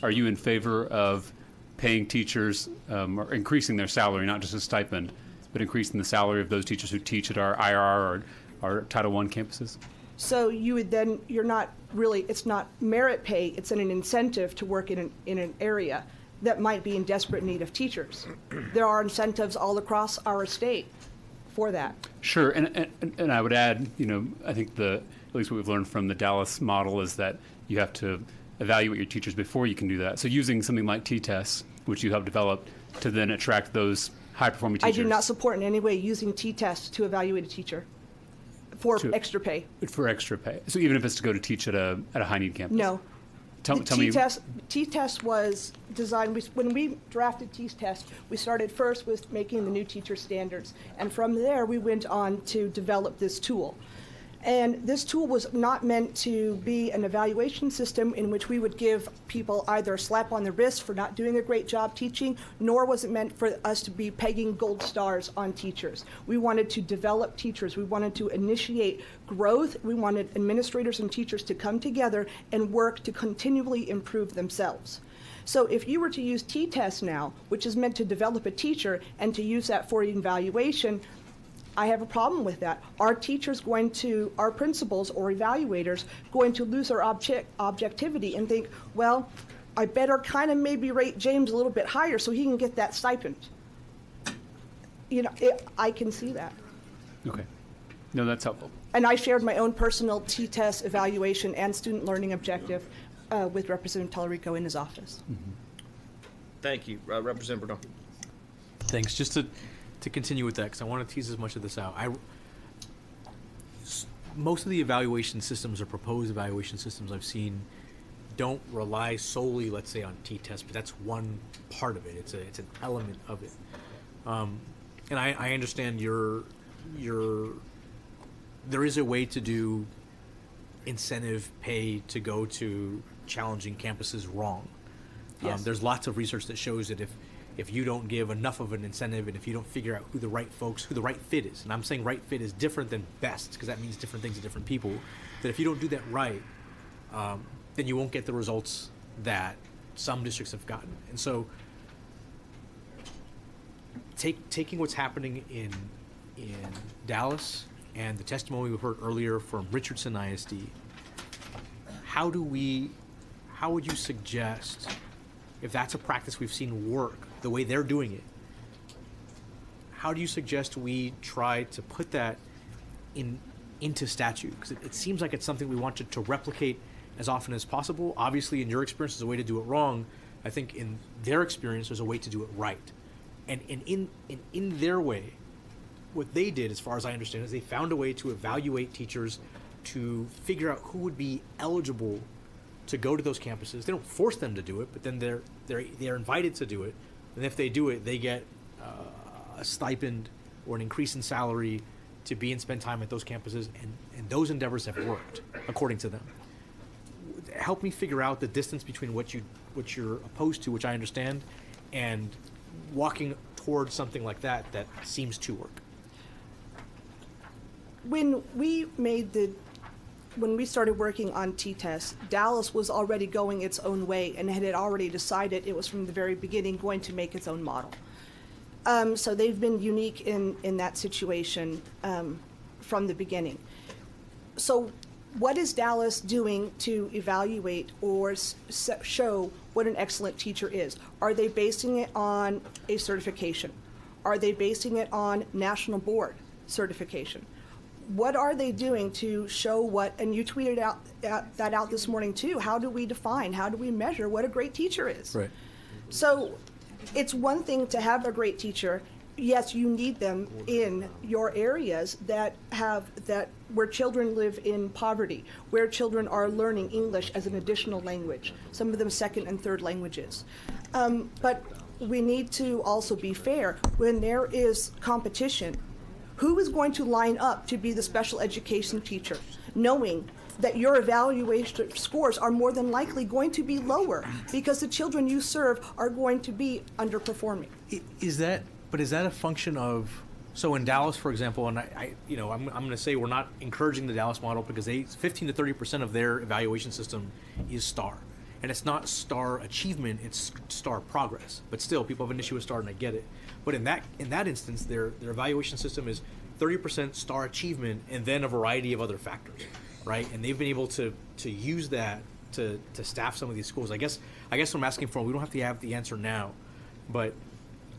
are you in favor of paying teachers or increasing their salary, not just a stipend, but increasing the salary of those teachers who teach at our IR or our Title I campuses? So you would then, you're not really, it's not merit pay, it's an incentive to work in an area that might be in desperate need of teachers. There are incentives all across our state for that. Sure, and I would add, I think at least what we've learned from the Dallas model is that you have to evaluate your teachers before you can do that. So using something like T-tests, which you have developed, to then attract those high-performing teachers. I do not support in any way using T-tests to evaluate a teacher for extra pay. For extra pay. So even if it's to go to teach at a high-need campus? No. Tell me. T-test was designed, when we drafted T-test, we started first with making the new teacher standards. And from there, we went on to develop this tool. And this tool was not meant to be an evaluation system in which we would give people either a slap on the wrist for not doing a great job teaching, nor was it meant for us to be pegging gold stars on teachers. We wanted to develop teachers. We wanted to initiate growth. We wanted administrators and teachers to come together and work to continually improve themselves. So if you were to use T-test now, which is meant to develop a teacher, and to use that for evaluation, I have a problem with that. Are teachers going to, our principals or evaluators going to lose their objectivity and think, well, I better kind of maybe rate James a little bit higher so he can get that stipend? You know, I can see that. Okay. No, that's helpful. And I shared my own personal T-test evaluation and student learning objective with Representative Tallarico in his office. Mm-hmm. Thank you. Representative Bernard. Thanks. Just to continue with that, because I want to tease as much of this out. Most of the evaluation systems or proposed evaluation systems I've seen don't rely solely, let's say, on T-tests, but that's one part of it. It's an element of it. And I understand there is a way to do incentive pay to go to challenging campuses wrong. Yes. There's lots of research that shows that if you don't give enough of an incentive and if you don't figure out who the right fit is, and I'm saying right fit is different than best because that means different things to different people, that if you don't do that right, then you won't get the results that some districts have gotten. And so taking what's happening in Dallas and the testimony we heard earlier from Richardson ISD, how would you suggest, if that's a practice we've seen work the way they're doing it, how do you suggest we try to put that into statute? Because it seems like it's something we wanted to replicate as often as possible. Obviously, in your experience, there's a way to do it wrong. I think in their experience, there's a way to do it right. And in their way, what they did, as far as I understand, is they found a way to evaluate teachers to figure out who would be eligible to go to those campuses. They don't force them to do it, but then they're invited to do it. And if they do it, they get a stipend or an increase in salary to be and spend time at those campuses. And those endeavors have worked, according to them. Help me figure out the distance between what you're opposed to, which I understand, and walking towards something like that seems to work. When we started working on T-tests, Dallas was already going its own way and had already decided it was from the very beginning going to make its own model. So they've been unique in that situation from the beginning. So what is Dallas doing to evaluate or show what an excellent teacher is? Are they basing it on a certification? Are they basing it on national board certification? What are they doing to show what, and you tweeted that out this morning too, how do we define, how do we measure what a great teacher is? Right. So it's one thing to have a great teacher. Yes, you need them in your areas where children live in poverty, where children are learning English as an additional language, some of them second and third languages. But we need to also be fair. When there is competition, who is going to line up to be the special education teacher, knowing that your evaluation scores are more than likely going to be lower because the children you serve are going to be underperforming? Is that a function of, so in Dallas, for example, and I'm going to say we're not encouraging the Dallas model because 15 to 30% of their evaluation system is STAR. And it's not STAR achievement, it's STAR progress. But still, people have an issue with STAR, and I get it. But in that instance, their evaluation system is 30% STAR achievement and then a variety of other factors, right? And they've been able to use that to staff some of these schools. I guess what I'm asking for, we don't have to have the answer now, but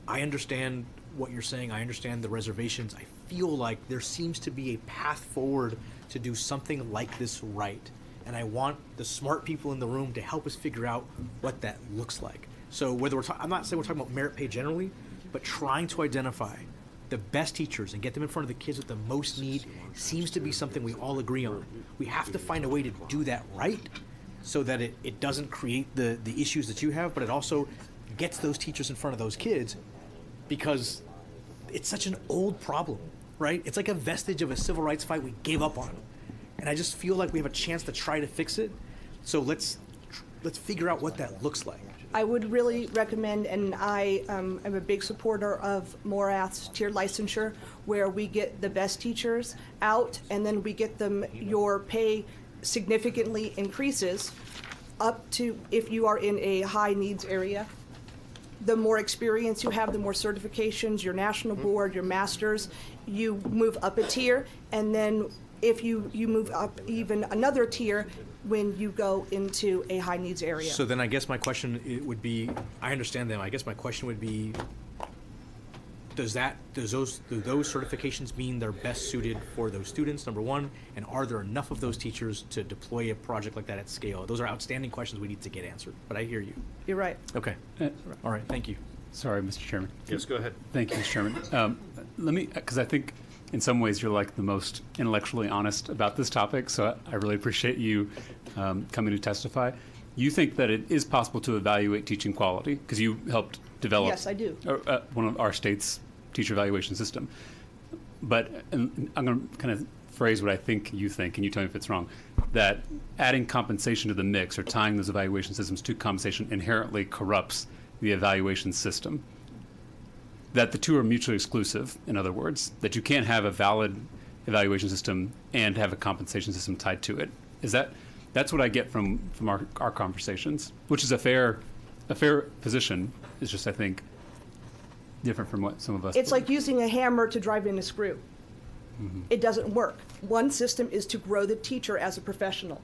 I understand what you're saying. I understand the reservations. I feel like there seems to be a path forward to do something like this right. And I want the smart people in the room to help us figure out what that looks like. So whether I'm not saying we're talking about merit pay generally, but trying to identify the best teachers and get them in front of the kids with the most need seems to be something we all agree on. We have to find a way to do that right so that it doesn't create the issues that you have, but it also gets those teachers in front of those kids, because it's such an old problem, right? It's like a vestige of a civil rights fight we gave up on. And I just feel like we have a chance to try to fix it. So let's figure out what that looks like. I would really recommend, and I am a big supporter of Morath's tiered licensure, where we get the best teachers out and then we get them, your pay significantly increases up to if you are in a high needs area. the more experience you have, the more certifications, your national board, your masters, you move up a tier, and then if you move up even another tier when you go into a high needs area. So then I guess my question would be, I understand them, I guess my question would be, do those certifications mean they're best suited for those students, number one, and are there enough of those teachers to deploy a project like that at scale? Those are outstanding questions we need to get answered, but I hear you. You're right. Okay. All right, thank you. Sorry, Mr. Chairman. Yes, go ahead. Thank you, Mr. Chairman. Let me, because I think in some ways you're like the most intellectually honest about this topic, so I really appreciate you coming to testify. You think that it is possible to evaluate teaching quality because you helped develop Yes, I do. One of our state's teacher evaluation system. But and I'm going to kind of phrase what I think, and you tell me if it's wrong, that adding compensation to the mix or tying those evaluation systems to compensation inherently corrupts the evaluation system. That the two are mutually exclusive, in other words, that you can't have a valid evaluation system and have a compensation system tied to it. That's what I get from our conversations, which is a fair position. It's just, I think, different from what some of us It's believe. like using a hammer to drive in a screw. Mm-hmm. It doesn't work. One system is to grow the teacher as a professional.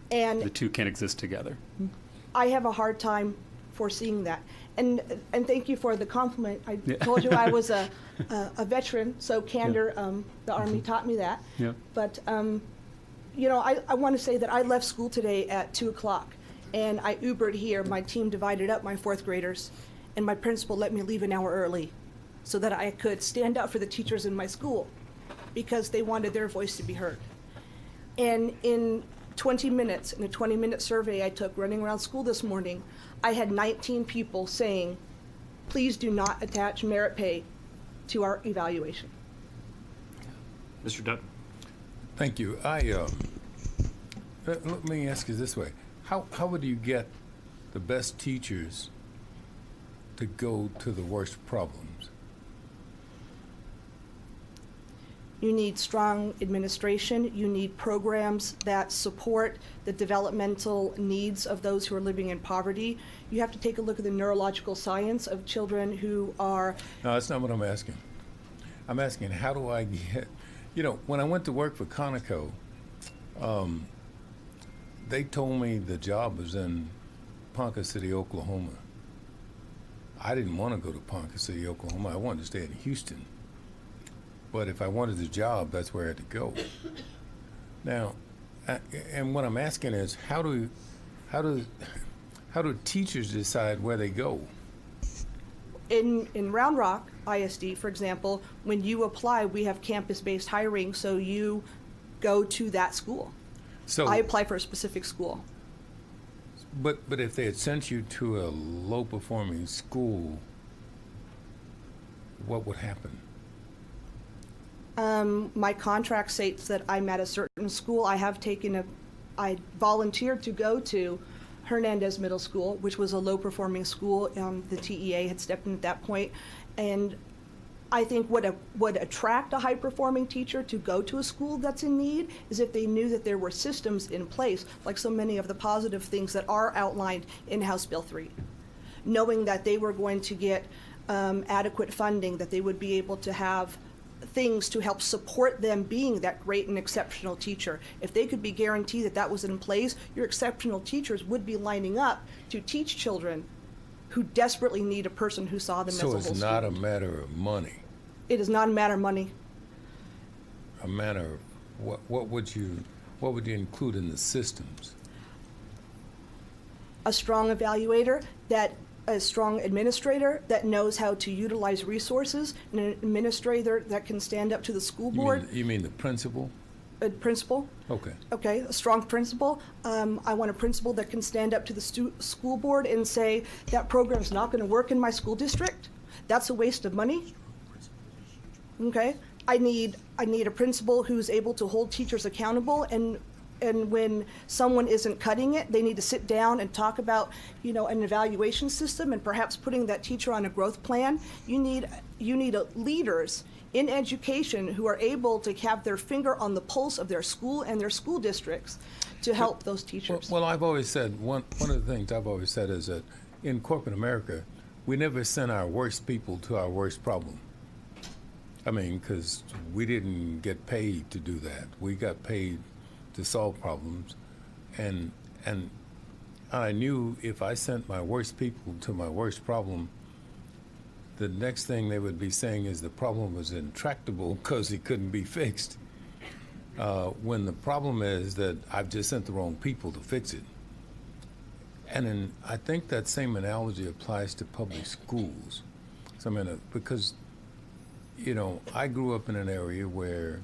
And The two can't exist together. I have a hard time foreseeing that. And thank you for the compliment. I Yeah. told you I was a veteran, so candor, the Army taught me that. Yeah. But, I want to say that I left school today at 2 o'clock, and I Ubered here. My team divided up my fourth graders, and my principal let me leave an hour early so that I could stand up for the teachers in my school because they wanted their voice to be heard. And in 20 minutes, in a 20-minute survey I took running around school this morning, I had 19 people saying, please do not attach merit pay to our evaluation. Mr. Dutton. Thank you. Let me ask you this way. How would you get the best teachers to go to the worst problems? You need strong administration. You need programs that support the developmental needs of those who are living in poverty. You have to take a look at the neurological science of children who are... No, that's not what I'm asking. I'm asking, how do I get... when I went to work for Conoco, they told me the job was in Ponca City, Oklahoma. I didn't want to go to Ponca City, Oklahoma. I wanted to stay in Houston. But if I wanted the job, that's where I had to go. Now, and what I'm asking is, how do teachers decide where they go? In Round Rock ISD, for example, when you apply, we have campus-based hiring, so you go to that school. So I apply for a specific school. But if they had sent you to a low-performing school, what would happen? My contract states that I'm at a certain school. I volunteered to go to Hernandez Middle School, which was a low-performing school. The TEA had stepped in at that point. And I think what would attract a high-performing teacher to go to a school that's in need is if they knew that there were systems in place, like so many of the positive things that are outlined in House Bill 3. Knowing that they were going to get adequate funding, that they would be able to have things to help support them being that great and exceptional teacher. If they could be guaranteed that that was in place, your exceptional teachers would be lining up to teach children who desperately need a person who saw them as a whole So it's not a student. matter of money. It is not a matter of money. A matter of what would you include in the systems? A strong evaluator, a strong administrator that knows how to utilize resources, and an administrator that can stand up to the school board. You mean the principal? A principal. Okay. Okay, a strong principal. I want a principal that can stand up to the school board and say, that program's not going to work in my school district. That's a waste of money. Okay, I need a principal who's able to hold teachers accountable, and when someone isn't cutting it, they need to sit down and talk about, an evaluation system and perhaps putting that teacher on a growth plan. You need leaders in education who are able to have their finger on the pulse of their school and their school districts to help those teachers. Well, I've always said, one of the things I've always said is that in corporate America, we never sent our worst people to our worst problem. I mean, because we didn't get paid to do that. We got paid to solve problems. And I knew if I sent my worst people to my worst problem, the next thing they would be saying is the problem was intractable because it couldn't be fixed. When the problem is that I've just sent the wrong people to fix it. And then I think that same analogy applies to public schools. So I mean, because, you know, I grew up in an area where,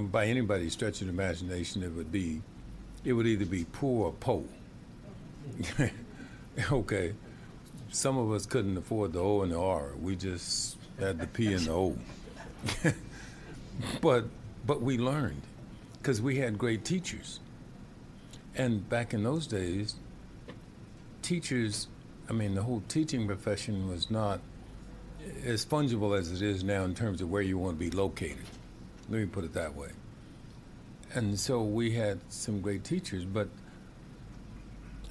by anybody's stretch of imagination, it would either be poor or po. Okay. Some of us couldn't afford the O and the R. We just had the P and the O. But we learned because we had great teachers. And back in those days, teachers, I mean, the whole teaching profession was not as fungible as it is now in terms of where you want to be located. Let me put it that way. And so we had some great teachers, but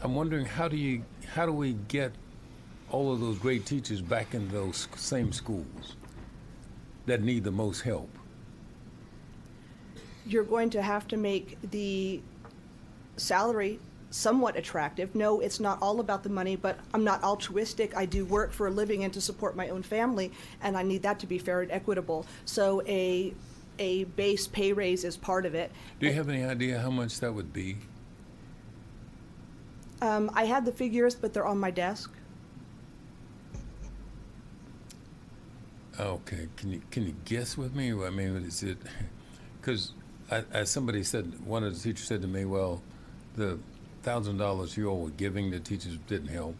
I'm wondering how do we get all of those great teachers back into those same schools that need the most help? You're going to have to make the salary somewhat attractive. No, it's not all about the money, but I'm not altruistic. I do work for a living and to support my own family, and I need that to be fair and equitable. So a base pay raise is part of it. Do you have any idea how much that would be? I had the figures, but they're on my desk. Okay, can you guess with me? I mean, is it, because as somebody said, one of the teachers said to me, well, the $1,000 you all were giving the teachers didn't help.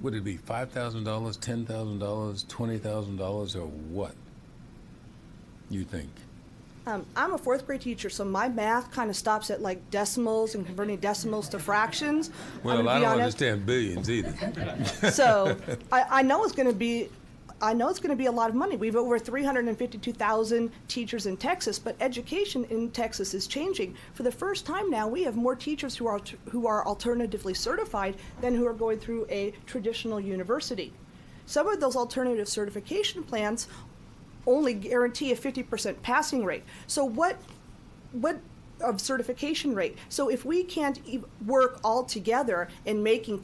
Would it be $5,000, $10,000, $20,000, or what? You think? I'm a fourth grade teacher, so my math kind of stops at like decimals and converting decimals to fractions. Well, I don't understand billions either. So I know it's going to be. I know it's going to be a lot of money. We have over 352,000 teachers in Texas, but education in Texas is changing. For the first time now, we have more teachers who are alternatively certified than who are going through a traditional university. Some of those alternative certification plans only guarantee a 50% passing rate. So what of certification rate? So if we can't work all together in making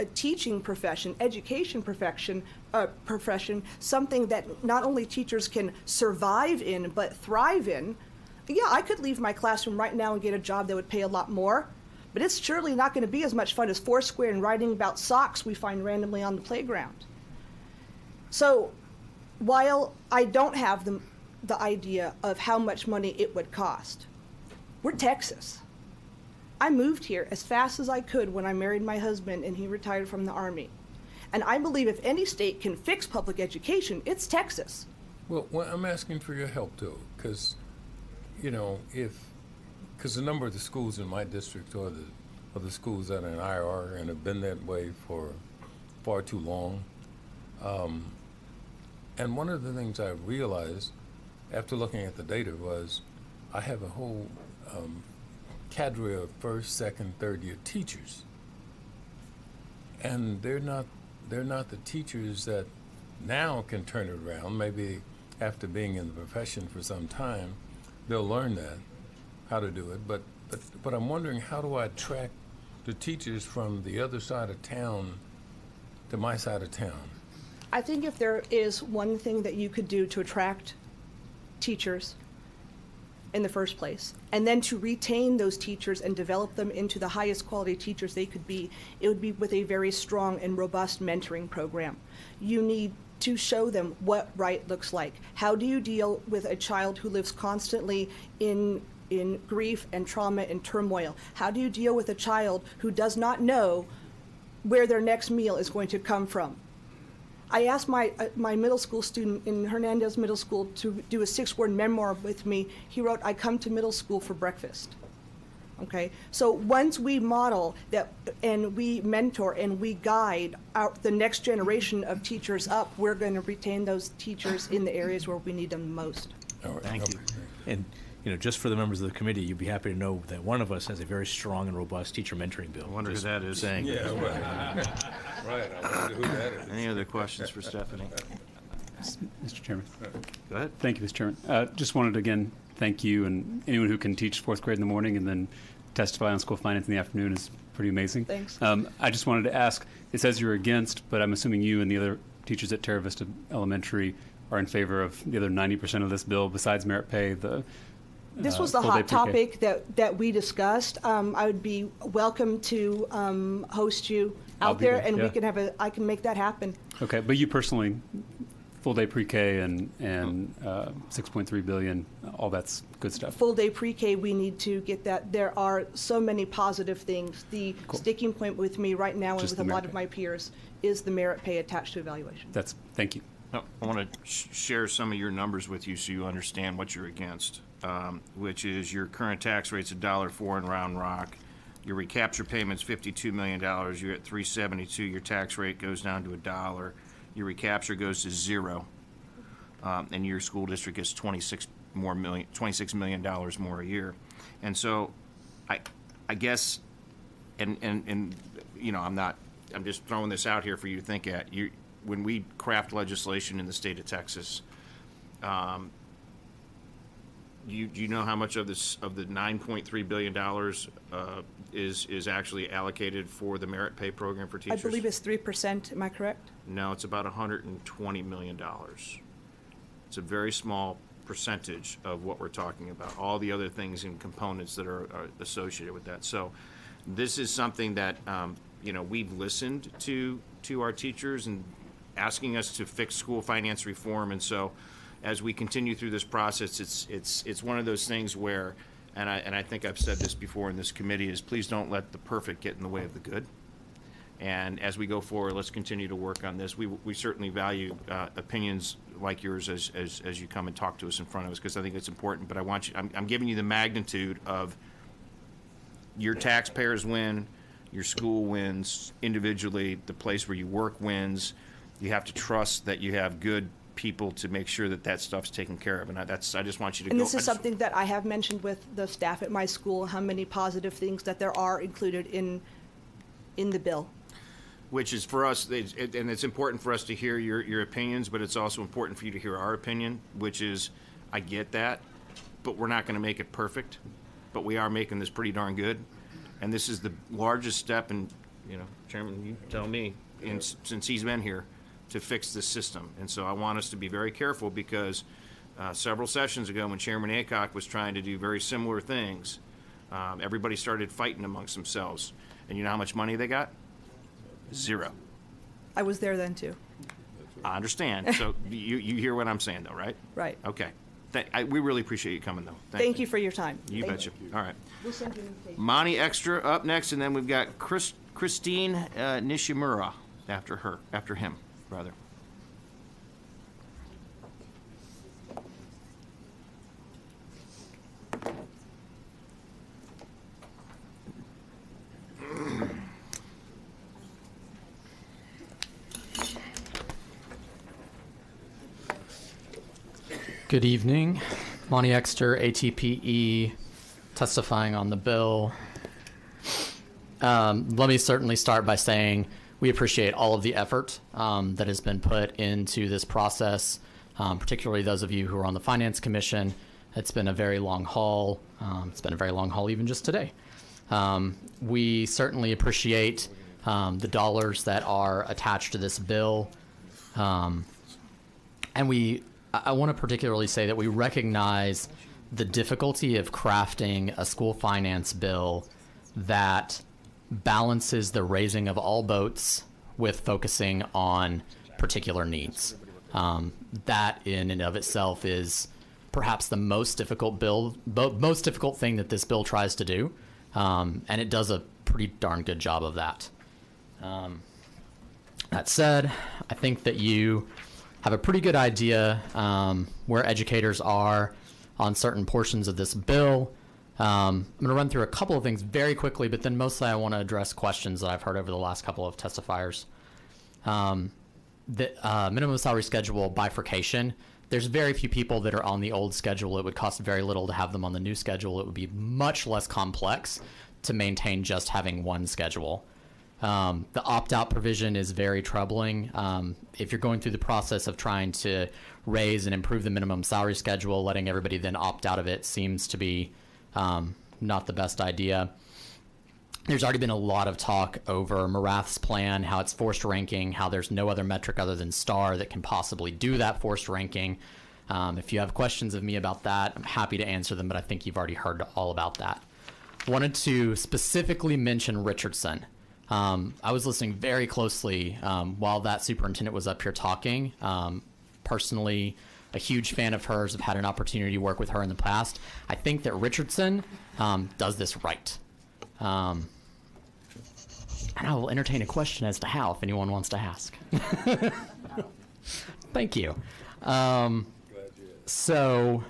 a teaching profession, education profession, something that not only teachers can survive in but thrive in, yeah, I could leave my classroom right now and get a job that would pay a lot more, but it's surely not going to be as much fun as Foursquare and writing about socks we find randomly on the playground. So while I don't have the idea of how much money it would cost, we're Texas. I moved here as fast as I could when I married my husband and he retired from the Army. And I believe if any state can fix public education, it's Texas. Well, I'm asking for your help, though, because, you know, because a number of the schools in my district are the schools that are in IR and have been that way for far too long. And one of the things I realized after looking at the data was I have a whole cadre of first, second, third year teachers. And they're not the teachers that now can turn it around. Maybe after being in the profession for some time, they'll learn that, how to do it. But I'm wondering, how do I attract the teachers from the other side of town to my side of town? I think if there is one thing that you could do to attract teachers in the first place, and then to retain those teachers and develop them into the highest quality teachers they could be, it would be with a very strong and robust mentoring program. You need to show them what right looks like. How do you deal with a child who lives constantly in grief and trauma and turmoil? How do you deal with a child who does not know where their next meal is going to come from? I asked my middle school student in Hernandez Middle School to do a 6-word memoir with me. He wrote, "I come to middle school for breakfast." Okay, so once we model that and we mentor and we guide the next generation of teachers up, we're going to retain those teachers in the areas where we need them the most. All right. Thank you. And just for the members of the committee, you'd be happy to know that one of us has a very strong and robust teacher mentoring bill. I wonder Just who that is. Saying. Yeah, right. Right, I wonder who that is. Any other questions for Stephanie? Mr. Chairman. Go ahead. Thank you, Mr. Chairman. Just wanted to again thank you, and anyone who can teach fourth grade in the morning and then testify on school finance in the afternoon is pretty amazing. Thanks. I just wanted to ask, it says you're against, but I'm assuming you and the other teachers at Terra Vista Elementary are in favor of the other 90% of this bill besides merit pay. This was the full-day hot pre-K. topic that we discussed. I would be welcome to host you I'll out be there, there, and yeah. I can make that happen. Okay, but you personally, full day pre-K and 6.3 billion, all that's good stuff. Full day pre-K, we need to get that. There are so many positive things. The sticking point with me right now and Just with the a lot merit of pay. my peers is the merit pay attached to evaluation. Thank you. No, I want to share some of your numbers with you so you understand what you're against, which is your current tax rate's $1.04 in Round Rock. Your recapture payment's $52 million. You're at $372. Your tax rate goes down to $1. Your recapture goes to $0, and your school district gets $26 million more a year. And so, I guess, and I'm just throwing this out here for you to think at. When we craft legislation in the state of Texas, you know how much of the $9.3 billion is actually allocated for the merit pay program for teachers? I believe it's 3%. Am I correct? No, it's about $120 million. It's a very small percentage of what we're talking about. All the other things and components that are associated with that. So, this is something that we've listened to our teachers and asking us to fix school finance reform, and so as we continue through this process, it's one of those things where, and I think I've said this before in this committee, is please don't let the perfect get in the way of the good. And as we go forward, let's continue to work on this. We certainly value opinions like yours as you come and talk to us in front of us, because I think it's important. But I'm giving you the magnitude of your taxpayers win, your school wins individually, the place where you work wins. You have to trust that you have good people to make sure that stuff's taken care of, and I just want you to. And this is something that I have mentioned with the staff at my school, how many positive things that there are included in the bill. Which is for us, and it's important for us to hear your opinions, but it's also important for you to hear our opinion, which is, I get that, but we're not going to make it perfect, but we are making this pretty darn good, and this is the largest step, and Chairman, you tell me, since he's been here, to fix this system. And so I want us to be very careful, because several sessions ago when Chairman Aycock was trying to do very similar things, everybody started fighting amongst themselves. And you know how much money they got? Zero. I was there then too. I understand. So you hear what I'm saying though, right? Right. Okay. We really appreciate you coming though. Thank you for your time. You Thank betcha. All right. We'll send you an invitation. Monty Extra up next, and then we've got Christine Nishimura after him. Rather. Good evening. Monty Exter, ATPE, testifying on the bill. Let me certainly start by saying we appreciate all of the effort that has been put into this process, particularly those of you who are on the Finance Commission. It's been a very long haul. It's been a very long haul even just today. We certainly appreciate the dollars that are attached to this bill. And I want to particularly say that we recognize the difficulty of crafting a school finance bill that balances the raising of all boats with focusing on particular needs. That in and of itself is perhaps the most difficult thing that this bill tries to do, and it does a pretty darn good job of that. That said, I think that you have a pretty good idea where educators are on certain portions of this bill. I'm going to run through a couple of things very quickly, but then mostly I want to address questions that I've heard over the last couple of testifiers. The minimum salary schedule bifurcation there's very few people that are on the old schedule. It would cost very little to have them on the new schedule. It would be much less complex to maintain just having one schedule. The opt-out provision is very troubling. If you're going through the process of trying to raise and improve the minimum salary schedule, letting everybody then opt out of it seems to be not the best idea. There's already been a lot of talk over Marath's plan, how it's forced ranking, how there's no other metric other than STAR that can possibly do that forced ranking. If you have questions of me about that, I'm happy to answer them, but I think you've already heard all about that. Wanted to specifically mention Richardson. I was listening very closely while that superintendent was up here talking. Personally, a huge fan of hers. I've had an opportunity to work with her in the past. I think that Richardson does this right. And I will entertain a question as to how, if anyone wants to ask. Thank you. So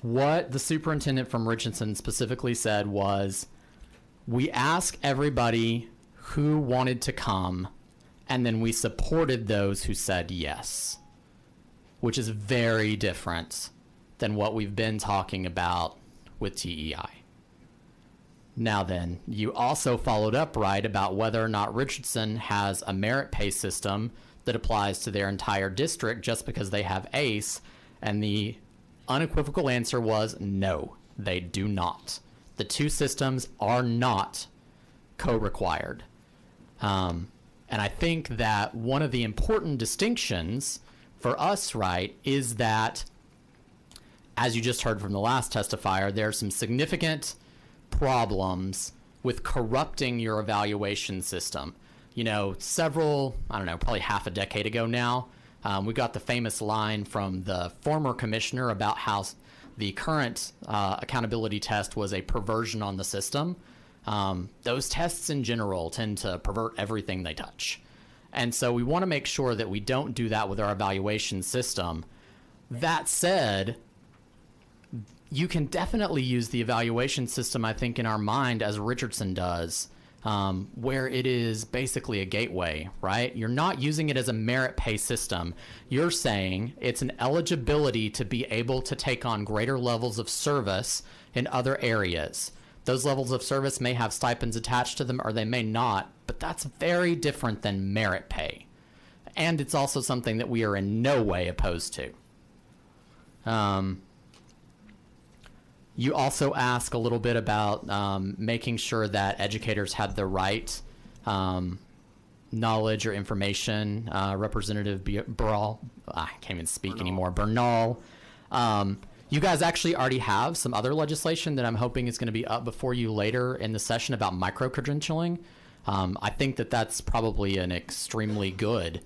what the superintendent from Richardson specifically said was, we asked everybody who wanted to come, and then we supported those who said yes, which is very different than what we've been talking about with TEI. Now then, you also followed up right about whether or not Richardson has a merit pay system that applies to their entire district just because they have ACE, and the unequivocal answer was no, they do not. The two systems are not co-required. And I think that one of the important distinctions for us, right, is that, as you just heard from the last testifier, there are some significant problems with corrupting your evaluation system. You know, probably half a decade ago now, we got the famous line from the former commissioner about how the current accountability test was a perversion on the system. Those tests in general tend to pervert everything they touch. And so we want to make sure that we don't do that with our evaluation system. That said, you can definitely use the evaluation system, I think, in our mind as Richardson does, where it is basically a gateway, right? You're not using it as a merit pay system. You're saying it's an eligibility to be able to take on greater levels of service in other areas. Those levels of service may have stipends attached to them or they may not, but that's very different than merit pay. And it's also something that we are in no way opposed to. You also ask a little bit about making sure that educators had the right knowledge or information. Representative Bernal, I can't even speak anymore. Bernal. You guys actually already have some other legislation that I'm hoping is going to be up before you later in the session about micro-credentialing. I think that that's probably an extremely good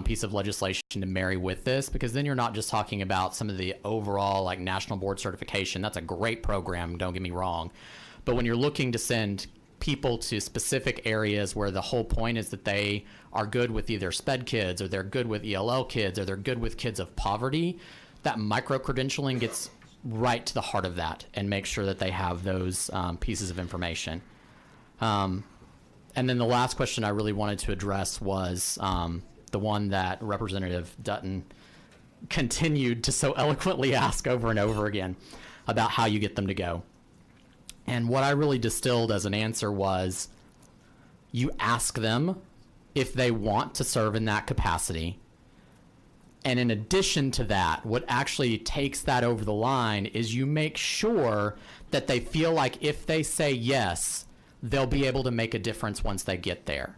piece of legislation to marry with this, because then you're not just talking about some of the overall like national board certification. That's a great program, don't get me wrong. But when you're looking to send people to specific areas where the whole point is that they are good with either SPED kids or they're good with ELL kids or they're good with kids of poverty, that micro-credentialing gets right to the heart of that and makes sure that they have those pieces of information. And then the last question I really wanted to address was the one that Representative Dutton continued to so eloquently ask over and over again about how you get them to go. And what I really distilled as an answer was, you ask them if they want to serve in that capacity. And in addition to that, what actually takes that over the line is you make sure that they feel like if they say yes, they'll be able to make a difference once they get there.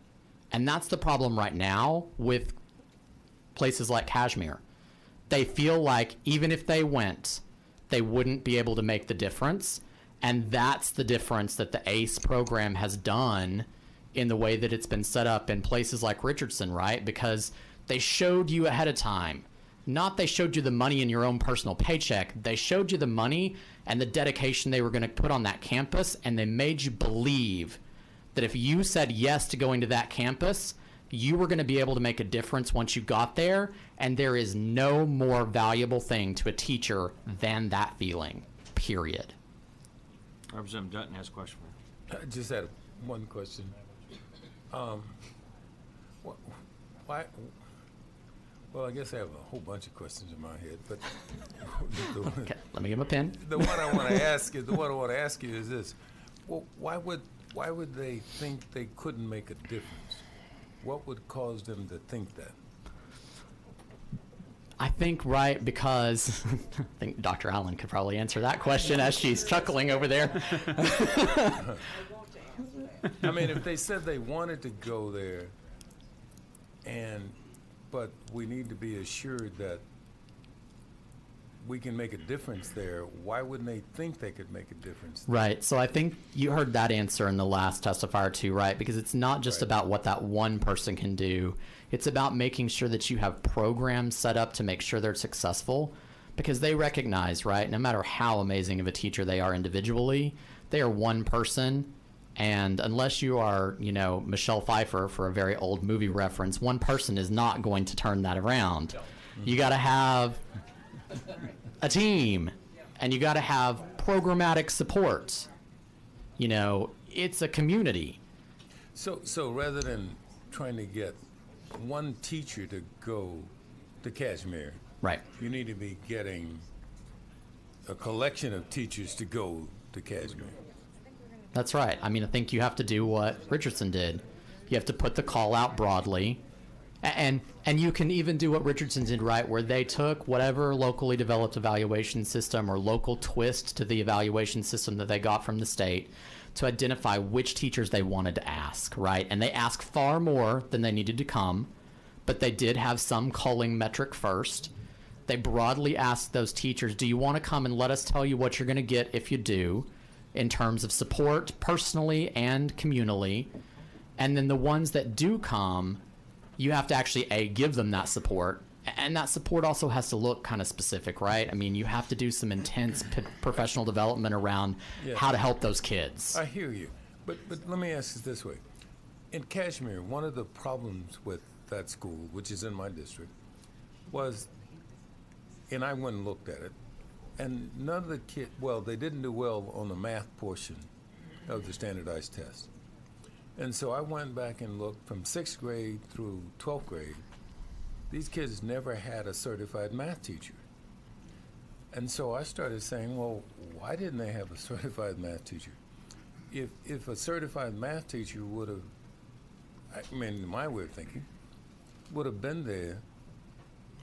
And that's the problem right now with places like Kashmir. They feel like even if they went, they wouldn't be able to make the difference. And that's the difference that the ACE program has done in the way that it's been set up in places like Richardson, right? Because they showed you ahead of time. Not they showed you the money in your own personal paycheck. They showed you the money and the dedication they were going to put on that campus, and they made you believe that if you said yes to going to that campus, you were going to be able to make a difference once you got there, and there is no more valuable thing to a teacher than that feeling, period. Representative Dutton has a question for you. I just had one question. Well, I guess I have a whole bunch of questions in my head, but Okay, let me give him a pen. the one I want to ask you is this: well, why would they think they couldn't make a difference? What would cause them to think that? I think, right, because I think Dr. Allen could probably answer that question as she's chuckling over there. I mean, if they said they wanted to go there, but we need to be assured that we can make a difference there, why wouldn't they think they could make a difference there? Right. So I think you heard that answer in the last testifier too, right? Because it's not just about what that one person can do. It's about making sure that you have programs set up to make sure they're successful, because they recognize, right, no matter how amazing of a teacher they are individually, they are one person. And unless you are, Michelle Pfeiffer, for a very old movie reference, one person is not going to turn that around. You got to have a team, and you got to have programmatic support. It's a community. So rather than trying to get one teacher to go to Kashmir, right, you need to be getting a collection of teachers to go to Kashmir. That's right. I mean, I think you have to do what Richardson did. You have to put the call out broadly. And you can even do what Richardson did, right, where they took whatever locally developed evaluation system or local twist to the evaluation system that they got from the state to identify which teachers they wanted to ask, right? And they asked far more than they needed to come, but they did have some culling metric first. They broadly asked those teachers, do you want to come and let us tell you what you're going to get if you do, in terms of support personally and communally? And then the ones that do come, you have to actually, give them that support. And that support also has to look kind of specific, right? I mean, you have to do some intense professional development around how to help those kids. I hear you. But let me ask it this way. In Kashmir, one of the problems with that school, which is in my district, was, and I went and looked at it, and none of the kids, they didn't do well on the math portion of the standardized test. And so I went back and looked from 6th grade through 12th grade. These kids never had a certified math teacher. And so I started saying, well, why didn't they have a certified math teacher? If a certified math teacher would have, in my way of thinking, would have been there,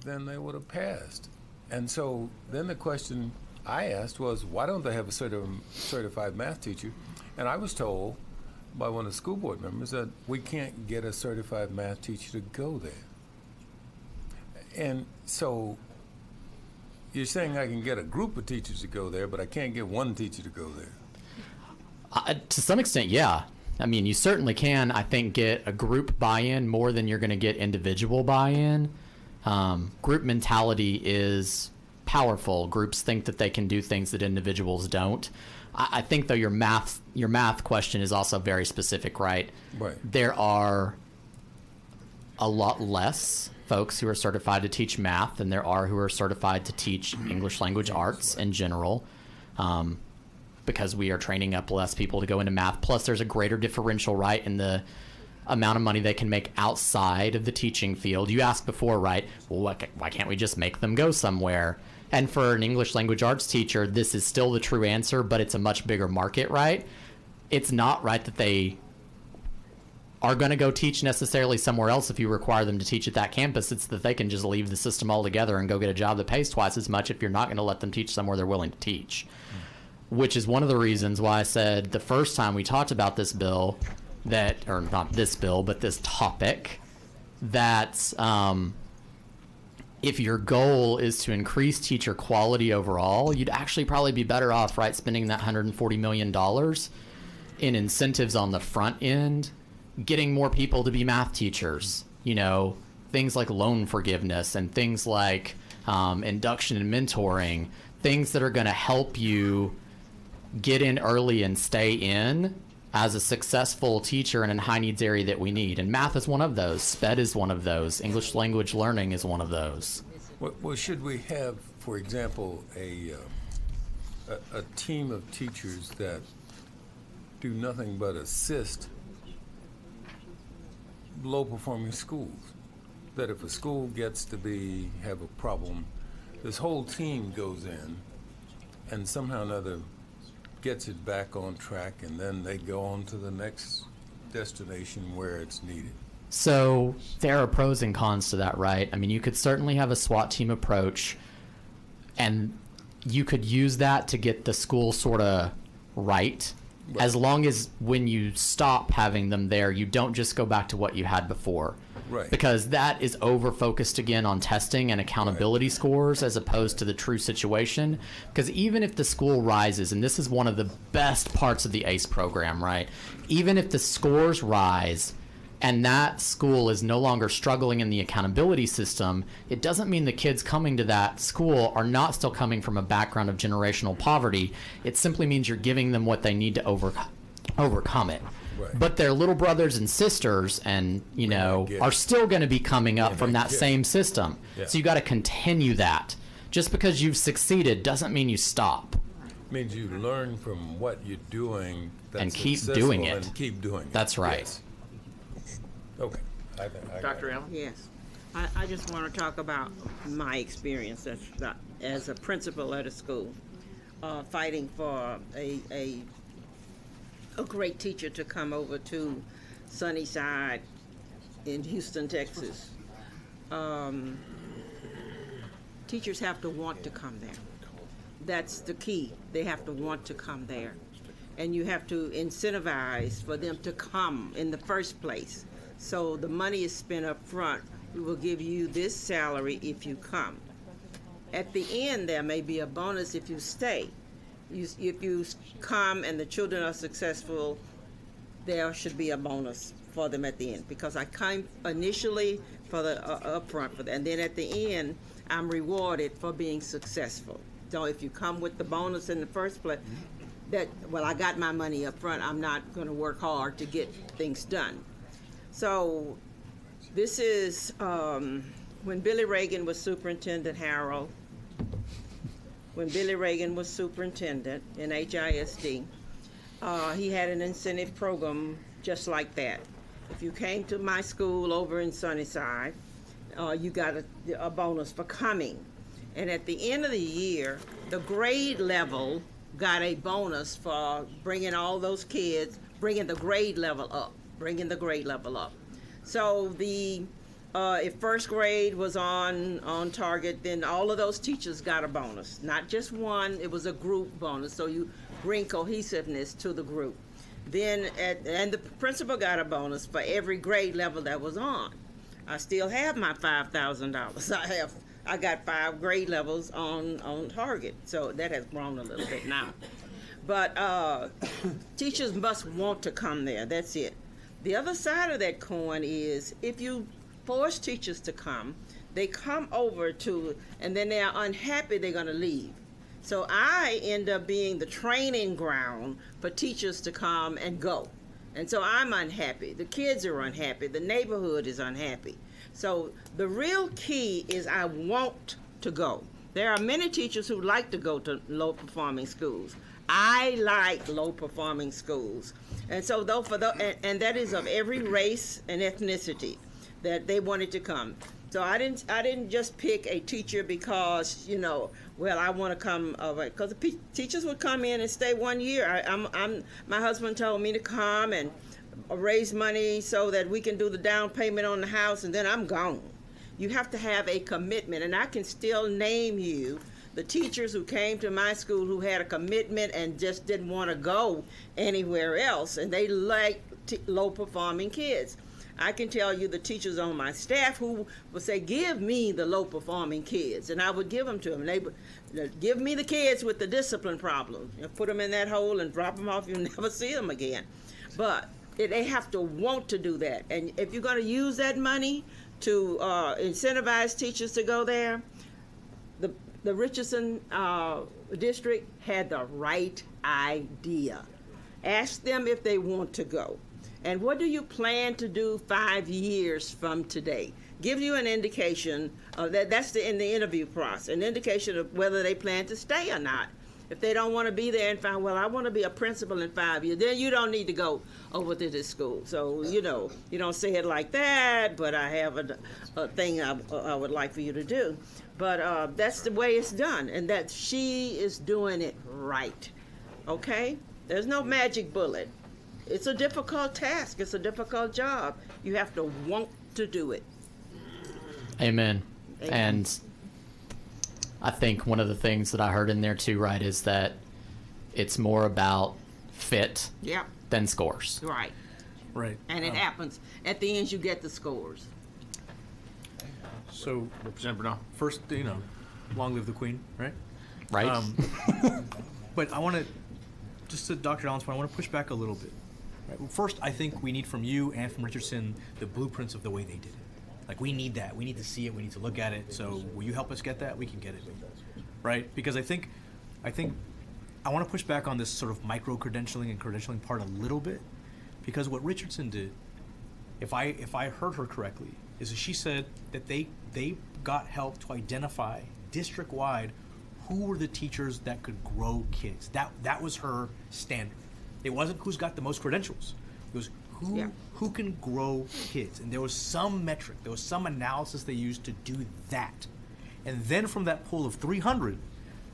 then they would have passed. And so then the question I asked was, why don't they have a certified math teacher? And I was told by one of the school board members that we can't get a certified math teacher to go there. And so you're saying I can get a group of teachers to go there, but I can't get one teacher to go there? To some extent, yeah. I mean, you certainly can, I think, get a group buy-in more than you're going to get individual buy-in. Group mentality is powerful. Groups think that they can do things that individuals don't. I think, though, your math question is also very specific, right? Right. There are a lot less folks who are certified to teach math than there are who are certified to teach English language arts in general, because we are training up less people to go into math. Plus, there's a greater differential, right, in the amount of money they can make outside of the teaching field. You asked before, right, well, why can't we just make them go somewhere? And for an English language arts teacher, this is still the true answer, but it's a much bigger market, right? It's not right that they are going to go teach necessarily somewhere else if you require them to teach at that campus. It's that they can just leave the system altogether and go get a job that pays twice as much if you're not going to let them teach somewhere they're willing to teach. Which is one of the reasons why I said the first time we talked about this bill, or not this bill, but this topic, that if your goal is to increase teacher quality overall, you'd actually probably be better off, right, spending that $140 million in incentives on the front end, getting more people to be math teachers, things like loan forgiveness and things like induction and mentoring, things that are going to help you get in early and stay in as a successful teacher in a high needs area that we need. And math is one of those. SPED is one of those. English language learning is one of those. Well, should we have, for example, a team of teachers that do nothing but assist low-performing schools? that if a school gets to have a problem, this whole team goes in and somehow or another gets it back on track, and then they go on to the next destination where it's needed. So there are pros and cons to that, right? I mean, you could certainly have a SWAT team approach, and you could use that to get the school sort of right, as long as when you stop having them there, you don't just go back to what you had before. Right. Because that is over-focused again on testing and accountability scores as opposed to the true situation. Because even if the school rises, and this is one of the best parts of the ACE program, right? Even if the scores rise and that school is no longer struggling in the accountability system, it doesn't mean the kids coming to that school are not still coming from a background of generational poverty. It simply means you're giving them what they need to overcome it. Right. But their little brothers and sisters and, you know, are still going to be coming up from that same system. Yeah. So you got to continue that. Just because you've succeeded doesn't mean you stop. Means you learn from what you're doing that's And keep successful doing it. and keep doing it. That's right. Yes. Okay. Dr. Allen? Yes. I just want to talk about my experience as a principal at a school, fighting for a great teacher to come over to Sunnyside in Houston, Texas. Teachers have to want to come there. That's the key. They have to want to come there. And you have to incentivize for them to come in the first place. So the money is spent up front. We will give you this salary if you come. At the end, there may be a bonus if you stay. If you come and the children are successful, there should be a bonus for them at the end, because I came initially for the upfront for that, and then at the end, I'm rewarded for being successful. So if you come with the bonus in the first place, I got my money up front. I'm not going to work hard to get things done. So this is when Billy Reagan was superintendent, Harold. When Billy Reagan was superintendent in HISD, he had an incentive program just like that. If you came to my school over in Sunnyside, you got a bonus for coming. And at the end of the year, the grade level got a bonus for bringing all those kids, bringing the grade level up. So if first grade was on target, then all of those teachers got a bonus. Not just one, it was a group bonus, so you bring cohesiveness to the group. Then, and the principal got a bonus for every grade level that was on. I still have my $5,000. I got 5 grade levels on target, so that has grown a little bit now. But teachers must want to come there, that's it. The other side of that coin is if you force teachers to come, they come over and then they are unhappy, they're going to leave. So I end up being the training ground for teachers to come and go. And so I'm unhappy. The kids are unhappy. The neighborhood is unhappy. So the real key is I want to go. There are many teachers who like to go to low-performing schools. I like low-performing schools. And so and that is of every race and ethnicity that they wanted to come. So I didn't just pick a teacher because, I want to come, because the teachers would come in and stay 1 year. My husband told me to come and raise money so that we can do the down payment on the house, and then I'm gone. You have to have a commitment, and I can still name you the teachers who came to my school who had a commitment and just didn't want to go anywhere else, and they liked low-performing kids. I can tell you the teachers on my staff who would say, give me the low-performing kids, and I would give them to them. They would give me the kids with the discipline problems, put them in that hole and drop them off. You'll never see them again. But they have to want to do that. And if you're going to use that money to incentivize teachers to go there, the Richardson district had the right idea. Ask them if they want to go. And what do you plan to do 5 years from today? Give you an indication of that's in the interview process, an indication of whether they plan to stay or not. If they don't want to be there in 5, well, I want to be a principal in 5 years, then you don't need to go over to this school. So, you don't say it like that, but I have a thing I would like for you to do. But that's the way it's done, and that she is doing it right, okay? There's no magic bullet. It's a difficult task. It's a difficult job. You have to want to do it. Amen. Amen. And I think one of the things that I heard in there too, right, is that it's more about fit than scores. Right. Right. And it happens. At the end, you get the scores. So, Representative Bernal. First, long live the Queen, right? Right. But I want to, just to Dr. Allen's point, I want to push back a little bit. Right? Well, first, I think we need from you and from Richardson the blueprints of the way they did it. Like, we need that. We need to see it. We need to look at it. So, will you help us get that? We can get it, right? Because I think I want to push back on this sort of micro-credentialing and credentialing part a little bit, because what Richardson did, if I heard her correctly, is that she said that they got help to identify district-wide who were the teachers that could grow kids. That was her standard. It wasn't who's got the most credentials. It was who can grow kids. And there was some metric, there was some analysis they used to do that. And then from that pool of 300,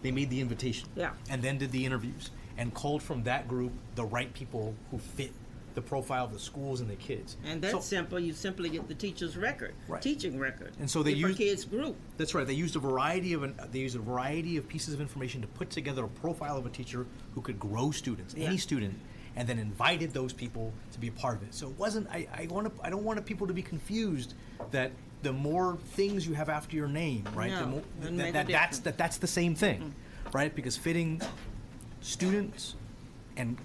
they made the invitation. And then did the interviews and culled from that group the right people who fit the profile of the schools and the kids. And that's simple. You simply get the teacher's record, teaching record. And so they used kids group. That's right. They used a variety of pieces of information to put together a profile of a teacher who could grow students, any student, and then invited those people to be a part of it. So it wasn't. I don't want people to be confused that the more things you have after your name, right? No, the more, that's the same thing, right? Because fitting students and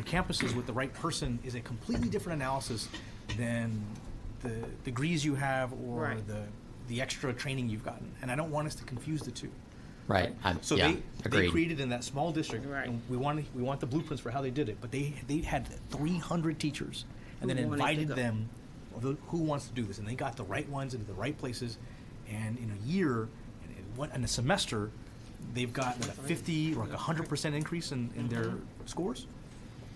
campuses with the right person is a completely different analysis than the degrees you have or the extra training you've gotten. And I don't want us to confuse the two. Right. So they created in that small district, and we want the blueprints for how they did it. But they had 300 teachers, and then invited them, who wants to do this, and they got the right ones into the right places. And in a year, in a semester, they've got a 50 or like 100% increase in their scores.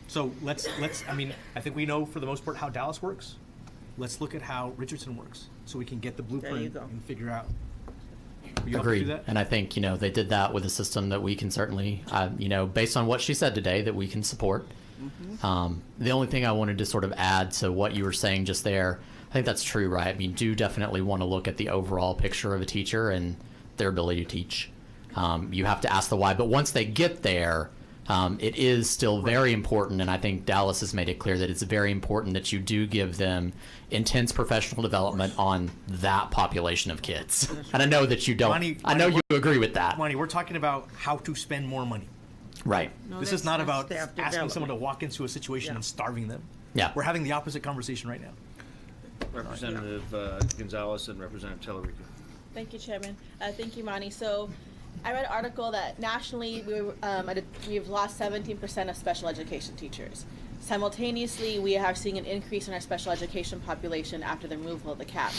So let's. I mean, I think we know for the most part how Dallas works. Let's look at how Richardson works, so we can get the blueprint and figure out. Agreed. And I think they did that with a system that we can certainly, based on what she said today, that we can support. The only thing I wanted to sort of add to what you were saying just there, I think that's true, right? I mean, do definitely want to look at the overall picture of a teacher and their ability to teach. You have to ask the why, but once they get there, it is still very important, and I think Dallas has made it clear that it's very important that you do give them intense professional development on that population of kids. And I know that you don't. I know you agree with that. Monty, we're talking about how to spend more money. Right. No, this is not about staff asking someone to walk into a situation and starving them. Yeah. We're having the opposite conversation right now. Representative Gonzalez and Representative Tellerico. Thank you, Chairman. Thank you, Monty. So I read an article that nationally we've lost 17% of special education teachers. Simultaneously, we are seeing an increase in our special education population after the removal of the cap.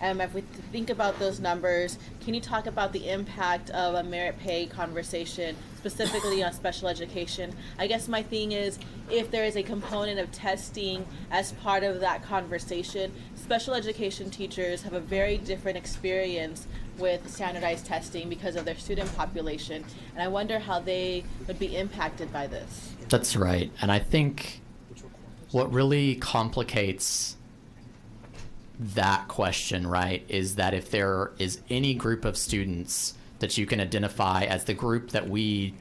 If we think about those numbers, can you talk about the impact of a merit pay conversation, specifically on special education? I guess my thing is, if there is a component of testing as part of that conversation, special education teachers have a very different experience with standardized testing because of their student population, and I wonder how they would be impacted by this. That's right. And I think what really complicates that question, right, is that if there is any group of students that you can identify as the group that we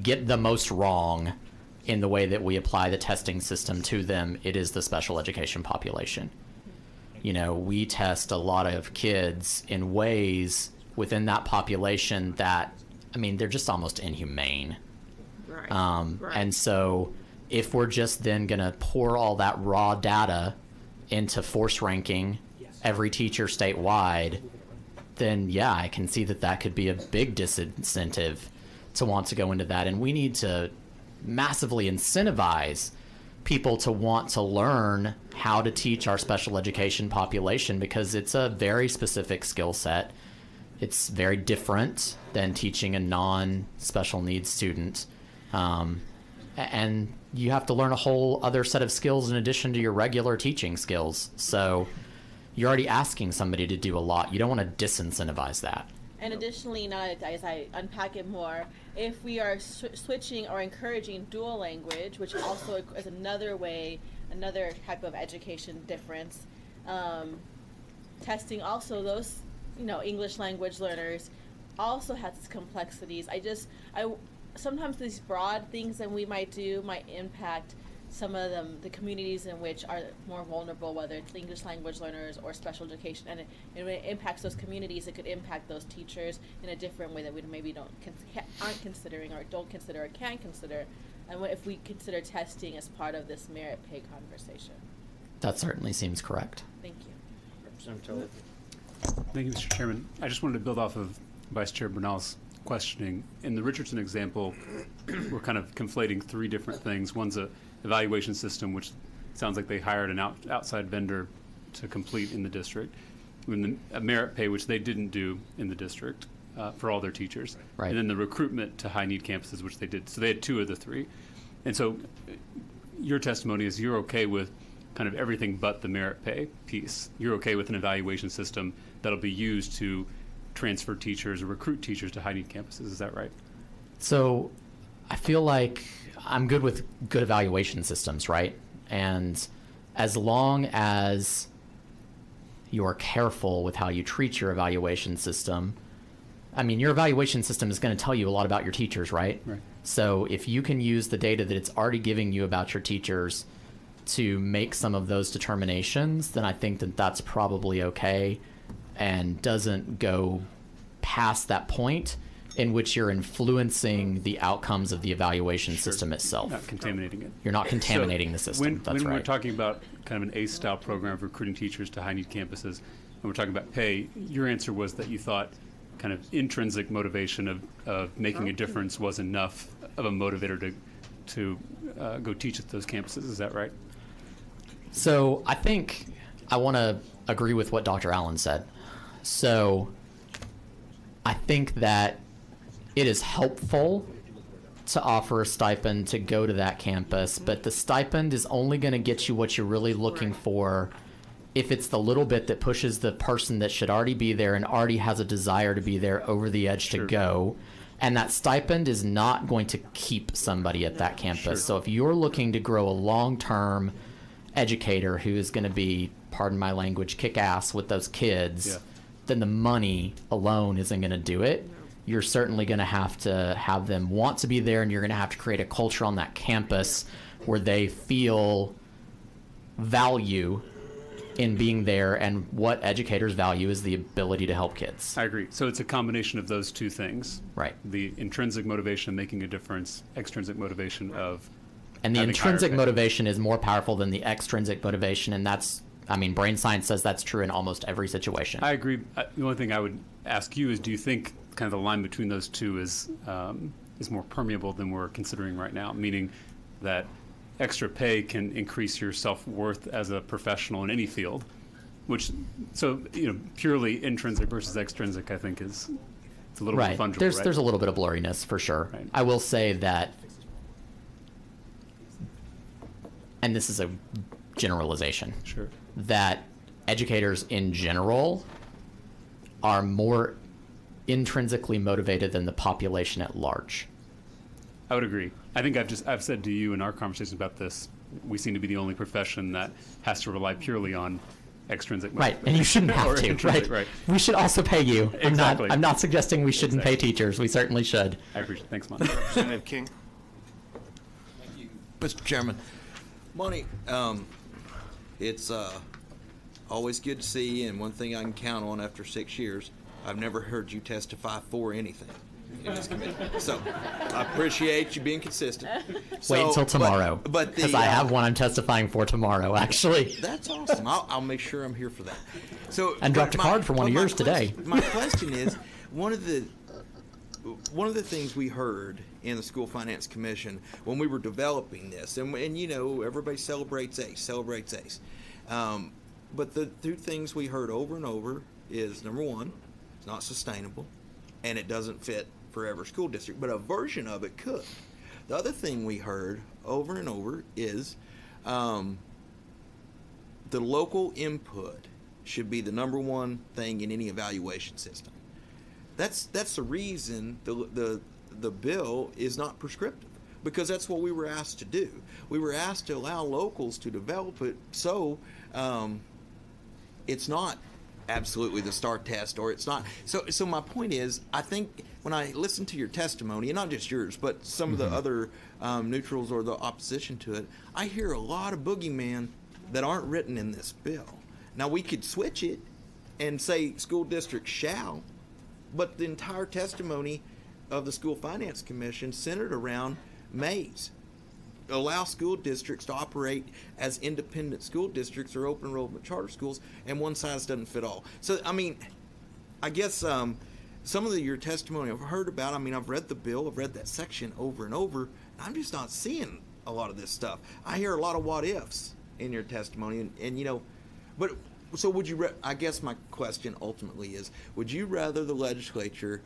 get the most wrong in the way that we apply the testing system to them, it is the special education population. We test a lot of kids in ways within that population that, they're just almost inhumane. Right. And so if we're just then going to pour all that raw data into force ranking every teacher statewide, then I can see that could be a big disincentive to want to go into that. And we need to massively incentivize people to want to learn how to teach our special education population, because it's a very specific skill set. It's very different than teaching a non-special needs student. And you have to learn a whole other set of skills in addition to your regular teaching skills. So you're already asking somebody to do a lot. You don't want to disincentivize that. And additionally, now as I unpack it more, if we are switching or encouraging dual language, which also is another way, another type of education difference, testing also those, English language learners also has its complexities. Sometimes these broad things that we might do might impact some of the communities in which are more vulnerable, whether it's English language learners or special education, and when it impacts those communities, it could impact those teachers in a different way that we maybe aren't considering or don't consider or can't consider, and if we consider testing as part of this merit pay conversation. That certainly seems correct. Thank you. Representative Thank you, Mr. Chairman. I just wanted to build off of Vice Chair Bernal's questioning. In the Richardson example, we're kind of conflating three different things. One's a evaluation system, which sounds like they hired an outside vendor to complete in the district. And a merit pay, which they didn't do in the district for all their teachers. Right. And then the recruitment to high need campuses, which they did. So they had two of the three. And so your testimony is you're okay with kind of everything but the merit pay piece. You're okay with an evaluation system that'll be used to transfer teachers or recruit teachers to high need campuses. Is that right? So I feel like I'm good with good evaluation systems, right? And as long as you're careful with how you treat your evaluation system, your evaluation system is going to tell you a lot about your teachers, right? Right. So if you can use the data that it's already giving you about your teachers to make some of those determinations, then I think that that's probably okay and doesn't go past that point in which you're influencing the outcomes of the evaluation system itself. Not contaminating it. You're not contaminating the system. That's when right. we're talking about kind of an ACE-style program of recruiting teachers to high-need campuses, and we're talking about pay, your answer was that you thought kind of intrinsic motivation of making a difference was enough of a motivator to go teach at those campuses. Is that right? So I think I want to agree with what Dr. Allen said. So I think that it is helpful to offer a stipend to go to that campus, but the stipend is only going to get you what you're really looking for if it's the little bit that pushes the person that should already be there and already has a desire to be there over the edge to go. And that stipend is not going to keep somebody at that campus. So if you're looking to grow a long-term educator who is going to be, pardon my language, kick ass with those kids, then the money alone isn't going to do it. You're certainly going to have them want to be there, and you're going to have to create a culture on that campus where they feel value in being there, and what educators value is the ability to help kids. I agree. So it's a combination of those two things. Right. The intrinsic motivation of making a difference, extrinsic motivation of And the having intrinsic higher pay. motivation is more powerful than the extrinsic motivation, and that's, brain science says that's true in almost every situation. I agree. The only thing I would ask you is, do you think kind of the line between those two is more permeable than we're considering right now? Meaning that extra pay can increase your self-worth as a professional in any field, purely intrinsic versus extrinsic, I think it's a little bit fungible. There's a little bit of blurriness for sure. Right. I will say that, and this is a generalization, sure, that educators in general are more intrinsically motivated than the population at large. I would agree. I think I've said to you in our conversation about this, we seem to be the only profession that has to rely purely on extrinsic motivation. Right, and you shouldn't have to, right? We should also pay you. Exactly. I'm not suggesting we shouldn't pay teachers. We certainly should. I appreciate it. Thanks, Monty. Representative King. Thank you, Mr. Chairman. Monty, it's always good to see you, and one thing I can count on after 6 years, I've never heard you testify for anything in this committee. So I appreciate you being consistent. Wait until tomorrow, because I have one I'm testifying for tomorrow, actually. That's awesome. I'll make sure I'm here for that. So And dropped a card for one of yours today. My question is, one of the things we heard in the School Finance Commission when we were developing this, and everybody celebrates ACE. But the two things we heard over and over is, number one, It's not sustainable, and it doesn't fit for every school district, but a version of it could. The other thing we heard over and over is the local input should be the number one thing in any evaluation system. That's the reason the bill is not prescriptive, because that's what we were asked to do. We were asked to allow locals to develop it, so it's not absolutely the STAR test, or it's not. So my point is, I think when I listen to your testimony, and not just yours, but some of the other neutrals or the opposition to it, I hear a lot of boogeyman that aren't written in this bill. Now, we could switch it and say school districts shall, but the entire testimony of the School Finance Commission centered around mays. Allow school districts to operate as independent school districts or open enrollment charter schools, and one size doesn't fit all. So, I mean, I guess some of your testimony I've heard about, I mean, I've read the bill, I've read that section over and over, and I'm just not seeing a lot of this stuff. I hear a lot of what ifs in your testimony, and you know, but so would you, I guess my question ultimately is, would you rather the legislature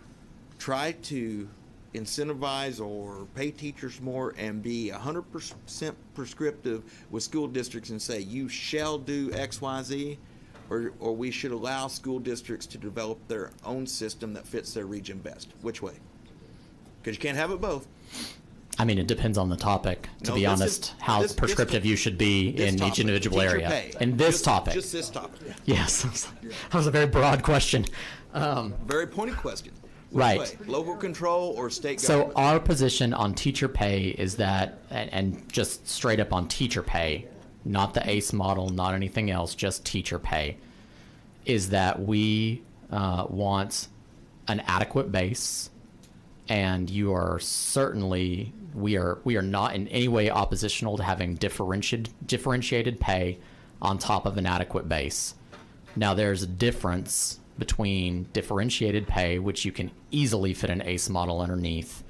try to incentivize or pay teachers more and be 100% prescriptive with school districts and say you shall do X, Y, Z, or we should allow school districts to develop their own system that fits their region best? Which way? Because you can't have it both. I mean, it depends on the topic, to be honest, how prescriptive you should be in each individual area. And this topic. Just this topic. Yes. That was a very broad question. Very pointed question. Which Right. way? Local control or state So government? our position on teacher pay is that, and just straight up on teacher pay, not the ACE model, not anything else, just teacher pay, is that we want an adequate base, and you are certainly, we are not in any way oppositional to having differentiated pay on top of an adequate base. Now, there's a difference between differentiated pay, which you can easily fit an ACE model underneath,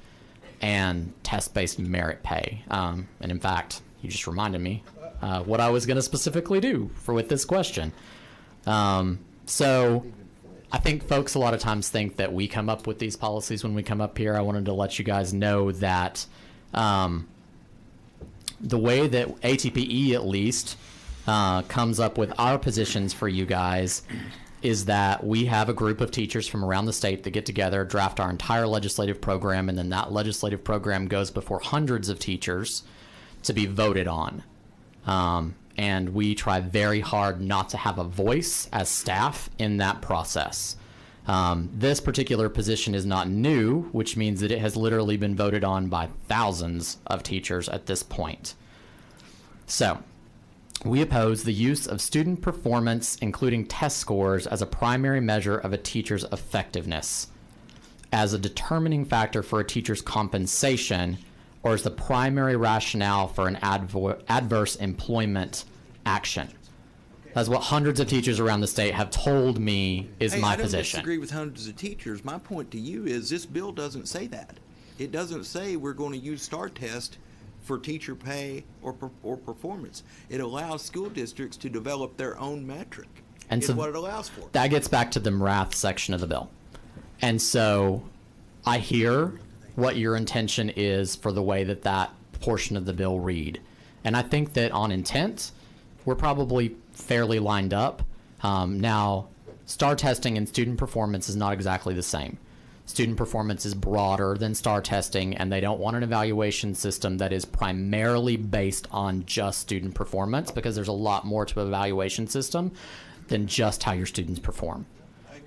and test-based merit pay. And in fact, you just reminded me what I was going to specifically do with this question. So I think folks a lot of times think that we come up with these policies when we come up here. I wanted to let you guys know that the way that ATPE at least comes up with our positions for you guys is that we have a group of teachers from around the state that get together, draft our entire legislative program, and then that legislative program goes before hundreds of teachers to be voted on. And we try very hard not to have a voice as staff in that process. This particular position is not new, which means that it has literally been voted on by thousands of teachers at this point. So, we oppose the use of student performance, including test scores, as a primary measure of a teacher's effectiveness, as a determining factor for a teacher's compensation, or as the primary rationale for an adverse employment action. That's what hundreds of teachers around the state have told me is my I don't position. disagree with hundreds of teachers. My point to you is this bill doesn't say that. It doesn't say we're going to use STAR test for teacher pay or performance. It allows school districts to develop their own metric. And so what it allows for. That gets back to the MRATH section of the bill. And so I hear what your intention is for the way that that portion of the bill read. And I think that on intent, we're probably fairly lined up. Now, STAR testing and student performance is not exactly the same. Student performance is broader than STAR testing, and they don't want an evaluation system that is primarily based on just student performance, because there's a lot more to an evaluation system than just how your students perform.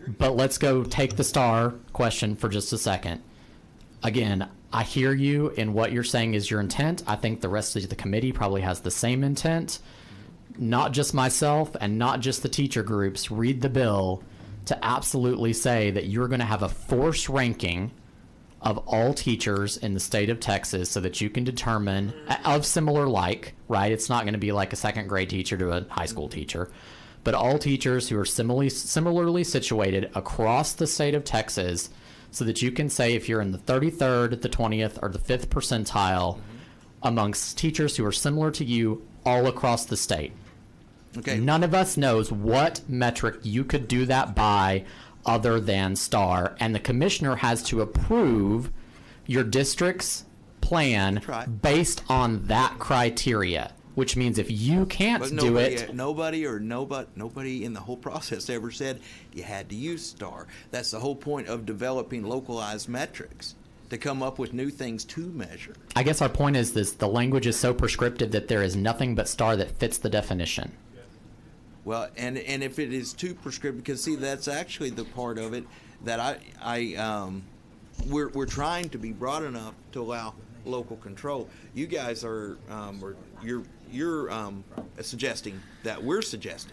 But let's go take the STAR question for just a second. Again, I hear you in what you're saying is your intent. I think the rest of the committee probably has the same intent. Not just myself and not just the teacher groups read the bill to absolutely say that you're going to have a forced ranking of all teachers in the state of Texas so that you can determine of similar like, right? It's not going to be like a second grade teacher to a high school teacher, but all teachers who are similarly situated across the state of Texas so that you can say if you're in the 33rd, the 20th, or the 5th percentile amongst teachers who are similar to you all across the state. Okay. None of us knows what metric you could do that by other than STAR, and the commissioner has to approve your district's plan based on that criteria. Which means if you can't do it, nobody in the whole process ever said you had to use STAR. That's the whole point of developing localized metrics, to come up with new things to measure. I guess our point is this: the language is so prescriptive that there is nothing but STAR that fits the definition. Well, and if it is too prescriptive, because see, that's actually the part of it that we're trying to be broad enough to allow local control. You guys are you're suggesting that we're suggesting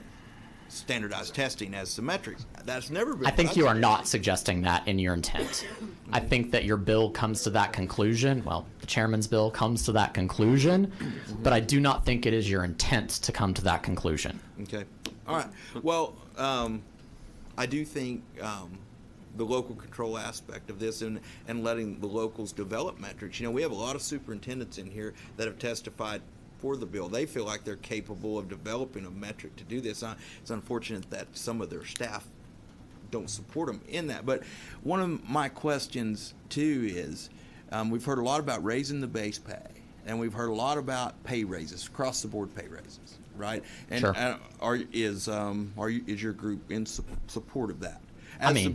standardized testing as symmetric. That's never been. I think you are not suggesting that in your intent. I think that your bill comes to that conclusion. Well, the chairman's bill comes to that conclusion, but I do not think it is your intent to come to that conclusion. Okay. All right. Well, I do think the local control aspect of this and letting the locals develop metrics. You know, we have a lot of superintendents in here that have testified for the bill. They feel like they're capable of developing a metric to do this. It's unfortunate that some of their staff don't support them in that. But one of my questions, too, is we've heard a lot about raising the base pay, and we've heard a lot about pay raises, across-the-board pay raises, right? And Sure. Is your group in support of that? I mean,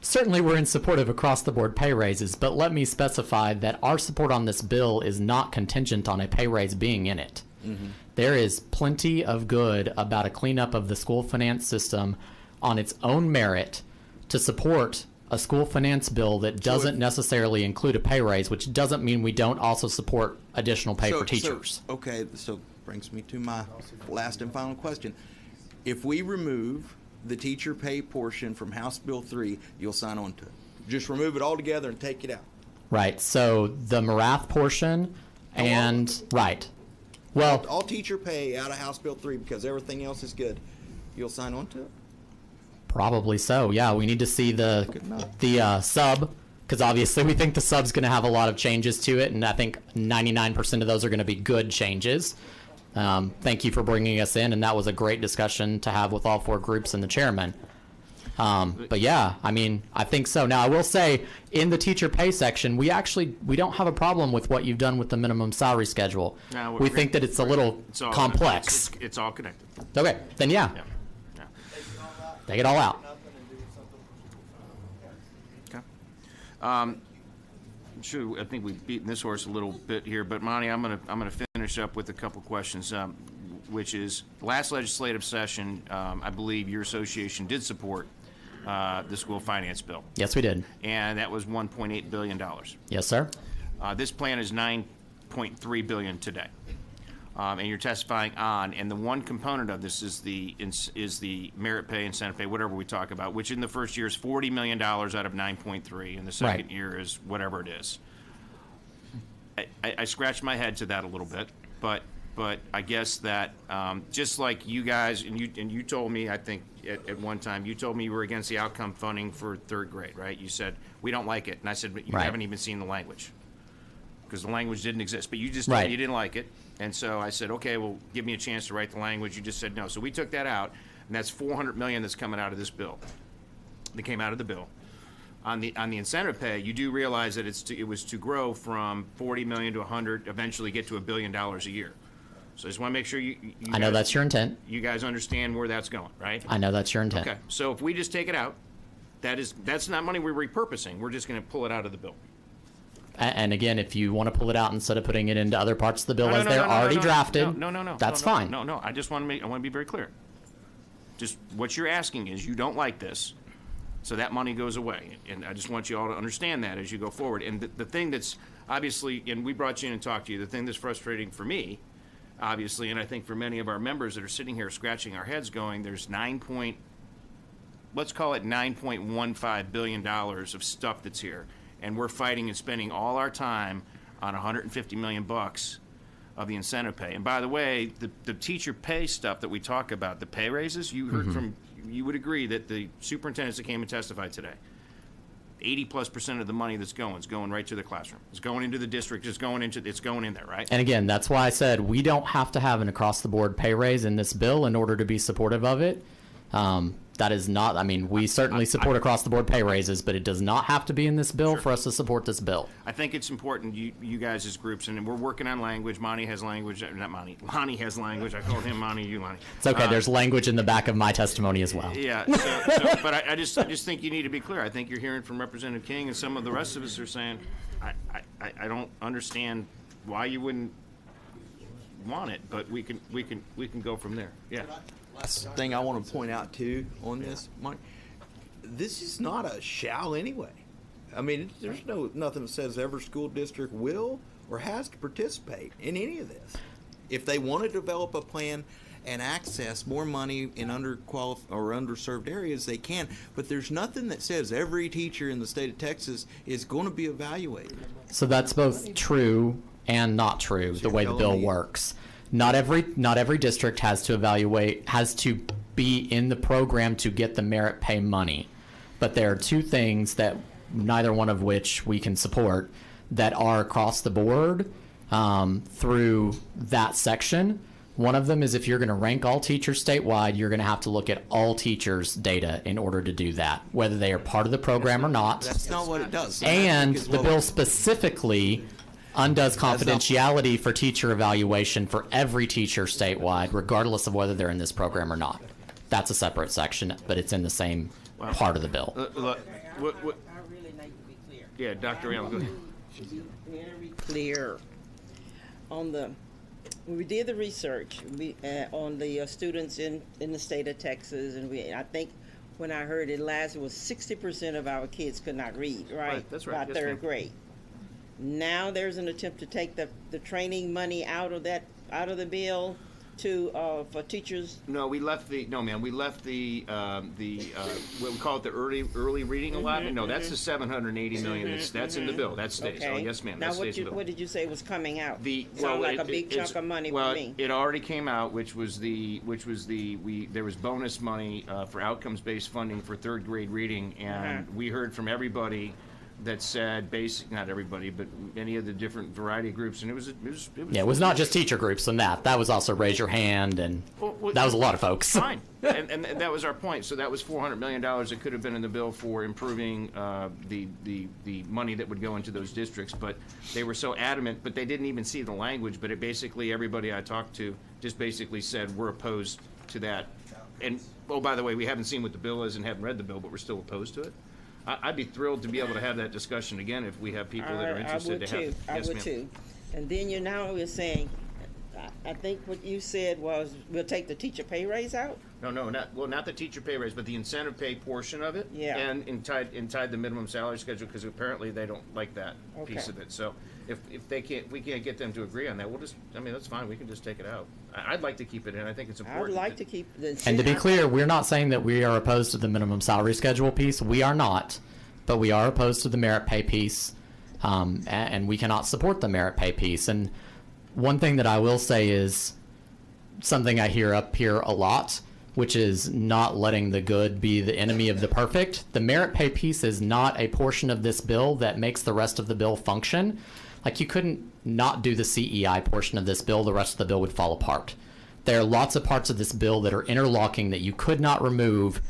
certainly we're in support of across-the-board pay raises, but let me specify that our support on this bill is not contingent on a pay raise being in it. Mm-hmm. There is plenty of good about a cleanup of the school finance system on its own merit to support a school finance bill that doesn't necessarily include a pay raise, which doesn't mean we don't also support additional pay for teachers. So brings me to my last and final question. If we remove the teacher pay portion from House Bill 3, you'll sign on to it. Just remove it all together and take it out. Right. So the Marath portion and right. Well, all teacher pay out of House Bill 3 because everything else is good. You'll sign on to it? Probably so. Yeah, we need to see the sub, because obviously we think the sub's going to have a lot of changes to it, and I think 99% of those are going to be good changes. Thank you for bringing us in, and that was a great discussion to have with all four groups and the chairman. But yeah, I mean, I think so. Now, I will say, in the teacher pay section, we don't have a problem with what you've done with the minimum salary schedule. No, we think that it's a little complex. It's all connected. Okay, then yeah. Take it all out. Okay. Sure, I think we've beaten this horse a little bit here, but Monty, I'm gonna finish up with a couple questions, which is last legislative session, I believe your association did support the school finance bill. Yes, we did. And that was $1.8 billion. Yes, sir. This plan is $9.3 billion today. And you're testifying on, and the one component of this is the merit pay, incentive pay, whatever we talk about, which in the first year is $40 million out of 9.3, and the second year is whatever it is. I scratched my head to that a little bit, but I guess that just like you guys, and you told me, I think at one time, you told me you were against the outcome funding for third grade, right? You said, we don't like it. And I said, but you haven't even seen the language, because the language didn't exist. But you just told me you didn't like it. And so I said, okay, well, give me a chance to write the language. You just said no. So we took that out, and that's $400 million that's coming out of this bill. That came out of the bill. On the incentive pay, you do realize that it was to grow from 40 million to 100, eventually get to $1 billion a year. So I just want to make sure you I know that's your intent. You guys understand where that's going, right? I know that's your intent. Okay, so if we just take it out, that's not money we're repurposing. We're just going to pull it out of the bill. And again, if you want to pull it out instead of putting it into other parts of the bill as they're already drafted, that's fine. No. I just want to be very clear. Just what you're asking is you don't like this, so that money goes away. And I just want you all to understand that as you go forward. And the thing that's obviously, and we brought you in and talked to you, the thing that's frustrating for me, obviously, and I think for many of our members that are sitting here scratching our heads going, there's let's call it $9.15 billion of stuff that's here. And we're fighting and spending all our time on $150 million of the incentive pay. And by the way, the teacher pay stuff that we talk about, the pay raises, you heard from, you would agree that the superintendents that came and testified today, 80+% of the money that's going is going right to the classroom. It's going into the district. It's going in there, right? And again, that's why I said we don't have to have an across-the-board pay raise in this bill in order to be supportive of it. That is not, I mean, we certainly support across the board pay raises, but it does not have to be in this bill for us to support this bill. I think it's important, you guys as groups, and we're working on language. Monty has language, not Monty. Lonnie has language. I called him Monty, you Lonnie. It's okay. There's language in the back of my testimony as well. Yeah. But I just think you need to be clear. I think you're hearing from Representative King, and some of the rest of us are saying, I don't understand why you wouldn't want it, but we can go from there. Yeah. Last thing I want to point out too on this, Mike, this is not a shall anyway. I mean, there's nothing that says every school district will or has to participate in any of this. If they want to develop a plan and access more money in underserved areas, they can. But there's nothing that says every teacher in the state of Texas is going to be evaluated. So that's both true and not true, the way the bill works. Not every district has to be in the program to get the merit pay money. But there are two things that neither one of which we can support that are across the board through that section. One of them is if you're going to rank all teachers statewide, you're going to have to look at all teachers' data in order to do that, whether they are part of the program or not. That's not what it does. And the bill specifically undoes confidentiality for teacher evaluation for every teacher statewide, regardless of whether they're in this program or not. That's a separate section, but it's in the same part of the bill. I really need to be clear. Yeah, Dr. Allen, go ahead. Should be very clear on when we did the research on the students in the state of Texas, and I think when I heard it last, it was 60% of our kids could not read, right? That's right. By third grade. Now there's an attempt to take the training money out of the bill for teachers. No, we left the what we call it the early reading allotment. No, that's the $780 million. That's in the bill. That stays. Okay. Oh, yes, ma'am. Now, That stays in the bill. what did you say was coming out? Sound like a big chunk of money for me. It already came out, there was bonus money for outcomes-based funding for third grade reading, and we heard from everybody that said not everybody, but many of the different variety of groups, and it was not just teacher groups and that was also raise your hand, and that was a lot of folks. Fine, and that was our point. So that was $400 million that could have been in the bill for improving the money that would go into those districts, but they were so adamant, but they didn't even see the language, but it basically, everybody I talked to just basically said, we're opposed to that. And, oh, by the way, we haven't seen what the bill is and haven't read the bill, but we're still opposed to it. I'd be thrilled to be able to have that discussion again if we have people that are interested to have. I would too. And then you're saying, I think what you said was we'll take the teacher pay raise out? No, not the teacher pay raise, but the incentive pay portion of it. Yeah. And tied the minimum salary schedule, because apparently they don't like that piece of it. So if we can't get them to agree on that, that's fine. We can just take it out. I'd like to keep it in. I think it's important. I would like to keep the. And to be clear, we're not saying that we are opposed to the minimum salary schedule piece. We are not, but we are opposed to the merit pay piece, and we cannot support the merit pay piece. And one thing that I will say is something I hear up here a lot, which is not letting the good be the enemy of the perfect. The merit pay piece is not a portion of this bill that makes the rest of the bill function. Like, you couldn't not do the CEI portion of this bill, the rest of the bill would fall apart. There are lots of parts of this bill that are interlocking that you could not remove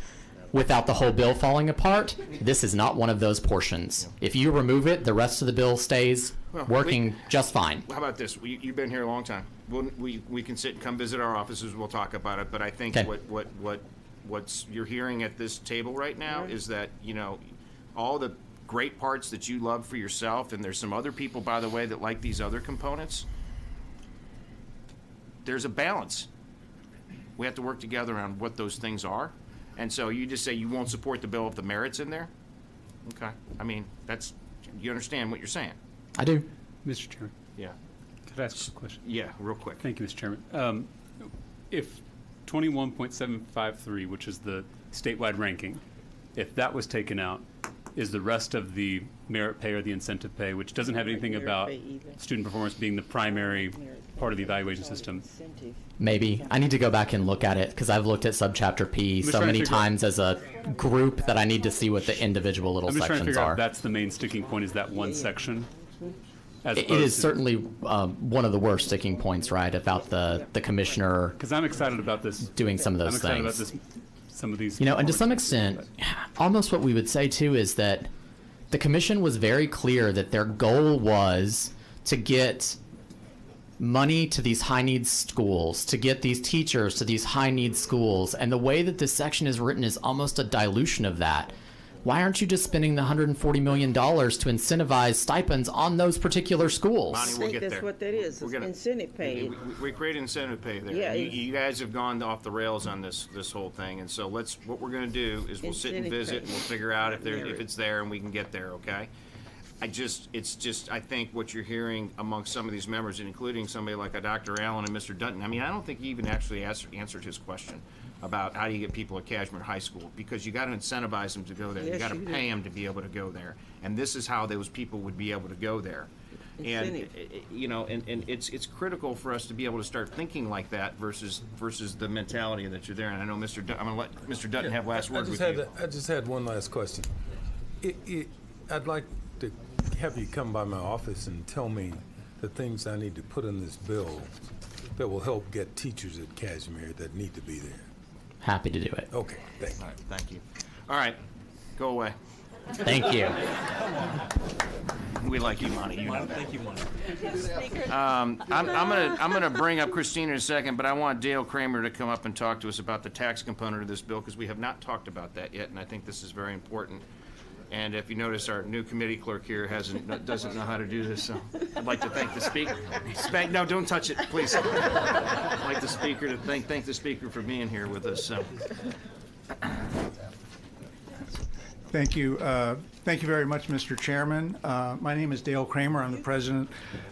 without the whole bill falling apart. This is not one of those portions. If you remove it, the rest of the bill stays working just fine. How about this? You've been here a long time. We can sit and come visit our offices. We'll talk about it. But I think what you're hearing at this table right now is that, all the great parts that you love for yourself, and there's some other people, by the way, that like these other components. There's a balance. We have to work together on what those things are. And so you just say you won't support the bill if the merit's in there? Okay. You understand what you're saying? I do. Mr. Chairman. Yeah. Could I ask a question? Yeah, real quick. Thank you, Mr. Chairman. If 21.753, which is the statewide ranking, if that was taken out, is the rest of the merit pay or the incentive pay, which doesn't have anything about student performance being the primary part of the evaluation system? Maybe. I need to go back and look at it, because I've looked at subchapter P so many times as a group that I need to see what the individual little sections are. I'm just trying to figure out if that's the main sticking point, is that one section? It is certainly one of the worst sticking points, right, about the commissioner. Because I'm excited about this. Doing some of those things. I'm excited about this some of these. You know, and to some extent, almost what we would say too is that the commission was very clear that their goal was to get money to these high needs schools, to get these teachers to these high needs schools. And the way that this section is written is almost a dilution of that. Why aren't you just spending the $140 million to incentivize stipends on those particular schools? Bonnie, I we'll think get that's there. what that is. We're It's gonna- incentive pay. We create incentive pay there. Yeah, And you guys have gone off the rails on this whole thing, and so what we're going to do is we'll sit and Incentive visit, pay. and we'll figure out if Merit. it's there, and we can get there. Okay. I think what you're hearing amongst some of these members, and including somebody like a Dr. Allen and Mr. Dutton. I mean, I don't think he even actually answered his question about how do you get people at Cashmere High School, because you got to incentivize them to go there. You Yes, got to you do. pay them to be able to go there, and this is how those people would be able to go there. And Incentive. you know, and it's critical for us to be able to start thinking like that versus the mentality that you're there. And I know I'm going to let Mr. Dutton have last word with you. I just had one last question. I'd like to have you come by my office and tell me the things I need to put in this bill that will help get teachers at Cashmere that need to be there. Happy to do it. Okay, thank you. All right, thank you. All right, go away. Thank you. We like you, Monty. You know that. Thank you, Monty. I'm gonna bring up Christina in a second, but I want Dale Kramer to come up and talk to us about the tax component of this bill, because we have not talked about that yet, and I think this is very important. And if you notice, our new committee clerk here doesn't know how to do this, so I'd like to thank the speaker. No, don't touch it, please. I'd like the speaker to thank the speaker for being here with us. So. Thank you. Thank you very much, Mr. Chairman. My name is Dale Kramer. I'm the president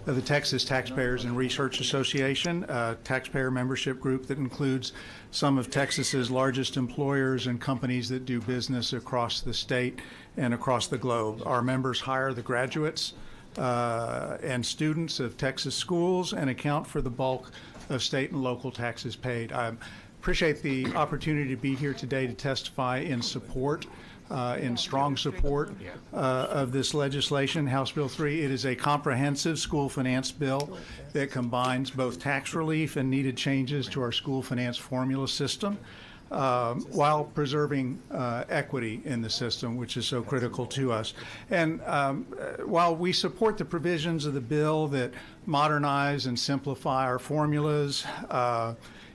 of the Texas Taxpayers and Research Association, a taxpayer membership group that includes some of Texas's largest employers and companies that do business across the state and across the globe. Our members hire the graduates and students of Texas schools and account for the bulk of state and local taxes paid. I appreciate the opportunity to be here today to testify in support in strong support of this legislation, House Bill 3. It is a comprehensive school finance bill that combines both tax relief and needed changes to our school finance formula system while preserving equity in the system, which is so critical to us. And while we support the provisions of the bill that modernize and simplify our formulas,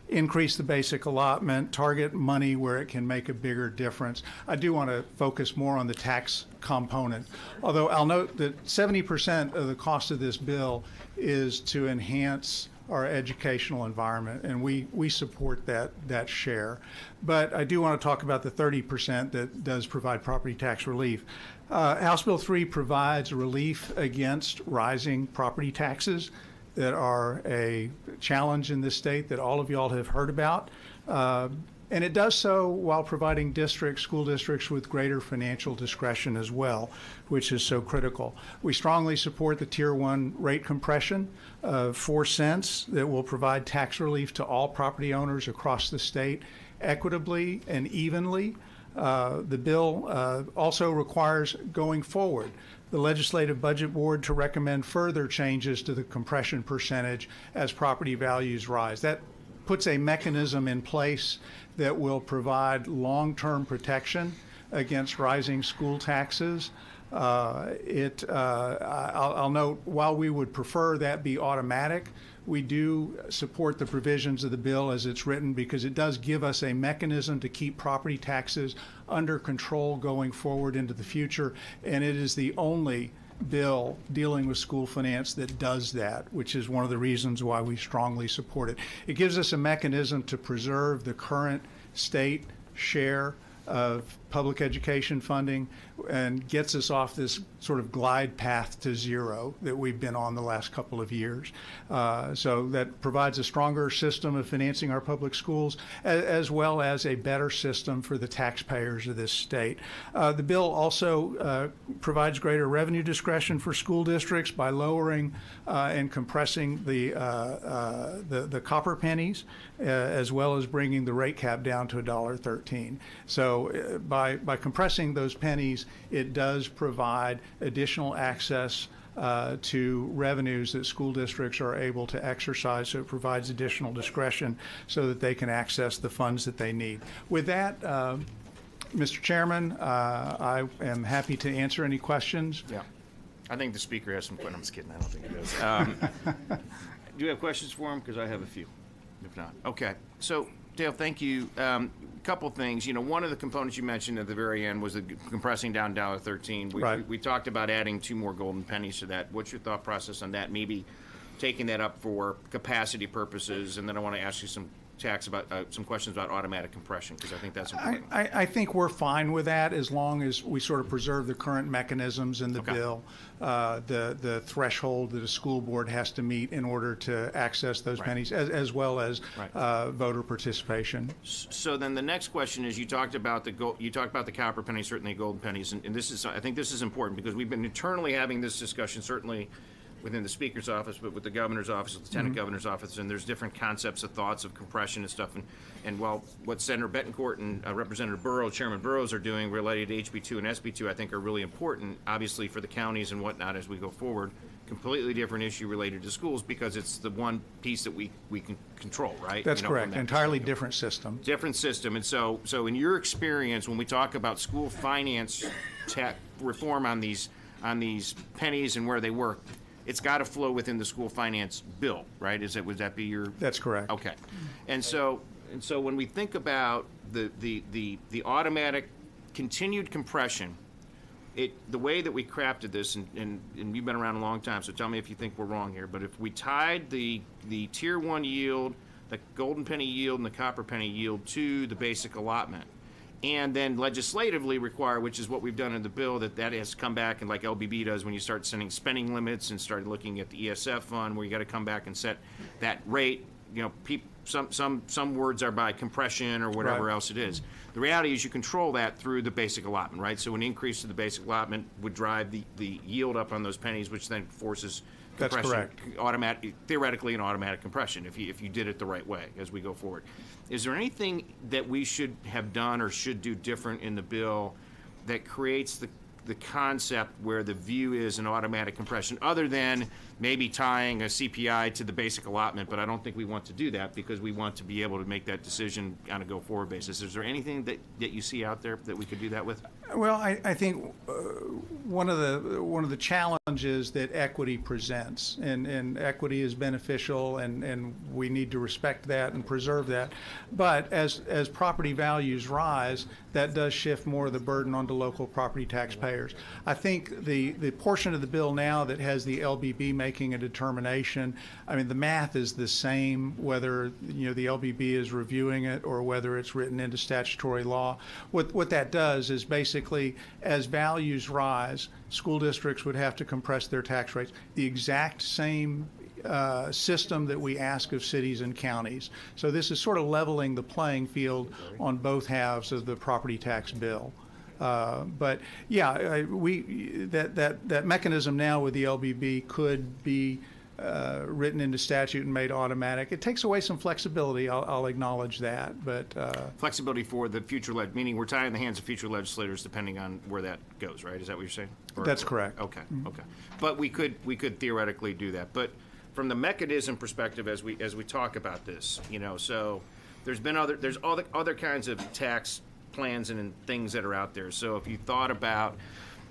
increase the basic allotment, target money where it can make a bigger difference, I do want to focus more on the tax component. Although I'll note that 70% of the cost of this bill is to enhance our educational environment, and we support that share. But I do want to talk about the 30% that does provide property tax relief. House Bill 3 provides relief against rising property taxes that are a challenge in this state that all of y'all have heard about. And it does so while providing school districts with greater financial discretion as well, which is so critical. We strongly support the Tier 1 rate compression of 4 cents that will provide tax relief to all property owners across the state equitably and evenly. The bill also requires, going forward, the Legislative Budget Board to recommend further changes to the compression percentage as property values rise. That puts a mechanism in place that will provide long-term protection against rising school taxes. I'll note, while we would prefer that be automatic, we do support the provisions of the bill as it's written, because it does give us a mechanism to keep property taxes under control going forward into the future, and it is the only bill dealing with school finance that does that, which is one of the reasons why we strongly support it. It gives us a mechanism to preserve the current state share of public education funding and gets us off this sort of glide path to zero that we've been on the last couple of years. So that provides a stronger system of financing our public schools, as well as a better system for the taxpayers of this state. The bill also provides greater revenue discretion for school districts by lowering and compressing the copper pennies, as well as bringing the rate cap down to $1.13. So by compressing those pennies, it does provide additional access to revenues that school districts are able to exercise. So it provides additional discretion so that they can access the funds that they need. With that, Mr. Chairman, I am happy to answer any questions. Yeah. I think the speaker has some questions. I'm just kidding. I don't think he does. Do you have questions for him? Because I have a few. If not. Okay. So, Dale, thank you. Couple things. You know, one of the components you mentioned at the very end was the compressing down $1.13. We talked about adding 2 more golden pennies to that. What's your thought process on that? Maybe taking that up for capacity purposes, and then I want to ask you some questions about automatic compression, because I think that's important. I think we're fine with that as long as we sort of preserve the current mechanisms in the bill, the threshold that a school board has to meet in order to access those pennies, as well as voter participation. So then the next question is, you talked about the copper pennies, certainly golden pennies, and I think this is important because we've been internally having this discussion, certainly within the Speaker's office, but with the Governor's office, the Lieutenant Governor's office, and there's different concepts of thoughts of compression and stuff. And while what Senator Betancourt and Representative Burrows, Chairman Burrows, are doing related to HB2 and SB2, I think are really important, obviously for the counties and whatnot as we go forward. Completely different issue related to schools because it's the one piece that we can control, right? That's correct. Entirely different system. Different system. And so in your experience, when we talk about school finance reform on these pennies and where they work, it's got to flow within the school finance bill, right? Would that be your? That's correct. Okay, and so when we think about the automatic continued compression, the way that we crafted this, and you've been around a long time, so tell me if you think we're wrong here. But if we tied the tier 1 yield, the golden penny yield, and the copper penny yield to the basic allotment, and then legislatively require, which is what we've done in the bill, that has come back, and like LBB does when you start setting spending limits and start looking at the ESF fund, where you got to come back and set that rate. You know, some words are by compression or whatever else it is. The reality is you control that through the basic allotment, right? So an increase to the basic allotment would drive the yield up on those pennies, which then forces compression. That's correct. Theoretically, an automatic compression if you did it the right way as we go forward. Is there anything that we should have done or should do different in the bill that creates the concept where the view is an automatic compression, other than maybe tying a CPI to the basic allotment? But I don't think we want to do that because we want to be able to make that decision on a go-forward basis. Is there anything that you see out there that we could do that with? Well, I think one of the challenges that equity presents, and equity is beneficial, and we need to respect that and preserve that. But as property values rise, that does shift more of the burden onto local property taxpayers. I think the portion of the bill now that has the LBB making a determination, I mean, the math is the same whether the LBB is reviewing it or whether it's written into statutory law. What that does is basically, as values rise, school districts would have to compress their tax rates. The exact same system that we ask of cities and counties. So this is sort of leveling the playing field on both halves of the property tax bill. But yeah, that mechanism now with the LBB could be written into statute and made automatic. It takes away some flexibility. I'll acknowledge that, but flexibility for the future meaning we're tying the hands of future legislators depending on where that goes, right? Is that what you're saying? That's correct. Okay, okay. But we could theoretically do that. But from the mechanism perspective, as we talk about this, so there's other kinds of tax plans and things that are out there. So if you thought about,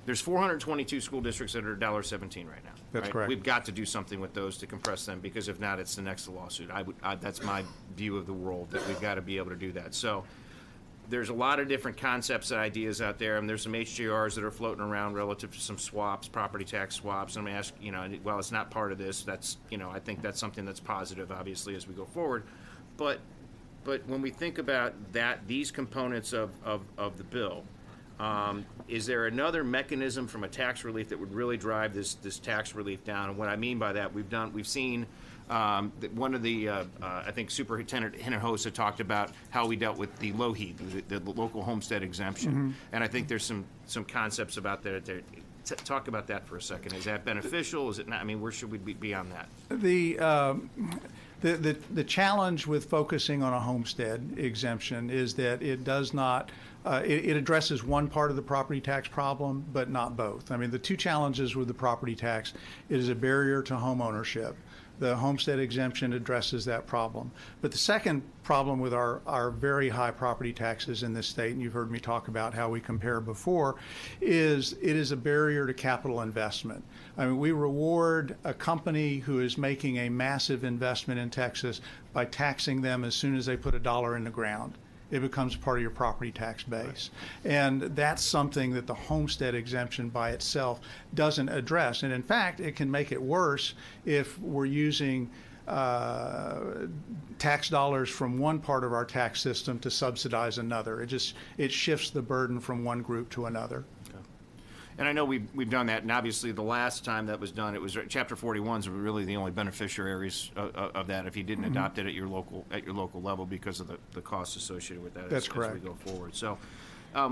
there's 422 school districts that are $1.17 right now. That's correct. We've got to do something with those to compress them, because if not, it's the next lawsuit. That's my view of the world, that we've got to be able to do that. So there's a lot of different concepts and ideas out there, and there's some HJRs that are floating around relative to some swaps, property tax swaps. And I'm ask, well, it's not part of this. That's, I think that's something that's positive, obviously, as we go forward. But when we think about these components of the bill, is there another mechanism from a tax relief that would really drive this tax relief down? And what I mean by that, we've seen one of the I think Superintendent Hinojosa talked about how we dealt with the LOHED, the local homestead exemption, and I think there's some concepts about that there. Talk about that for a second. Is that beneficial? Is it not? I mean, where should we be on that? The challenge with focusing on a homestead exemption is that it does not, it addresses one part of the property tax problem, but not both. I mean, the two challenges with the property tax, it is a barrier to home ownership. The homestead exemption addresses that problem. But the second problem with our very high property taxes in this state, and you've heard me talk about how we compare before, is it is a barrier to capital investment. I mean, we reward a company who is making a massive investment in Texas by taxing them as soon as they put $1 in the ground. It becomes part of your property tax base. And that's something that the homestead exemption by itself doesn't address. And in fact, it can make it worse if we're using tax dollars from one part of our tax system to subsidize another. It shifts the burden from one group to another. And I know we've done that, and obviously the last time that was done, it was Chapter 41s were really the only beneficiaries of that if you didn't adopt it at your local level because of the costs associated with that. That's as correct. we go forward. So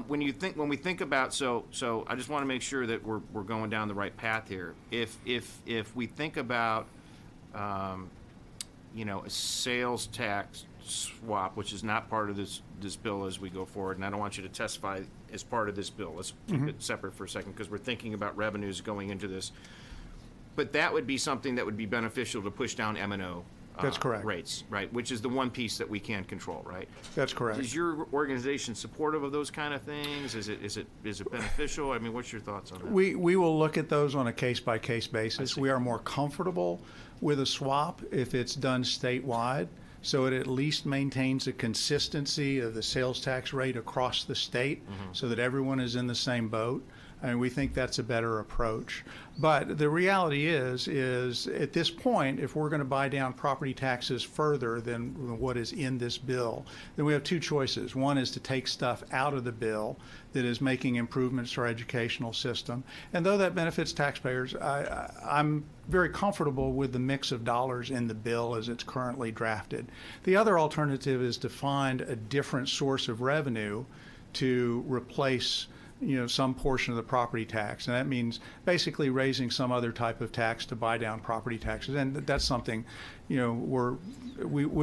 when we think about so I just want to make sure that we're going down the right path here. If we think about a sales tax swap, which is not part of this bill as we go forward, and I don't want you to testify as part of this bill. Let's keep it separate for a second because we're thinking about revenues going into this. But that would be something that would be beneficial to push down M&O That's correct. rates, right? Which is the one piece that we can control, right? That's correct. Is your organization supportive of those kind of things? Is it beneficial? I mean, what's your thoughts on that? We will look at those on a case-by-case basis. We are more comfortable with a swap if it's done statewide, so it at least maintains a consistency of the sales tax rate across the state so that everyone is in the same boat. I mean, we think that's a better approach. But the reality is at this point, if we're going to buy down property taxes further than what is in this bill, then we have two choices. One is to take stuff out of the bill that is making improvements to our educational system. And though that benefits taxpayers, I'm very comfortable with the mix of dollars in the bill as it's currently drafted. The other alternative is to find a different source of revenue to replace some portion of the property tax, and that means basically raising some other type of tax to buy down property taxes, and that's something we'll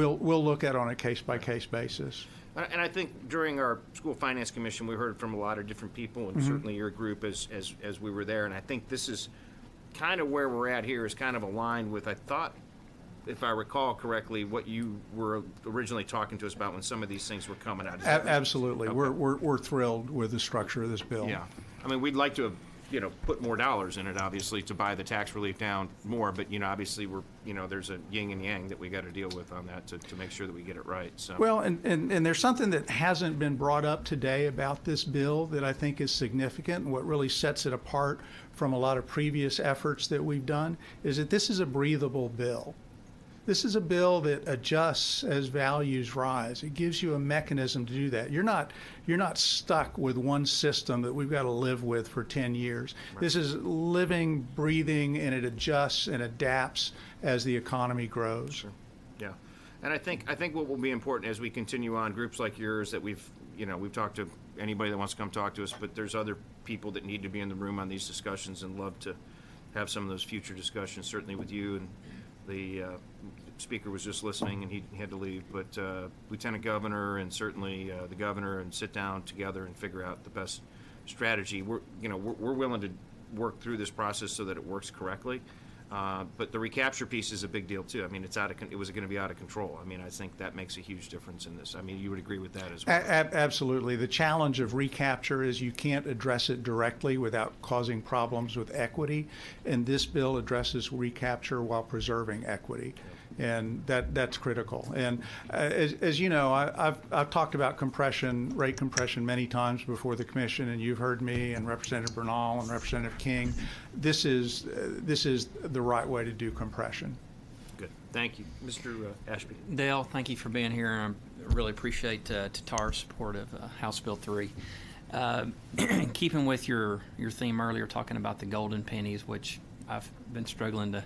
look at on a case-by-case basis. And I think during our school finance commission, we heard from a lot of different people, and certainly your group as we were there, and I think this is kind of where we're at here is kind of aligned with, I thought, if I recall correctly, what you were originally talking to us about when some of these things were coming out. Absolutely. Okay. We're thrilled with the structure of this bill. Yeah. I mean, we'd like to have, put more dollars in it, obviously, to buy the tax relief down more, but, obviously there's a yin and yang that we got to deal with on that to make sure that we get it right. So. Well, and there's something that hasn't been brought up today about this bill that I think is significant, and what really sets it apart from a lot of previous efforts that we've done is that this is a breathable bill. This is a bill that adjusts as values rise. It gives you a mechanism to do that. You're not stuck with one system that we've got to live with for 10 years. Right. This is living, breathing, and it adjusts and adapts as the economy grows. Sure. Yeah. And I think what will be important as we continue on, groups like yours that we've talked to anybody that wants to come talk to us, but there's other people that need to be in the room on these discussions and love to have some of those future discussions, certainly with you. And the speaker was just listening and he had to leave, but Lieutenant Governor and certainly the governor, and sit down together and figure out the best strategy. We're willing to work through this process so that it works correctly. But the recapture piece is a big deal too. I mean, it was going to be out of control. I mean, I think that makes a huge difference in this. I mean, you would agree with that as well. Absolutely. The challenge of recapture is you can't address it directly without causing problems with equity, and this bill addresses recapture while preserving equity. And that's critical. And as you know, I've talked about rate compression many times before the commission, and you've heard me and Representative Bernal and Representative King. This is the right way to do compression. Good. Thank you. Mr. Ashby. Dale, thank you for being here, and I really appreciate TAR's support of House Bill 3. Keeping with your theme earlier, talking about the golden pennies, which I've been struggling to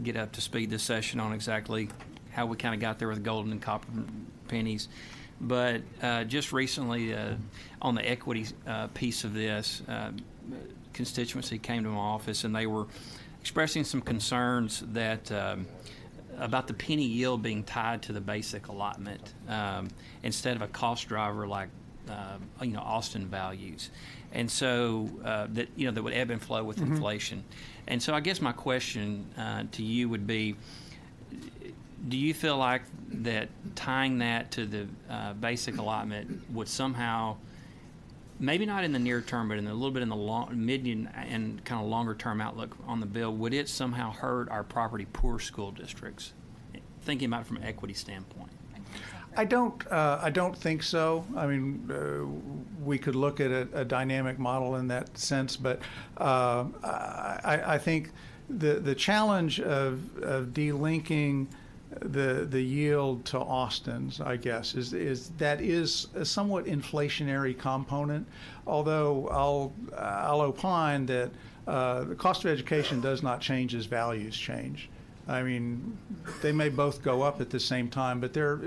get up to speed this session on exactly how we kind of got there with golden and copper pennies. But just recently on the equity piece of this, constituency came to my office and they were expressing some concerns that about the penny yield being tied to the basic allotment instead of a cost driver like Austin values, and so that that would ebb and flow with inflation. And so I guess my question to you would be, do you feel like that tying that to the basic allotment would somehow, maybe not in the near term, but in a little bit in the medium and kind of longer term outlook on the bill, would it somehow hurt our property poor school districts? Thinking about it from an equity standpoint. I don't think so. I mean, we could look at a dynamic model in that sense, but I think the challenge of delinking the yield to Austin's, I guess, is that is a somewhat inflationary component. Although I'll opine that the cost of education does not change as values change. I mean, they may both go up at the same time, but there are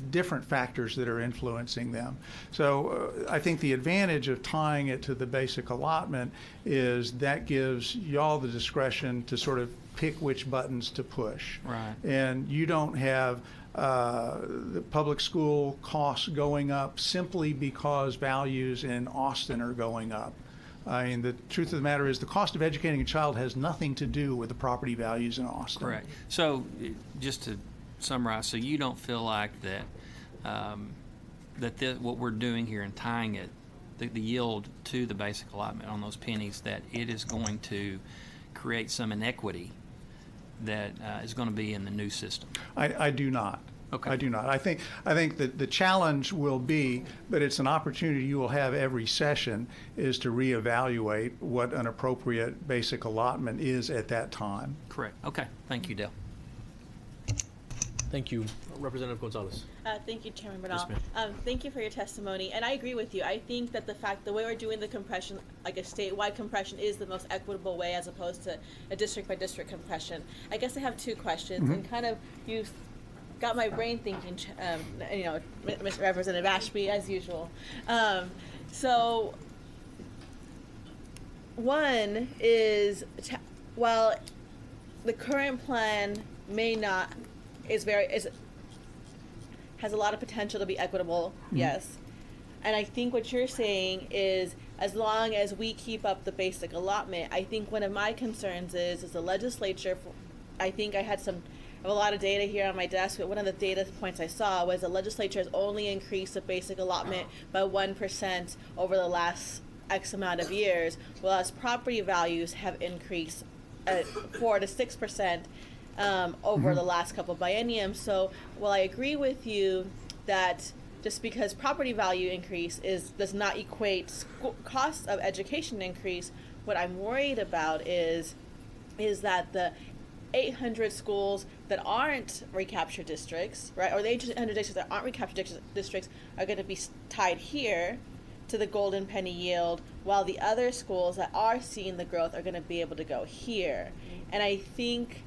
different factors that are influencing them. So I think the advantage of tying it to the basic allotment is that gives y'all the discretion to sort of pick which buttons to push. Right. And you don't have the public school costs going up simply because values in Austin are going up. I mean, the truth of the matter is the cost of educating a child has nothing to do with the property values in Austin. Correct. So just to summarize, so you don't feel like that what we're doing here and tying it, the yield to the basic allotment on those pennies, that it is going to create some inequity that is going to be in the new system? I do not. Okay. I do not. I think that the challenge will be, but it's an opportunity you will have every session, is to reevaluate what an appropriate basic allotment is at that time. Correct. Okay. Thank you, Dale. Thank you. Representative Gonzalez. Thank you, Chairman Yes, Bernal. ma'am. Thank you for your testimony, and I agree with you. I think that the way we're doing the compression, like a statewide compression, is the most equitable way as opposed to a district-by-district compression. I guess I have two questions, and kind of you got my brain thinking, Mr. Representative Ashby, as usual. So one is, while the current plan may not, has a lot of potential to be equitable, yes. And I think what you're saying is, as long as we keep up the basic allotment, I think one of my concerns is the legislature, I think I have a lot of data here on my desk, but one of the data points I saw was the legislature has only increased the basic allotment by 1% over the last X amount of years, whereas property values have increased at 4 to 6% over the last couple of bienniums. So while I agree with you that just because property value increase does not equate cost of education increase, what I'm worried about is that the 800 schools that aren't recapture districts, right, or the 800 districts that aren't recapture districts are going to be tied here to the golden penny yield, while the other schools that are seeing the growth are going to be able to go here. And I think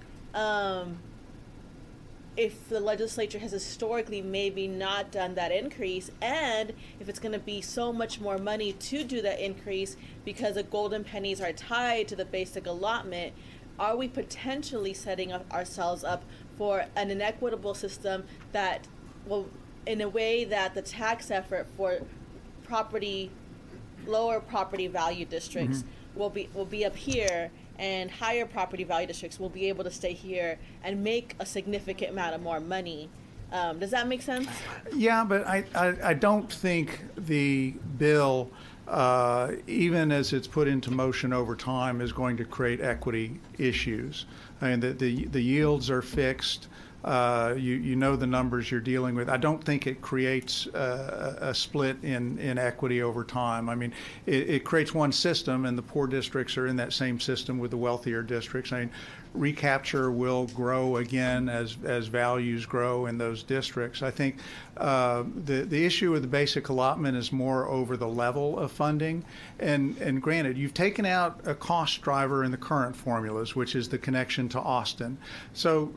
if the legislature has historically maybe not done that increase, and if it's going to be so much more money to do that increase because the golden pennies are tied to the basic allotment, are we potentially setting ourselves up for an inequitable system that will, in a way that the tax effort for lower property value districts will be up here, and higher property value districts will be able to stay here and make a significant amount of more money? Does that make sense? Yeah, but I don't think the bill, even as it's put into motion over time, is going to create equity issues. I mean, the yields are fixed. You know the numbers you're dealing with. I don't think it creates a split in equity over time. I mean, it creates one system, and the poor districts are in that same system with the wealthier districts. I mean, recapture will grow again as values grow in those districts. I think the issue with the basic allotment is more over the level of funding. And granted, you've taken out a cost driver in the current formulas, which is the connection to Austin. So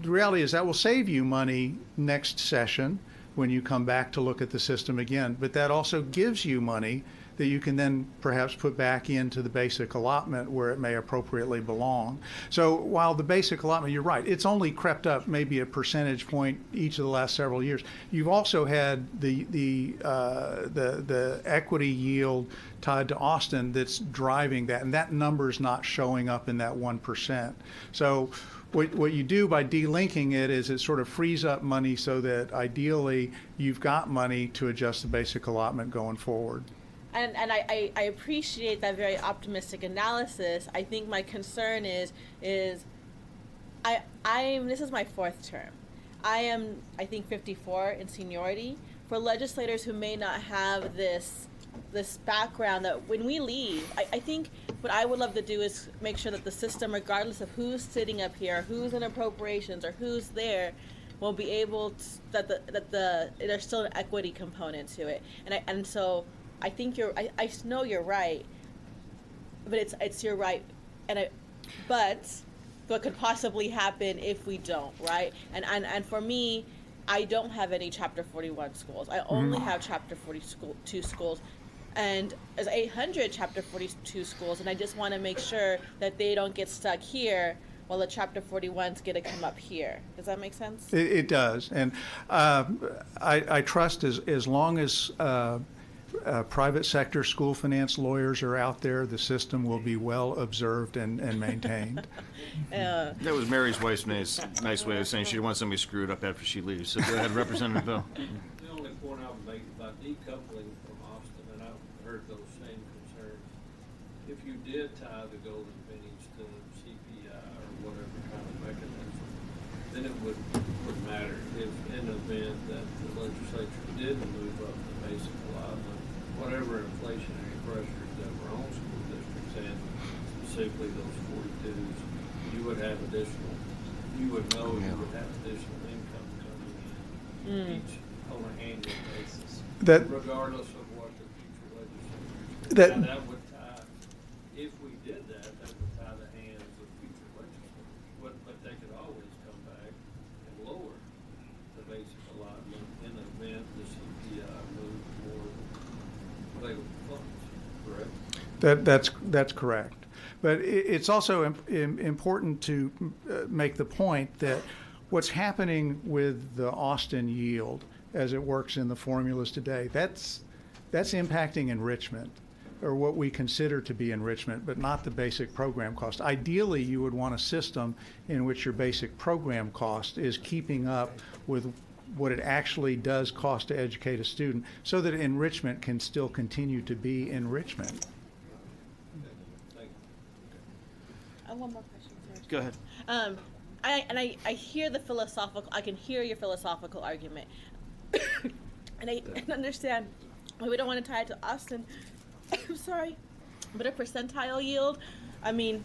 the reality is that will save you money next session when you come back to look at the system again. But that also gives you money that you can then perhaps put back into the basic allotment where it may appropriately belong. So while the basic allotment, you're right, it's only crept up maybe a percentage point each of the last several years. You've also had the equity yield tied to Austin that's driving that, and that number's not showing up in that 1%. So what you do by delinking it is it sort of frees up money so that ideally you've got money to adjust the basic allotment going forward. And I appreciate that very optimistic analysis. I think my concern is this is my fourth term. I am, I think, 54 in seniority. For legislators who may not have this background, that when we leave, I think what I would love to do is make sure that the system, regardless of who's sitting up here, who's in appropriations, or who's there, will be able to, there's still an equity component to it. And so I think I know you're right, but it's you're right, but what could possibly happen if we don't, right? And for me, I don't have any Chapter 41 schools. I only have Chapter 42 schools, and there's 800 Chapter 42 schools, and I just want to make sure that they don't get stuck here while the Chapter 41's going to come up here. Does that make sense? It does, and I trust as long as private sector school finance lawyers are out there, the system will be well observed and maintained. That was Mary's wife's nice way of saying she didn't want somebody screwed up after she leaves. So go ahead, Representative Bell. The only point I would make about decoupling from Austin, and I've heard those same concerns, if you did tie the golden pennies to CPI or whatever kind of mechanism, then it would matter. If in the event that the legislature didn't move up the basic allotment, whatever inflationary pressures that were on school districts, and specifically those 42s, you would have additional, you would know you would have additional income coming in each on an annual basis, regardless of what the future legislature. That would tie, if we did that would tie the hands of future legislators. But they could always come back and lower the basic allotment in the event the CPI moved more available funds, correct? That's correct. But it's also important to make the point that what's happening with the Austin yield as it works in the formulas today, that's impacting enrichment, or what we consider to be enrichment, but not the basic program cost. Ideally, you would want a system in which your basic program cost is keeping up with what it actually does cost to educate a student, so that enrichment can still continue to be enrichment. One more question. Sorry. Go ahead. I hear the philosophical. I can hear your philosophical argument, and I understand why we don't want to tie it to Austin. I'm sorry, but a percentile yield. I mean,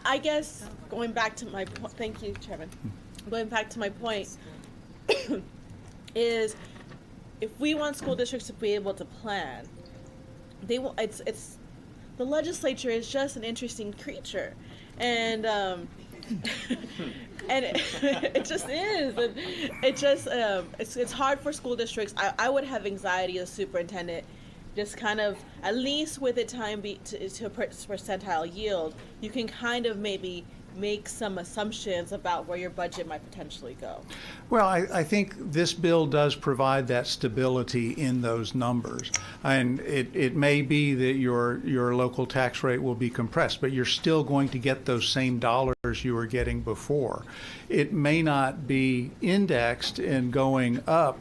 I guess going back to my point. Thank you, Chairman. Going back to my point is, if we want school districts to be able to plan, they will. It's the legislature is just an interesting creature, and and it just is, and it just it's hard for school districts. I would have anxiety as superintendent, just kind of, at least with the time to percentile yield, you can kind of maybe make some assumptions about where your budget might potentially go. Well, I think this bill does provide that stability in those numbers. And it may be that your local tax rate will be compressed, but you're still going to get those same dollars you were getting before. It may not be indexed and going up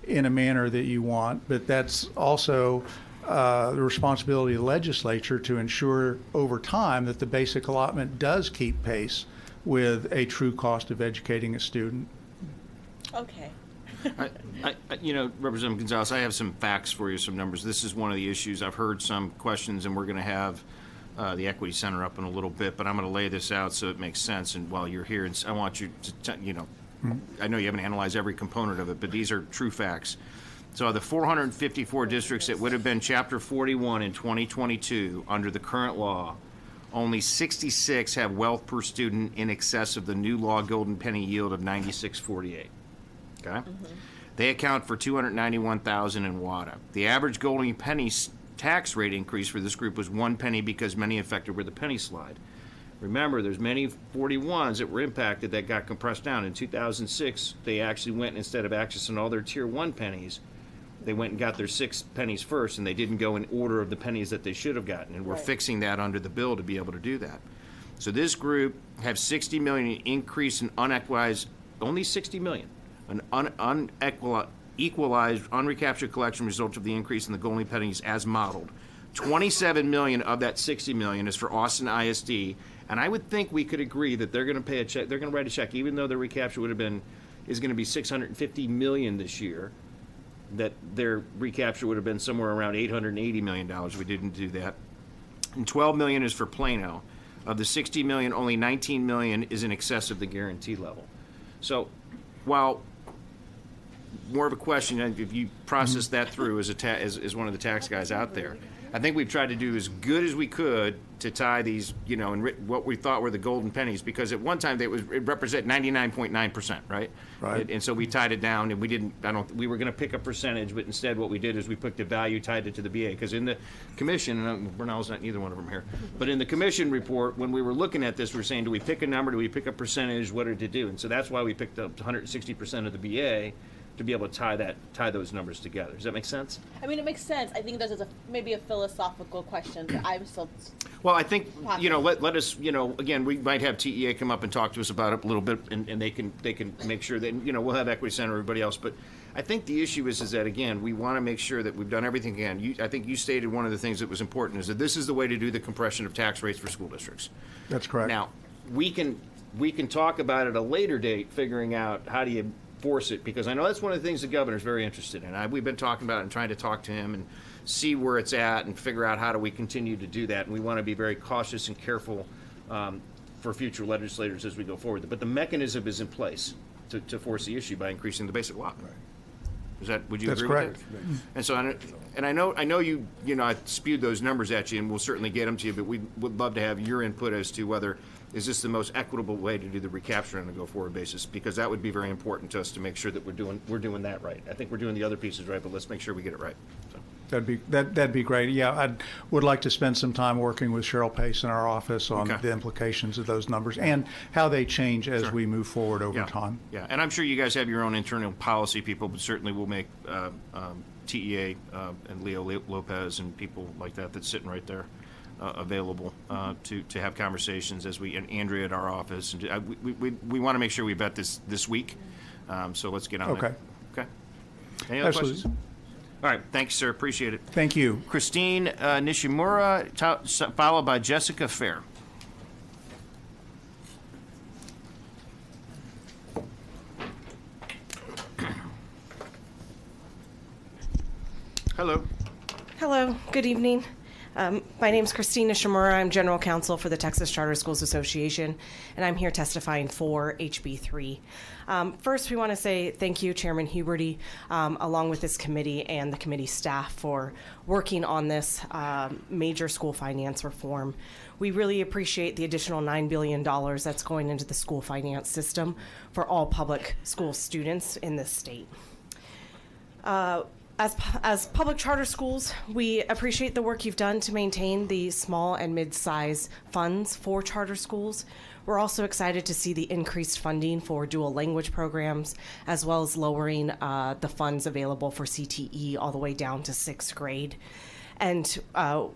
in a manner that you want, but that's also the responsibility of the legislature to ensure over time that the basic allotment does keep pace with a true cost of educating a student. Okay. Representative Gonzalez, I have some facts for you, some numbers. This is one of the issues. I've heard some questions, and we're going to have the Equity Center up in a little bit, but I'm going to lay this out so it makes sense. And while you're here, I want you to, I know you haven't analyzed every component of it, but these are true facts. So the 454 districts that would have been Chapter 41 in 2022 under the current law, only 66 have wealth per student in excess of the new law golden penny yield of 96.48. Okay? They account for $291,000 in WADA. The average golden penny tax rate increase for this group was 1 penny because many affected were the penny slide. Remember, there's many 41s that were impacted that got compressed down. In 2006, they actually went, instead of accessing all their Tier 1 pennies, they went and got their 6 pennies first, and they didn't go in order of the pennies that they should have gotten. And we're fixing that under the bill to be able to do that. So this group have $60 million increase in unequalized, only $60 million, an equalized, unrecaptured collection result of the increase in the golden pennies as modeled. $27 million of that $60 million is for Austin ISD, and I would think we could agree that they're going to pay a check. They're going to write a check, even though their recapture is going to be $650 million this year. That their recapture would have been somewhere around $880 million. We didn't do that. And $12 million is for Plano. Of the $60 million, only $19 million is in excess of the guarantee level. So, while more of a question, if you process that through as one of the tax guys out there, I think we've tried to do as good as we could to tie these, and what we thought were the golden pennies, because at one time it represent 99.9%, right? Right. And so we tied it down, and we were going to pick a percentage, but instead what we did is we picked a value, tied it to the BA, because in the commission, and Bernal's not either one of them here, but in the commission report, when we were looking at this, we were saying, do we pick a number, do we pick a percentage, what did it do? And so that's why we picked up 160% of the BA, to be able to tie those numbers together. Does that make sense? I mean, it makes sense. I think there's maybe a philosophical question that I'm still. Well, I think let us again, we might have TEA come up and talk to us about it a little bit, and they can make sure that we'll have Equity Center, everybody else, but I think the issue is that again we want to make sure that we've done everything again. I think you stated one of the things that was important is that this is the way to do the compression of tax rates for school districts. That's correct. Now we can talk about at a later date, figuring out how do you force it, because I know that's one of the things the governor's very interested in. We've been talking about it and trying to talk to him and see where it's at and figure out how do we continue to do that. And we want to be very cautious and careful for future legislators as we go forward. But the mechanism is in place to force the issue by increasing the basic lot. Right. Would you That's agree correct. with that? And so, I know you I spewed those numbers at you, and we'll certainly get them to you. But we would love to have your input as to whether is this the most equitable way to do the recapture on a go-forward basis, because that would be very important to us to make sure that we're doing that right. I think we're doing the other pieces right, but let's make sure we get it right. So. That'd be great. Yeah, I would like to spend some time working with Cheryl Pace in our office on the implications of those numbers and how they change as we move forward over time. Yeah, and I'm sure you guys have your own internal policy people, but certainly we'll make TEA and Leo Lopez and people like that that's sitting right there available to have conversations and Andrea at our office. And we want to make sure we vet this week. So let's get on it. Okay. Any other questions? All right. Thanks, sir. Appreciate it. Thank you. Christine Nishimura, followed by Jessica Fair. Hello. Hello. Good evening. My name is Christina Shimura. I'm General Counsel for the Texas Charter Schools Association, and I'm here testifying for HB3. First, we want to say thank you, Chairman Huberty, along with this committee and the committee staff for working on this major school finance reform. We really appreciate the additional $9 billion that's going into the school finance system for all public school students in this state. As public charter schools, we appreciate the work you've done to maintain the small and mid-size funds for charter schools. We're also excited to see the increased funding for dual language programs, as well as lowering the funds available for CTE all the way down to 6th grade. And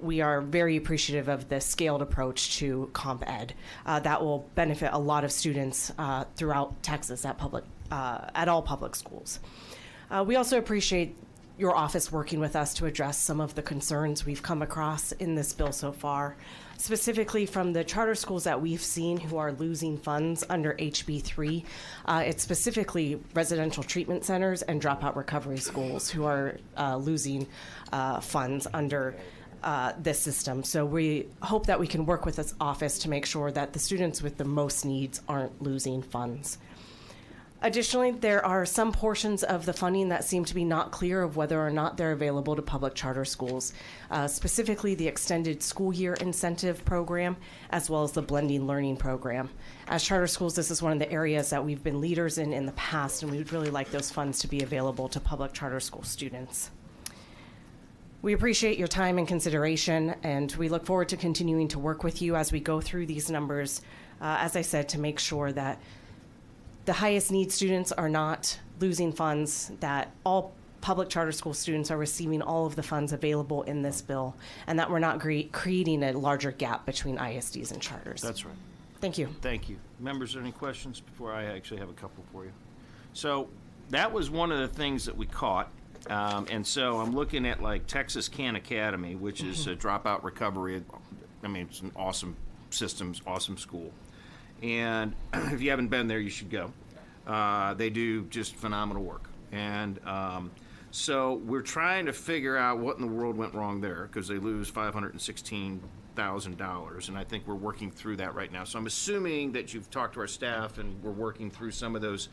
we are very appreciative of the scaled approach to Comp Ed. That will benefit a lot of students throughout Texas at all public schools. We also appreciate your office working with us to address some of the concerns we've come across in this bill so far, specifically from the charter schools that we've seen who are losing funds under HB3. It's specifically residential treatment centers and dropout recovery schools who are losing funds under this system. So we hope that we can work with this office to make sure that the students with the most needs aren't losing funds. Additionally, there are some portions of the funding that seem to be not clear of whether or not they're available to public charter schools, specifically the Extended School Year Incentive Program, as well as the Blending Learning Program. As charter schools, this is one of the areas that we've been leaders in the past, and we would really like those funds to be available to public charter school students. We appreciate your time and consideration, and we look forward to continuing to work with you as we go through these numbers, as I said, to make sure that the highest need students are not losing funds, that all public charter school students are receiving all of the funds available in this bill, and that we're not creating a larger gap between ISDs and charters. That's right. Thank you. Thank you. Members, any questions before I actually have a couple for you? So that was one of the things that we caught. And so I'm looking at like Texas Khan Academy, which is a dropout recovery. I mean, it's an awesome system, awesome school. And if you haven't been there, you should go. They do just phenomenal work. And so we're trying to figure out what in the world went wrong there, because they lose $516,000. And I think we're working through that right now. So I'm assuming that you've talked to our staff and we're working through some of those.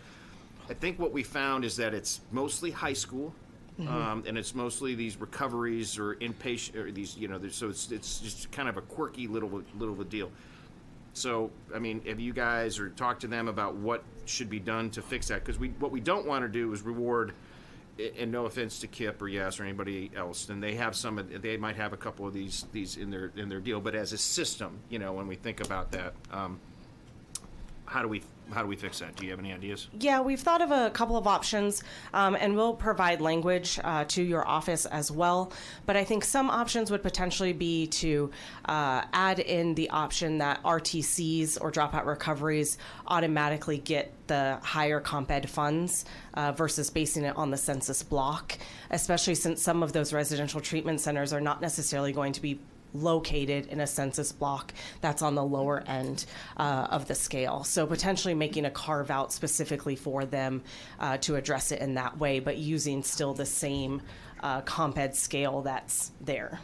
I think what we found is that it's mostly high school. And it's mostly these recoveries or inpatient, or these, so it's just kind of a quirky little of a deal. So, I mean, have you guys or talked to them about what should be done to fix that? Because what we don't want to do is reward, and no offense to Kip or Yes or anybody else, and they might have a couple of these in their deal, but as a system, when we think about that, how do we fix that? Do you have any ideas? Yeah, we've thought of a couple of options, and we'll provide language to your office as well. But I think some options would potentially be to add in the option that RTCs or dropout recoveries automatically get the higher comp ed funds versus basing it on the census block, especially since some of those residential treatment centers are not necessarily going to be located in a census block that's on the lower end of the scale. So potentially making a carve out specifically for them to address it in that way, but using still the same comp ed scale that's there.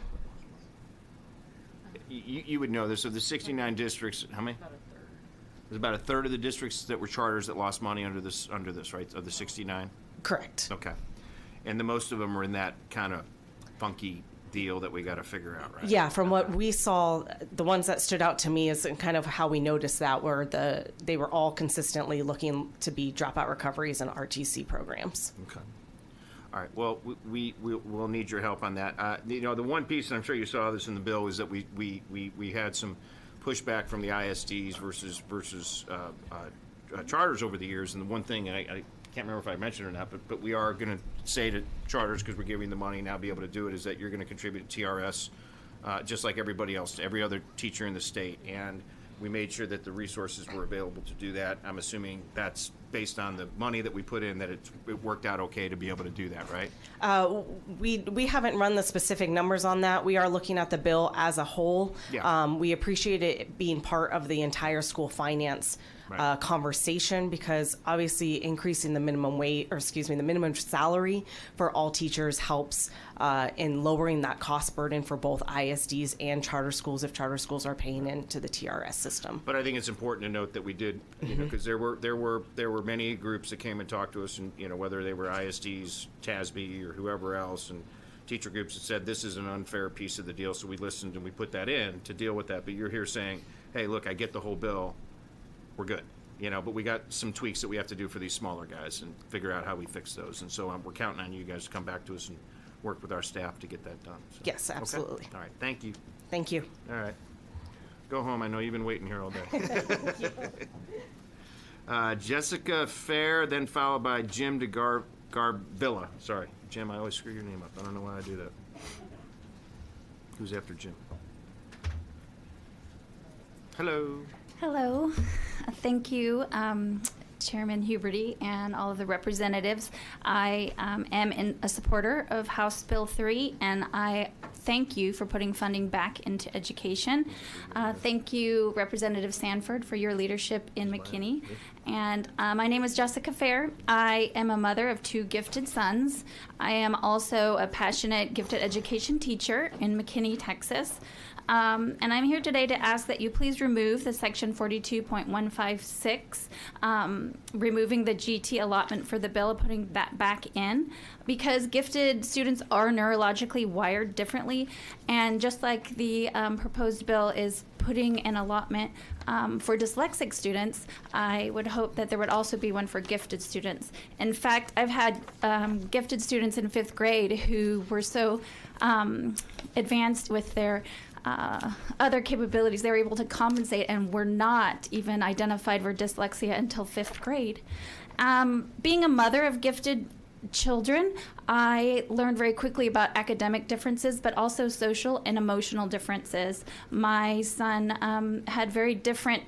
You would know this. Of the 69 districts, how many? There's about a third of the districts that were charters that lost money under this, right? Of the 69? Correct. Okay. And the most of them are in that kind of funky deal that we got to figure out, right? Yeah, from what we saw, the ones that stood out to me is kind of how we noticed that were they were all consistently looking to be dropout recoveries and RTC programs. Okay. All right. Well, we'll need your help on that. The one piece, and I'm sure you saw this in the bill, is that we had some pushback from the ISDs versus charters over the years. And the one thing, and I can't remember if I mentioned it or not, but we are going to say to charters, because we're giving the money now, be able to do it, is that you're going to contribute to TRS just like everybody else, to every other teacher in the state. And we made sure that the resources were available to do that. I'm assuming that's based on the money that we put in, that it worked out okay to be able to do that, right? We haven't run the specific numbers on that. We are looking at the bill as a whole. Yeah. We appreciate it being part of the entire school finance conversation, because obviously increasing the minimum salary for all teachers helps in lowering that cost burden for both ISDs and charter schools if charter schools are paying into the TRS system. But I think it's important to note that we did, because there were many groups that came and talked to us, and whether they were ISDs, TASB, or whoever else, and teacher groups that said this is an unfair piece of the deal. So we listened and we put that in to deal with that. But you're here saying, hey, look, I get the whole bill. We're good, but we got some tweaks that we have to do for these smaller guys and figure out how we fix those. And so we're counting on you guys to come back to us and work with our staff to get that done. So, yes, absolutely. Okay? All right, thank you. Thank you. All right. Go home. I know you've been waiting here all day. Jessica Fair, then followed by Jim Garbilla. Sorry, Jim, I always screw your name up. I don't know why I do that. Who's after Jim? Hello. Hello. Thank you, Chairman Huberty and all of the representatives. I am a supporter of House Bill 3, and I thank you for putting funding back into education. Thank you, Representative Sanford, for your leadership in McKinney. And my name is Jessica Fair. I am a mother of 2 gifted sons. I am also a passionate gifted education teacher in McKinney, Texas. And I'm here today to ask that you please remove the section 42.156, removing the GT allotment for the bill, putting that back in, because gifted students are neurologically wired differently. And just like the proposed bill is putting an allotment for dyslexic students, I would hope that there would also be one for gifted students. In fact, I've had gifted students in 5th grade who were so advanced with their other capabilities, they were able to compensate and were not even identified for dyslexia until 5th grade. Being a mother of gifted children, I learned very quickly about academic differences, but also social and emotional differences. My son had very different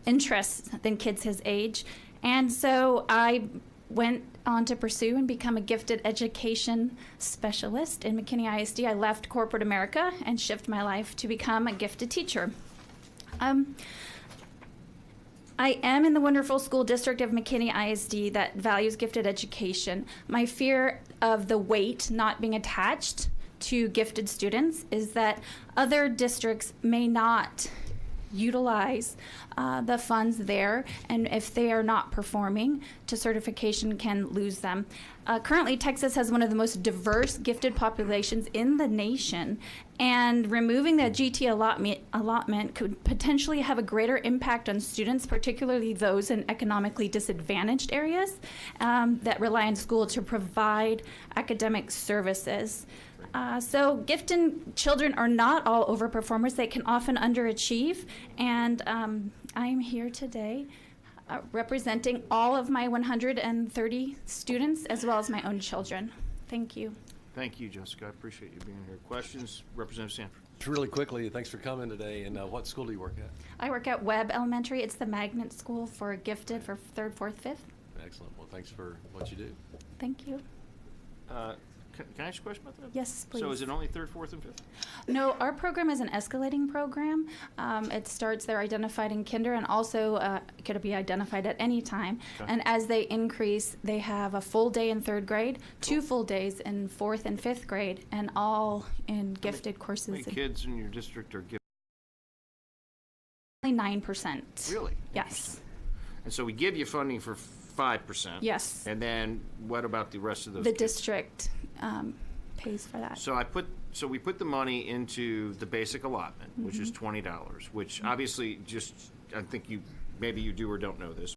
interests than kids his age, and so I went on to pursue and become a gifted education specialist in McKinney ISD. I left corporate America and shifted my life to become a gifted teacher. I am in the wonderful school district of McKinney ISD that values gifted education. My fear of the weight not being attached to gifted students is that other districts may not utilize the funds there, and if they are not performing to certification, can lose them. Currently, Texas has one of the most diverse gifted populations in the nation, and removing the GT allotment could potentially have a greater impact on students, particularly those in economically disadvantaged areas that rely on school to provide academic services. So gifted children are not all overperformers. They can often underachieve, and I'm here today representing all of my 130 students as well as my own children. Thank you. Thank you, Jessica. I appreciate you being here. Questions? Representative Sanford. Really quickly, thanks for coming today. And what school do you work at? I work at Webb Elementary. It's the magnet school for gifted for 3rd, 4th, 5th. Excellent. Well, thanks for what you do. Thank you. Can I ask a question about that? Yes, please. So is it only 3rd, 4th, and 5th? No, our program is an escalating program. It starts, they're identified in kinder, and also could be identified at any time. Okay. And as they increase, they have a full day in 3rd grade, 2 full days in 4th and 5th grade, and all in gifted courses. How many kids in your district are gifted? Only 9%. Really? Yes. And so we give you funding for 5%. Yes. And then what about the rest of those The kids? district pays for that. So we put the money into the basic allotment, which is $20, which obviously I think maybe you do or don't know this,